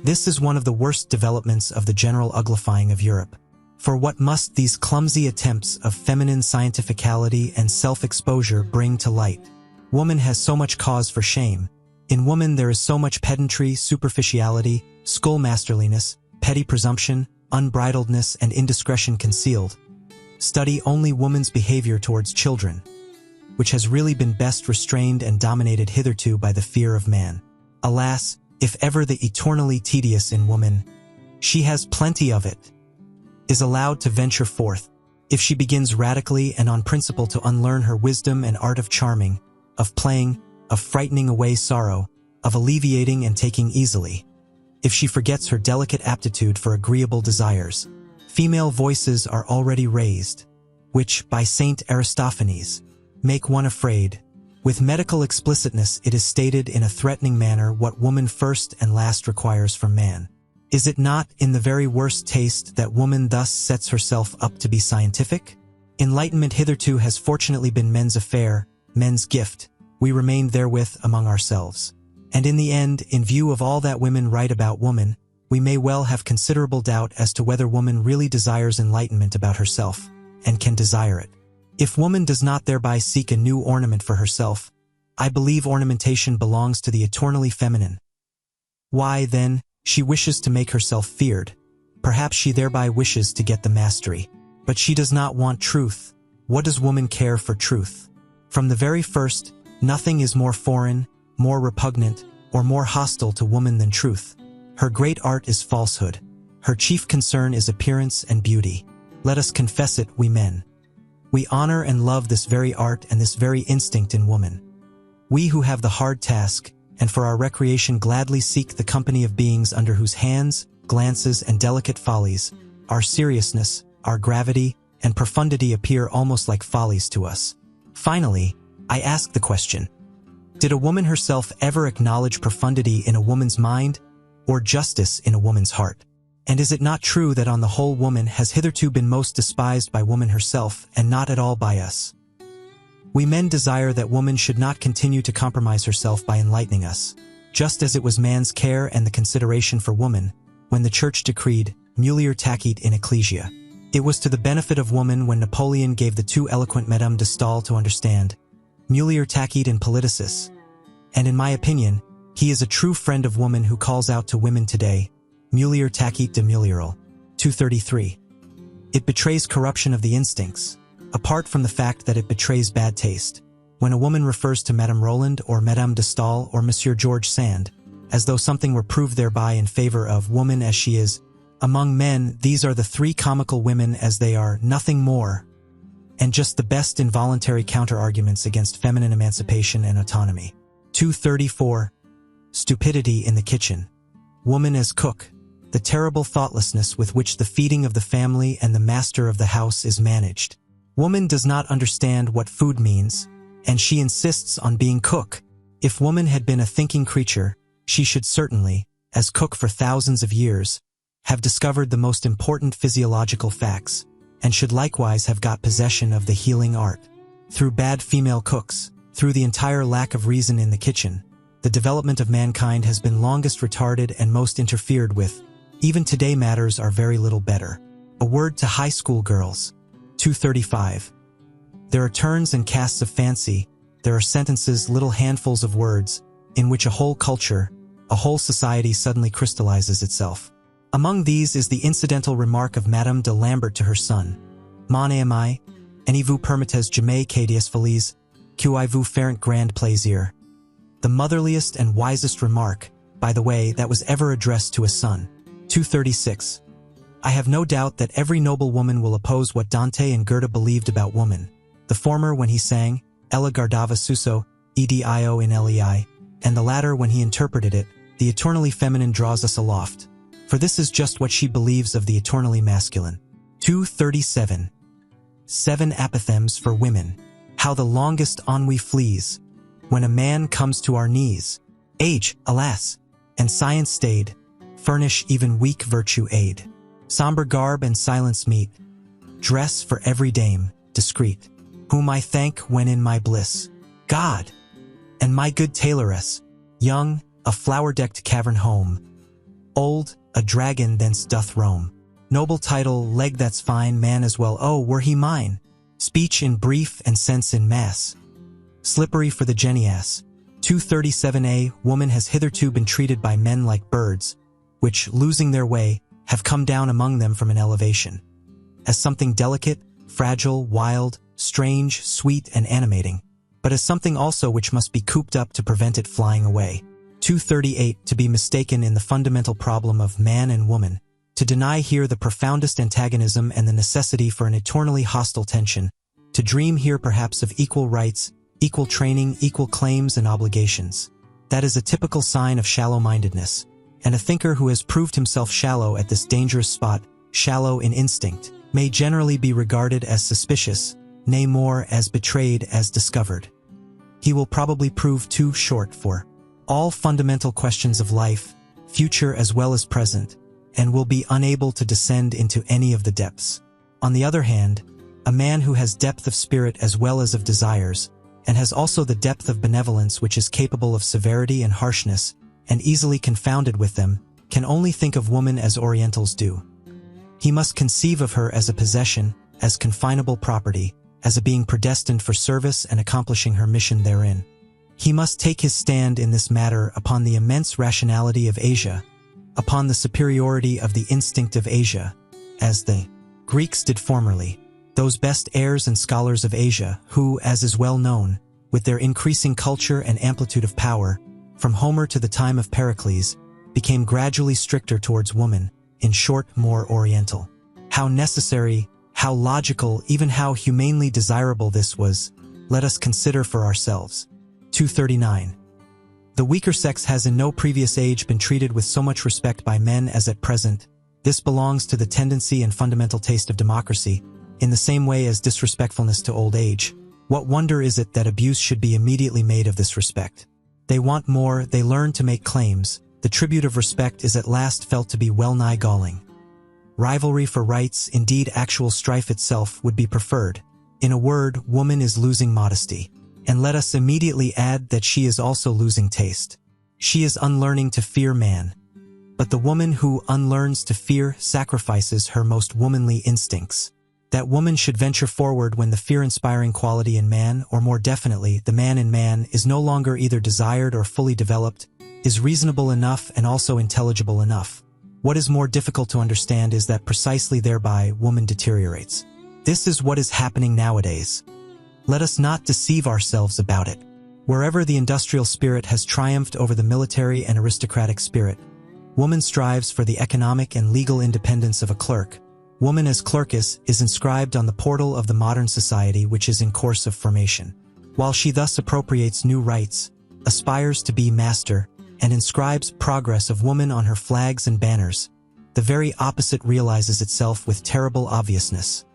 This is one of the worst developments of the general uglifying of Europe. For what must these clumsy attempts of feminine scientificality and self-exposure bring to light? Woman has so much cause for shame. In woman there is so much pedantry, superficiality, schoolmasterliness, petty presumption, unbridledness, and indiscretion concealed. Study only woman's behavior towards children, which has really been best restrained and dominated hitherto by the fear of man. Alas, if ever the eternally tedious in woman, she has plenty of it, is allowed to venture forth. If she begins radically and on principle to unlearn her wisdom and art of charming, of playing, of frightening away sorrow, of alleviating and taking easily. If she forgets her delicate aptitude for agreeable desires, female voices are already raised, which, by Saint Aristophanes, make one afraid. With medical explicitness it is stated in a threatening manner what woman first and last requires from man. Is it not in the very worst taste that woman thus sets herself up to be scientific? Enlightenment hitherto has fortunately been men's affair, men's gift, we remained therewith among ourselves. And in the end, in view of all that women write about woman, we may well have considerable doubt as to whether woman really desires enlightenment about herself, and can desire it. If woman does not thereby seek a new ornament for herself, I believe ornamentation belongs to the eternally feminine. Why, then, she wishes to make herself feared. Perhaps she thereby wishes to get the mastery. But she does not want truth. What does woman care for truth? From the very first, nothing is more foreign, more repugnant, or more hostile to woman than truth. Her great art is falsehood. Her chief concern is appearance and beauty. Let us confess it, we men. We honor and love this very art and this very instinct in woman. We who have the hard task, and for our recreation gladly seek the company of beings under whose hands, glances, and delicate follies, our seriousness, our gravity, and profundity appear almost like follies to us. Finally, I ask the question, did a woman herself ever acknowledge profundity in a woman's mind, or justice in a woman's heart? And is it not true that on the whole woman has hitherto been most despised by woman herself and not at all by us? We men desire that woman should not continue to compromise herself by enlightening us, just as it was man's care and the consideration for woman, when the Church decreed, mulier tacit in ecclesia. It was to the benefit of woman when Napoleon gave the too eloquent Madame de Staël to understand, mulier tacit in politicis. And in my opinion, he is a true friend of woman who calls out to women today, mulier tacit de mulieral. 233. It betrays corruption of the instincts, apart from the fact that it betrays bad taste, when a woman refers to Madame Roland or Madame de Staël or Monsieur George Sand, as though something were proved thereby in favor of woman as she is. Among men, these are the three comical women as they are, nothing more, and just the best involuntary counter-arguments against feminine emancipation and autonomy. 234. Stupidity in the kitchen. Woman as cook. The terrible thoughtlessness with which the feeding of the family and the master of the house is managed. Woman does not understand what food means, and she insists on being cook. If woman had been a thinking creature, she should certainly, as cook for thousands of years, have discovered the most important physiological facts, and should likewise have got possession of the healing art. Through bad female cooks, through the entire lack of reason in the kitchen, the development of mankind has been longest retarded and most interfered with. Even today matters are very little better. A word to high school girls. 235. There are turns and casts of fancy, there are sentences, little handfuls of words, in which a whole culture, a whole society suddenly crystallizes itself. Among these is the incidental remark of Madame de Lambert to her son, Mon ami, vous permettez jamais que des folies, que vous feront grand plaisir. The motherliest and wisest remark, by the way, that was ever addressed to a son. 236. I have no doubt that every noble woman will oppose what Dante and Goethe believed about woman, the former when he sang, Ella guardava suso, edio in lei, and the latter when he interpreted it, the eternally feminine draws us aloft. For this is just what she believes of the eternally masculine. 237. 7 apothegms for women. How the longest ennui flees, when a man comes to our knees. Age, alas, and science stayed, furnish even weak virtue aid. Somber garb and silence meet, dress for every dame, discreet, whom I thank when in my bliss. God, and my good tailoress, young, a flower-decked cavern home, old, a dragon thence doth roam. Noble title, leg that's fine, man as well, oh, were he mine. Speech in brief and sense in mass. Slippery for the genius. 237a. Woman has hitherto been treated by men like birds, which, losing their way, have come down among them from an elevation. As something delicate, fragile, wild, strange, sweet, and animating, but as something also which must be cooped up to prevent it flying away. 238. To be mistaken in the fundamental problem of man and woman, to deny here the profoundest antagonism and the necessity for an eternally hostile tension, to dream here perhaps of equal rights, equal training, equal claims and obligations. That is a typical sign of shallow-mindedness, and a thinker who has proved himself shallow at this dangerous spot, shallow in instinct, may generally be regarded as suspicious, nay more, as betrayed, as discovered. He will probably prove too short for all fundamental questions of life, future as well as present, and will be unable to descend into any of the depths. On the other hand, a man who has depth of spirit as well as of desires, and has also the depth of benevolence which is capable of severity and harshness, and easily confounded with them, can only think of woman as Orientals do. He must conceive of her as a possession, as confinable property, as a being predestined for service and accomplishing her mission therein. He must take his stand in this matter upon the immense rationality of Asia, upon the superiority of the instinct of Asia, as the Greeks did formerly, those best heirs and scholars of Asia who, as is well known, with their increasing culture and amplitude of power, from Homer to the time of Pericles, became gradually stricter towards woman, in short, more oriental. How necessary, how logical, even how humanely desirable this was, let us consider for ourselves. 239. The weaker sex has in no previous age been treated with so much respect by men as at present. This belongs to the tendency and fundamental taste of democracy, in the same way as disrespectfulness to old age. What wonder is it that abuse should be immediately made of this respect? They want more, they learn to make claims. The tribute of respect is at last felt to be well-nigh galling. Rivalry for rights, indeed actual strife itself, would be preferred. In a word, woman is losing modesty. And let us immediately add that she is also losing taste. She is unlearning to fear man. But the woman who unlearns to fear sacrifices her most womanly instincts. That woman should venture forward when the fear-inspiring quality in man, or more definitely, the man in man, is no longer either desired or fully developed, is reasonable enough and also intelligible enough. What is more difficult to understand is that precisely thereby woman deteriorates. This is what is happening nowadays. Let us not deceive ourselves about it. Wherever the industrial spirit has triumphed over the military and aristocratic spirit, woman strives for the economic and legal independence of a clerk. Woman as clerkess is inscribed on the portal of the modern society which is in course of formation. While she thus appropriates new rights, aspires to be master, and inscribes progress of woman on her flags and banners, the very opposite realizes itself with terrible obviousness.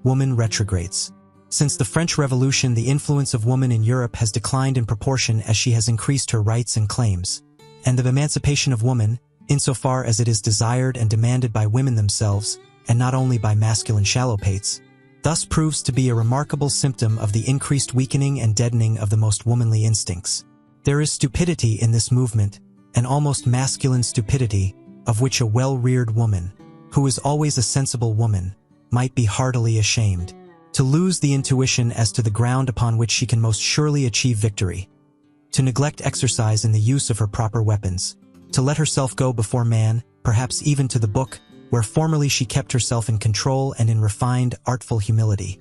Woman retrogrades. Since the French Revolution, the influence of woman in Europe has declined in proportion as she has increased her rights and claims, and the emancipation of woman, insofar as it is desired and demanded by women themselves, and not only by masculine shallowpates, thus proves to be a remarkable symptom of the increased weakening and deadening of the most womanly instincts. There is stupidity in this movement, an almost masculine stupidity, of which a well-reared woman, who is always a sensible woman, might be heartily ashamed. To lose the intuition as to the ground upon which she can most surely achieve victory. To neglect exercise in the use of her proper weapons. To let herself go before man, perhaps even to the book, where formerly she kept herself in control and in refined, artful humility.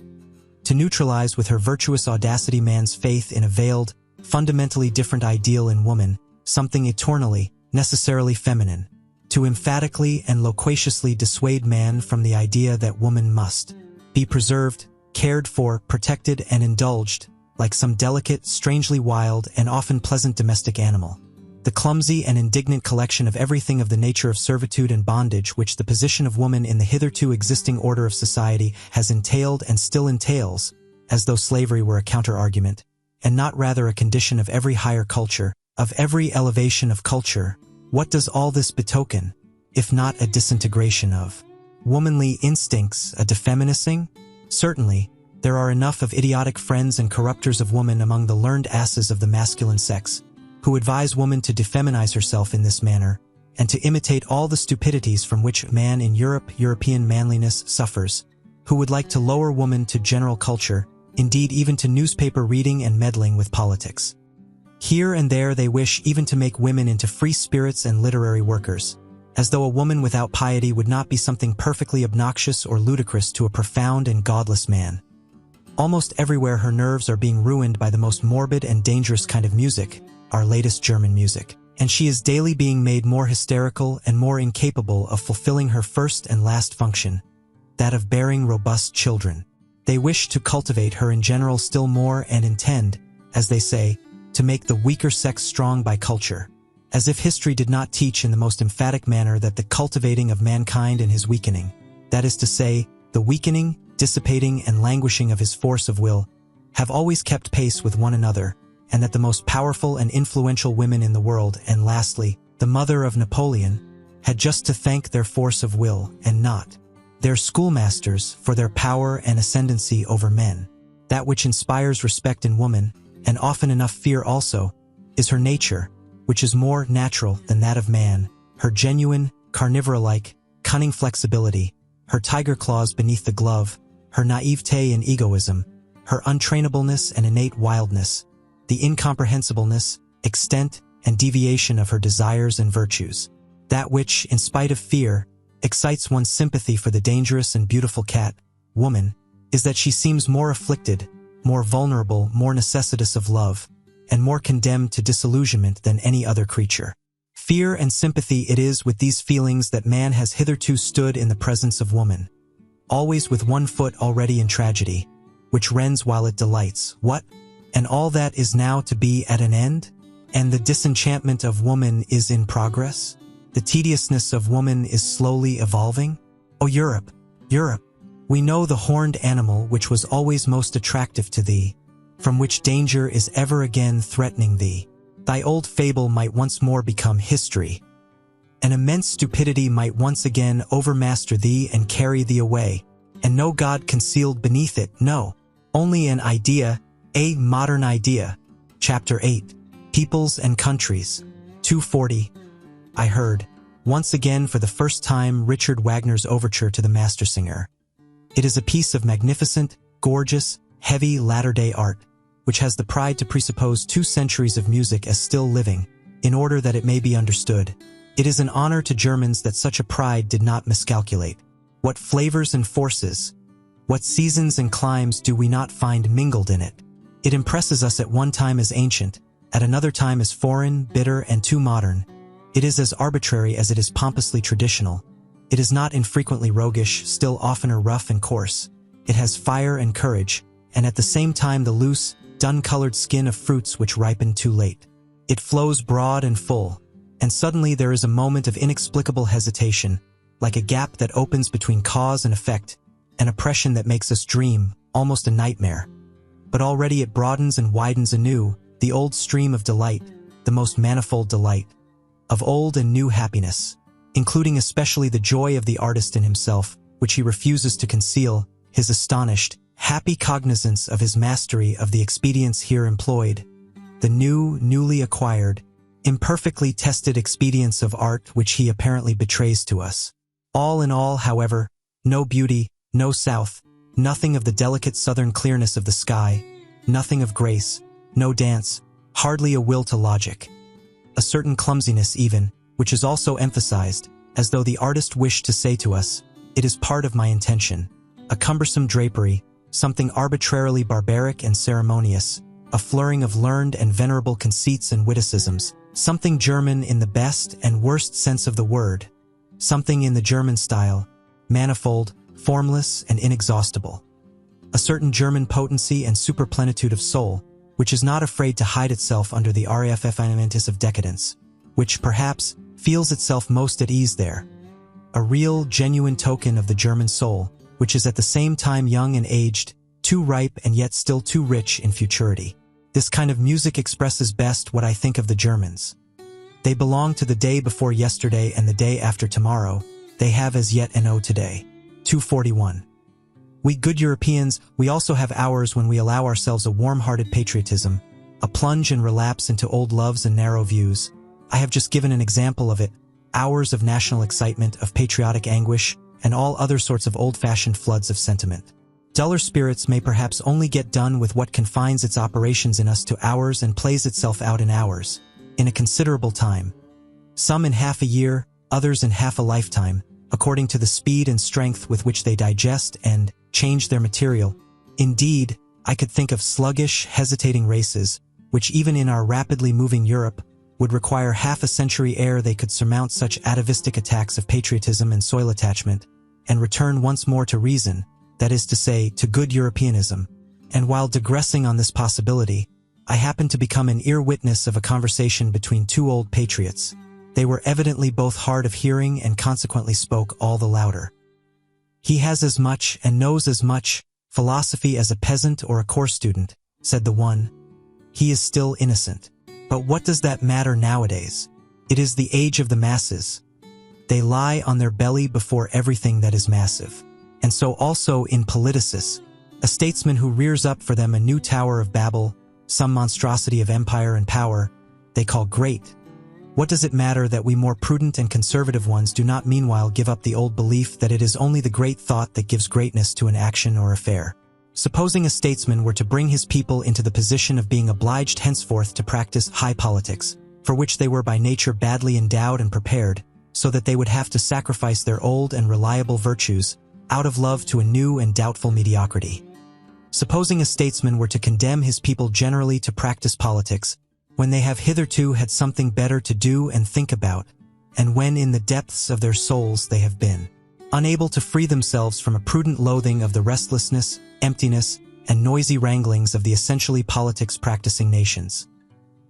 To neutralize with her virtuous audacity man's faith in a veiled, fundamentally different ideal in woman, something eternally, necessarily feminine. To emphatically and loquaciously dissuade man from the idea that woman must be preserved, cared for, protected, and indulged, like some delicate, strangely wild, and often pleasant domestic animal. The clumsy and indignant collection of everything of the nature of servitude and bondage which the position of woman in the hitherto existing order of society has entailed and still entails, as though slavery were a counter-argument, and not rather a condition of every higher culture, of every elevation of culture. What does all this betoken, if not a disintegration of womanly instincts, a defeminising? Certainly, there are enough of idiotic friends and corrupters of woman among the learned asses of the masculine sex, who advise woman to defeminize herself in this manner, and to imitate all the stupidities from which man in European manliness suffers, who would like to lower woman to general culture, indeed even to newspaper reading and meddling with politics. Here and there they wish even to make women into free spirits and literary workers, as though a woman without piety would not be something perfectly obnoxious or ludicrous to a profound and godless man. Almost everywhere her nerves are being ruined by the most morbid and dangerous kind of music, our latest German music, and she is daily being made more hysterical and more incapable of fulfilling her first and last function, that of bearing robust children. They wish to cultivate her in general still more and intend, as they say, to make the weaker sex strong by culture, as if history did not teach in the most emphatic manner that the cultivating of mankind and his weakening, that is to say, the weakening, dissipating, and languishing of his force of will, have always kept pace with one another, and that the most powerful and influential women in the world, and lastly, the mother of Napoleon, had just to thank their force of will, and not their schoolmasters, for their power and ascendancy over men. That which inspires respect in woman, and often enough fear also, is her nature, which is more natural than that of man, her genuine, carnivora-like, cunning flexibility, her tiger claws beneath the glove, her naivete and egoism, her untrainableness and innate wildness, the incomprehensibleness, extent, and deviation of her desires and virtues. That which, in spite of fear, excites one's sympathy for the dangerous and beautiful cat, woman, is that she seems more afflicted, more vulnerable, more necessitous of love, and more condemned to disillusionment than any other creature. Fear and sympathy it is with these feelings that man has hitherto stood in the presence of woman, always with one foot already in tragedy, which rends while it delights. What? And all that is now to be at an end? And the disenchantment of woman is in progress? The tediousness of woman is slowly evolving? O Europe, Europe, we know the horned animal which was always most attractive to thee, from which danger is ever again threatening thee. Thy old fable might once more become history. An immense stupidity might once again overmaster thee and carry thee away, and no God concealed beneath it, no, only an idea, a modern idea. Chapter 8. Peoples and Countries. 240. I heard, once again for the first time, Richard Wagner's overture to the Mastersinger. It is a piece of magnificent, gorgeous, heavy latter-day art, which has the pride to presuppose 2 centuries of music as still living, in order that it may be understood. It is an honor to Germans that such a pride did not miscalculate. What flavors and forces, what seasons and climes do we not find mingled in it? It impresses us at one time as ancient, at another time as foreign, bitter, and too modern. It is as arbitrary as it is pompously traditional. It is not infrequently roguish, still oftener rough and coarse. It has fire and courage, and at the same time the loose, dun-colored skin of fruits which ripen too late. It flows broad and full, and suddenly there is a moment of inexplicable hesitation, like a gap that opens between cause and effect, an oppression that makes us dream, almost a nightmare. But already it broadens and widens anew, the old stream of delight, the most manifold delight, of old and new happiness, including especially the joy of the artist in himself, which he refuses to conceal, his astonished, happy cognizance of his mastery of the expedients here employed, the newly acquired, imperfectly tested expedients of art which he apparently betrays to us. All in all, however, no beauty, no south, nothing of the delicate southern clearness of the sky, nothing of grace, no dance, hardly a will to logic. A certain clumsiness even, which is also emphasized, as though the artist wished to say to us, it is part of my intention. A cumbersome drapery, something arbitrarily barbaric and ceremonious, a flurring of learned and venerable conceits and witticisms, something German in the best and worst sense of the word, something in the German style, manifold, formless, and inexhaustible. A certain German potency and superplenitude of soul, which is not afraid to hide itself under the affirmative of decadence, which, perhaps, feels itself most at ease there. A real, genuine token of the German soul, which is at the same time young and aged, too ripe and yet still too rich in futurity. This kind of music expresses best what I think of the Germans. They belong to the day before yesterday and the day after tomorrow. They have as yet no today. 241. We good Europeans, we also have hours when we allow ourselves a warm-hearted patriotism, a plunge and relapse into old loves and narrow views. I have just given an example of it, hours of national excitement, of patriotic anguish, and all other sorts of old-fashioned floods of sentiment. Duller spirits may perhaps only get done with what confines its operations in us to hours and plays itself out in hours, in a considerable time. Some in half a year, others in half a lifetime, according to the speed and strength with which they digest and change their material. Indeed, I could think of sluggish, hesitating races, which even in our rapidly moving Europe, would require half a century ere they could surmount such atavistic attacks of patriotism and soil attachment, and return once more to reason, that is to say, to good Europeanism. And while digressing on this possibility, I happened to become an ear witness of a conversation between 2 old patriots. They were evidently both hard of hearing and consequently spoke all the louder. He has as much and knows as much philosophy as a peasant or a course student, said the one. He is still innocent. But what does that matter nowadays? It is the age of the masses. They lie on their belly before everything that is massive. And so also in politicis, a statesman who rears up for them a new Tower of Babel, some monstrosity of empire and power, they call great. What does it matter that we more prudent and conservative ones do not meanwhile give up the old belief that it is only the great thought that gives greatness to an action or affair? Supposing a statesman were to bring his people into the position of being obliged henceforth to practice high politics, for which they were by nature badly endowed and prepared, so that they would have to sacrifice their old and reliable virtues, out of love to a new and doubtful mediocrity. Supposing a statesman were to condemn his people generally to practice politics, when they have hitherto had something better to do and think about, and when in the depths of their souls they have been unable to free themselves from a prudent loathing of the restlessness, emptiness, and noisy wranglings of the essentially politics-practicing nations.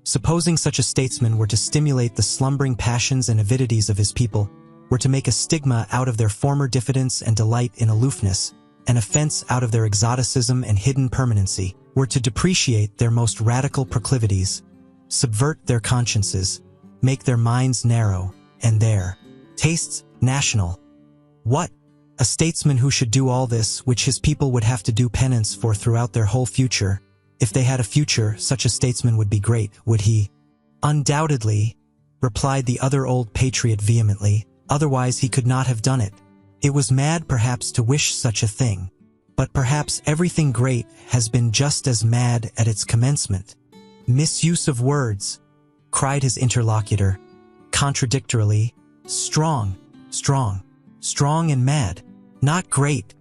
Supposing such a statesman were to stimulate the slumbering passions and avidities of his people, were to make a stigma out of their former diffidence and delight in aloofness, an offense out of their exoticism and hidden permanency, were to depreciate their most radical proclivities, subvert their consciences, make their minds narrow, and their tastes national. What? A statesman who should do all this, which his people would have to do penance for throughout their whole future. If they had a future, such a statesman would be great, would he? Undoubtedly, replied the other old patriot vehemently, otherwise he could not have done it. It was mad perhaps to wish such a thing, but perhaps everything great has been just as mad at its commencement. Misuse of words, cried his interlocutor, contradictorily, strong and mad, not great.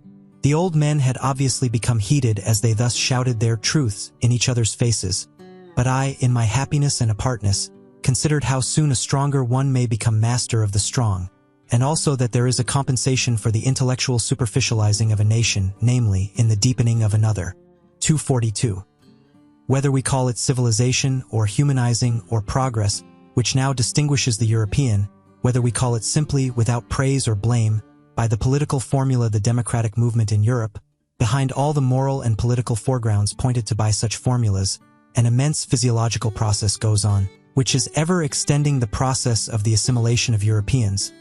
The old men had obviously become heated as they thus shouted their truths in each other's faces, but I, in my happiness and apartness, considered how soon a stronger one may become master of the strong, and also that there is a compensation for the intellectual superficializing of a nation, namely, in the deepening of another. 242. Whether we call it civilization, or humanizing, or progress, which now distinguishes the European, whether we call it simply, without praise or blame, by the political formula the democratic movement in Europe, behind all the moral and political foregrounds pointed to by such formulas, an immense physiological process goes on, which is ever extending the process of the assimilation of Europeans,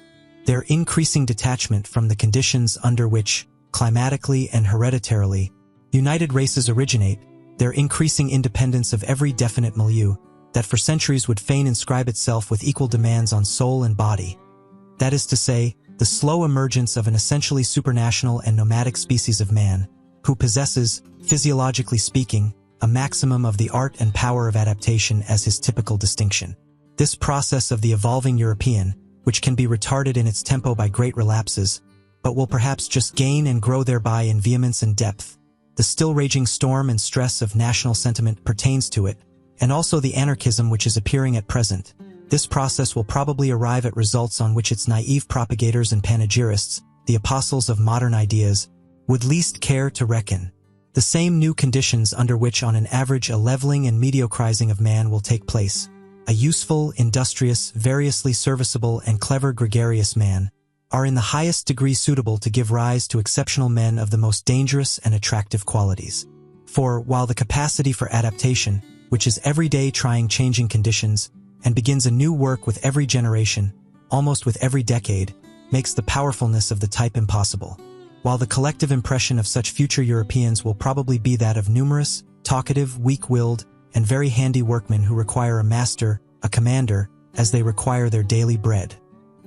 their increasing detachment from the conditions under which, climatically and hereditarily, united races originate, their increasing independence of every definite milieu, that for centuries would fain inscribe itself with equal demands on soul and body. That is to say, the slow emergence of an essentially supranational and nomadic species of man, who possesses, physiologically speaking, a maximum of the art and power of adaptation as his typical distinction. This process of the evolving European, which can be retarded in its tempo by great relapses, but will perhaps just gain and grow thereby in vehemence and depth, the still raging storm and stress of national sentiment pertains to it, and also the anarchism which is appearing at present. This process will probably arrive at results on which its naive propagators and panegyrists, the apostles of modern ideas, would least care to reckon. The same new conditions under which on an average a leveling and mediocrizing of man will take place. A useful, industrious, variously serviceable and clever gregarious man, are in the highest degree suitable to give rise to exceptional men of the most dangerous and attractive qualities. For, while the capacity for adaptation, which is every day trying changing conditions, and begins a new work with every generation, almost with every decade, makes the powerfulness of the type impossible, while the collective impression of such future Europeans will probably be that of numerous, talkative, weak-willed, and very handy workmen who require a master, a commander, as they require their daily bread.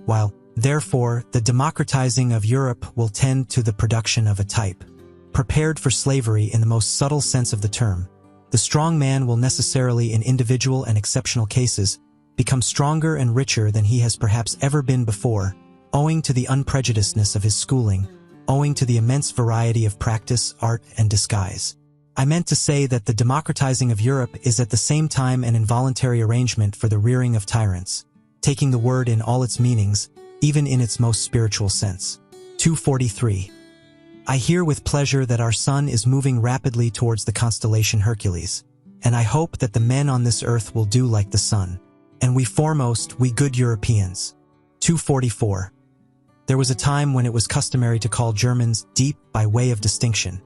While, therefore, the democratizing of Europe will tend to the production of a type prepared for slavery in the most subtle sense of the term. The strong man will necessarily, in individual and exceptional cases, become stronger and richer than he has perhaps ever been before, owing to the unprejudicedness of his schooling, owing to the immense variety of practice, art, and disguise. I meant to say that the democratizing of Europe is at the same time an involuntary arrangement for the rearing of tyrants, taking the word in all its meanings, even in its most spiritual sense. 243. I hear with pleasure that our sun is moving rapidly towards the constellation Hercules, and I hope that the men on this earth will do like the sun, and we foremost, we good Europeans. 244. There was a time when it was customary to call Germans deep by way of distinction,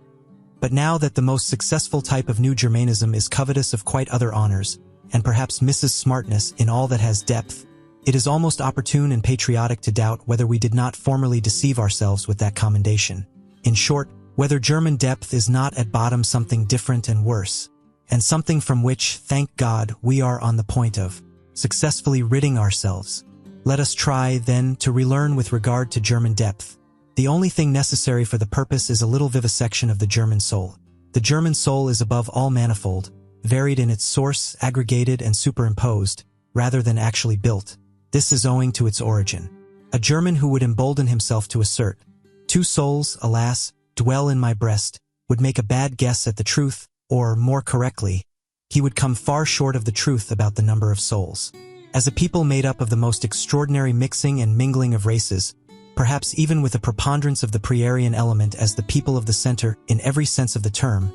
but now that the most successful type of new Germanism is covetous of quite other honors, and perhaps misses smartness in all that has depth, it is almost opportune and patriotic to doubt whether we did not formerly deceive ourselves with that commendation. In short, whether German depth is not at bottom something different and worse, and something from which, thank God, we are on the point of successfully ridding ourselves. Let us try, then, to relearn with regard to German depth. The only thing necessary for the purpose is a little vivisection of the German soul. The German soul is above all manifold, varied in its source, aggregated and superimposed, rather than actually built. This is owing to its origin. A German who would embolden himself to assert, "Two souls, alas, dwell in my breast," would make a bad guess at the truth, or, more correctly, he would come far short of the truth about the number of souls. As a people made up of the most extraordinary mixing and mingling of races, perhaps even with a preponderance of the precarious element as the people of the center in every sense of the term,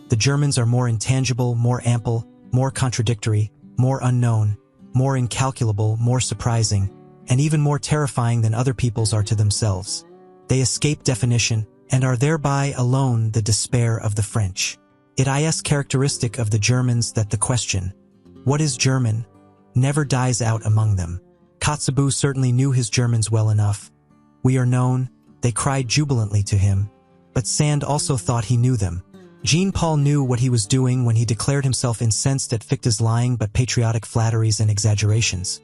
the Germans are more intangible, more ample, more contradictory, more unknown, more incalculable, more surprising, and even more terrifying than other peoples are to themselves. They escape definition, and are thereby alone the despair of the French. It is characteristic of the Germans that the question, "What is German?" never dies out among them. Kotzebue certainly knew his Germans well enough. We are known, they cried jubilantly to him, but Sand also thought he knew them. Jean-Paul knew what he was doing when he declared himself incensed at Fichte's lying but patriotic flatteries and exaggerations.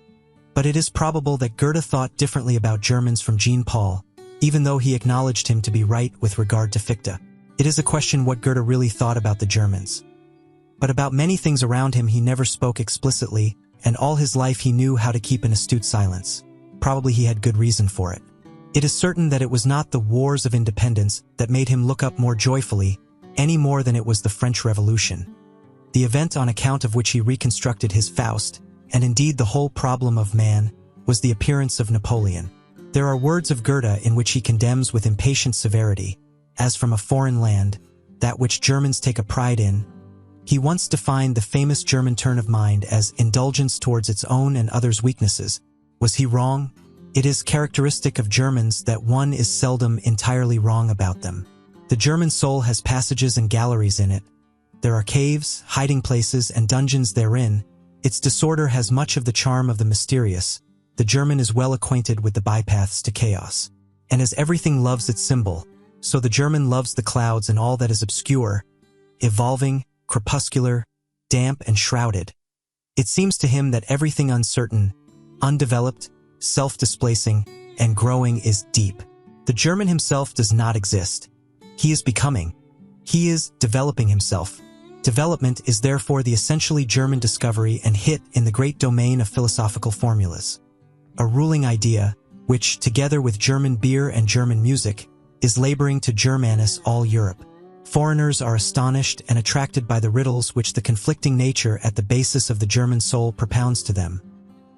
But it is probable that Goethe thought differently about Germans from Jean-Paul, even though he acknowledged him to be right with regard to Fichte. It is a question what Goethe really thought about the Germans. But about many things around him he never spoke explicitly, and all his life he knew how to keep an astute silence. Probably he had good reason for it. It is certain that it was not the wars of independence that made him look up more joyfully, any more than it was the French Revolution, the event on account of which he reconstructed his Faust, and indeed the whole problem of man, was the appearance of Napoleon. There are words of Goethe in which he condemns with impatient severity, as from a foreign land, that which Germans take a pride in. He once defined the famous German turn of mind as indulgence towards its own and others' weaknesses. Was he wrong? It is characteristic of Germans that one is seldom entirely wrong about them. The German soul has passages and galleries in it. There are caves, hiding places, and dungeons therein. Its disorder has much of the charm of the mysterious. The German is well acquainted with the bypaths to chaos. And as everything loves its symbol, so the German loves the clouds and all that is obscure, evolving, crepuscular, damp, and shrouded. It seems to him that everything uncertain, undeveloped, self-displacing, and growing is deep. The German himself does not exist. He is becoming. He is developing himself. Development is therefore the essentially German discovery and hit in the great domain of philosophical formulas. A ruling idea, which, together with German beer and German music, is laboring to Germanize all Europe. Foreigners are astonished and attracted by the riddles which the conflicting nature at the basis of the German soul propounds to them.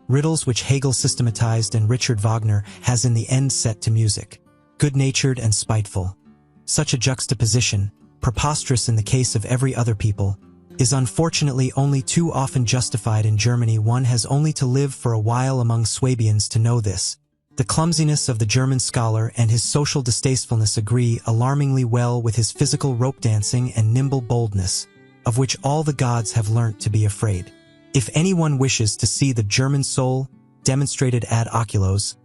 Riddles which Hegel systematized and Richard Wagner has in the end set to music. Good-natured and spiteful. Such a juxtaposition, preposterous in the case of every other people, is unfortunately only too often justified in Germany. One has only to live for a while among Swabians to know this. The clumsiness of the German scholar and his social distastefulness agree alarmingly well with his physical rope dancing and nimble boldness, of which all the gods have learnt to be afraid. If anyone wishes to see the German soul demonstrated ad oculos,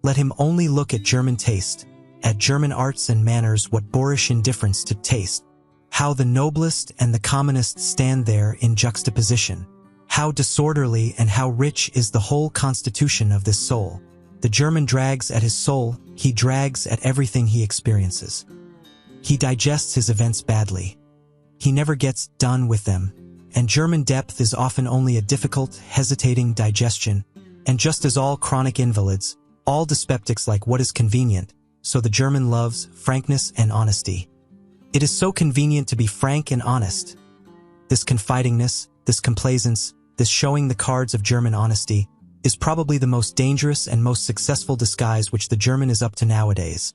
let him only look at German taste, at German arts and manners. What boorish indifference to taste! How the noblest and the commonest stand there in juxtaposition! How disorderly and how rich is the whole constitution of this soul! The German drags at his soul, he drags at everything he experiences. He digests his events badly. He never gets done with them, and German depth is often only a difficult, hesitating digestion, and just as all chronic invalids, all dyspeptics like what is convenient, so the German loves frankness and honesty. It is so convenient to be frank and honest. This confidingness, this complaisance, this showing the cards of German honesty, is probably the most dangerous and most successful disguise which the German is up to nowadays.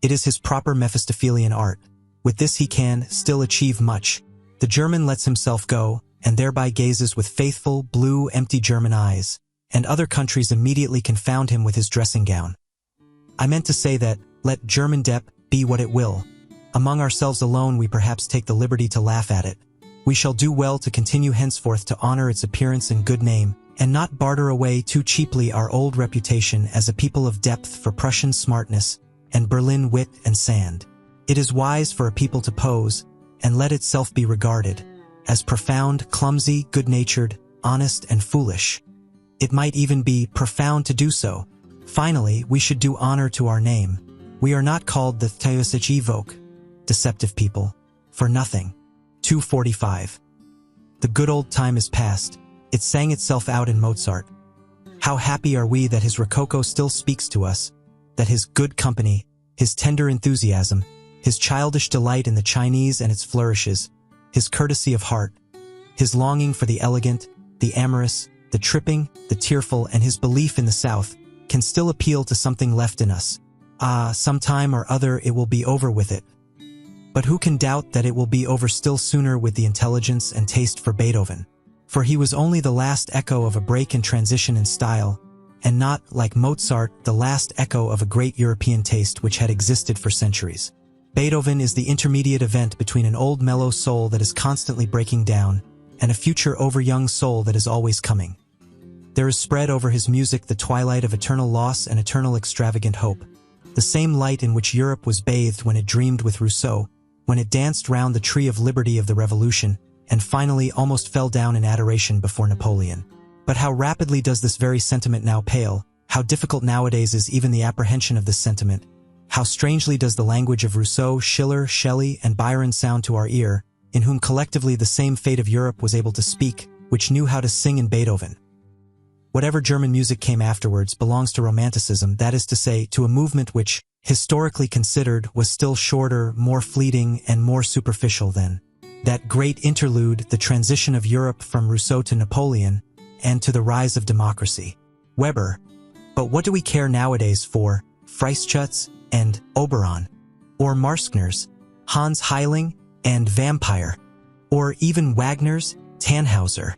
It is his proper Mephistophelian art. With this he can still achieve much. The German lets himself go, and thereby gazes with faithful, blue, empty German eyes, and other countries immediately confound him with his dressing gown. I meant to say that, let German depth be what it will. Among ourselves alone we perhaps take the liberty to laugh at it. We shall do well to continue henceforth to honor its appearance and good name, and not barter away too cheaply our old reputation as a people of depth for Prussian smartness and Berlin wit and sand. It is wise for a people to pose, and let itself be regarded, as profound, clumsy, good-natured, honest, and foolish. It might even be profound to do so. Finally, we should do honor to our name. We are not called the evoke, deceptive people, for nothing. 245. The good old time is past. It sang itself out in Mozart. How happy are we that his Rococo still speaks to us, that his good company, his tender enthusiasm, his childish delight in the Chinese and its flourishes, his courtesy of heart, his longing for the elegant, the amorous, the tripping, the tearful, and his belief in the South can still appeal to something left in us. Sometime or other it will be over with it. But who can doubt that it will be over still sooner with the intelligence and taste for Beethoven? For he was only the last echo of a break and transition in style, and not, like Mozart, the last echo of a great European taste which had existed for centuries. Beethoven is the intermediate event between an old mellow soul that is constantly breaking down and a future over-young soul that is always coming. There is spread over his music the twilight of eternal loss and eternal extravagant hope, the same light in which Europe was bathed when it dreamed with Rousseau, when it danced round the tree of liberty of the Revolution, and finally almost fell down in adoration before Napoleon. But how rapidly does this very sentiment now pale, how difficult nowadays is even the apprehension of this sentiment, how strangely does the language of Rousseau, Schiller, Shelley, and Byron sound to our ear, in whom collectively the same fate of Europe was able to speak, which knew how to sing in Beethoven. Whatever German music came afterwards belongs to Romanticism, that is to say, to a movement which, historically considered, was still shorter, more fleeting, and more superficial than that great interlude, the transition of Europe from Rousseau to Napoleon, and to the rise of democracy. Weber. But what do we care nowadays for Freischütz and Oberon, or Marskner's, Hans Heiling, and Vampire, or even Wagner's Tannhauser?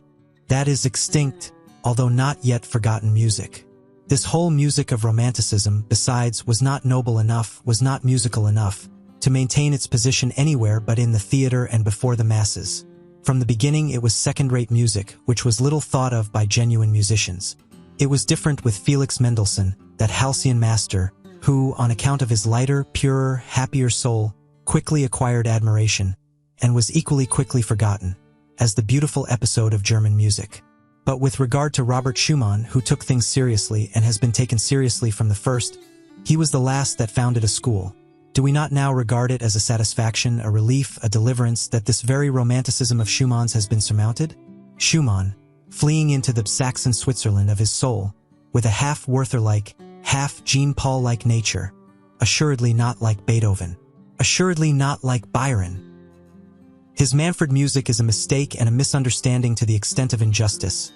That is extinct, although not yet forgotten music. This whole music of Romanticism, besides, was not noble enough, was not musical enough, to maintain its position anywhere but in the theater and before the masses. From the beginning it was second-rate music, which was little thought of by genuine musicians. It was different with Felix Mendelssohn, that halcyon master, who, on account of his lighter, purer, happier soul, quickly acquired admiration, and was equally quickly forgotten, as the beautiful episode of German music. But with regard to Robert Schumann, who took things seriously and has been taken seriously from the first, he was the last that founded a school. Do we not now regard it as a satisfaction, a relief, a deliverance that this very romanticism of Schumann's has been surmounted? Schumann, fleeing into the Saxon Switzerland of his soul, with a half-Werther-like, half-Jean-Paul-like nature, assuredly not like Beethoven, assuredly not like Byron. His Manfred music is a mistake and a misunderstanding to the extent of injustice.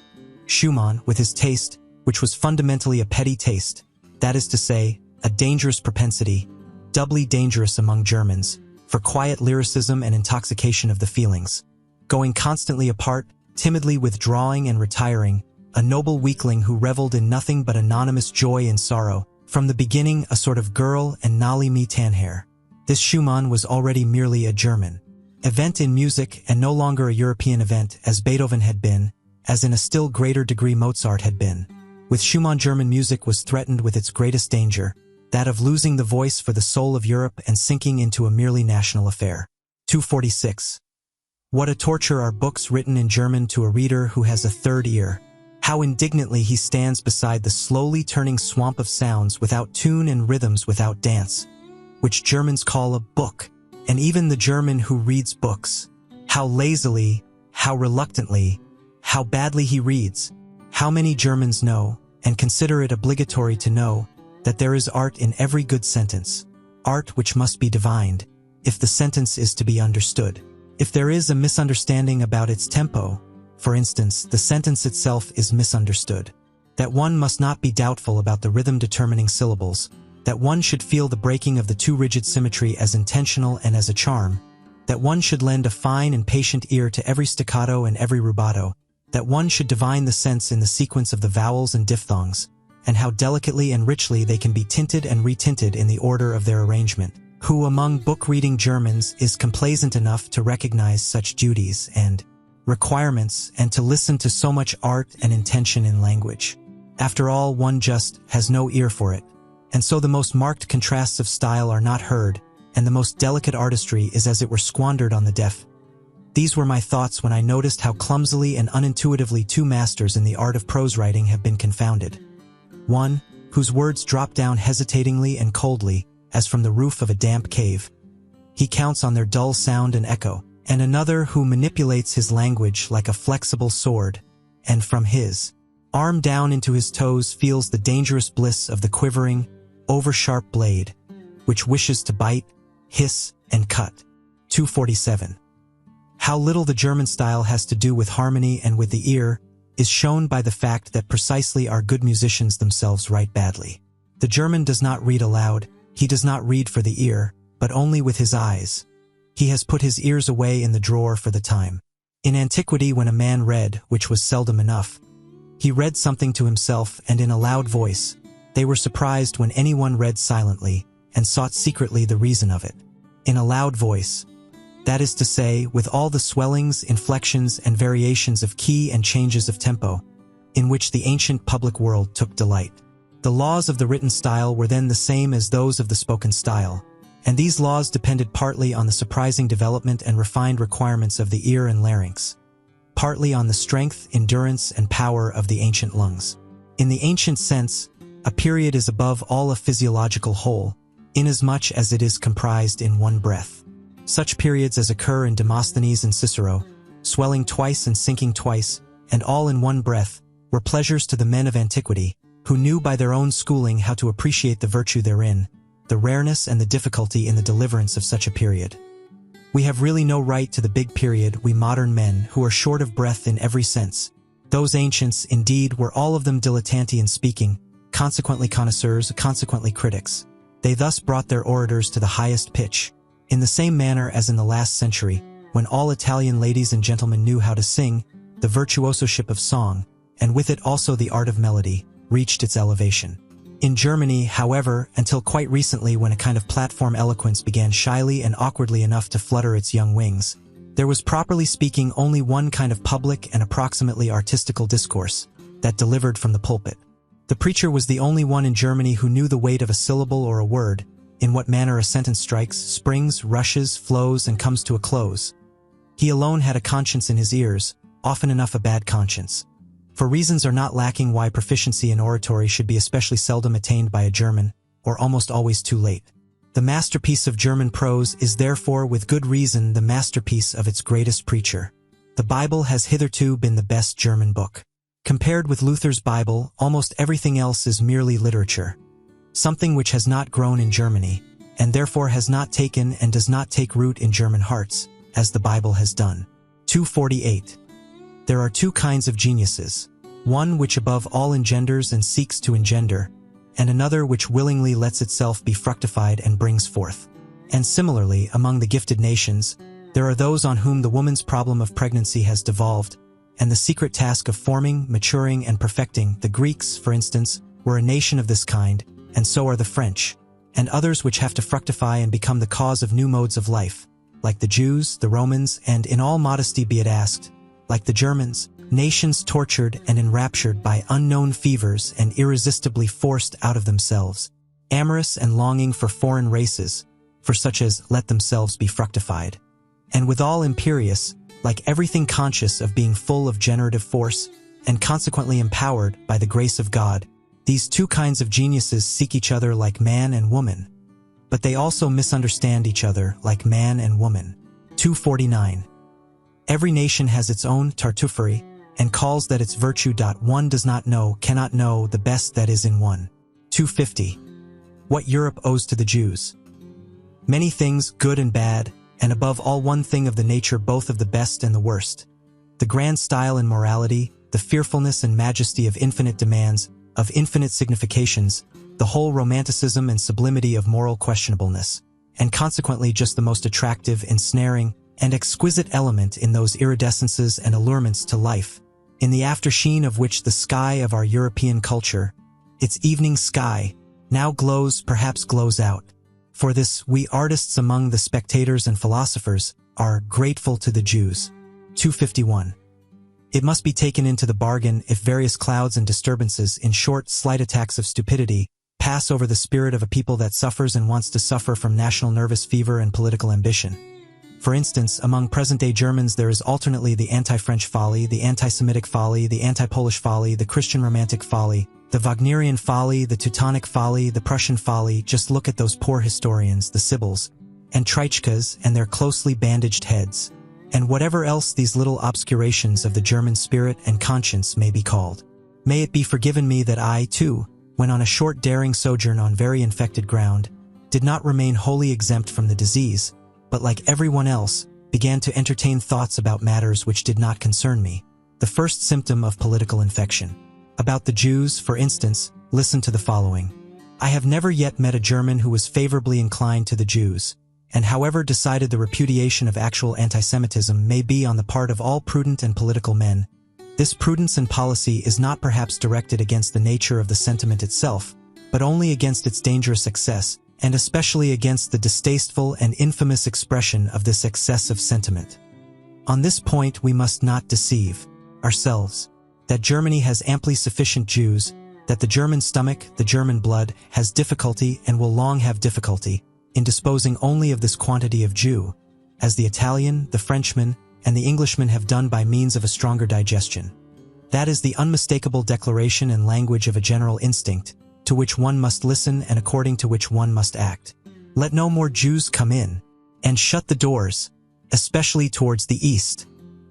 Schumann, with his taste, which was fundamentally a petty taste, that is to say, a dangerous propensity, doubly dangerous among Germans, for quiet lyricism and intoxication of the feelings, going constantly apart, timidly withdrawing and retiring, a noble weakling who reveled in nothing but anonymous joy and sorrow, from the beginning a sort of girl and Nolly me Tannherr. This Schumann was already merely a German event in music and no longer a European event as Beethoven had been, as in a still greater degree Mozart had been. With Schumann German music was threatened with its greatest danger, that of losing the voice for the soul of Europe and sinking into a merely national affair. 246. What a torture are books written in German to a reader who has a third ear. How indignantly he stands beside the slowly turning swamp of sounds without tune and rhythms without dance, which Germans call a book, and even the German who reads books. How lazily, how reluctantly, how badly he reads. How many Germans know, and consider it obligatory to know, that there is art in every good sentence, art which must be divined, if the sentence is to be understood. If there is a misunderstanding about its tempo, for instance, the sentence itself is misunderstood. That one must not be doubtful about the rhythm-determining syllables, that one should feel the breaking of the too rigid symmetry as intentional and as a charm, that one should lend a fine and patient ear to every staccato and every rubato, that one should divine the sense in the sequence of the vowels and diphthongs, and how delicately and richly they can be tinted and retinted in the order of their arrangement. Who among book-reading Germans is complaisant enough to recognize such duties and requirements and to listen to so much art and intention in language? After all, one just has no ear for it, and so the most marked contrasts of style are not heard, and the most delicate artistry is as it were squandered on the deaf. These were my thoughts when I noticed how clumsily and unintuitively two masters in the art of prose writing have been confounded. One, whose words drop down hesitatingly and coldly, as from the roof of a damp cave. He counts on their dull sound and echo, and another who manipulates his language like a flexible sword, and from his arm down into his toes feels the dangerous bliss of the quivering, over-sharp blade, which wishes to bite, hiss, and cut. 247. How little the German style has to do with harmony and with the ear is shown by the fact that precisely our good musicians themselves write badly. The German does not read aloud, he does not read for the ear, but only with his eyes. He has put his ears away in the drawer for the time. In antiquity, when a man read, which was seldom enough, he read something to himself and in a loud voice. They were surprised when anyone read silently, and sought secretly the reason of it. In a loud voice. That is to say, with all the swellings, inflections, and variations of key and changes of tempo, in which the ancient public world took delight. The laws of the written style were then the same as those of the spoken style, and these laws depended partly on the surprising development and refined requirements of the ear and larynx, partly on the strength, endurance, and power of the ancient lungs. In the ancient sense, a period is above all a physiological whole, inasmuch as it is comprised in one breath. Such periods as occur in Demosthenes and Cicero, swelling twice and sinking twice, and all in one breath, were pleasures to the men of antiquity, who knew by their own schooling how to appreciate the virtue therein, the rareness and the difficulty in the deliverance of such a period. We have really no right to the big period, we modern men, who are short of breath in every sense. Those ancients, indeed, were all of them dilettanti in speaking, consequently connoisseurs, consequently critics. They thus brought their orators to the highest pitch, in the same manner as in the last century, when all Italian ladies and gentlemen knew how to sing, the virtuosoship of song, and with it also the art of melody, reached its elevation. In Germany, however, until quite recently when a kind of platform eloquence began shyly and awkwardly enough to flutter its young wings, there was properly speaking only one kind of public and approximately artistical discourse, that delivered from the pulpit. The preacher was the only one in Germany who knew the weight of a syllable or a word, in what manner a sentence strikes, springs, rushes, flows, and comes to a close. He alone had a conscience in his ears, often enough a bad conscience. For reasons are not lacking why proficiency in oratory should be especially seldom attained by a German, or almost always too late. The masterpiece of German prose is therefore with good reason the masterpiece of its greatest preacher. The Bible has hitherto been the best German book. Compared with Luther's Bible, almost everything else is merely literature. Something which has not grown in Germany, and therefore has not taken and does not take root in German hearts, as the Bible has done. 248. There are two kinds of geniuses, one which above all engenders and seeks to engender, and another which willingly lets itself be fructified and brings forth. And similarly, among the gifted nations, there are those on whom the woman's problem of pregnancy has devolved, and the secret task of forming, maturing, and perfecting. The Greeks, for instance, were a nation of this kind, and so are the French, and others which have to fructify and become the cause of new modes of life, like the Jews, the Romans, and in all modesty be it asked, like the Germans, nations tortured and enraptured by unknown fevers and irresistibly forced out of themselves, amorous and longing for foreign races, for such as let themselves be fructified, and withal imperious, like everything conscious of being full of generative force, and consequently empowered by the grace of God. These two kinds of geniuses seek each other like man and woman, but they also misunderstand each other like man and woman. 249. Every nation has its own Tartuffery, and calls that its virtue. One does not know, cannot know the best that is in one. 250. What Europe owes to the Jews. Many things, good and bad, and above all one thing of the nature both of the best and the worst. The grand style and morality, the fearfulness and majesty of infinite demands, of infinite significations, the whole romanticism and sublimity of moral questionableness, and consequently just the most attractive, ensnaring, and exquisite element in those iridescences and allurements to life, in the aftersheen of which the sky of our European culture, its evening sky, now glows, perhaps glows out. For this, we artists among the spectators and philosophers are grateful to the Jews. 251. It must be taken into the bargain if various clouds and disturbances, in short, slight attacks of stupidity, pass over the spirit of a people that suffers and wants to suffer from national nervous fever and political ambition. For instance, among present-day Germans there is alternately the anti-French folly, the anti-Semitic folly, the anti-Polish folly, the Christian romantic folly, the Wagnerian folly, the Teutonic folly, the Prussian folly. Just look at those poor historians, the Sibyls, and Treitschkas, and their closely bandaged heads, and whatever else these little obscurations of the German spirit and conscience may be called. May it be forgiven me that I, too, when on a short daring sojourn on very infected ground, did not remain wholly exempt from the disease, but like everyone else, began to entertain thoughts about matters which did not concern me. The first symptom of political infection. About the Jews, for instance, listen to the following. I have never yet met a German who was favorably inclined to the Jews, and however decided the repudiation of actual anti-Semitism may be on the part of all prudent and political men, this prudence and policy is not perhaps directed against the nature of the sentiment itself, but only against its dangerous excess, and especially against the distasteful and infamous expression of this excess of sentiment. On this point we must not deceive ourselves, that Germany has amply sufficient Jews, that the German stomach, the German blood, has difficulty and will long have difficulty in disposing only of this quantity of Jew, as the Italian, the Frenchman, and the Englishman have done by means of a stronger digestion. That is the unmistakable declaration and language of a general instinct, to which one must listen and according to which one must act. Let no more Jews come in, and shut the doors, especially towards the east,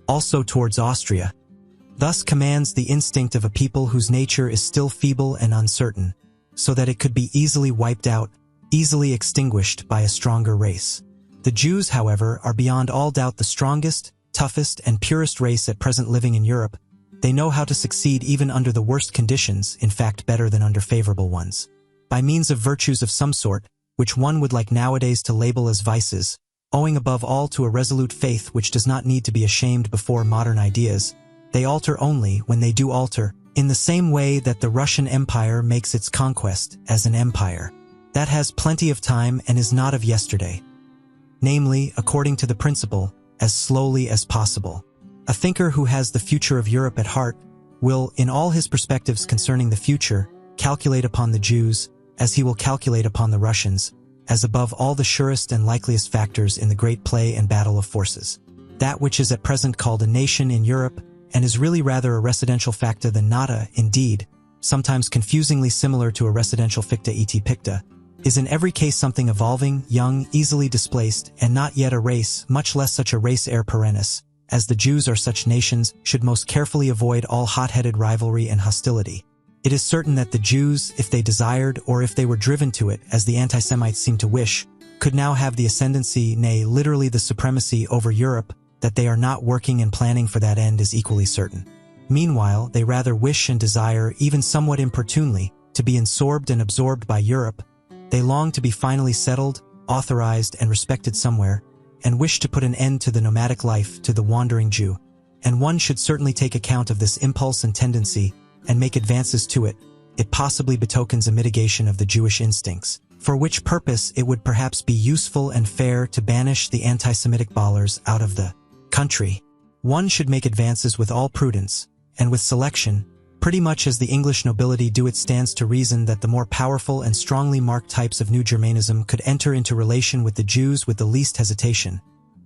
also towards Austria. Thus commands the instinct of a people whose nature is still feeble and uncertain, so that it could be easily wiped out, easily extinguished by a stronger race. The Jews, however, are beyond all doubt the strongest, toughest, and purest race at present living in Europe. They know how to succeed even under the worst conditions, in fact better than under favorable ones, by means of virtues of some sort, which one would like nowadays to label as vices, owing above all to a resolute faith which does not need to be ashamed before modern ideas. They alter only when they do alter, in the same way that the Russian Empire makes its conquest as an empire that has plenty of time and is not of yesterday, namely, according to the principle, as slowly as possible. A thinker who has the future of Europe at heart will, in all his perspectives concerning the future, calculate upon the Jews, as he will calculate upon the Russians, as above all the surest and likeliest factors in the great play and battle of forces. That which is at present called a nation in Europe, and is really rather a residential facta than nata, indeed, sometimes confusingly similar to a residential ficta et picta, is in every case something evolving, young, easily displaced, and not yet a race, much less such a race air perennis. As the Jews are such nations, should most carefully avoid all hot-headed rivalry and hostility. It is certain that the Jews, if they desired or if they were driven to it, as the anti-Semites seem to wish, could now have the ascendancy, nay, literally the supremacy over Europe. That they are not working and planning for that end is equally certain. Meanwhile, they rather wish and desire, even somewhat importunely, to be absorbed and absorbed by Europe. They long to be finally settled, authorized, and respected somewhere, and wish to put an end to the nomadic life, to the wandering Jew. And one should certainly take account of this impulse and tendency, and make advances to it. It possibly betokens a mitigation of the Jewish instincts, for which purpose it would perhaps be useful and fair to banish the anti-Semitic ballers out of the country. One should make advances with all prudence, and with selection, pretty much as the English nobility do. It stands to reason that the more powerful and strongly marked types of New Germanism could enter into relation with the Jews with the least hesitation.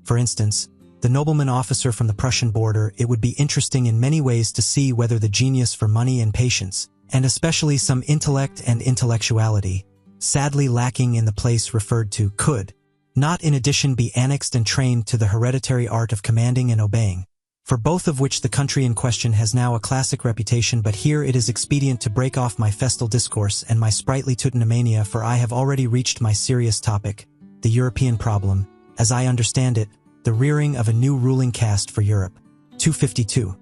For instance, the nobleman officer from the Prussian border. It would be interesting in many ways to see whether the genius for money and patience, and especially some intellect and intellectuality, sadly lacking in the place referred to, could not in addition be annexed and trained to the hereditary art of commanding and obeying, for both of which the country in question has now a classic reputation. But here it is expedient to break off my festal discourse and my sprightly teutonomania, for I have already reached my serious topic, the European problem, as I understand it, the rearing of a new ruling caste for Europe. 252.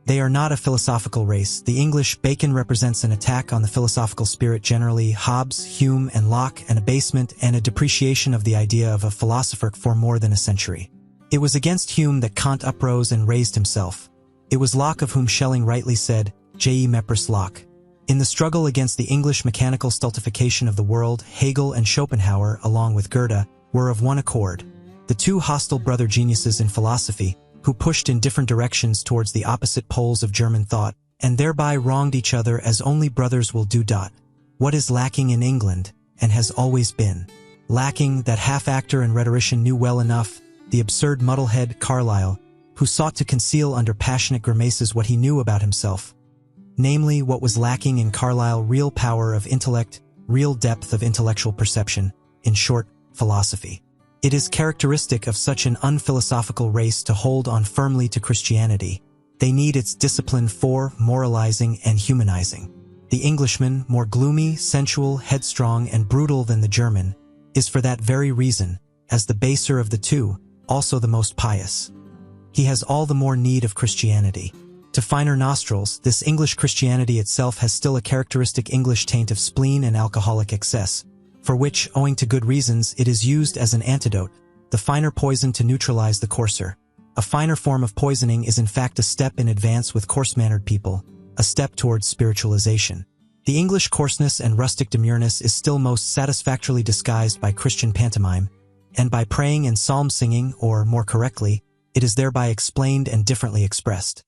They are not a philosophical race. The English. Bacon represents an attack on the philosophical spirit generally, Hobbes, Hume, and Locke, an abasement and a depreciation of the idea of a philosopher for more than a century. It was against Hume that Kant uprose and raised himself. It was Locke of whom Schelling rightly said, Je mepris Locke. In the struggle against the English mechanical stultification of the world, Hegel and Schopenhauer, along with Goethe, were of one accord. The two hostile brother geniuses in philosophy, who pushed in different directions towards the opposite poles of German thought, and thereby wronged each other as only brothers will do. What is lacking in England, and has always been lacking, that half-actor and rhetorician knew well enough, the absurd muddlehead Carlyle, who sought to conceal under passionate grimaces what he knew about himself. Namely, what was lacking in Carlyle: real power of intellect, real depth of intellectual perception, in short, philosophy. It is characteristic of such an unphilosophical race to hold on firmly to Christianity. They need its discipline for moralizing and humanizing. The Englishman, more gloomy, sensual, headstrong, and brutal than the German, is for that very reason, as the baser of the two, also the most pious. He has all the more need of Christianity. To finer nostrils, this English Christianity itself has still a characteristic English taint of spleen and alcoholic excess, for which, owing to good reasons, it is used as an antidote, the finer poison to neutralize the coarser. A finer form of poisoning is in fact a step in advance with coarse-mannered people, a step towards spiritualization. The English coarseness and rustic demureness is still most satisfactorily disguised by Christian pantomime, and by praying and psalm-singing, or, more correctly, it is thereby explained and differently expressed.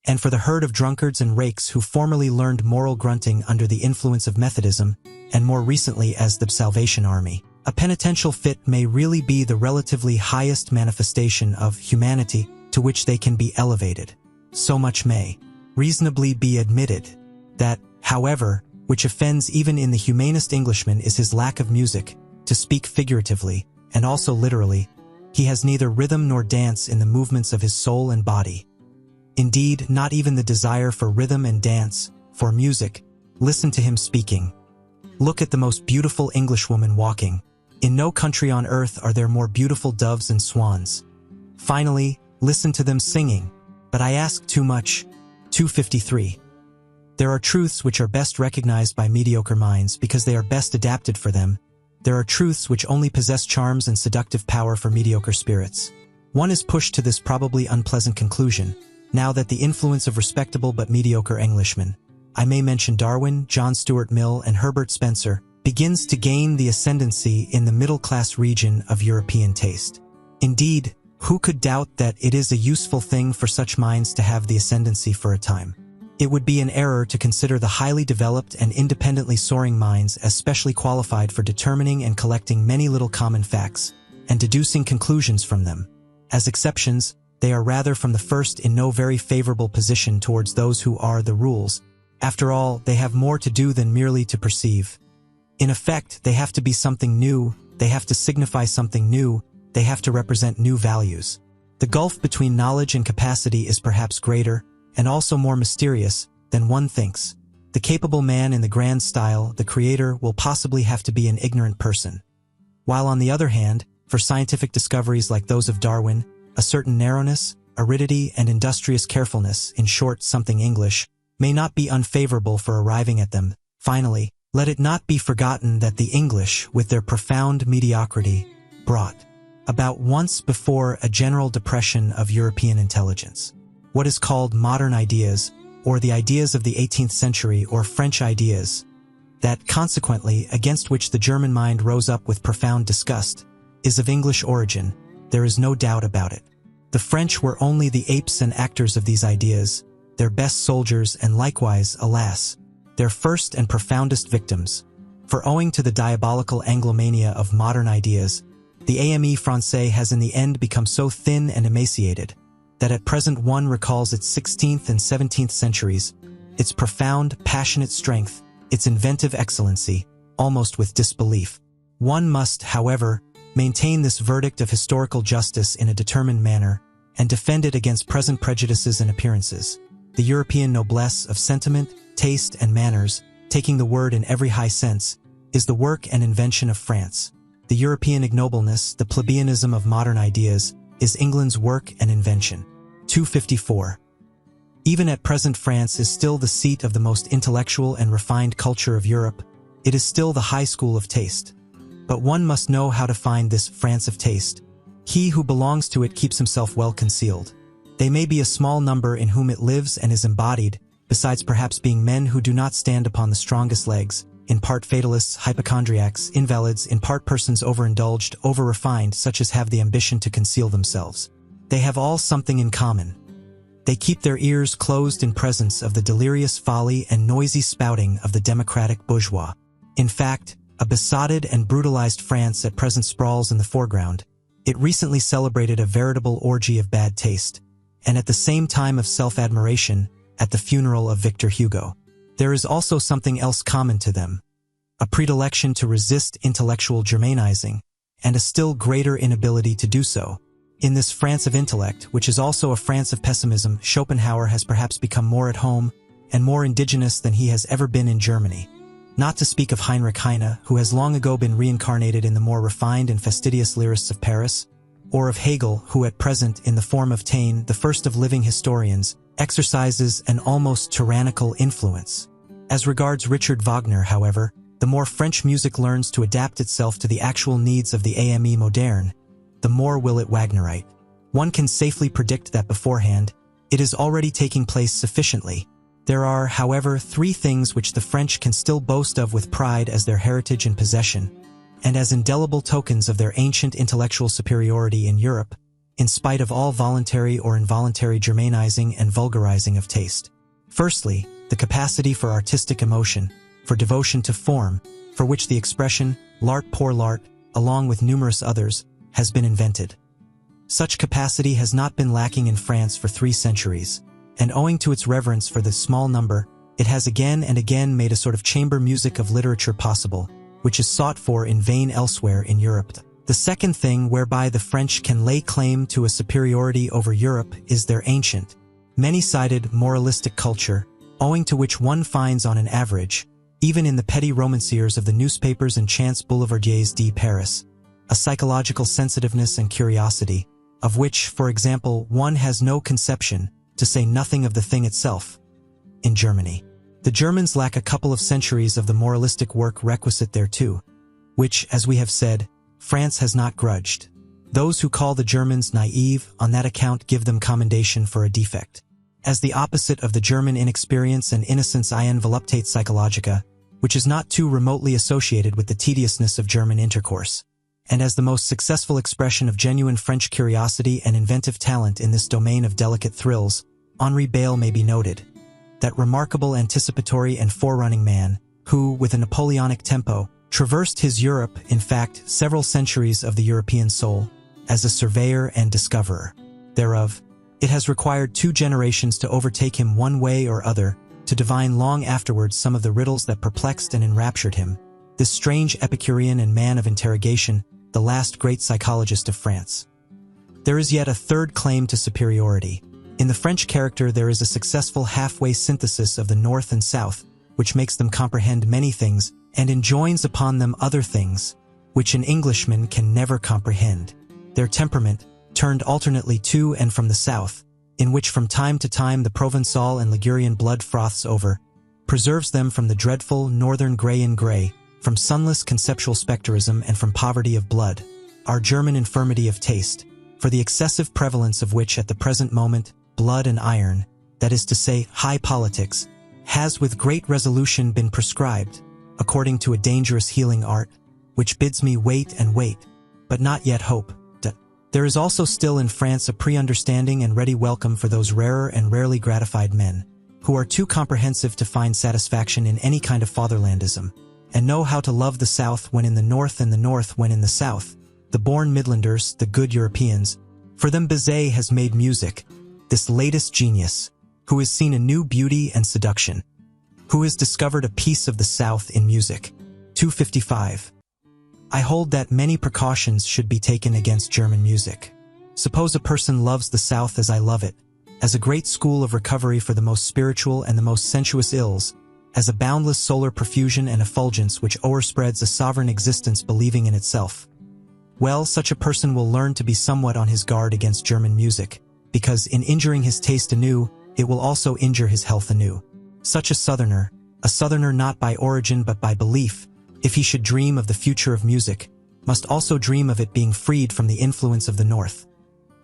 And for the herd of drunkards and rakes who formerly learned moral grunting under the influence of Methodism, and more recently as the Salvation Army, a penitential fit may really be the relatively highest manifestation of humanity to which they can be elevated. So much may reasonably be admitted. That, however, which offends even in the humanest Englishman is his lack of music, to speak figuratively, and also literally. He has neither rhythm nor dance in the movements of his soul and body. Indeed, not even the desire for rhythm and dance, for music. Listen to him speaking. Look at the most beautiful Englishwoman walking. In no country on earth are there more beautiful doves and swans. Finally, listen to them singing. But I ask too much. 253. There are truths which are best recognized by mediocre minds because they are best adapted for them. There are truths which only possess charms and seductive power for mediocre spirits. One is pushed to this probably unpleasant conclusion, now that the influence of respectable but mediocre Englishmen, I may mention Darwin, John Stuart Mill, and Herbert Spencer, begins to gain the ascendancy in the middle-class region of European taste. Indeed, who could doubt that it is a useful thing for such minds to have the ascendancy for a time? It would be an error to consider the highly developed and independently soaring minds as specially qualified for determining and collecting many little common facts, and deducing conclusions from them. As exceptions, they are rather from the first in no very favorable position towards those who are the rules. After all, they have more to do than merely to perceive. In effect, they have to be something new, they have to signify something new, they have to represent new values. The gulf between knowledge and capacity is perhaps greater, and also more mysterious, than one thinks. The capable man in the grand style, the creator, will possibly have to be an ignorant person. While on the other hand, for scientific discoveries like those of Darwin, a certain narrowness, aridity, and industrious carefulness, in short, something English, may not be unfavorable for arriving at them. Finally, let it not be forgotten that the English, with their profound mediocrity, brought about once before a general depression of European intelligence. What is called modern ideas, or the ideas of the 18th century, or French ideas, that, consequently, against which the German mind rose up with profound disgust, is of English origin. There is no doubt about it. The French were only the apes and actors of these ideas, their best soldiers and likewise, alas, their first and profoundest victims. For owing to the diabolical Anglomania of modern ideas, the AME Francais has in the end become so thin and emaciated that at present one recalls its 16th and 17th centuries, its profound, passionate strength, its inventive excellency, almost with disbelief. One must, however, maintain this verdict of historical justice in a determined manner, and defend it against present prejudices and appearances. The European noblesse of sentiment, taste, and manners, taking the word in every high sense, is the work and invention of France. The European ignobleness, the plebeianism of modern ideas, is England's work and invention. 254. Even at present France is still the seat of the most intellectual and refined culture of Europe. It is still the high school of taste. But one must know how to find this France of taste. He who belongs to it keeps himself well concealed. They may be a small number in whom it lives and is embodied, besides perhaps being men who do not stand upon the strongest legs, in part fatalists, hypochondriacs, invalids, in part persons overindulged, over-refined, such as have the ambition to conceal themselves. They have all something in common. They keep their ears closed in presence of the delirious folly and noisy spouting of the democratic bourgeois. In fact, a besotted and brutalized France at present sprawls in the foreground, It recently celebrated a veritable orgy of bad taste, and at the same time of self-admiration, at the funeral of Victor Hugo. There is also something else common to them: a predilection to resist intellectual Germanizing, and a still greater inability to do so. In this France of intellect, which is also a France of pessimism, Schopenhauer has perhaps become more at home and more indigenous than he has ever been in Germany. Not to speak of Heinrich Heine, who has long ago been reincarnated in the more refined and fastidious lyrists of Paris, or of Hegel, who at present, in the form of Taine, the first of living historians, exercises an almost tyrannical influence. As regards Richard Wagner, however, the more French music learns to adapt itself to the actual needs of the AME moderne, the more will it Wagnerite. One can safely predict that beforehand, it is already taking place sufficiently. There are, however, three things which the French can still boast of with pride as their heritage and possession, and as indelible tokens of their ancient intellectual superiority in Europe, in spite of all voluntary or involuntary Germanizing and vulgarizing of taste. Firstly, the capacity for artistic emotion, for devotion to form, for which the expression l'art pour l'art, along with numerous others, has been invented. Such capacity has not been lacking in France for 3 centuries, and owing to its reverence for this small number, it has again and again made a sort of chamber music of literature possible, which is sought for in vain elsewhere in Europe. The second thing whereby the French can lay claim to a superiority over Europe is their ancient, many-sided moralistic culture, owing to which one finds on an average, even in the petty romanciers of the newspapers and chance boulevardiers de Paris, a psychological sensitiveness and curiosity, of which, for example, one has no conception, to say nothing of the thing itself. In Germany, the Germans lack a couple of centuries of the moralistic work requisite thereto, which, as we have said, France has not grudged. Those who call the Germans naive on that account give them commendation for a defect. As the opposite of the German inexperience and innocence in voluptate psychologica, which is not too remotely associated with the tediousness of German intercourse, and as the most successful expression of genuine French curiosity and inventive talent in this domain of delicate thrills, Henri Bayle may be noted. That remarkable anticipatory and forerunning man, who, with a Napoleonic tempo, traversed his Europe, in fact, several centuries of the European soul, as a surveyor and discoverer thereof. It has required 2 generations to overtake him one way or other, to divine long afterwards some of the riddles that perplexed and enraptured him. This strange Epicurean and man of interrogation, the last great psychologist of France. There is yet a third claim to superiority. In the French character there is a successful halfway synthesis of the North and South, which makes them comprehend many things, and enjoins upon them other things, which an Englishman can never comprehend. Their temperament, turned alternately to and from the South, in which from time to time the Provençal and Ligurian blood froths over, preserves them from the dreadful northern gray in gray, from sunless conceptual spectrism and from poverty of blood, our German infirmity of taste, for the excessive prevalence of which at the present moment, blood and iron, that is to say, high politics, has with great resolution been prescribed, according to a dangerous healing art, which bids me wait and wait, but not yet hope. There is also still in France a pre-understanding and ready welcome for those rarer and rarely gratified men, who are too comprehensive to find satisfaction in any kind of fatherlandism, and know how to love the South when in the North and the North when in the South, the born Midlanders, the good Europeans. For them Böse has made music, this latest genius, who has seen a new beauty and seduction, who has discovered a piece of the South in music. 255. I hold that many precautions should be taken against German music. Suppose a person loves the South as I love it, as a great school of recovery for the most spiritual and the most sensuous ills, as a boundless solar profusion and effulgence which o'erspreads a sovereign existence believing in itself. Well, such a person will learn to be somewhat on his guard against German music, because in injuring his taste anew, it will also injure his health anew. Such a southerner not by origin but by belief, if he should dream of the future of music, must also dream of it being freed from the influence of the North,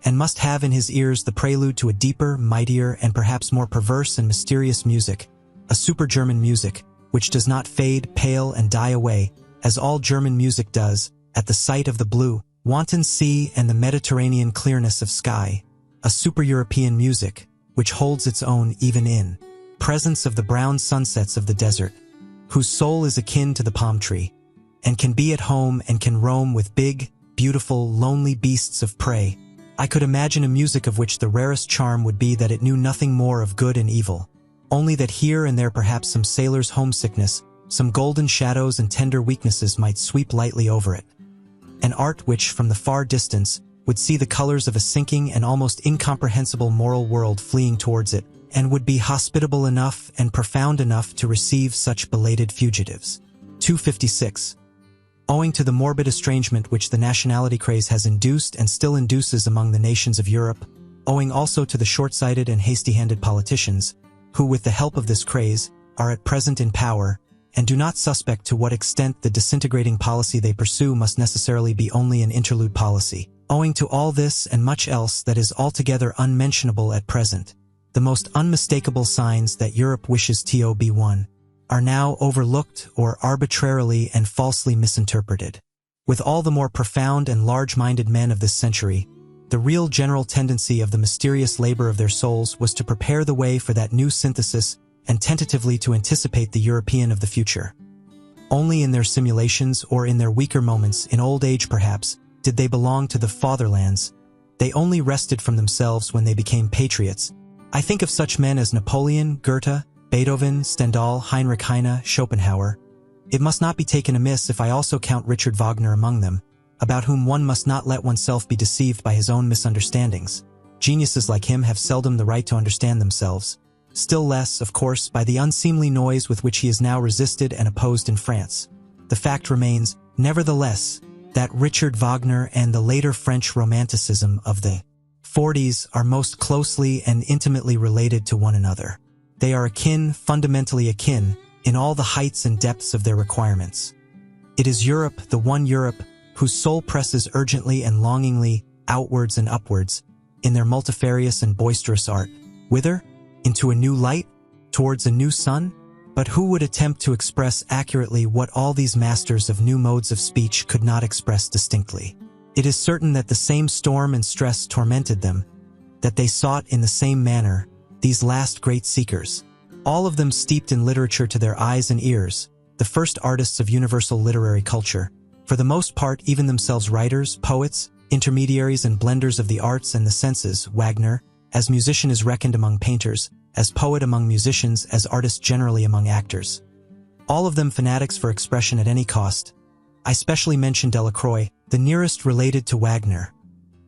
and must have in his ears the prelude to a deeper, mightier, and perhaps more perverse and mysterious music, a super-German music, which does not fade, pale, and die away, as all German music does, at the sight of the blue, wanton sea and the Mediterranean clearness of sky, a super-European music, which holds its own even in presence of the brown sunsets of the desert, whose soul is akin to the palm tree, and can be at home and can roam with big, beautiful, lonely beasts of prey. I could imagine a music of which the rarest charm would be that it knew nothing more of good and evil, only that here and there perhaps some sailor's homesickness, some golden shadows and tender weaknesses might sweep lightly over it. An art which, from the far distance, would see the colors of a sinking and almost incomprehensible moral world fleeing towards it, and would be hospitable enough and profound enough to receive such belated fugitives. 256. Owing to the morbid estrangement which the nationality craze has induced and still induces among the nations of Europe, owing also to the short-sighted and hasty-handed politicians, who with the help of this craze, are at present in power, and do not suspect to what extent the disintegrating policy they pursue must necessarily be only an interlude policy. Owing to all this and much else that is altogether unmentionable at present, the most unmistakable signs that Europe wishes to be one are now overlooked or arbitrarily and falsely misinterpreted. With all the more profound and large-minded men of this century, the real general tendency of the mysterious labor of their souls was to prepare the way for that new synthesis and tentatively to anticipate the European of the future. Only in their simulations or in their weaker moments, in old age perhaps, did they belong to the fatherlands. They only wrested from themselves when they became patriots. I think of such men as Napoleon, Goethe, Beethoven, Stendhal, Heinrich Heine, Schopenhauer. It must not be taken amiss if I also count Richard Wagner among them, about whom one must not let oneself be deceived by his own misunderstandings. Geniuses like him have seldom the right to understand themselves, still less, of course, by the unseemly noise with which he is now resisted and opposed in France. The fact remains, nevertheless, that Richard Wagner and the later French Romanticism of the 40s are most closely and intimately related to one another. They are akin, fundamentally akin, in all the heights and depths of their requirements. It is Europe, the one Europe, whose soul presses urgently and longingly outwards and upwards, in their multifarious and boisterous art. Whither? Into a new light? Towards a new sun? But who would attempt to express accurately what all these masters of new modes of speech could not express distinctly? It is certain that the same storm and stress tormented them, that they sought in the same manner, these last great seekers, all of them steeped in literature to their eyes and ears, the first artists of universal literary culture, for the most part even themselves writers, poets, intermediaries and blenders of the arts and the senses. Wagner, as musician, is reckoned among painters, as poet among musicians, as artist generally among actors. All of them fanatics for expression at any cost. I specially mention Delacroix, the nearest related to Wagner.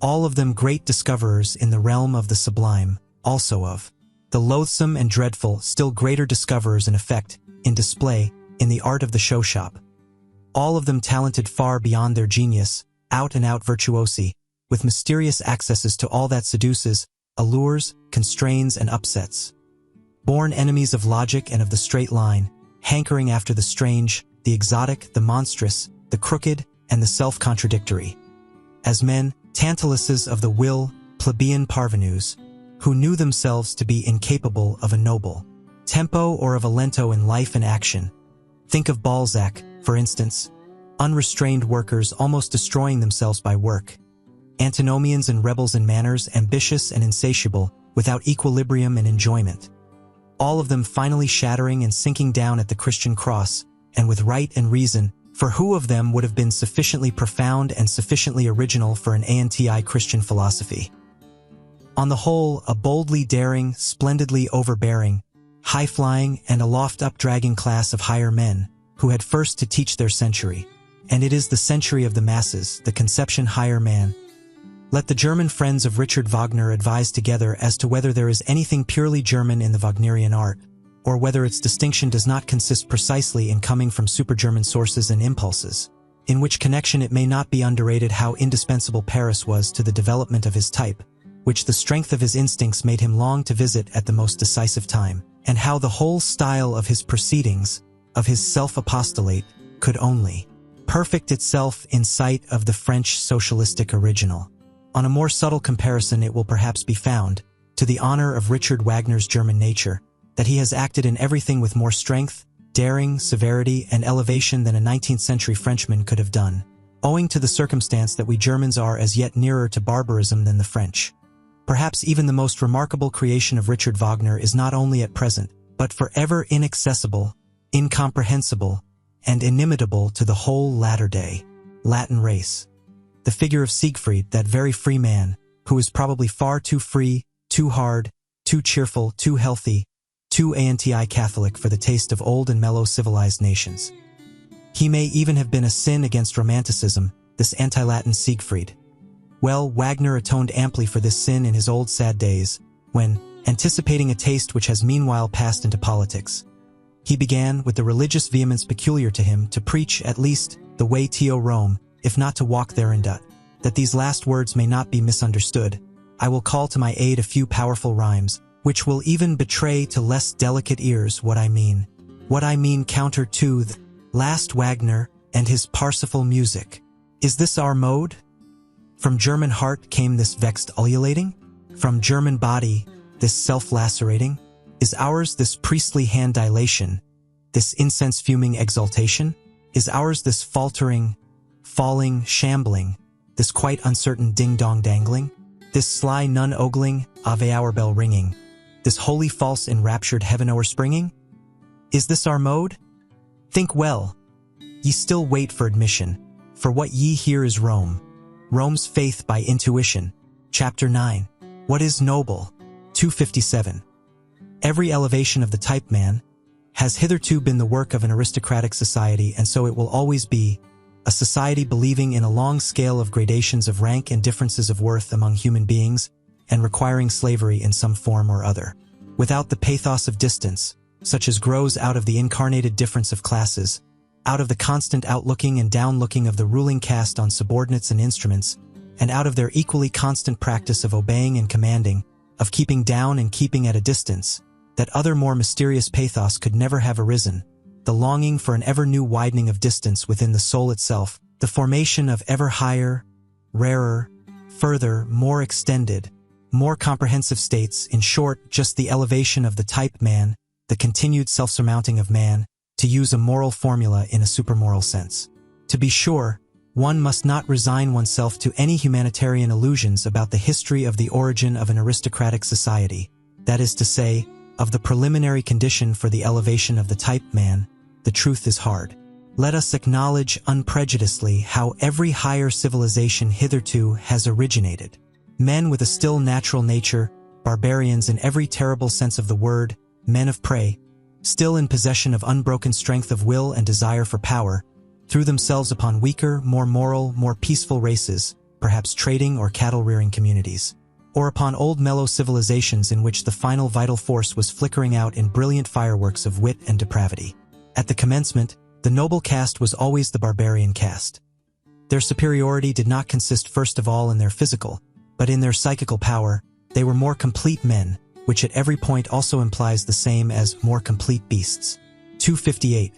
All of them great discoverers in the realm of the sublime, also of the loathsome and dreadful, still greater discoverers in effect, in display, in the art of the show shop. All of them talented far beyond their genius, out-and-out virtuosi, with mysterious accesses to all that seduces, allures, constrains, and upsets. Born enemies of logic and of the straight line, hankering after the strange, the exotic, the monstrous, the crooked, and the self-contradictory. As men, Tantaluses of the will, plebeian parvenus, who knew themselves to be incapable of a noble tempo or of a lento in life and action. Think of Balzac, for instance. Unrestrained workers almost destroying themselves by work. Antinomians and rebels in manners, ambitious and insatiable, without equilibrium and enjoyment. All of them finally shattering and sinking down at the Christian cross, and with right and reason, for who of them would have been sufficiently profound and sufficiently original for an anti-Christian philosophy? On the whole, a boldly daring, splendidly overbearing, high-flying and aloft-up-dragging class of higher men, who had first to teach their century. And it is the century of the masses, the conception higher man. Let the German friends of Richard Wagner advise together as to whether there is anything purely German in the Wagnerian art, or whether its distinction does not consist precisely in coming from super-German sources and impulses, in which connection it may not be underrated how indispensable Paris was to the development of his type, which the strength of his instincts made him long to visit at the most decisive time, and how the whole style of his proceedings, of his self-apostolate, could only perfect itself in sight of the French socialistic original. On a more subtle comparison it will perhaps be found, to the honor of Richard Wagner's German nature, that he has acted in everything with more strength, daring, severity, and elevation than a 19th-century Frenchman could have done, owing to the circumstance that we Germans are as yet nearer to barbarism than the French. Perhaps even the most remarkable creation of Richard Wagner is not only at present, but forever inaccessible, incomprehensible, and inimitable to the whole latter-day Latin race. the figure of Siegfried, that very free man, who is probably far too free, too hard, too cheerful, too healthy, too anti-Catholic for the taste of old and mellow civilized nations. He may even have been a sin against romanticism, this anti-Latin Siegfried. Well, Wagner atoned amply for this sin in his old sad days, when, anticipating a taste which has meanwhile passed into politics, he began, with the religious vehemence peculiar to him, to preach, at least, the way to Rome, if not to walk therein. That these last words may not be misunderstood, I will call to my aid a few powerful rhymes, which will even betray to less delicate ears what I mean. What I mean counter to the last Wagner and his Parsifal music. Is this our mode? From German heart came this vexed ululating? From German body, this self-lacerating? Is ours this priestly hand dilation, this incense-fuming exaltation? Is ours this faltering, falling, shambling, this quite uncertain ding-dong dangling? This sly nun ogling, Ave hour bell ringing, this holy false enraptured heaven o'erspringing? Is this our mode? Think well. Ye still wait for admission, for what ye hear is Rome. Rome's faith by intuition. Chapter 9. What is noble? 257. Every elevation of the type man has hitherto been the work of an aristocratic society, and so it will always be, a society believing in a long scale of gradations of rank and differences of worth among human beings, and requiring slavery in some form or other. Without the pathos of distance, such as grows out of the incarnated difference of classes, out of the constant outlooking and downlooking of the ruling caste on subordinates and instruments, and out of their equally constant practice of obeying and commanding, of keeping down and keeping at a distance, that other more mysterious pathos could never have arisen, the longing for an ever-new widening of distance within the soul itself, the formation of ever higher, rarer, further, more extended, more comprehensive states, in short, just the elevation of the type man, the continued self-surmounting of man, to use a moral formula in a supermoral sense. To be sure, one must not resign oneself to any humanitarian illusions about the history of the origin of an aristocratic society, that is to say, of the preliminary condition for the elevation of the type man. The truth is hard. Let us acknowledge unprejudicedly how every higher civilization hitherto has originated. Men with a still natural nature, barbarians in every terrible sense of the word, men of prey, still in possession of unbroken strength of will and desire for power, threw themselves upon weaker, more moral, more peaceful races, perhaps trading or cattle-rearing communities, or upon old mellow civilizations in which the final vital force was flickering out in brilliant fireworks of wit and depravity. At the commencement, the noble caste was always the barbarian caste. Their superiority did not consist first of all in their physical, but in their psychical power. They were more complete men, which at every point also implies the same as more complete beasts. 258.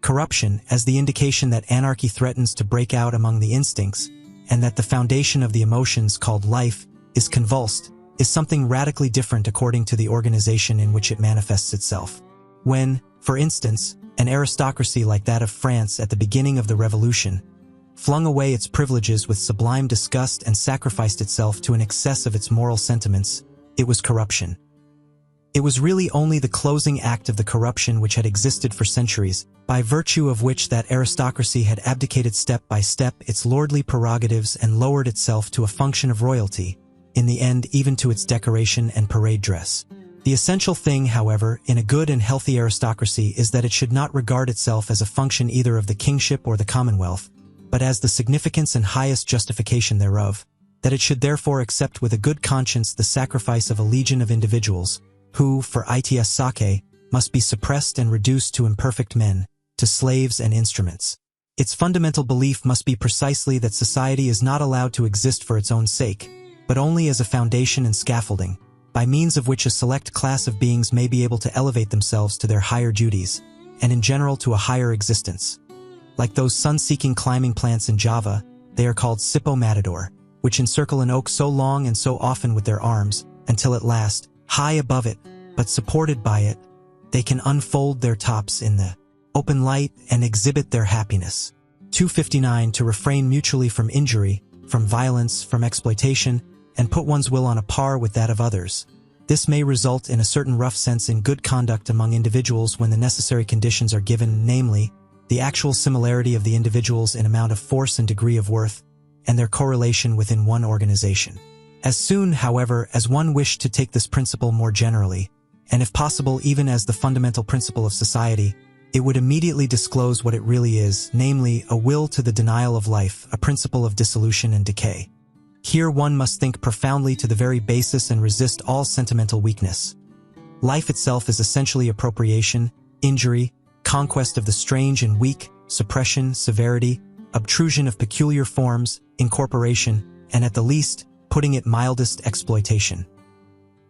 Corruption, as the indication that anarchy threatens to break out among the instincts, and that the foundation of the emotions called life is convulsed, is something radically different according to the organization in which it manifests itself. When, for instance, an aristocracy like that of France at the beginning of the Revolution flung away its privileges with sublime disgust and sacrificed itself to an excess of its moral sentiments, it was corruption. It was really only the closing act of the corruption which had existed for centuries, by virtue of which that aristocracy had abdicated step by step its lordly prerogatives and lowered itself to a function of royalty, in the end even to its decoration and parade dress. The essential thing, however, in a good and healthy aristocracy is that it should not regard itself as a function either of the kingship or the commonwealth, but as the significance and highest justification thereof, that it should therefore accept with a good conscience the sacrifice of a legion of individuals, who, for its sake, must be suppressed and reduced to imperfect men, to slaves and instruments. Its fundamental belief must be precisely that society is not allowed to exist for its own sake, but only as a foundation and scaffolding, by means of which a select class of beings may be able to elevate themselves to their higher duties, and in general to a higher existence. Like those sun-seeking climbing plants in Java, they are called Sippo Matador, which encircle an oak so long and so often with their arms, until at last, high above it, but supported by it, they can unfold their tops in the open light and exhibit their happiness. 259. To refrain mutually from injury, from violence, from exploitation, and put one's will on a par with that of others. This may result in a certain rough sense in good conduct among individuals when the necessary conditions are given, namely, the actual similarity of the individuals in amount of force and degree of worth, and their correlation within one organization. As soon, however, as one wished to take this principle more generally, and if possible even as the fundamental principle of society, it would immediately disclose what it really is, namely, a will to the denial of life, a principle of dissolution and decay. Here one must think profoundly to the very basis and resist all sentimental weakness. Life itself is essentially appropriation, injury, conquest of the strange and weak, suppression, severity, obtrusion of peculiar forms, incorporation, and at the least, putting it mildest, exploitation.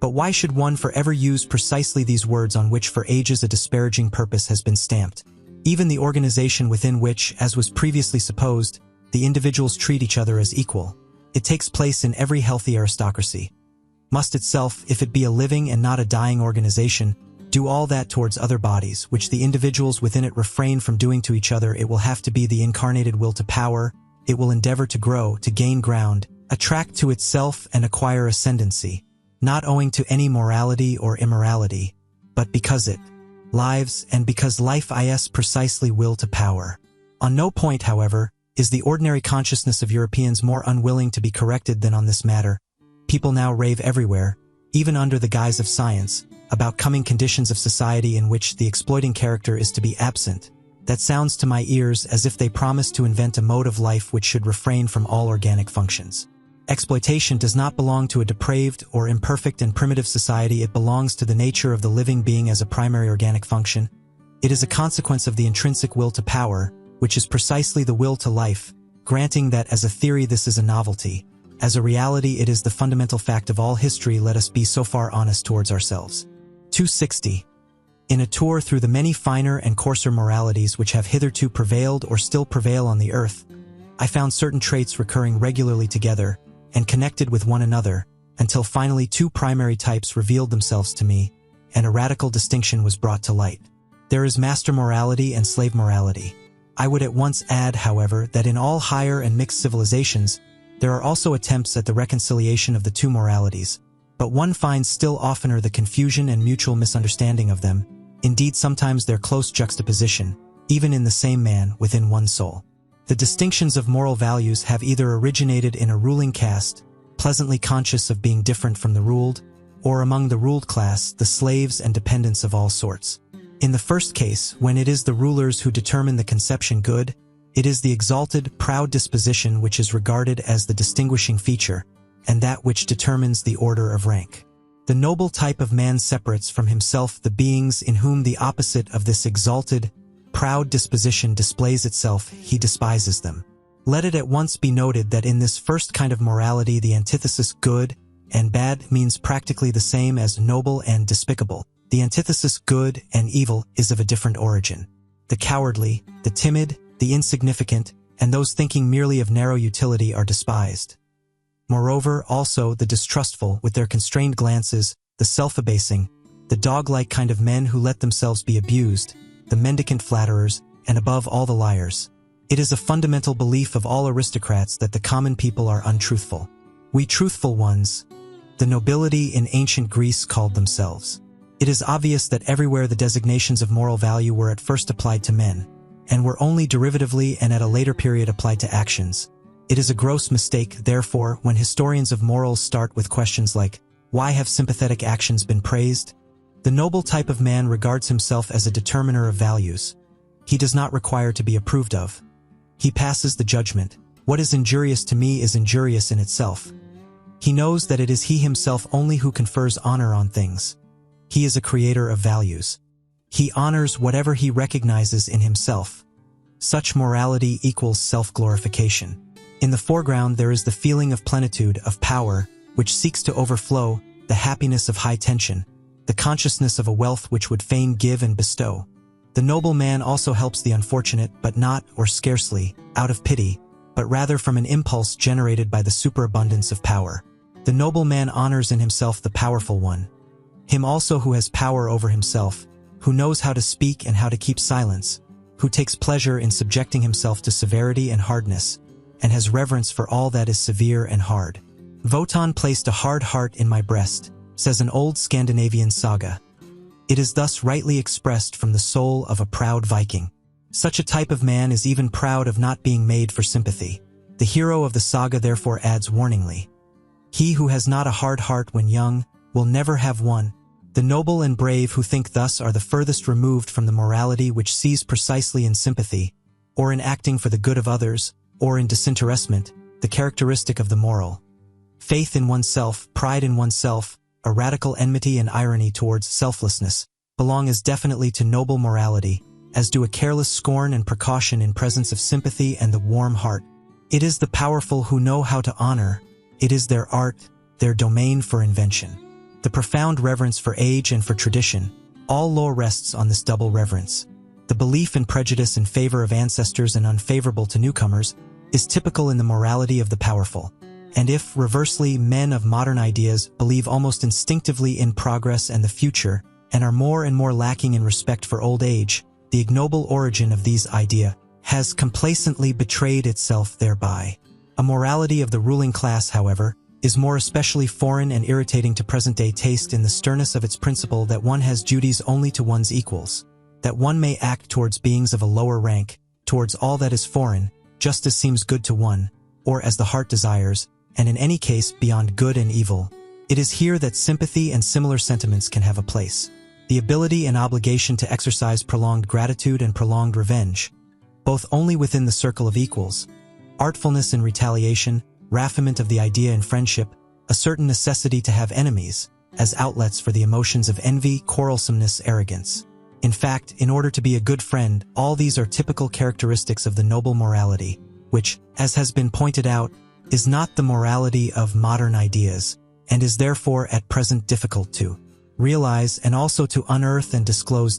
But why should one forever use precisely these words on which for ages a disparaging purpose has been stamped? Even the organization within which, as was previously supposed, the individuals treat each other as equal. It takes place in every healthy aristocracy. Must itself, if it be a living and not a dying organization, do all that towards other bodies, which the individuals within it refrain from doing to each other. It will have to be the incarnated will to power. It will endeavor to grow, to gain ground, attract to itself and acquire ascendancy, not owing to any morality or immorality, but because it lives, and because life is precisely will to power. On no point, however, is the ordinary consciousness of Europeans more unwilling to be corrected than on this matter. People now rave everywhere, even under the guise of science, about coming conditions of society in which the exploiting character is to be absent. That sounds to my ears as if they promise to invent a mode of life which should refrain from all organic functions. Exploitation does not belong to a depraved or imperfect and primitive society. It belongs to the nature of the living being as a primary organic function. It is a consequence of the intrinsic will to power, which is precisely the will to life, granting that as a theory this is a novelty. As a reality it is the fundamental fact of all history. Let us be so far honest towards ourselves. 260. In a tour through the many finer and coarser moralities which have hitherto prevailed or still prevail on the earth, I found certain traits recurring regularly together and connected with one another, until finally two primary types revealed themselves to me, and a radical distinction was brought to light. There is master morality and slave morality. I would at once add, however, that in all higher and mixed civilizations, there are also attempts at the reconciliation of the two moralities, but one finds still oftener the confusion and mutual misunderstanding of them, indeed sometimes their close juxtaposition, even in the same man, within one soul. The distinctions of moral values have either originated in a ruling caste, pleasantly conscious of being different from the ruled, or among the ruled class, the slaves and dependents of all sorts. In the first case, when it is the rulers who determine the conception good, it is the exalted, proud disposition which is regarded as the distinguishing feature, and that which determines the order of rank. The noble type of man separates from himself the beings in whom the opposite of this exalted, proud disposition displays itself. He despises them. Let it at once be noted that in this first kind of morality the antithesis good and bad means practically the same as noble and despicable. The antithesis good and evil is of a different origin. The cowardly, the timid, the insignificant, and those thinking merely of narrow utility are despised. Moreover, also the distrustful, with their constrained glances, the self-abasing, the dog-like kind of men who let themselves be abused, the mendicant flatterers, and above all the liars. It is a fundamental belief of all aristocrats that the common people are untruthful. We truthful ones, the nobility in ancient Greece called themselves. It is obvious that everywhere the designations of moral value were at first applied to men, and were only derivatively and at a later period applied to actions. It is a gross mistake, therefore, when historians of morals start with questions like, why have sympathetic actions been praised? The noble type of man regards himself as a determiner of values. He does not require to be approved of. He passes the judgment. What is injurious to me is injurious in itself. He knows that it is he himself only who confers honor on things. He is a creator of values. He honors whatever he recognizes in himself. Such morality equals self-glorification. In the foreground there is the feeling of plenitude, of power, which seeks to overflow, the happiness of high tension, the consciousness of a wealth which would fain give and bestow. The noble man also helps the unfortunate, but not, or scarcely, out of pity, but rather from an impulse generated by the superabundance of power. The noble man honors in himself the powerful one, him also who has power over himself, who knows how to speak and how to keep silence, who takes pleasure in subjecting himself to severity and hardness, and has reverence for all that is severe and hard. Wotan placed a hard heart in my breast, says an old Scandinavian saga. It is thus rightly expressed from the soul of a proud Viking. Such a type of man is even proud of not being made for sympathy. The hero of the saga therefore adds warningly, "He who has not a hard heart when young will never have one." The noble and brave who think thus are the furthest removed from the morality which sees precisely in sympathy, or in acting for the good of others, or in disinterestment, the characteristic of the moral. Faith in oneself, pride in oneself, a radical enmity and irony towards selflessness, belong as definitely to noble morality, as do a careless scorn and precaution in presence of sympathy and the warm heart. It is the powerful who know how to honor, it is their art, their domain for invention. The profound reverence for age and for tradition, all law rests on this double reverence. The belief and prejudice in favor of ancestors and unfavorable to newcomers is typical in the morality of the powerful. And if, reversely, men of modern ideas believe almost instinctively in progress and the future, and are more and more lacking in respect for old age, the ignoble origin of these ideas has complacently betrayed itself thereby. A morality of the ruling class, however, is more especially foreign and irritating to present-day taste in the sternness of its principle that one has duties only to one's equals, that one may act towards beings of a lower rank, towards all that is foreign, just as seems good to one, or as the heart desires, and in any case beyond good and evil. It is here that sympathy and similar sentiments can have a place. The ability and obligation to exercise prolonged gratitude and prolonged revenge, both only within the circle of equals, artfulness in retaliation, raffinement of the idea in friendship, a certain necessity to have enemies, as outlets for the emotions of envy, quarrelsomeness, arrogance. In fact, in order to be a good friend, all these are typical characteristics of the noble morality, which, as has been pointed out, is not the morality of modern ideas, and is therefore at present difficult to realize and also to unearth and disclose.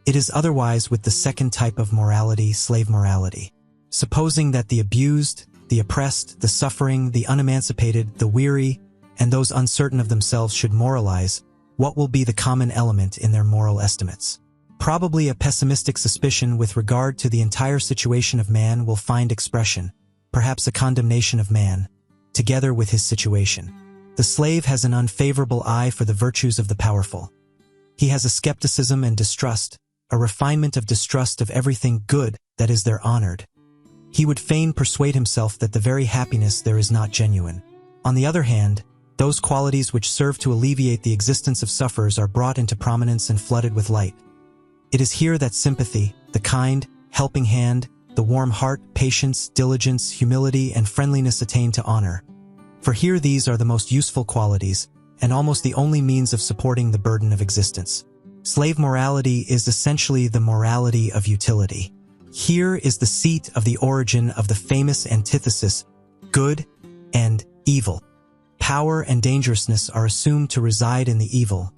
It is otherwise with the second type of morality, slave morality. Supposing that the abused, the oppressed, the suffering, the unemancipated, the weary, and those uncertain of themselves should moralize, what will be the common element in their moral estimates? Probably a pessimistic suspicion with regard to the entire situation of man will find expression, perhaps a condemnation of man, together with his situation. The slave has an unfavorable eye for the virtues of the powerful. He has a skepticism and distrust, a refinement of distrust of everything good that is there honored. He would fain persuade himself that the very happiness there is not genuine. On the other hand, those qualities which serve to alleviate the existence of sufferers are brought into prominence and flooded with light. It is here that sympathy, the kind, helping hand, the warm heart, patience, diligence, humility, and friendliness attain to honor. For here these are the most useful qualities, and almost the only means of supporting the burden of existence. Slave morality is essentially the morality of utility. Here is the seat of the origin of the famous antithesis, good and evil. Power and dangerousness are assumed to reside in the evil,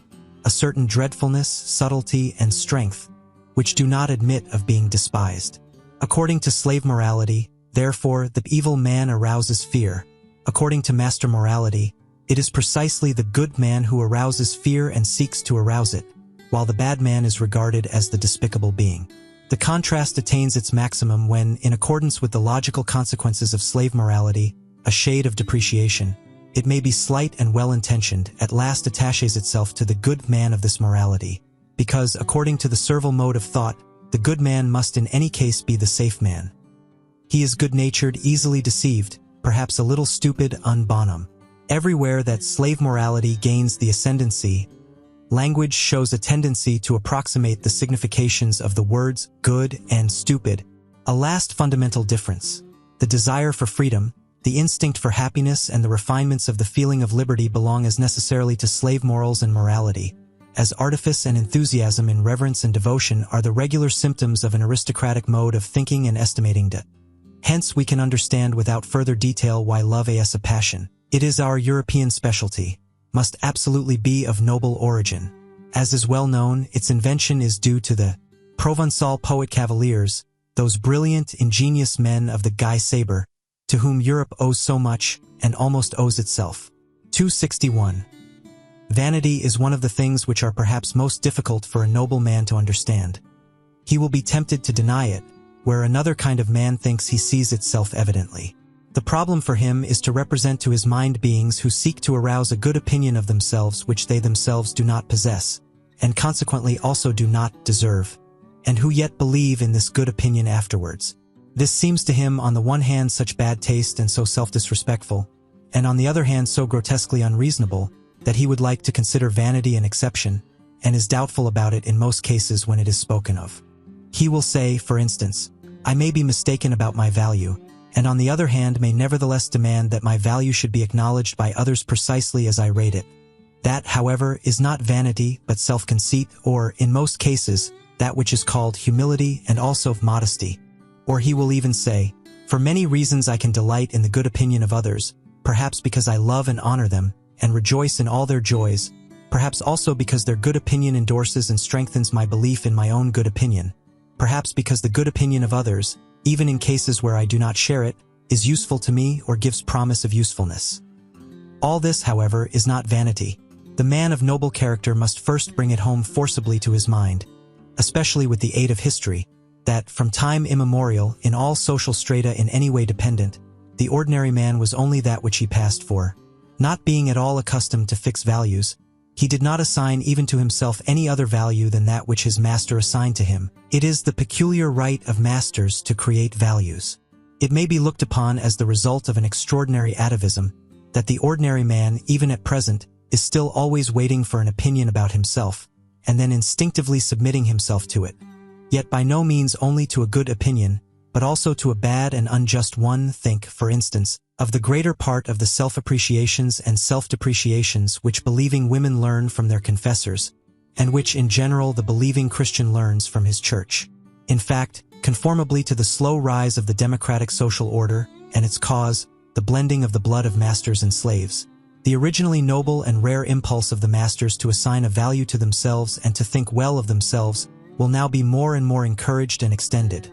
a certain dreadfulness, subtlety, and strength, which do not admit of being despised. According to slave morality, therefore, the evil man arouses fear. According to master morality, it is precisely the good man who arouses fear and seeks to arouse it, while the bad man is regarded as the despicable being. The contrast attains its maximum when, in accordance with the logical consequences of slave morality, a shade of depreciation, it may be slight and well-intentioned, at last attaches itself to the good man of this morality, because, according to the servile mode of thought, the good man must in any case be the safe man. He is good-natured, easily deceived, perhaps a little stupid, un bonum. Everywhere that slave morality gains the ascendancy, language shows a tendency to approximate the significations of the words good and stupid. A last fundamental difference, the desire for freedom, the instinct for happiness, and the refinements of the feeling of liberty belong as necessarily to slave morals and morality, as artifice and enthusiasm in reverence and devotion are the regular symptoms of an aristocratic mode of thinking and estimating. Hence we can understand without further detail why love as a passion, it is our European specialty, must absolutely be of noble origin. As is well known, its invention is due to the Provençal poet cavaliers, those brilliant, ingenious men of the Guy Sabre, to whom Europe owes so much, and almost owes itself. 261. Vanity is one of the things which are perhaps most difficult for a noble man to understand. He will be tempted to deny it, where another kind of man thinks he sees it self-evidently. The problem for him is to represent to his mind beings who seek to arouse a good opinion of themselves which they themselves do not possess, and consequently also do not deserve, and who yet believe in this good opinion afterwards. This seems to him on the one hand such bad taste and so self-disrespectful, and on the other hand so grotesquely unreasonable, that he would like to consider vanity an exception, and is doubtful about it in most cases when it is spoken of. He will say, for instance, I may be mistaken about my value, and on the other hand may nevertheless demand that my value should be acknowledged by others precisely as I rate it. That, however, is not vanity but self-conceit, or, in most cases, that which is called humility and also modesty. Or he will even say, for many reasons I can delight in the good opinion of others, perhaps because I love and honor them, and rejoice in all their joys, perhaps also because their good opinion endorses and strengthens my belief in my own good opinion, perhaps because the good opinion of others, even in cases where I do not share it, is useful to me or gives promise of usefulness. All this, however, is not vanity. The man of noble character must first bring it home forcibly to his mind, especially with the aid of history, that, from time immemorial, in all social strata in any way dependent, the ordinary man was only that which he passed for. Not being at all accustomed to fixed values, he did not assign even to himself any other value than that which his master assigned to him. It is the peculiar right of masters to create values. It may be looked upon as the result of an extraordinary atavism, that the ordinary man, even at present, is still always waiting for an opinion about himself, and then instinctively submitting himself to it. Yet by no means only to a good opinion, but also to a bad and unjust one. Think, for instance, of the greater part of the self-appreciations and self-depreciations which believing women learn from their confessors, and which in general the believing Christian learns from his church. In fact, conformably to the slow rise of the democratic social order, and its cause, the blending of the blood of masters and slaves, the originally noble and rare impulse of the masters to assign a value to themselves and to think well of themselves will now be more and more encouraged and extended.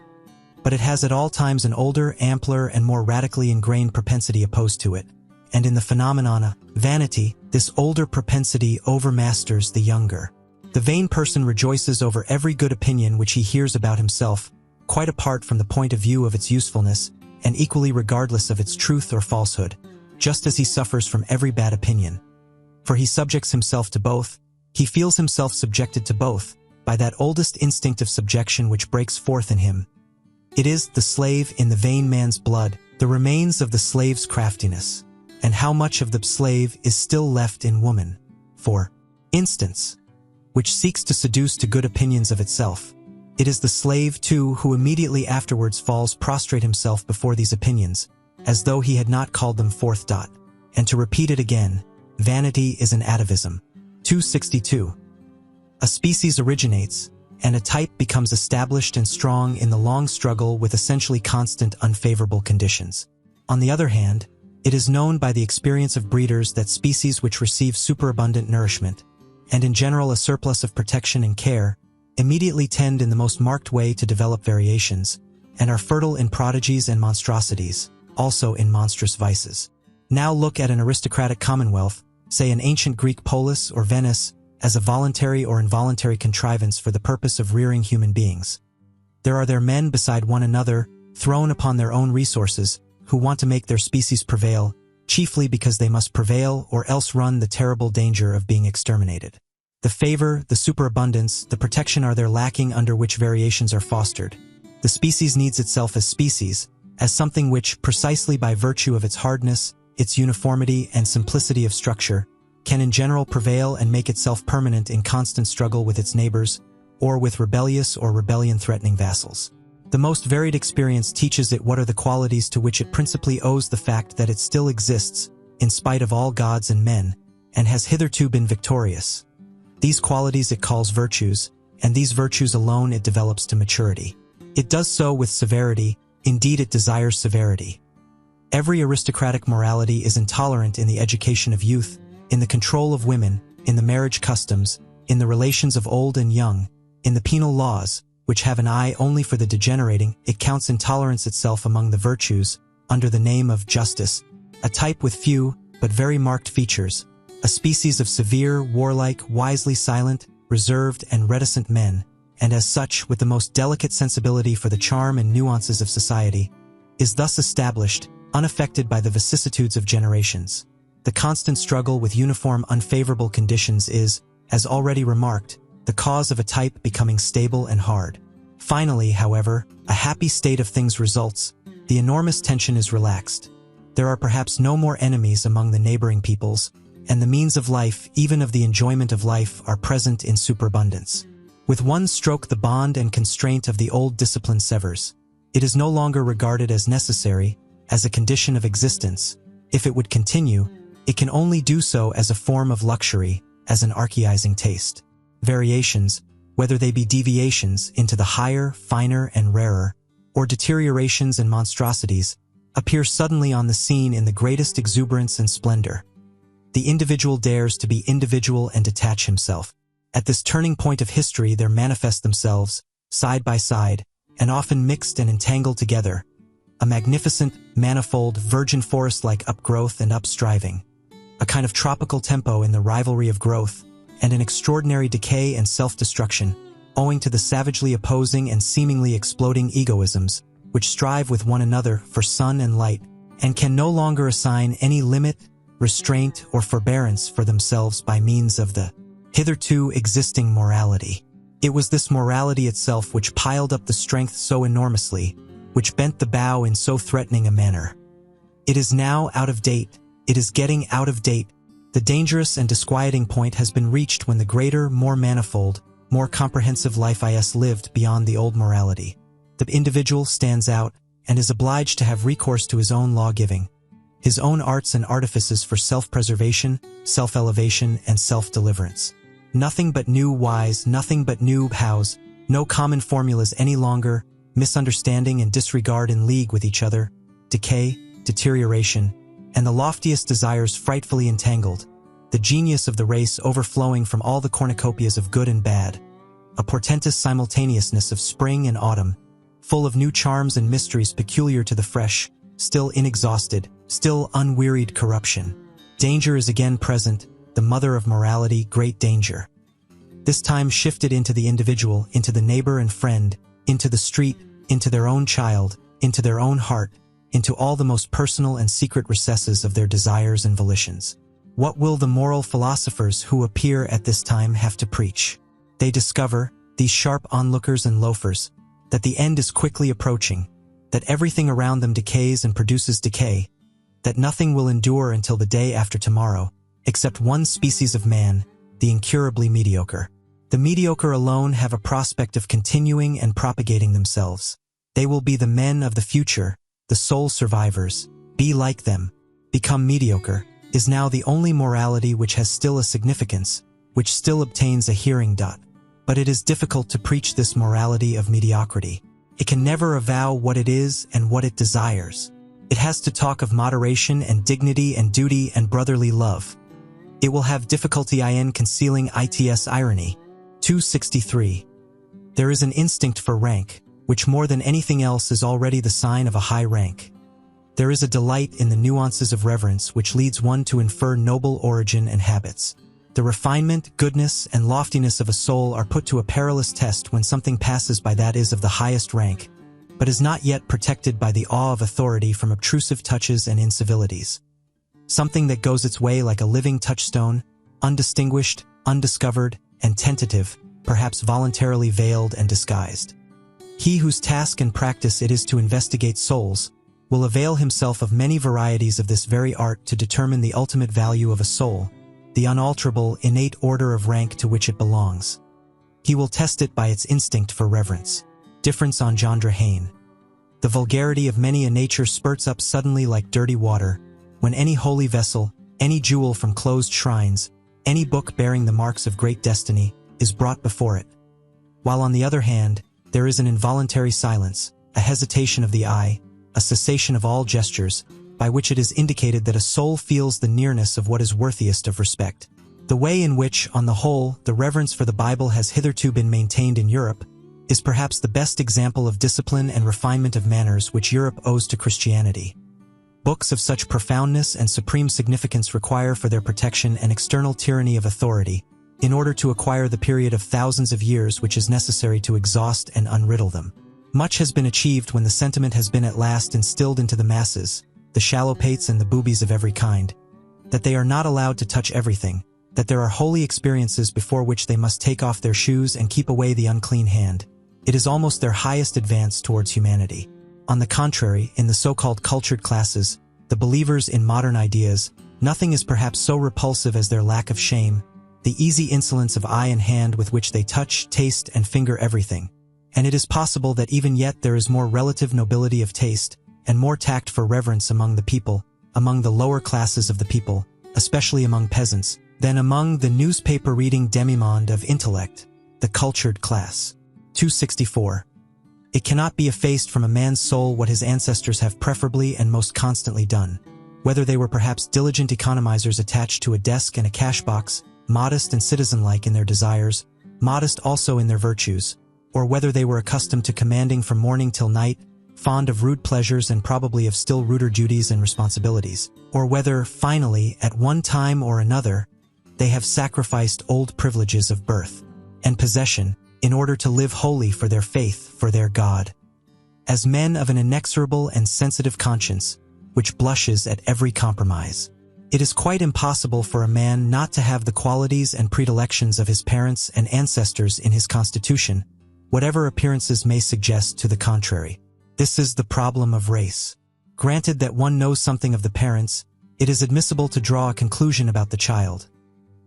But it has at all times an older, ampler, and more radically ingrained propensity opposed to it, and in the phenomena, vanity, this older propensity overmasters the younger. The vain person rejoices over every good opinion which he hears about himself, quite apart from the point of view of its usefulness, and equally regardless of its truth or falsehood, just as he suffers from every bad opinion. For he subjects himself to both, he feels himself subjected to both, by that oldest instinct of subjection which breaks forth in him. It is the slave in the vain man's blood, the remains of the slave's craftiness, and how much of the slave is still left in woman, for instance, which seeks to seduce to good opinions of itself. It is the slave, too, who immediately afterwards falls prostrate himself before these opinions, as though he had not called them forth. And to repeat it again, vanity is an atavism. 262. A species originates, and a type becomes established and strong in the long struggle with essentially constant unfavorable conditions. On the other hand, it is known by the experience of breeders that species which receive superabundant nourishment, and in general a surplus of protection and care, immediately tend in the most marked way to develop variations, and are fertile in prodigies and monstrosities, also in monstrous vices. Now look at an aristocratic commonwealth, say an ancient Greek polis or Venice, as a voluntary or involuntary contrivance for the purpose of rearing human beings. There are there men beside one another, thrown upon their own resources, who want to make their species prevail, chiefly because they must prevail or else run the terrible danger of being exterminated. The favor, the superabundance, the protection are there lacking under which variations are fostered. The species needs itself as species, as something which, precisely by virtue of its hardness, its uniformity and simplicity of structure, can in general prevail and make itself permanent in constant struggle with its neighbors, or with rebellious or rebellion-threatening vassals. The most varied experience teaches it what are the qualities to which it principally owes the fact that it still exists, in spite of all gods and men, and has hitherto been victorious. These qualities it calls virtues, and these virtues alone it develops to maturity. It does so with severity, indeed it desires severity. Every aristocratic morality is intolerant in the education of youth, in the control of women, in the marriage customs, in the relations of old and young, in the penal laws, which have an eye only for the degenerating. It counts intolerance itself among the virtues, under the name of justice, a type with few, but very marked features, a species of severe, warlike, wisely silent, reserved, and reticent men, and as such, with the most delicate sensibility for the charm and nuances of society, is thus established, unaffected by the vicissitudes of generations. The constant struggle with uniform unfavorable conditions is, as already remarked, the cause of a type becoming stable and hard. Finally, however, a happy state of things results. The enormous tension is relaxed. There are perhaps no more enemies among the neighboring peoples, and the means of life, even of the enjoyment of life, are present in superabundance. With one stroke the bond and constraint of the old discipline severs. It is no longer regarded as necessary, as a condition of existence. If it would continue, it can only do so as a form of luxury, as an archaizing taste. Variations, whether they be deviations into the higher, finer, and rarer, or deteriorations and monstrosities, appear suddenly on the scene in the greatest exuberance and splendor. The individual dares to be individual and detach himself. At this turning point of history there manifest themselves, side by side, and often mixed and entangled together, a magnificent, manifold, virgin forest-like upgrowth and upstriving, a kind of tropical tempo in the rivalry of growth, and an extraordinary decay and self-destruction, owing to the savagely opposing and seemingly exploding egoisms, which strive with one another for sun and light, and can no longer assign any limit, restraint, or forbearance for themselves by means of the hitherto existing morality. It was this morality itself which piled up the strength so enormously, which bent the bow in so threatening a manner. It is now out of date. It is getting out of date. The dangerous and disquieting point has been reached when the greater, more manifold, more comprehensive life is lived beyond the old morality. The individual stands out and is obliged to have recourse to his own law-giving, his own arts and artifices for self-preservation, self-elevation, and self-deliverance. Nothing but new whys, nothing but new hows, no common formulas any longer, misunderstanding and disregard in league with each other, decay, deterioration, and the loftiest desires frightfully entangled, the genius of the race overflowing from all the cornucopias of good and bad, a portentous simultaneousness of spring and autumn, full of new charms and mysteries peculiar to the fresh, still inexhausted, still unwearied corruption. Danger is again present, the mother of morality, great danger. This time shifted into the individual, into the neighbor and friend, into the street, into their own child, into their own heart, into all the most personal and secret recesses of their desires and volitions. What will the moral philosophers who appear at this time have to preach? They discover, these sharp onlookers and loafers, that the end is quickly approaching, that everything around them decays and produces decay, that nothing will endure until the day after tomorrow, except one species of man, the incurably mediocre. The mediocre alone have a prospect of continuing and propagating themselves. They will be the men of the future, the sole survivors. Be like them. Become mediocre is now the only morality which has still a significance, which still obtains a hearing. But it is difficult to preach this morality of mediocrity. It can never avow what it is and what it desires. It has to talk of moderation and dignity and duty and brotherly love. It will have difficulty in concealing its irony. 263. There is an instinct for rank, which more than anything else is already the sign of a high rank. There is a delight in the nuances of reverence which leads one to infer noble origin and habits. The refinement, goodness, and loftiness of a soul are put to a perilous test when something passes by that is of the highest rank, but is not yet protected by the awe of authority from obtrusive touches and incivilities. Something that goes its way like a living touchstone, undistinguished, undiscovered, and tentative, perhaps voluntarily veiled and disguised. He whose task and practice it is to investigate souls will avail himself of many varieties of this very art to determine the ultimate value of a soul, the unalterable, innate order of rank to which it belongs. He will test it by its instinct for reverence. Difference on Jandra Hain. The vulgarity of many a nature spurts up suddenly like dirty water, when any holy vessel, any jewel from closed shrines, any book bearing the marks of great destiny, is brought before it. While on the other hand, there is an involuntary silence, a hesitation of the eye, a cessation of all gestures, by which it is indicated that a soul feels the nearness of what is worthiest of respect. The way in which, on the whole, the reverence for the Bible has hitherto been maintained in Europe is perhaps the best example of discipline and refinement of manners which Europe owes to Christianity. Books of such profoundness and supreme significance require for their protection an external tyranny of authority, in order to acquire the period of thousands of years which is necessary to exhaust and unriddle them. Much has been achieved when the sentiment has been at last instilled into the masses, the shallow pates and the boobies of every kind, that they are not allowed to touch everything, that there are holy experiences before which they must take off their shoes and keep away the unclean hand, It is almost their highest advance towards humanity. On the contrary, in the so-called cultured classes, the believers in modern ideas, nothing is perhaps so repulsive as their lack of shame, the easy insolence of eye and hand with which they touch, taste, and finger everything. And it is possible that even yet there is more relative nobility of taste, and more tact for reverence among the people, among the lower classes of the people, especially among peasants, than among the newspaper-reading demimonde of intellect, the cultured class. 264. It cannot be effaced from a man's soul what his ancestors have preferably and most constantly done. Whether they were perhaps diligent economizers attached to a desk and a cash box, modest and citizen-like in their desires, modest also in their virtues, or whether they were accustomed to commanding from morning till night, fond of rude pleasures and probably of still ruder duties and responsibilities, or whether, finally, at one time or another, they have sacrificed old privileges of birth and possession in order to live wholly for their faith, for their God. As men of an inexorable and sensitive conscience, which blushes at every compromise, it is quite impossible for a man not to have the qualities and predilections of his parents and ancestors in his constitution, whatever appearances may suggest to the contrary. This is the problem of race. Granted that one knows something of the parents, it is admissible to draw a conclusion about the child.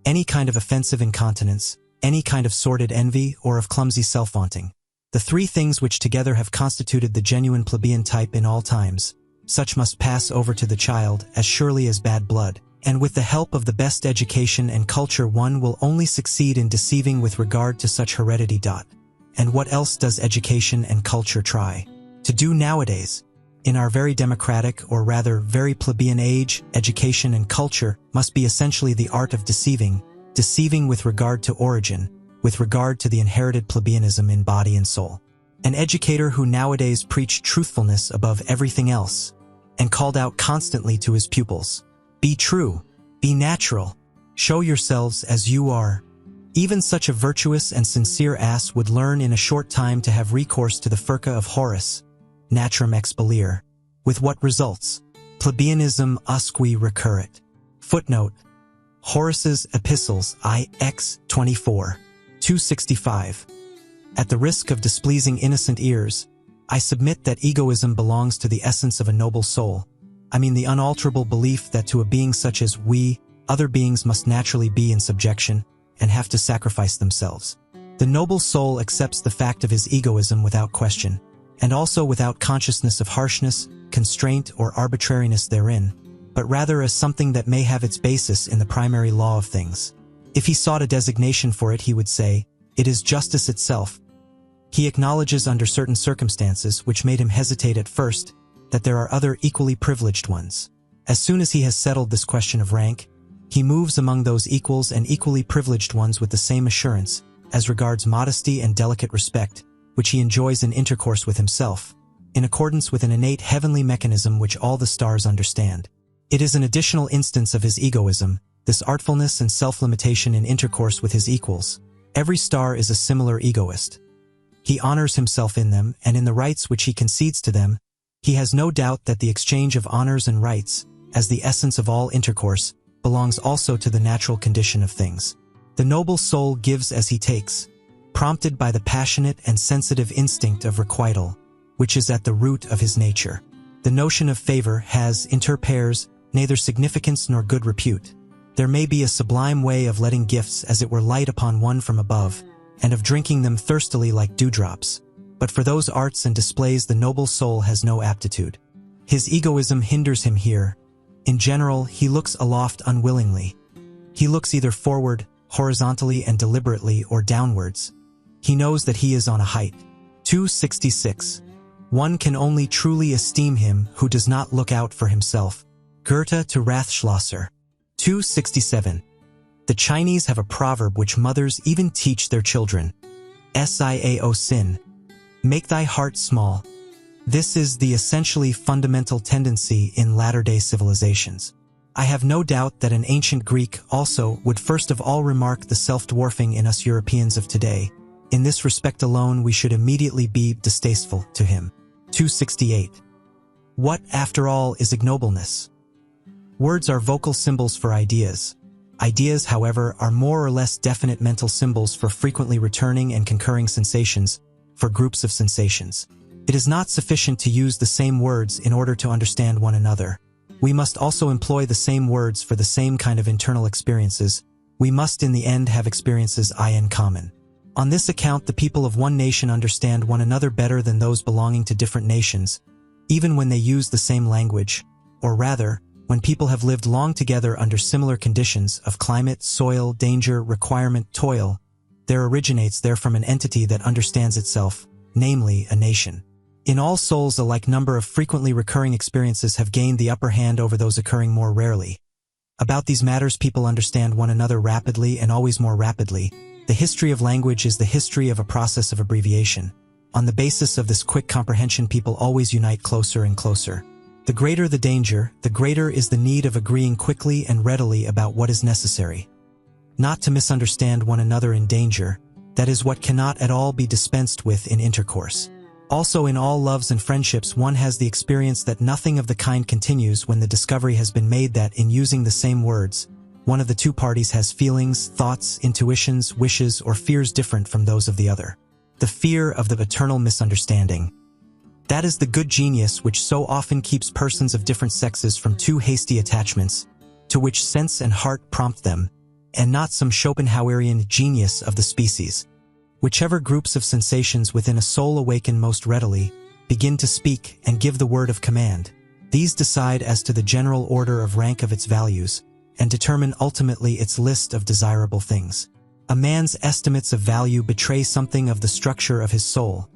Any kind of offensive incontinence, any kind of sordid envy, or of clumsy self-vaunting, the three things which together have constituted the genuine plebeian type in all times, such must pass over to the child as surely as bad blood, and with the help of the best education and culture one will only succeed in deceiving with regard to such heredity. And what else does education and culture try to do nowadays? In our very democratic, or rather very plebeian age, education and culture must be essentially the art of deceiving with regard to origin, with regard to the inherited plebeianism in body and soul. An educator who nowadays preached truthfulness above everything else, and called out constantly to his pupils, "Be true, be natural, show yourselves as you are." Even such a virtuous and sincere ass would learn in a short time to have recourse to the furca of Horace, Naturam expellere. With what results? Plebeianism usque recurrit. Footnote: Horace's Epistles IX 24. 265. At the risk of displeasing innocent ears, I submit that egoism belongs to the essence of a noble soul. I mean the unalterable belief that to a being such as we, other beings must naturally be in subjection and have to sacrifice themselves. The noble soul accepts the fact of his egoism without question, and also without consciousness of harshness, constraint, or arbitrariness therein, but rather as something that may have its basis in the primary law of things. If he sought a designation for it, he would say, it is justice itself. He acknowledges under certain circumstances which made him hesitate at first that there are other equally privileged ones. As soon as he has settled this question of rank, he moves among those equals and equally privileged ones with the same assurance, as regards modesty and delicate respect, which he enjoys in intercourse with himself, in accordance with an innate heavenly mechanism which all the stars understand. It is an additional instance of his egoism, this artfulness and self-limitation in intercourse with his equals. Every star is a similar egoist. He honors himself in them, and in the rights which he concedes to them, he has no doubt that the exchange of honors and rights, as the essence of all intercourse, belongs also to the natural condition of things. The noble soul gives as he takes, prompted by the passionate and sensitive instinct of requital, which is at the root of his nature. The notion of favor has, inter pares, neither significance nor good repute. There may be a sublime way of letting gifts as it were light upon one from above, and of drinking them thirstily like dewdrops, but for those arts and displays the noble soul has no aptitude. His egoism hinders him here. In general, he looks aloft unwillingly. He looks either forward, horizontally and deliberately, or downwards. He knows that he is on a height. 266. One can only truly esteem him who does not look out for himself. Goethe to Rathschlosser. 267. The Chinese have a proverb which mothers even teach their children. Siao sin. Make thy heart small. This is the essentially fundamental tendency in latter-day civilizations. I have no doubt that an ancient Greek also would first of all remark the self-dwarfing in us Europeans of today. In this respect alone we should immediately be distasteful to him. 268. What, after all, is ignobleness? Words are vocal symbols for ideas. Ideas, however, are more or less definite mental symbols for frequently returning and concurring sensations, for groups of sensations. It is not sufficient to use the same words in order to understand one another. We must also employ the same words for the same kind of internal experiences. We must in the end have experiences in common. On this account, the people of one nation understand one another better than those belonging to different nations, even when they use the same language, or rather, when people have lived long together under similar conditions of climate, soil, danger, requirement, toil, there originates therefrom an entity that understands itself, namely a nation. In all souls, a like number of frequently recurring experiences have gained the upper hand over those occurring more rarely. About these matters, people understand one another rapidly and always more rapidly. The history of language is the history of a process of abbreviation. On the basis of this quick comprehension, people always unite closer and closer. The greater the danger, the greater is the need of agreeing quickly and readily about what is necessary. Not to misunderstand one another in danger, that is what cannot at all be dispensed with in intercourse. Also, in all loves and friendships, one has the experience that nothing of the kind continues when the discovery has been made that, in using the same words, one of the two parties has feelings, thoughts, intuitions, wishes, or fears different from those of the other. The fear of the eternal misunderstanding. That is the good genius which so often keeps persons of different sexes from too hasty attachments, to which sense and heart prompt them, and not some Schopenhauerian genius of the species. Whichever groups of sensations within a soul awaken most readily, begin to speak and give the word of command. These decide as to the general order of rank of its values, and determine ultimately its list of desirable things. A man's estimates of value betray something of the structure of his soul,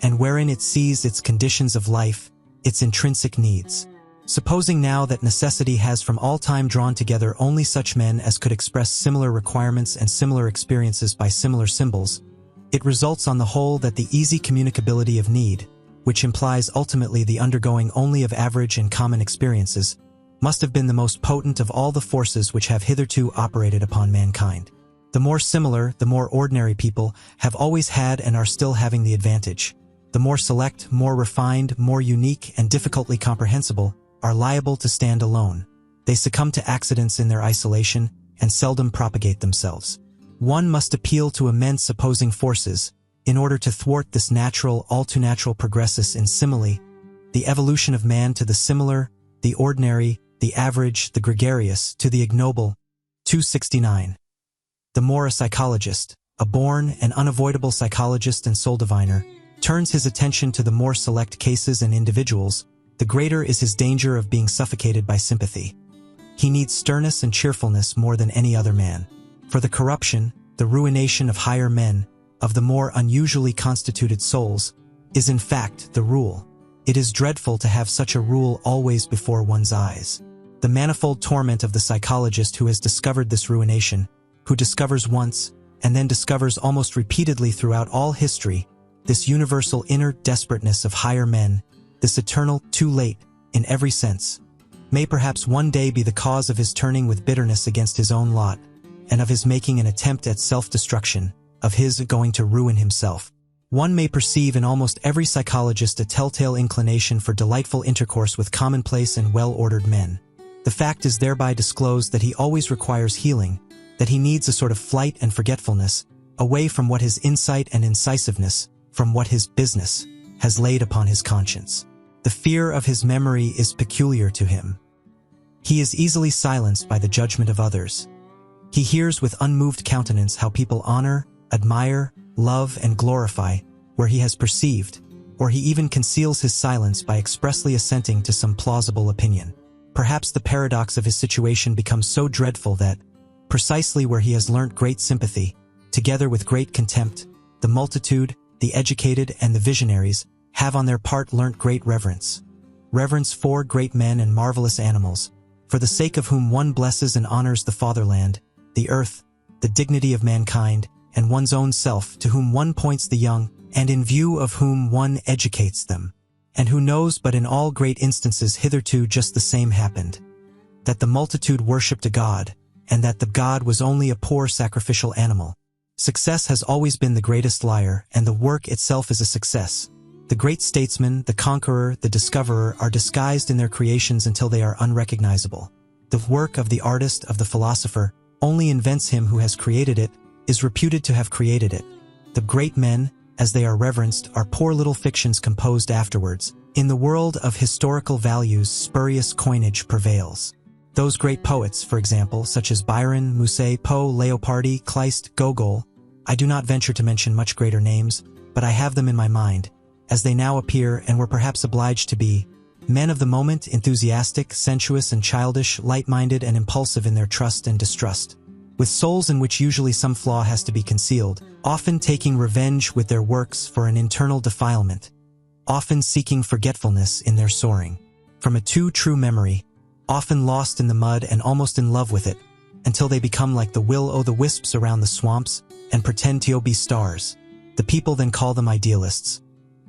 and wherein it sees its conditions of life, its intrinsic needs. Supposing now that necessity has from all time drawn together only such men as could express similar requirements and similar experiences by similar symbols, it results on the whole that the easy communicability of need, which implies ultimately the undergoing only of average and common experiences, must have been the most potent of all the forces which have hitherto operated upon mankind. The more similar, the more ordinary people have always had and are still having the advantage. The more select, more refined, more unique, and difficultly comprehensible are liable to stand alone. They succumb to accidents in their isolation and seldom propagate themselves. One must appeal to immense opposing forces in order to thwart this natural, all too natural progressus in simile, the evolution of man to the similar, the ordinary, the average, the gregarious, to the ignoble. 269. The more a psychologist, a born and unavoidable psychologist and soul diviner, turns his attention to the more select cases and individuals, the greater is his danger of being suffocated by sympathy. He needs sternness and cheerfulness more than any other man. For the corruption, the ruination of higher men, of the more unusually constituted souls, is in fact the rule. It is dreadful to have such a rule always before one's eyes. The manifold torment of the psychologist who has discovered this ruination, who discovers once, and then discovers almost repeatedly throughout all history, this universal inner desperateness of higher men, this eternal too late, in every sense, may perhaps one day be the cause of his turning with bitterness against his own lot, and of his making an attempt at self-destruction, of his going to ruin himself. One may perceive in almost every psychologist a telltale inclination for delightful intercourse with commonplace and well-ordered men. The fact is thereby disclosed that he always requires healing, that he needs a sort of flight and forgetfulness, away from what his insight and incisiveness, from what his business, has laid upon his conscience. The fear of his memory is peculiar to him. He is easily silenced by the judgment of others. He hears with unmoved countenance how people honor, admire, love, and glorify, where he has perceived, or he even conceals his silence by expressly assenting to some plausible opinion. Perhaps the paradox of his situation becomes so dreadful that, precisely where he has learnt great sympathy, together with great contempt, the multitude, the educated, and the visionaries, have on their part learnt great reverence. Reverence for great men and marvelous animals, for the sake of whom one blesses and honors the fatherland, the earth, the dignity of mankind, and one's own self, to whom one points the young, and in view of whom one educates them, and who knows but in all great instances hitherto just the same happened, that the multitude worshipped a god, and that the god was only a poor sacrificial animal. Success has always been the greatest liar, and the work itself is a success. The great statesman, the conqueror, the discoverer are disguised in their creations until they are unrecognizable. The work of the artist, of the philosopher, only invents him who has created it, is reputed to have created it. The great men, as they are reverenced, are poor little fictions composed afterwards. In the world of historical values, spurious coinage prevails. Those great poets, for example, such as Byron, Musset, Poe, Leopardi, Kleist, Gogol, I do not venture to mention much greater names, but I have them in my mind, as they now appear and were perhaps obliged to be, men of the moment, enthusiastic, sensuous and childish, light-minded and impulsive in their trust and distrust, with souls in which usually some flaw has to be concealed, often taking revenge with their works for an internal defilement, often seeking forgetfulness in their soaring, from a too true memory, often lost in the mud and almost in love with it, until they become like the will-o'-the-wisps around the swamps and pretend to be stars. The people then call them idealists,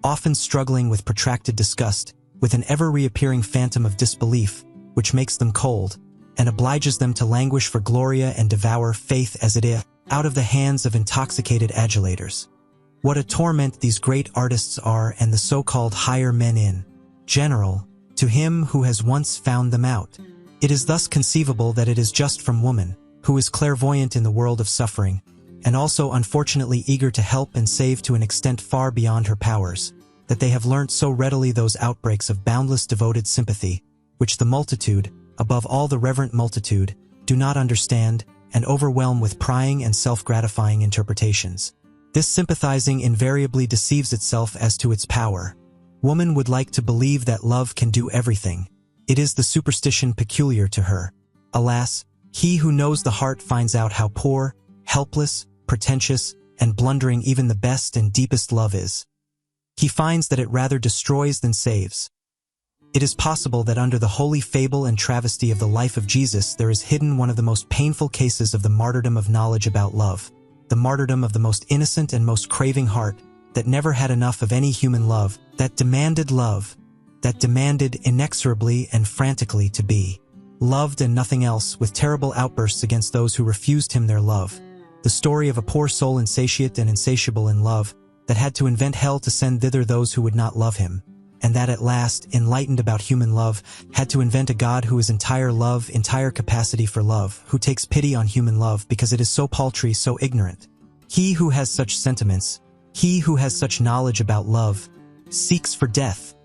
often struggling with protracted disgust, with an ever-reappearing phantom of disbelief, which makes them cold, and obliges them to languish for gloria and devour faith as it is, out of the hands of intoxicated adulators. What a torment these great artists are, and the so-called higher men in general, to him who has once found them out. It is thus conceivable that it is just from woman, who is clairvoyant in the world of suffering, and also unfortunately eager to help and save to an extent far beyond her powers, that they have learnt so readily those outbreaks of boundless devoted sympathy, which the multitude, above all the reverent multitude, do not understand, and overwhelm with prying and self-gratifying interpretations. This sympathizing invariably deceives itself as to its power. Woman would like to believe that love can do everything. It is the superstition peculiar to her. Alas, he who knows the heart finds out how poor, helpless, pretentious, and blundering even the best and deepest love is. He finds that it rather destroys than saves. It is possible that under the holy fable and travesty of the life of Jesus there is hidden one of the most painful cases of the martyrdom of knowledge about love, the martyrdom of the most innocent and most craving heart, that never had enough of any human love, that demanded inexorably and frantically to be loved and nothing else, with terrible outbursts against those who refused him their love. The story of a poor soul insatiate and insatiable in love, that had to invent hell to send thither those who would not love him, and that at last, enlightened about human love, had to invent a God who is entire love, entire capacity for love, who takes pity on human love because it is so paltry, so ignorant. He who has such sentiments, he who has such knowledge about love, seeks for death.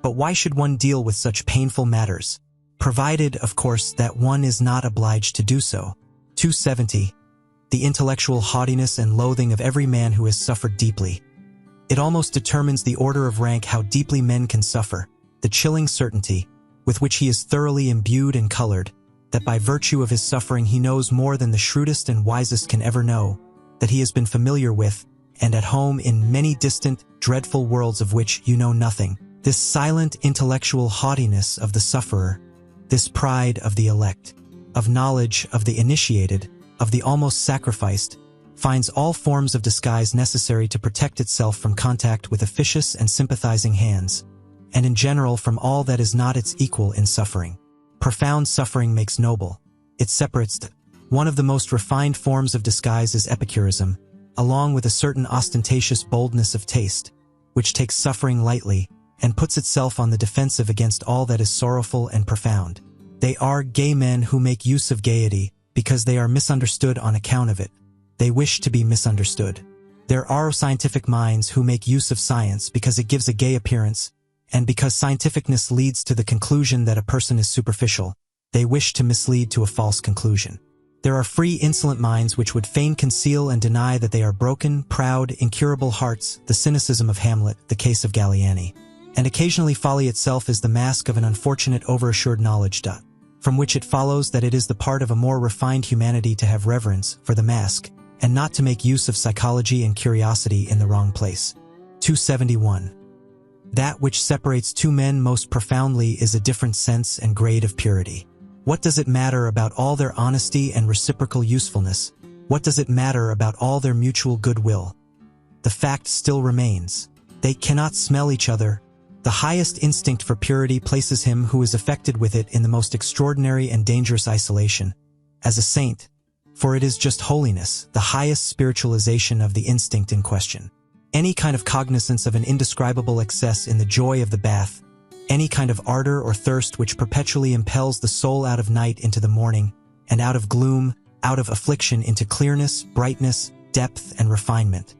But why should one deal with such painful matters? Provided, of course, that one is not obliged to do so. 270. The intellectual haughtiness and loathing of every man who has suffered deeply. It almost determines the order of rank how deeply men can suffer, the chilling certainty, with which he is thoroughly imbued and colored, that by virtue of his suffering he knows more than the shrewdest and wisest can ever know, that he has been familiar with, and at home in many distant, dreadful worlds of which you know nothing. This silent intellectual haughtiness of the sufferer, this pride of the elect, of knowledge of the initiated, of the almost sacrificed, finds all forms of disguise necessary to protect itself from contact with officious and sympathizing hands, and in general from all that is not its equal in suffering. Profound suffering makes noble. It separates them. One of the most refined forms of disguise is epicurism, along with a certain ostentatious boldness of taste, which takes suffering lightly and puts itself on the defensive against all that is sorrowful and profound. They are gay men who make use of gaiety because they are misunderstood on account of it. They wish to be misunderstood. There are scientific minds who make use of science because it gives a gay appearance, and because scientificness leads to the conclusion that a person is superficial, they wish to mislead to a false conclusion. There are free, insolent minds which would fain conceal and deny that they are broken, proud, incurable hearts, the cynicism of Hamlet, the case of Galliani. And occasionally folly itself is the mask of an unfortunate overassured knowledge, from which it follows that it is the part of a more refined humanity to have reverence for the mask, and not to make use of psychology and curiosity in the wrong place. 271. That which separates two men most profoundly is a different sense and grade of purity. What does it matter about all their honesty and reciprocal usefulness? What does it matter about all their mutual goodwill? The fact still remains. They cannot smell each other. The highest instinct for purity places him who is affected with it in the most extraordinary and dangerous isolation, as a saint, for it is just holiness, the highest spiritualization of the instinct in question. Any kind of cognizance of an indescribable excess in the joy of the bath, any kind of ardor or thirst which perpetually impels the soul out of night into the morning, and out of gloom, out of affliction into clearness, brightness, depth, and refinement.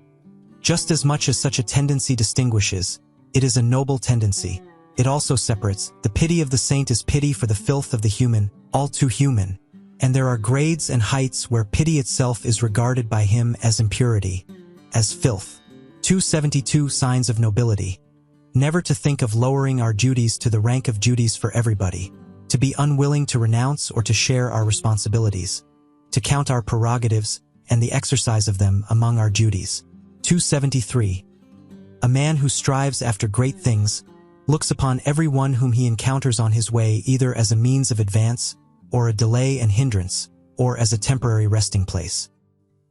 Just as much as such a tendency distinguishes, it is a noble tendency. It also separates. The pity of the saint is pity for the filth of the human, all too human. And there are grades and heights where pity itself is regarded by him as impurity, as filth. 272 Signs of nobility. Never to think of lowering our duties to the rank of duties for everybody. To be unwilling to renounce or to share our responsibilities. To count our prerogatives and the exercise of them among our duties. 273. A man who strives after great things looks upon every one whom he encounters on his way either as a means of advance, or a delay and hindrance, or as a temporary resting place.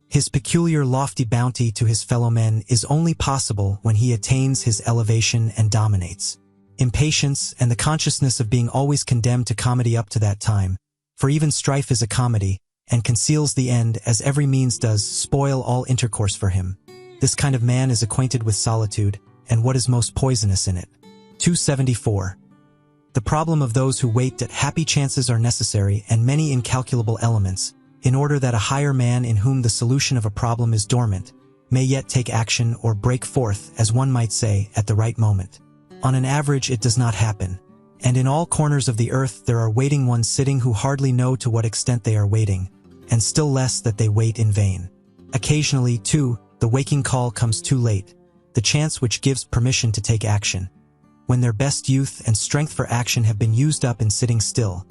His peculiar lofty bounty to his fellow men is only possible when he attains his elevation and dominates. Impatience and the consciousness of being always condemned to comedy up to that time, for even strife is a comedy, and conceals the end as every means does, spoil all intercourse for him. This kind of man is acquainted with solitude, and what is most poisonous in it. 274. The problem of those who wait that happy chances are necessary and many incalculable elements, in order that a higher man in whom the solution of a problem is dormant, may yet take action or break forth, as one might say, at the right moment. On an average it does not happen, and in all corners of the earth there are waiting ones sitting who hardly know to what extent they are waiting, and still less that they wait in vain. Occasionally, too, the waking call comes too late, the chance which gives permission to take action, when their best youth and strength for action have been used up in sitting still.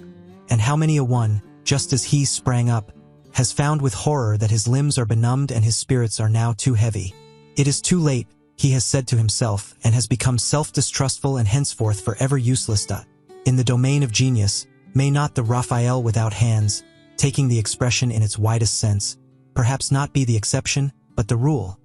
And how many a one, just as he sprang up, has found with horror that his limbs are benumbed and his spirits are now too heavy. It is too late, he has said to himself, and has become self-distrustful and henceforth forever useless. In the domain of genius, may not the Raphael without hands, taking the expression in its widest sense, perhaps not be the exception, but the rule?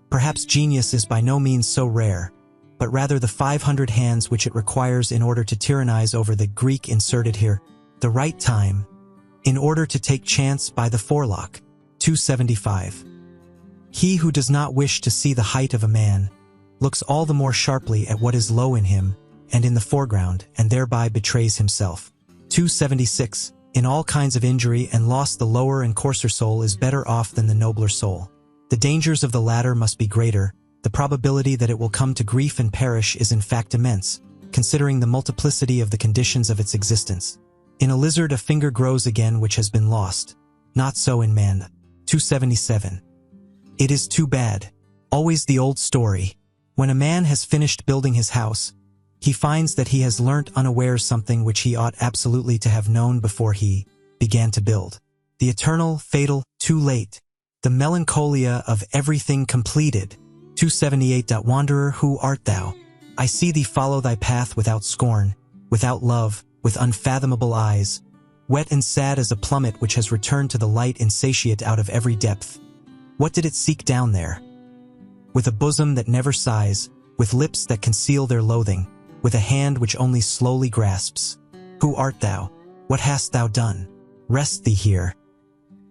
Perhaps genius is by no means so rare, but rather the 500 hands which it requires in order to tyrannize over the Greek inserted here, the right time, in order to take chance by the forelock. 275. He who does not wish to see the height of a man, looks all the more sharply at what is low in him, and in the foreground, and thereby betrays himself. 276. In all kinds of injury and loss the lower and coarser soul is better off than the nobler soul. The dangers of the latter must be greater, the probability that it will come to grief and perish is in fact immense, considering the multiplicity of the conditions of its existence. In a lizard a finger grows again which has been lost. Not so in man. 277. It is too bad. Always the old story. When a man has finished building his house, he finds that he has learnt unawares something which he ought absolutely to have known before he began to build. The eternal, fatal, too late. The melancholia of everything completed. 278. Wanderer, who art thou? I see thee follow thy path without scorn, without love, with unfathomable eyes, wet and sad as a plummet which has returned to the light insatiate out of every depth. What did it seek down there? With a bosom that never sighs, with lips that conceal their loathing, with a hand which only slowly grasps. Who art thou? What hast thou done? Rest thee here.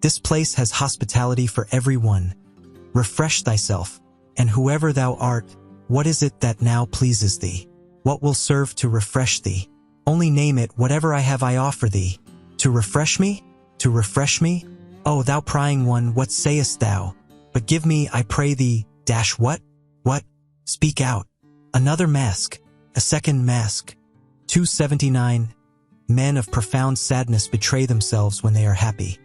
This place has hospitality for every one. Refresh thyself, and whoever thou art, what is it that now pleases thee? What will serve to refresh thee? Only name it. Whatever I have I offer thee. To refresh me? To refresh me? O thou prying one, what sayest thou? But give me, I pray thee, what? What? Speak out. Another mask. A second mask. 279. Men of profound sadness betray themselves when they are happy.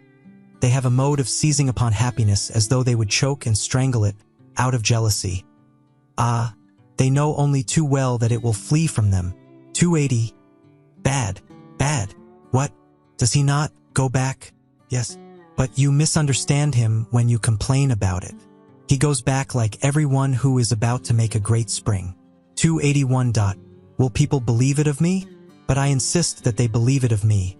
They have a mode of seizing upon happiness as though they would choke and strangle it, out of jealousy. Ah, they know only too well that it will flee from them. 280. Bad, bad. What? Does he not go back? Yes. But you misunderstand him when you complain about it. He goes back like everyone who is about to make a great spring. 281. Will people believe it of me? But I insist that they believe it of me.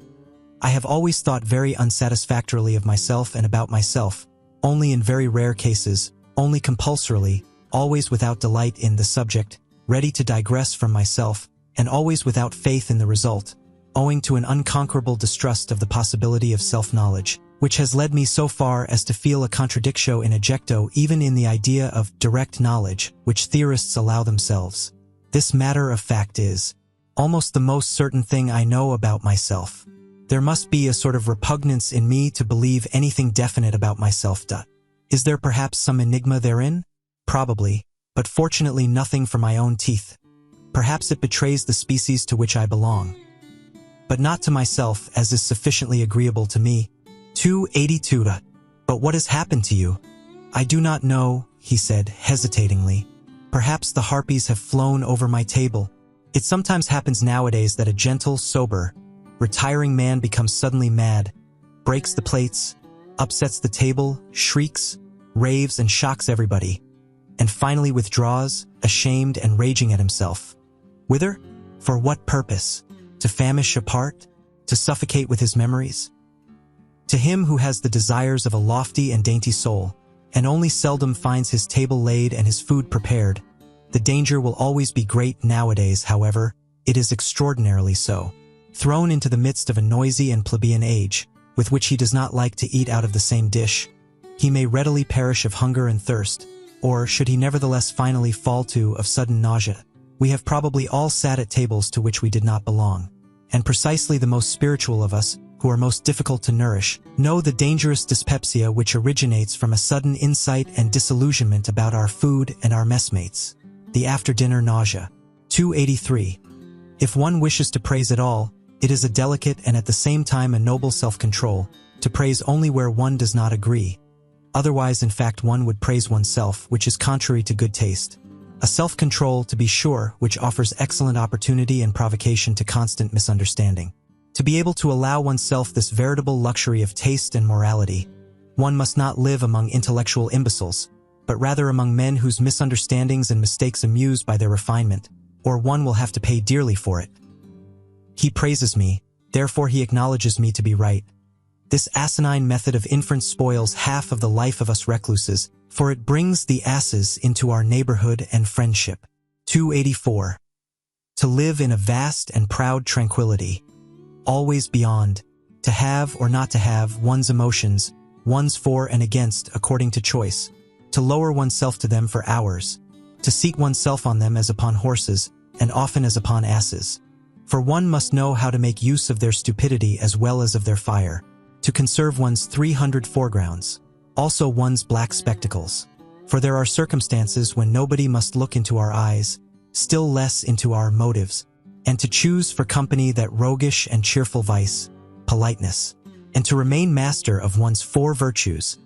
I have always thought very unsatisfactorily of myself and about myself, only in very rare cases, only compulsorily, always without delight in the subject, ready to digress from myself, and always without faith in the result, owing to an unconquerable distrust of the possibility of self-knowledge, which has led me so far as to feel a contradictio in ejecto even in the idea of direct knowledge, which theorists allow themselves. This matter of fact is almost the most certain thing I know about myself. There must be a sort of repugnance in me to believe anything definite about myself. Is there perhaps some enigma therein? Probably, but fortunately nothing for my own teeth. Perhaps it betrays the species to which I belong. But not to myself, as is sufficiently agreeable to me. 282. But what has happened to you? I do not know, he said, hesitatingly. Perhaps the harpies have flown over my table. It sometimes happens nowadays that a gentle, sober, retiring man becomes suddenly mad, breaks the plates, upsets the table, shrieks, raves and shocks everybody, and finally withdraws, ashamed and raging at himself. Whither? For what purpose? To famish apart? To suffocate with his memories? To him who has the desires of a lofty and dainty soul, and only seldom finds his table laid and his food prepared, the danger will always be great. Nowadays, however, it is extraordinarily so. Thrown into the midst of a noisy and plebeian age, with which he does not like to eat out of the same dish, he may readily perish of hunger and thirst, or should he nevertheless finally fall to of sudden nausea. We have probably all sat at tables to which we did not belong, and precisely the most spiritual of us, who are most difficult to nourish, know the dangerous dyspepsia which originates from a sudden insight and disillusionment about our food and our messmates. The after-dinner nausea. 283. If one wishes to praise at all, it is a delicate and at the same time a noble self-control, to praise only where one does not agree. Otherwise, in fact, one would praise oneself, which is contrary to good taste. A self-control, to be sure, which offers excellent opportunity and provocation to constant misunderstanding. To be able to allow oneself this veritable luxury of taste and morality, one must not live among intellectual imbeciles, but rather among men whose misunderstandings and mistakes amuse by their refinement, or one will have to pay dearly for it. He praises me, therefore he acknowledges me to be right. This asinine method of inference spoils half of the life of us recluses, for it brings the asses into our neighborhood and friendship. 284. To live in a vast and proud tranquility, always beyond, to have or not to have one's emotions, one's for and against according to choice, to lower oneself to them for hours, to seat oneself on them as upon horses, and often as upon asses. For one must know how to make use of their stupidity as well as of their fire, to conserve one's 300 foregrounds, also one's black spectacles. For there are circumstances when nobody must look into our eyes, still less into our motives, and to choose for company that roguish and cheerful vice, politeness, and to remain master of one's 4 virtues,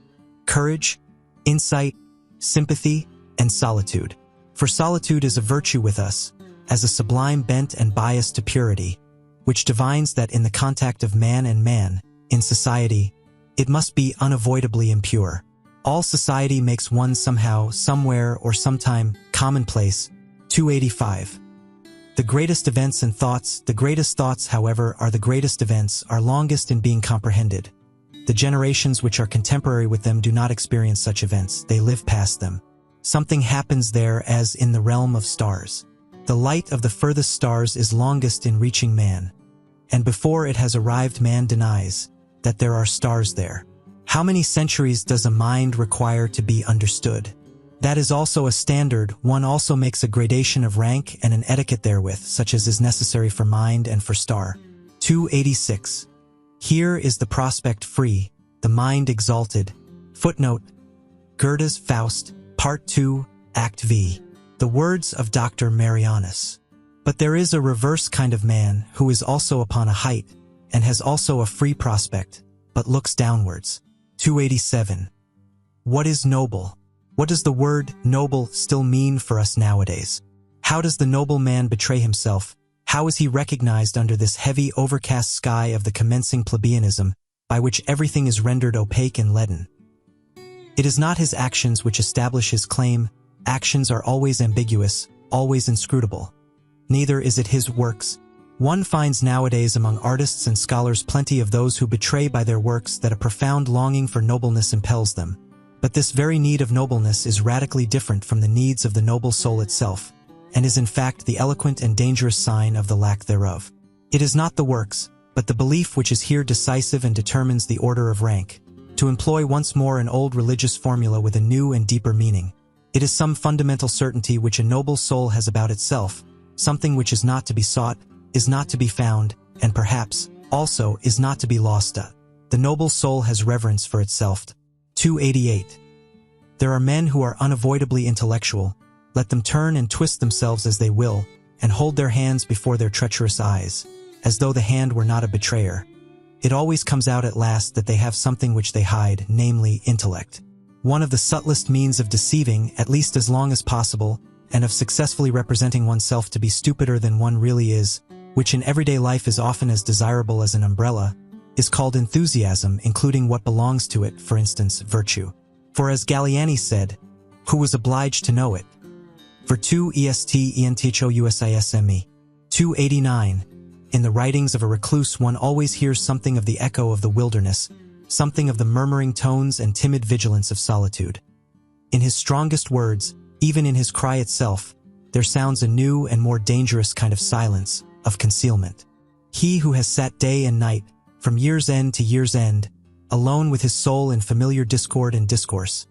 courage, insight, sympathy, and solitude. For solitude is a virtue with us, as a sublime bent and bias to purity, which divines that in the contact of man and man, in society, it must be unavoidably impure. All society makes one somehow, somewhere, or sometime commonplace. 285. The greatest events and thoughts, the greatest thoughts, however, are the greatest events, are longest in being comprehended. The generations which are contemporary with them do not experience such events, they live past them. Something happens there as in the realm of stars. The light of the furthest stars is longest in reaching man, and before it has arrived man denies that there are stars there. How many centuries does a mind require to be understood? That is also a standard. One also makes a gradation of rank and an etiquette therewith, such as is necessary for mind and for star. 286. Here is the prospect free, the mind exalted. Footnote: Goethe's Faust, Part 2, Act V. The words of Dr. Marianus. But there is a reverse kind of man who is also upon a height, and has also a free prospect, but looks downwards. 287. What is noble? What does the word noble still mean for us nowadays? How does the noble man betray himself? How is he recognized under this heavy overcast sky of the commencing plebeianism, by which everything is rendered opaque and leaden? It is not his actions which establish his claim. Actions are always ambiguous, always inscrutable. Neither is it his works. One finds nowadays among artists and scholars plenty of those who betray by their works that a profound longing for nobleness impels them. But this very need of nobleness is radically different from the needs of the noble soul itself, and is in fact the eloquent and dangerous sign of the lack thereof. It is not the works, but the belief which is here decisive and determines the order of rank. To employ once more an old religious formula with a new and deeper meaning, it is some fundamental certainty which a noble soul has about itself, something which is not to be sought, is not to be found, and perhaps, also, is not to be lost. The noble soul has reverence for itself. 288. There are men who are unavoidably intellectual. Let them turn and twist themselves as they will, and hold their hands before their treacherous eyes, as though the hand were not a betrayer. It always comes out at last that they have something which they hide, namely intellect. One of the subtlest means of deceiving, at least as long as possible, and of successfully representing oneself to be stupider than one really is, which in everyday life is often as desirable as an umbrella, is called enthusiasm, including what belongs to it, for instance, virtue. For as Galliani said, who was obliged to know it? Virtu est ienticho usisme. 289. In the writings of a recluse one always hears something of the echo of the wilderness, something of the murmuring tones and timid vigilance of solitude. In his strongest words, even in his cry itself, there sounds a new and more dangerous kind of silence, of concealment. He who has sat day and night, from year's end to year's end, alone with his soul in familiar discord and discourse.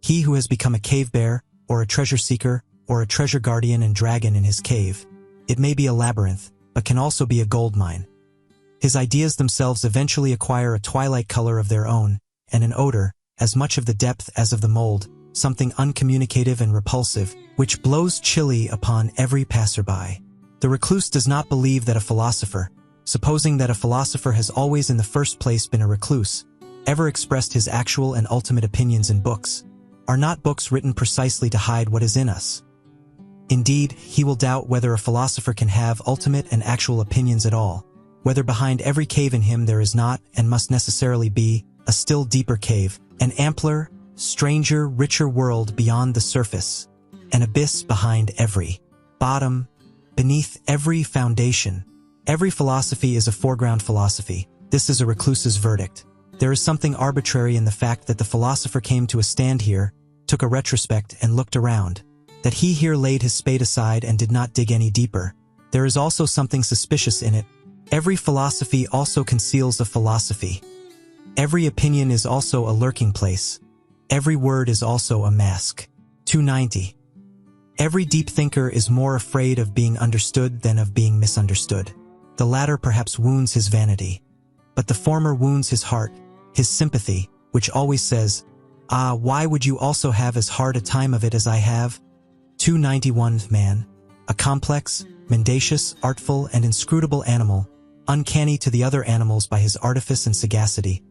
He who has become a cave-bear, or a treasure-seeker, or a treasure guardian and dragon in his cave. It may be a labyrinth, but can also be a gold mine. His ideas themselves eventually acquire a twilight color of their own, and an odor, as much of the depth as of the mold, something uncommunicative and repulsive, which blows chilly upon every passerby. The recluse does not believe that a philosopher, supposing that a philosopher has always in the first place been a recluse, ever expressed his actual and ultimate opinions in books. Are not books written precisely to hide what is in us? Indeed, he will doubt whether a philosopher can have ultimate and actual opinions at all, whether behind every cave in him there is not, and must necessarily be, a still deeper cave, an ampler, stranger, richer world beyond the surface, an abyss behind every bottom, beneath every foundation. Every philosophy is a foreground philosophy. This is a recluse's verdict. There is something arbitrary in the fact that the philosopher came to a stand here, took a retrospect and looked around, that he here laid his spade aside and did not dig any deeper. There is also something suspicious in it. Every philosophy also conceals a philosophy. Every opinion is also a lurking place. Every word is also a mask. 290. Every deep thinker is more afraid of being understood than of being misunderstood. The latter perhaps wounds his vanity, but the former wounds his heart, his sympathy, which always says, "Ah, why would you also have as hard a time of it as I have?" 291. Man, a complex, mendacious, artful, and inscrutable animal, uncanny to the other animals by his artifice and sagacity,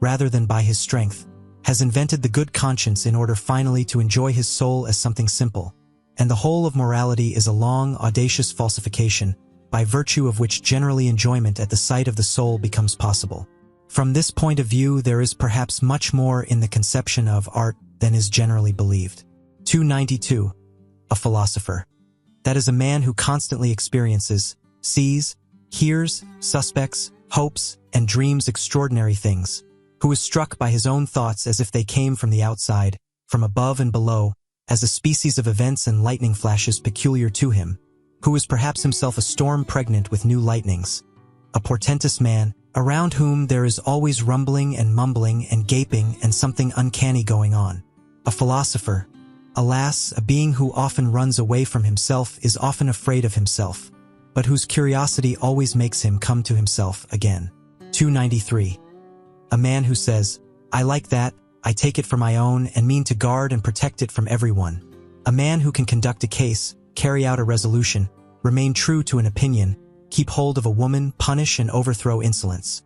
rather than by his strength, has invented the good conscience in order finally to enjoy his soul as something simple, and the whole of morality is a long, audacious falsification, by virtue of which generally enjoyment at the sight of the soul becomes possible. From this point of view, there is perhaps much more in the conception of art than is generally believed. 292. A philosopher. That is a man who constantly experiences, sees, hears, suspects, hopes, and dreams extraordinary things, who is struck by his own thoughts as if they came from the outside, from above and below, as a species of events and lightning flashes peculiar to him, who is perhaps himself a storm pregnant with new lightnings, a portentous man, around whom there is always rumbling and mumbling and gaping and something uncanny going on. A philosopher, alas, a being who often runs away from himself, is often afraid of himself, but whose curiosity always makes him come to himself again. 293. A man who says, "I like that, I take it for my own and mean to guard and protect it from everyone." A man who can conduct a case, carry out a resolution, remain true to an opinion, keep hold of a woman, punish and overthrow insolence.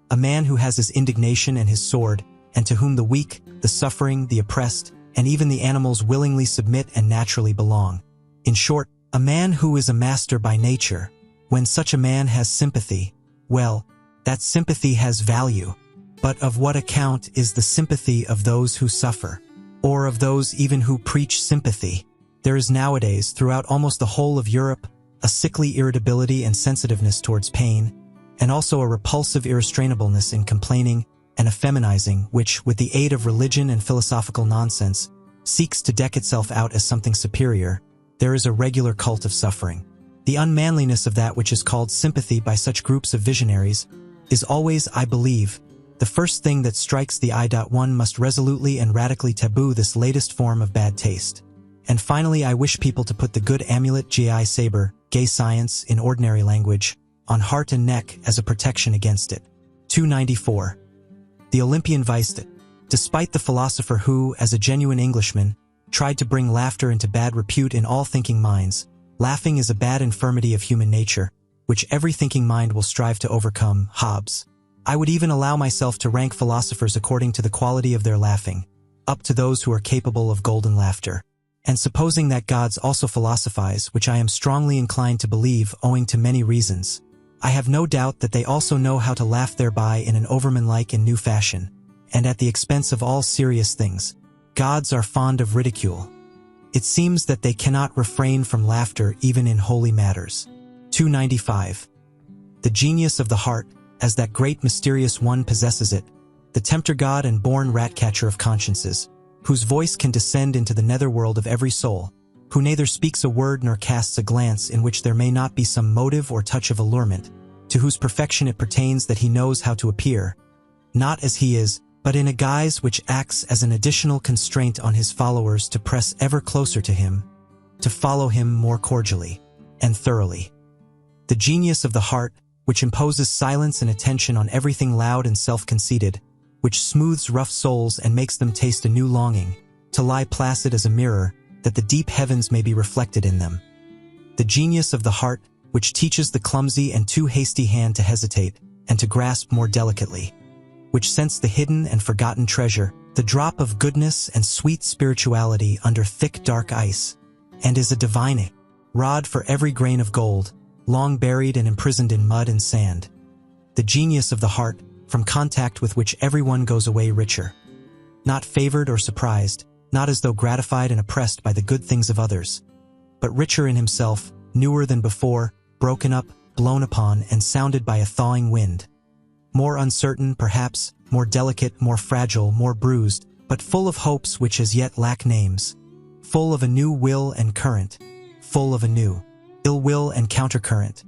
A man who has his indignation and his sword, and to whom the weak, the suffering, the oppressed, and even the animals willingly submit and naturally belong. In short, a man who is a master by nature. When such a man has sympathy, well, that sympathy has value. But of what account is the sympathy of those who suffer, or of those even who preach sympathy? There is nowadays, throughout almost the whole of Europe, a sickly irritability and sensitiveness towards pain, and also a repulsive irrestrainableness in complaining and effeminizing which, with the aid of religion and philosophical nonsense, seeks to deck itself out as something superior. There is a regular cult of suffering. The unmanliness of that which is called sympathy by such groups of visionaries is always, I believe, the first thing that strikes the eye. One must resolutely and radically taboo this latest form of bad taste. And finally, I wish people to put the good amulet GI saber, gay science in ordinary language, on heart and neck as a protection against it. 294. The Olympian vice Despite the philosopher who, as a genuine Englishman, tried to bring laughter into bad repute in all thinking minds, laughing is a bad infirmity of human nature, which every thinking mind will strive to overcome, Hobbes. I would even allow myself to rank philosophers according to the quality of their laughing, up to those who are capable of golden laughter. And supposing that gods also philosophize, which I am strongly inclined to believe owing to many reasons, I have no doubt that they also know how to laugh thereby in an overman-like and new fashion, and at the expense of all serious things. Gods are fond of ridicule. It seems that they cannot refrain from laughter even in holy matters. 295. The genius of the heart, as that great mysterious one possesses it, the tempter god and born rat-catcher of consciences, whose voice can descend into the netherworld of every soul, who neither speaks a word nor casts a glance in which there may not be some motive or touch of allurement, to whose perfection it pertains that he knows how to appear, not as he is, but in a guise which acts as an additional constraint on his followers to press ever closer to him, to follow him more cordially and thoroughly. The genius of the heart, which imposes silence and attention on everything loud and self-conceited, which smooths rough souls and makes them taste a new longing, to lie placid as a mirror, that the deep heavens may be reflected in them. The genius of the heart, which teaches the clumsy and too hasty hand to hesitate, and to grasp more delicately, which scents the hidden and forgotten treasure, the drop of goodness and sweet spirituality under thick dark ice, and is a divining rod for every grain of gold, long buried and imprisoned in mud and sand. The genius of the heart, from contact with which everyone goes away richer, not favored or surprised, not as though gratified and oppressed by the good things of others, but richer in himself, newer than before, broken up, blown upon, and sounded by a thawing wind. More uncertain, perhaps, more delicate, more fragile, more bruised, but full of hopes which as yet lack names, full of a new will and current, full of a new ill will and countercurrent.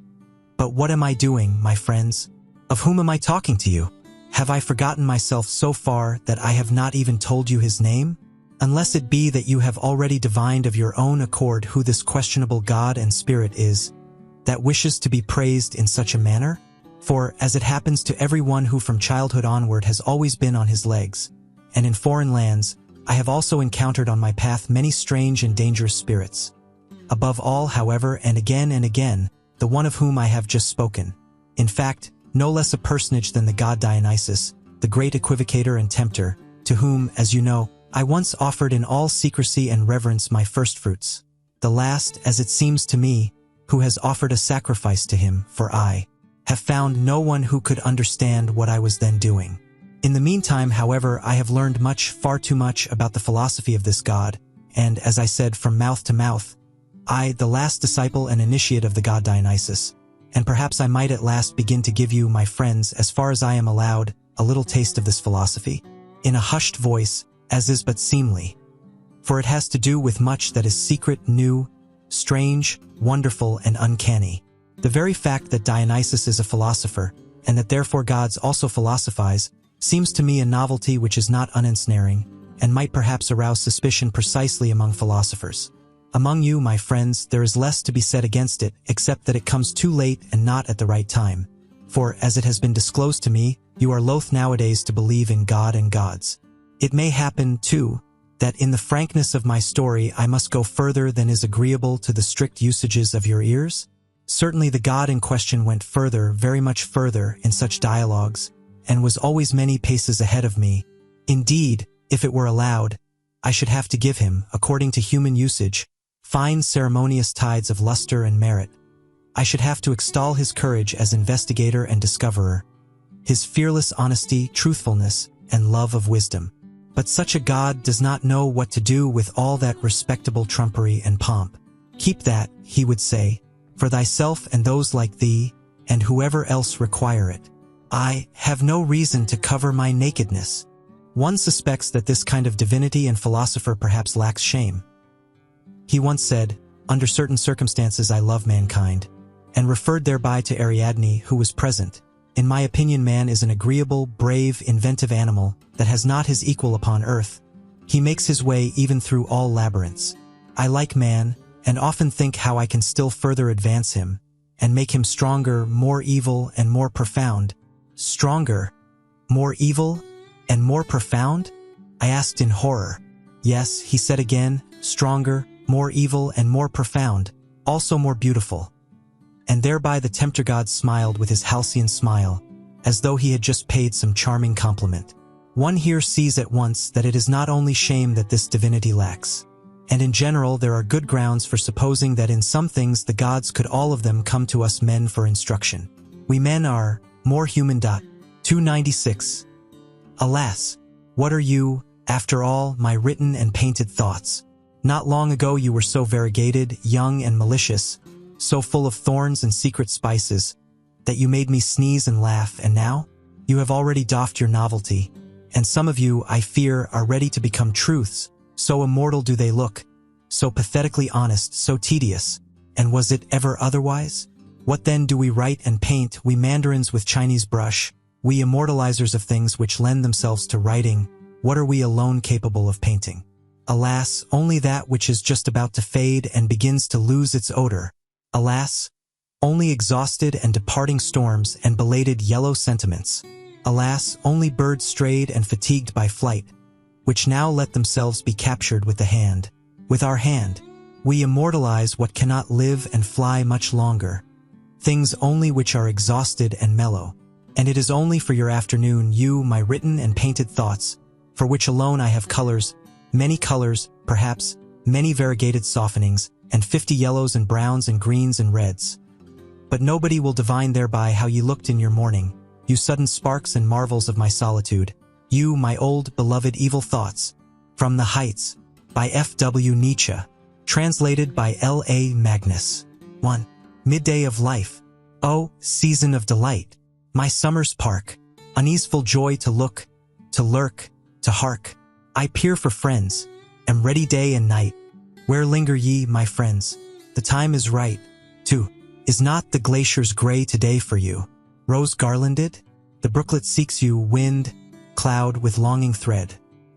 But what am I doing, my friends? Of whom am I talking to you? Have I forgotten myself so far that I have not even told you his name? Unless it be that you have already divined of your own accord who this questionable God and Spirit is, that wishes to be praised in such a manner? For, as it happens to every one who from childhood onward has always been on his legs, and in foreign lands, I have also encountered on my path many strange and dangerous spirits. Above all, however, and again, the one of whom I have just spoken. In fact, no less a personage than the god Dionysus, the great equivocator and tempter, to whom, as you know, I once offered in all secrecy and reverence my firstfruits. The last, as it seems to me, who has offered a sacrifice to him, for I have found no one who could understand what I was then doing. In the meantime, however, I have learned much, far too much, about the philosophy of this god, and, as I said, from mouth to mouth, I, the last disciple and initiate of the god Dionysus, and perhaps I might at last begin to give you, my friends, as far as I am allowed, a little taste of this philosophy, in a hushed voice, as is but seemly. For it has to do with much that is secret, new, strange, wonderful, and uncanny. The very fact that Dionysus is a philosopher, and that therefore gods also philosophize, seems to me a novelty which is not unensnaring, and might perhaps arouse suspicion precisely among philosophers. Among you, my friends, there is less to be said against it, except that it comes too late and not at the right time. For, as it has been disclosed to me, you are loath nowadays to believe in God and gods. It may happen, too, that in the frankness of my story I must go further than is agreeable to the strict usages of your ears. Certainly the god in question went further, very much further, in such dialogues, and was always many paces ahead of me. Indeed, if it were allowed, I should have to give him, according to human usage, fine ceremonious tides of luster and merit. I should have to extol his courage as investigator and discoverer, his fearless honesty, truthfulness, and love of wisdom. But such a god does not know what to do with all that respectable trumpery and pomp. Keep that, he would say, for thyself and those like thee, and whoever else require it. I have no reason to cover my nakedness. One suspects that this kind of divinity and philosopher perhaps lacks shame. He once said, under certain circumstances I love mankind, and referred thereby to Ariadne, who was present. In my opinion, man is an agreeable, brave, inventive animal that has not his equal upon earth. He makes his way even through all labyrinths. I like man, and often think how I can still further advance him, and make him stronger, more evil, and more profound. Stronger, more evil, and more profound? I asked in horror. Yes, he said again, stronger, more evil and more profound, also more beautiful. And thereby the tempter god smiled with his halcyon smile, as though he had just paid some charming compliment. One here sees at once that it is not only shame that this divinity lacks. And in general there are good grounds for supposing that in some things the gods could all of them come to us men for instruction. We men are more human. 296. Alas, what are you, after all, my written and painted thoughts? Not long ago you were so variegated, young and malicious, so full of thorns and secret spices, that you made me sneeze and laugh, and now? You have already doffed your novelty, and some of you, I fear, are ready to become truths, so immortal do they look, so pathetically honest, so tedious. And was it ever otherwise? What then do we write and paint, we mandarins with Chinese brush, we immortalizers of things which lend themselves to writing? What are we alone capable of painting? Alas, only that which is just about to fade and begins to lose its odor. Alas, only exhausted and departing storms and belated yellow sentiments. Alas, only birds strayed and fatigued by flight, which now let themselves be captured with the hand. With our hand, we immortalize what cannot live and fly much longer, things only which are exhausted and mellow. And it is only for your afternoon, you, my written and painted thoughts, for which alone I have colors, perhaps, many variegated softenings, and 50 yellows and browns and greens and reds. But nobody will divine thereby how ye looked in your morning, you sudden sparks and marvels of my solitude, you, my old, beloved evil thoughts. From the Heights, by F.W. Nietzsche, translated by L.A. Magnus. 1. Midday of life. Oh, season of delight, my summer's park, uneaseful joy to look, to lurk, to hark. I peer for friends, am ready day and night. Where linger ye, my friends? The time is right. 2. Is not the glaciers gray today for you, rose garlanded? The brooklet seeks you, wind, cloud with longing thread,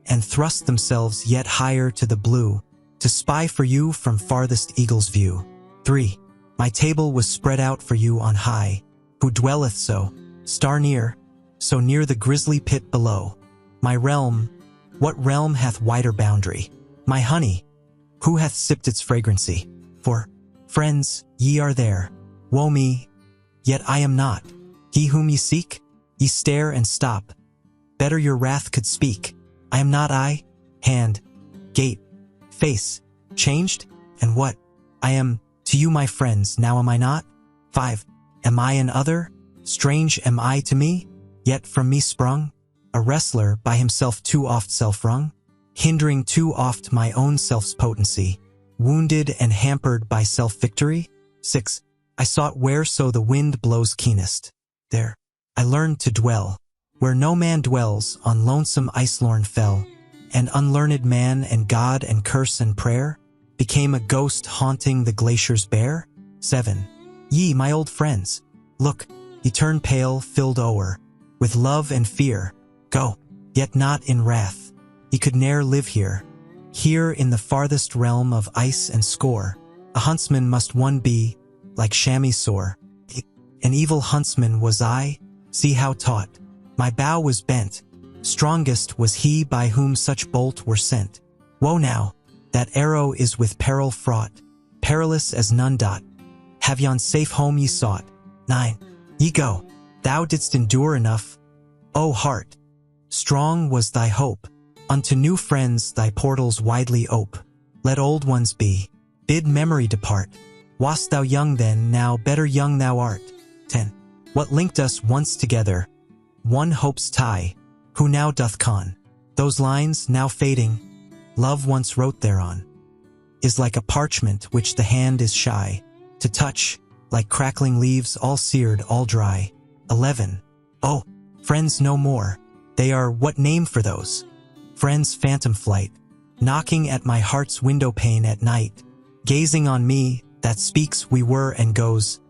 and thrust themselves yet higher to the blue, to spy for you from farthest eagle's view. 3. My table was spread out for you on high, who dwelleth so, star near, so near the grisly pit below. My realm, what realm hath wider boundary? My honey, who hath sipped its fragrancy? For, friends, ye are there, woe me, yet I am not. He whom ye seek, ye stare and stop. Better your wrath could speak. I am not I, hand, gait, face, changed, and what? I am, to you my friends, now am I not? 5. Am I an other? Strange am I to me, yet from me sprung? A wrestler by himself too oft self-wrung, hindering too oft my own self's potency, wounded and hampered by self-victory? 6. I sought where so the wind blows keenest. There, I learned to dwell, where no man dwells, on lonesome ice-lorn fell, and unlearned man and God and curse and prayer became a ghost haunting the glaciers bare? 7. Ye, my old friends, look, ye turn pale, filled o'er with love and fear. Go, yet not in wrath. Ye could ne'er live here. Here in the farthest realm of ice and score, a huntsman must one be, like chamois sore. An evil huntsman was I, see how taught. My bow was bent, strongest was he by whom such bolt were sent. Woe now, that arrow is with peril fraught, perilous as none. Have yon safe home ye sought? 9. Ye go, thou didst endure enough, O heart. Strong was thy hope, unto new friends thy portals widely ope. Let old ones be, bid memory depart. Wast thou young then, now better young thou art. 10. What linked us once together, one hope's tie, who now doth con? Those lines, now fading, love once wrote thereon, is like a parchment which the hand is shy to touch, like crackling leaves all seared, all dry. 11. Oh, friends no more, they are what name for those? Friends phantom flight, knocking at my heart's window pane at night, gazing on me, that speaks we were and goes.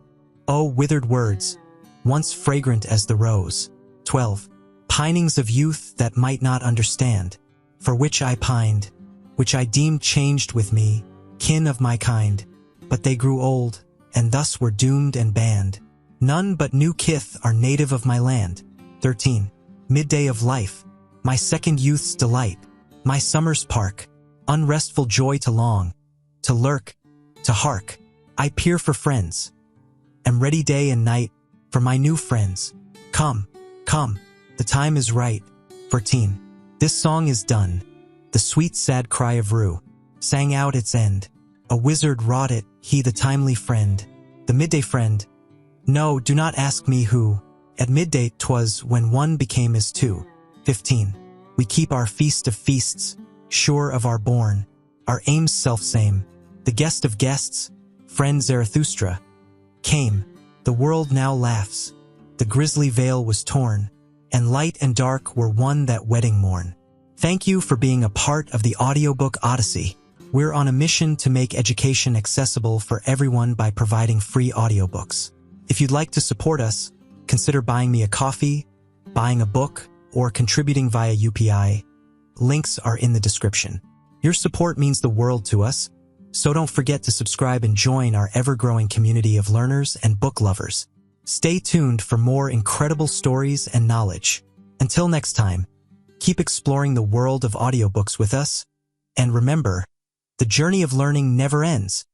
Oh, withered words, once fragrant as the rose. 12. Pinings of youth that might not understand, for which I pined, which I deemed changed with me, kin of my kind, but they grew old, and thus were doomed and banned. None but new kith are native of my land. 13. Midday of life, my second youth's delight, my summer's park, unrestful joy to long, to lurk, to hark. I peer for friends, am ready day and night for my new friends. Come, come, the time is right. 14. This song is done. The sweet sad cry of rue sang out its end. A wizard wrought it, he the timely friend, the midday friend. No, do not ask me who. At midday 'twas when one became as two. 15. We keep our feast of feasts, sure of our bourne, our aims self-same. The guest of guests, friend Zarathustra, came. The world now laughs. The grisly veil was torn, and light and dark were one that wedding morn. Thank you for being a part of the audiobook Odyssey. We're on a mission to make education accessible for everyone by providing free audiobooks. If you'd like to support us, consider buying me a coffee, buying a book, or contributing via UPI. Links are in the description. Your support means the world to us, so don't forget to subscribe and join our ever-growing community of learners and book lovers. Stay tuned for more incredible stories and knowledge. Until next time, keep exploring the world of audiobooks with us, and remember, the journey of learning never ends.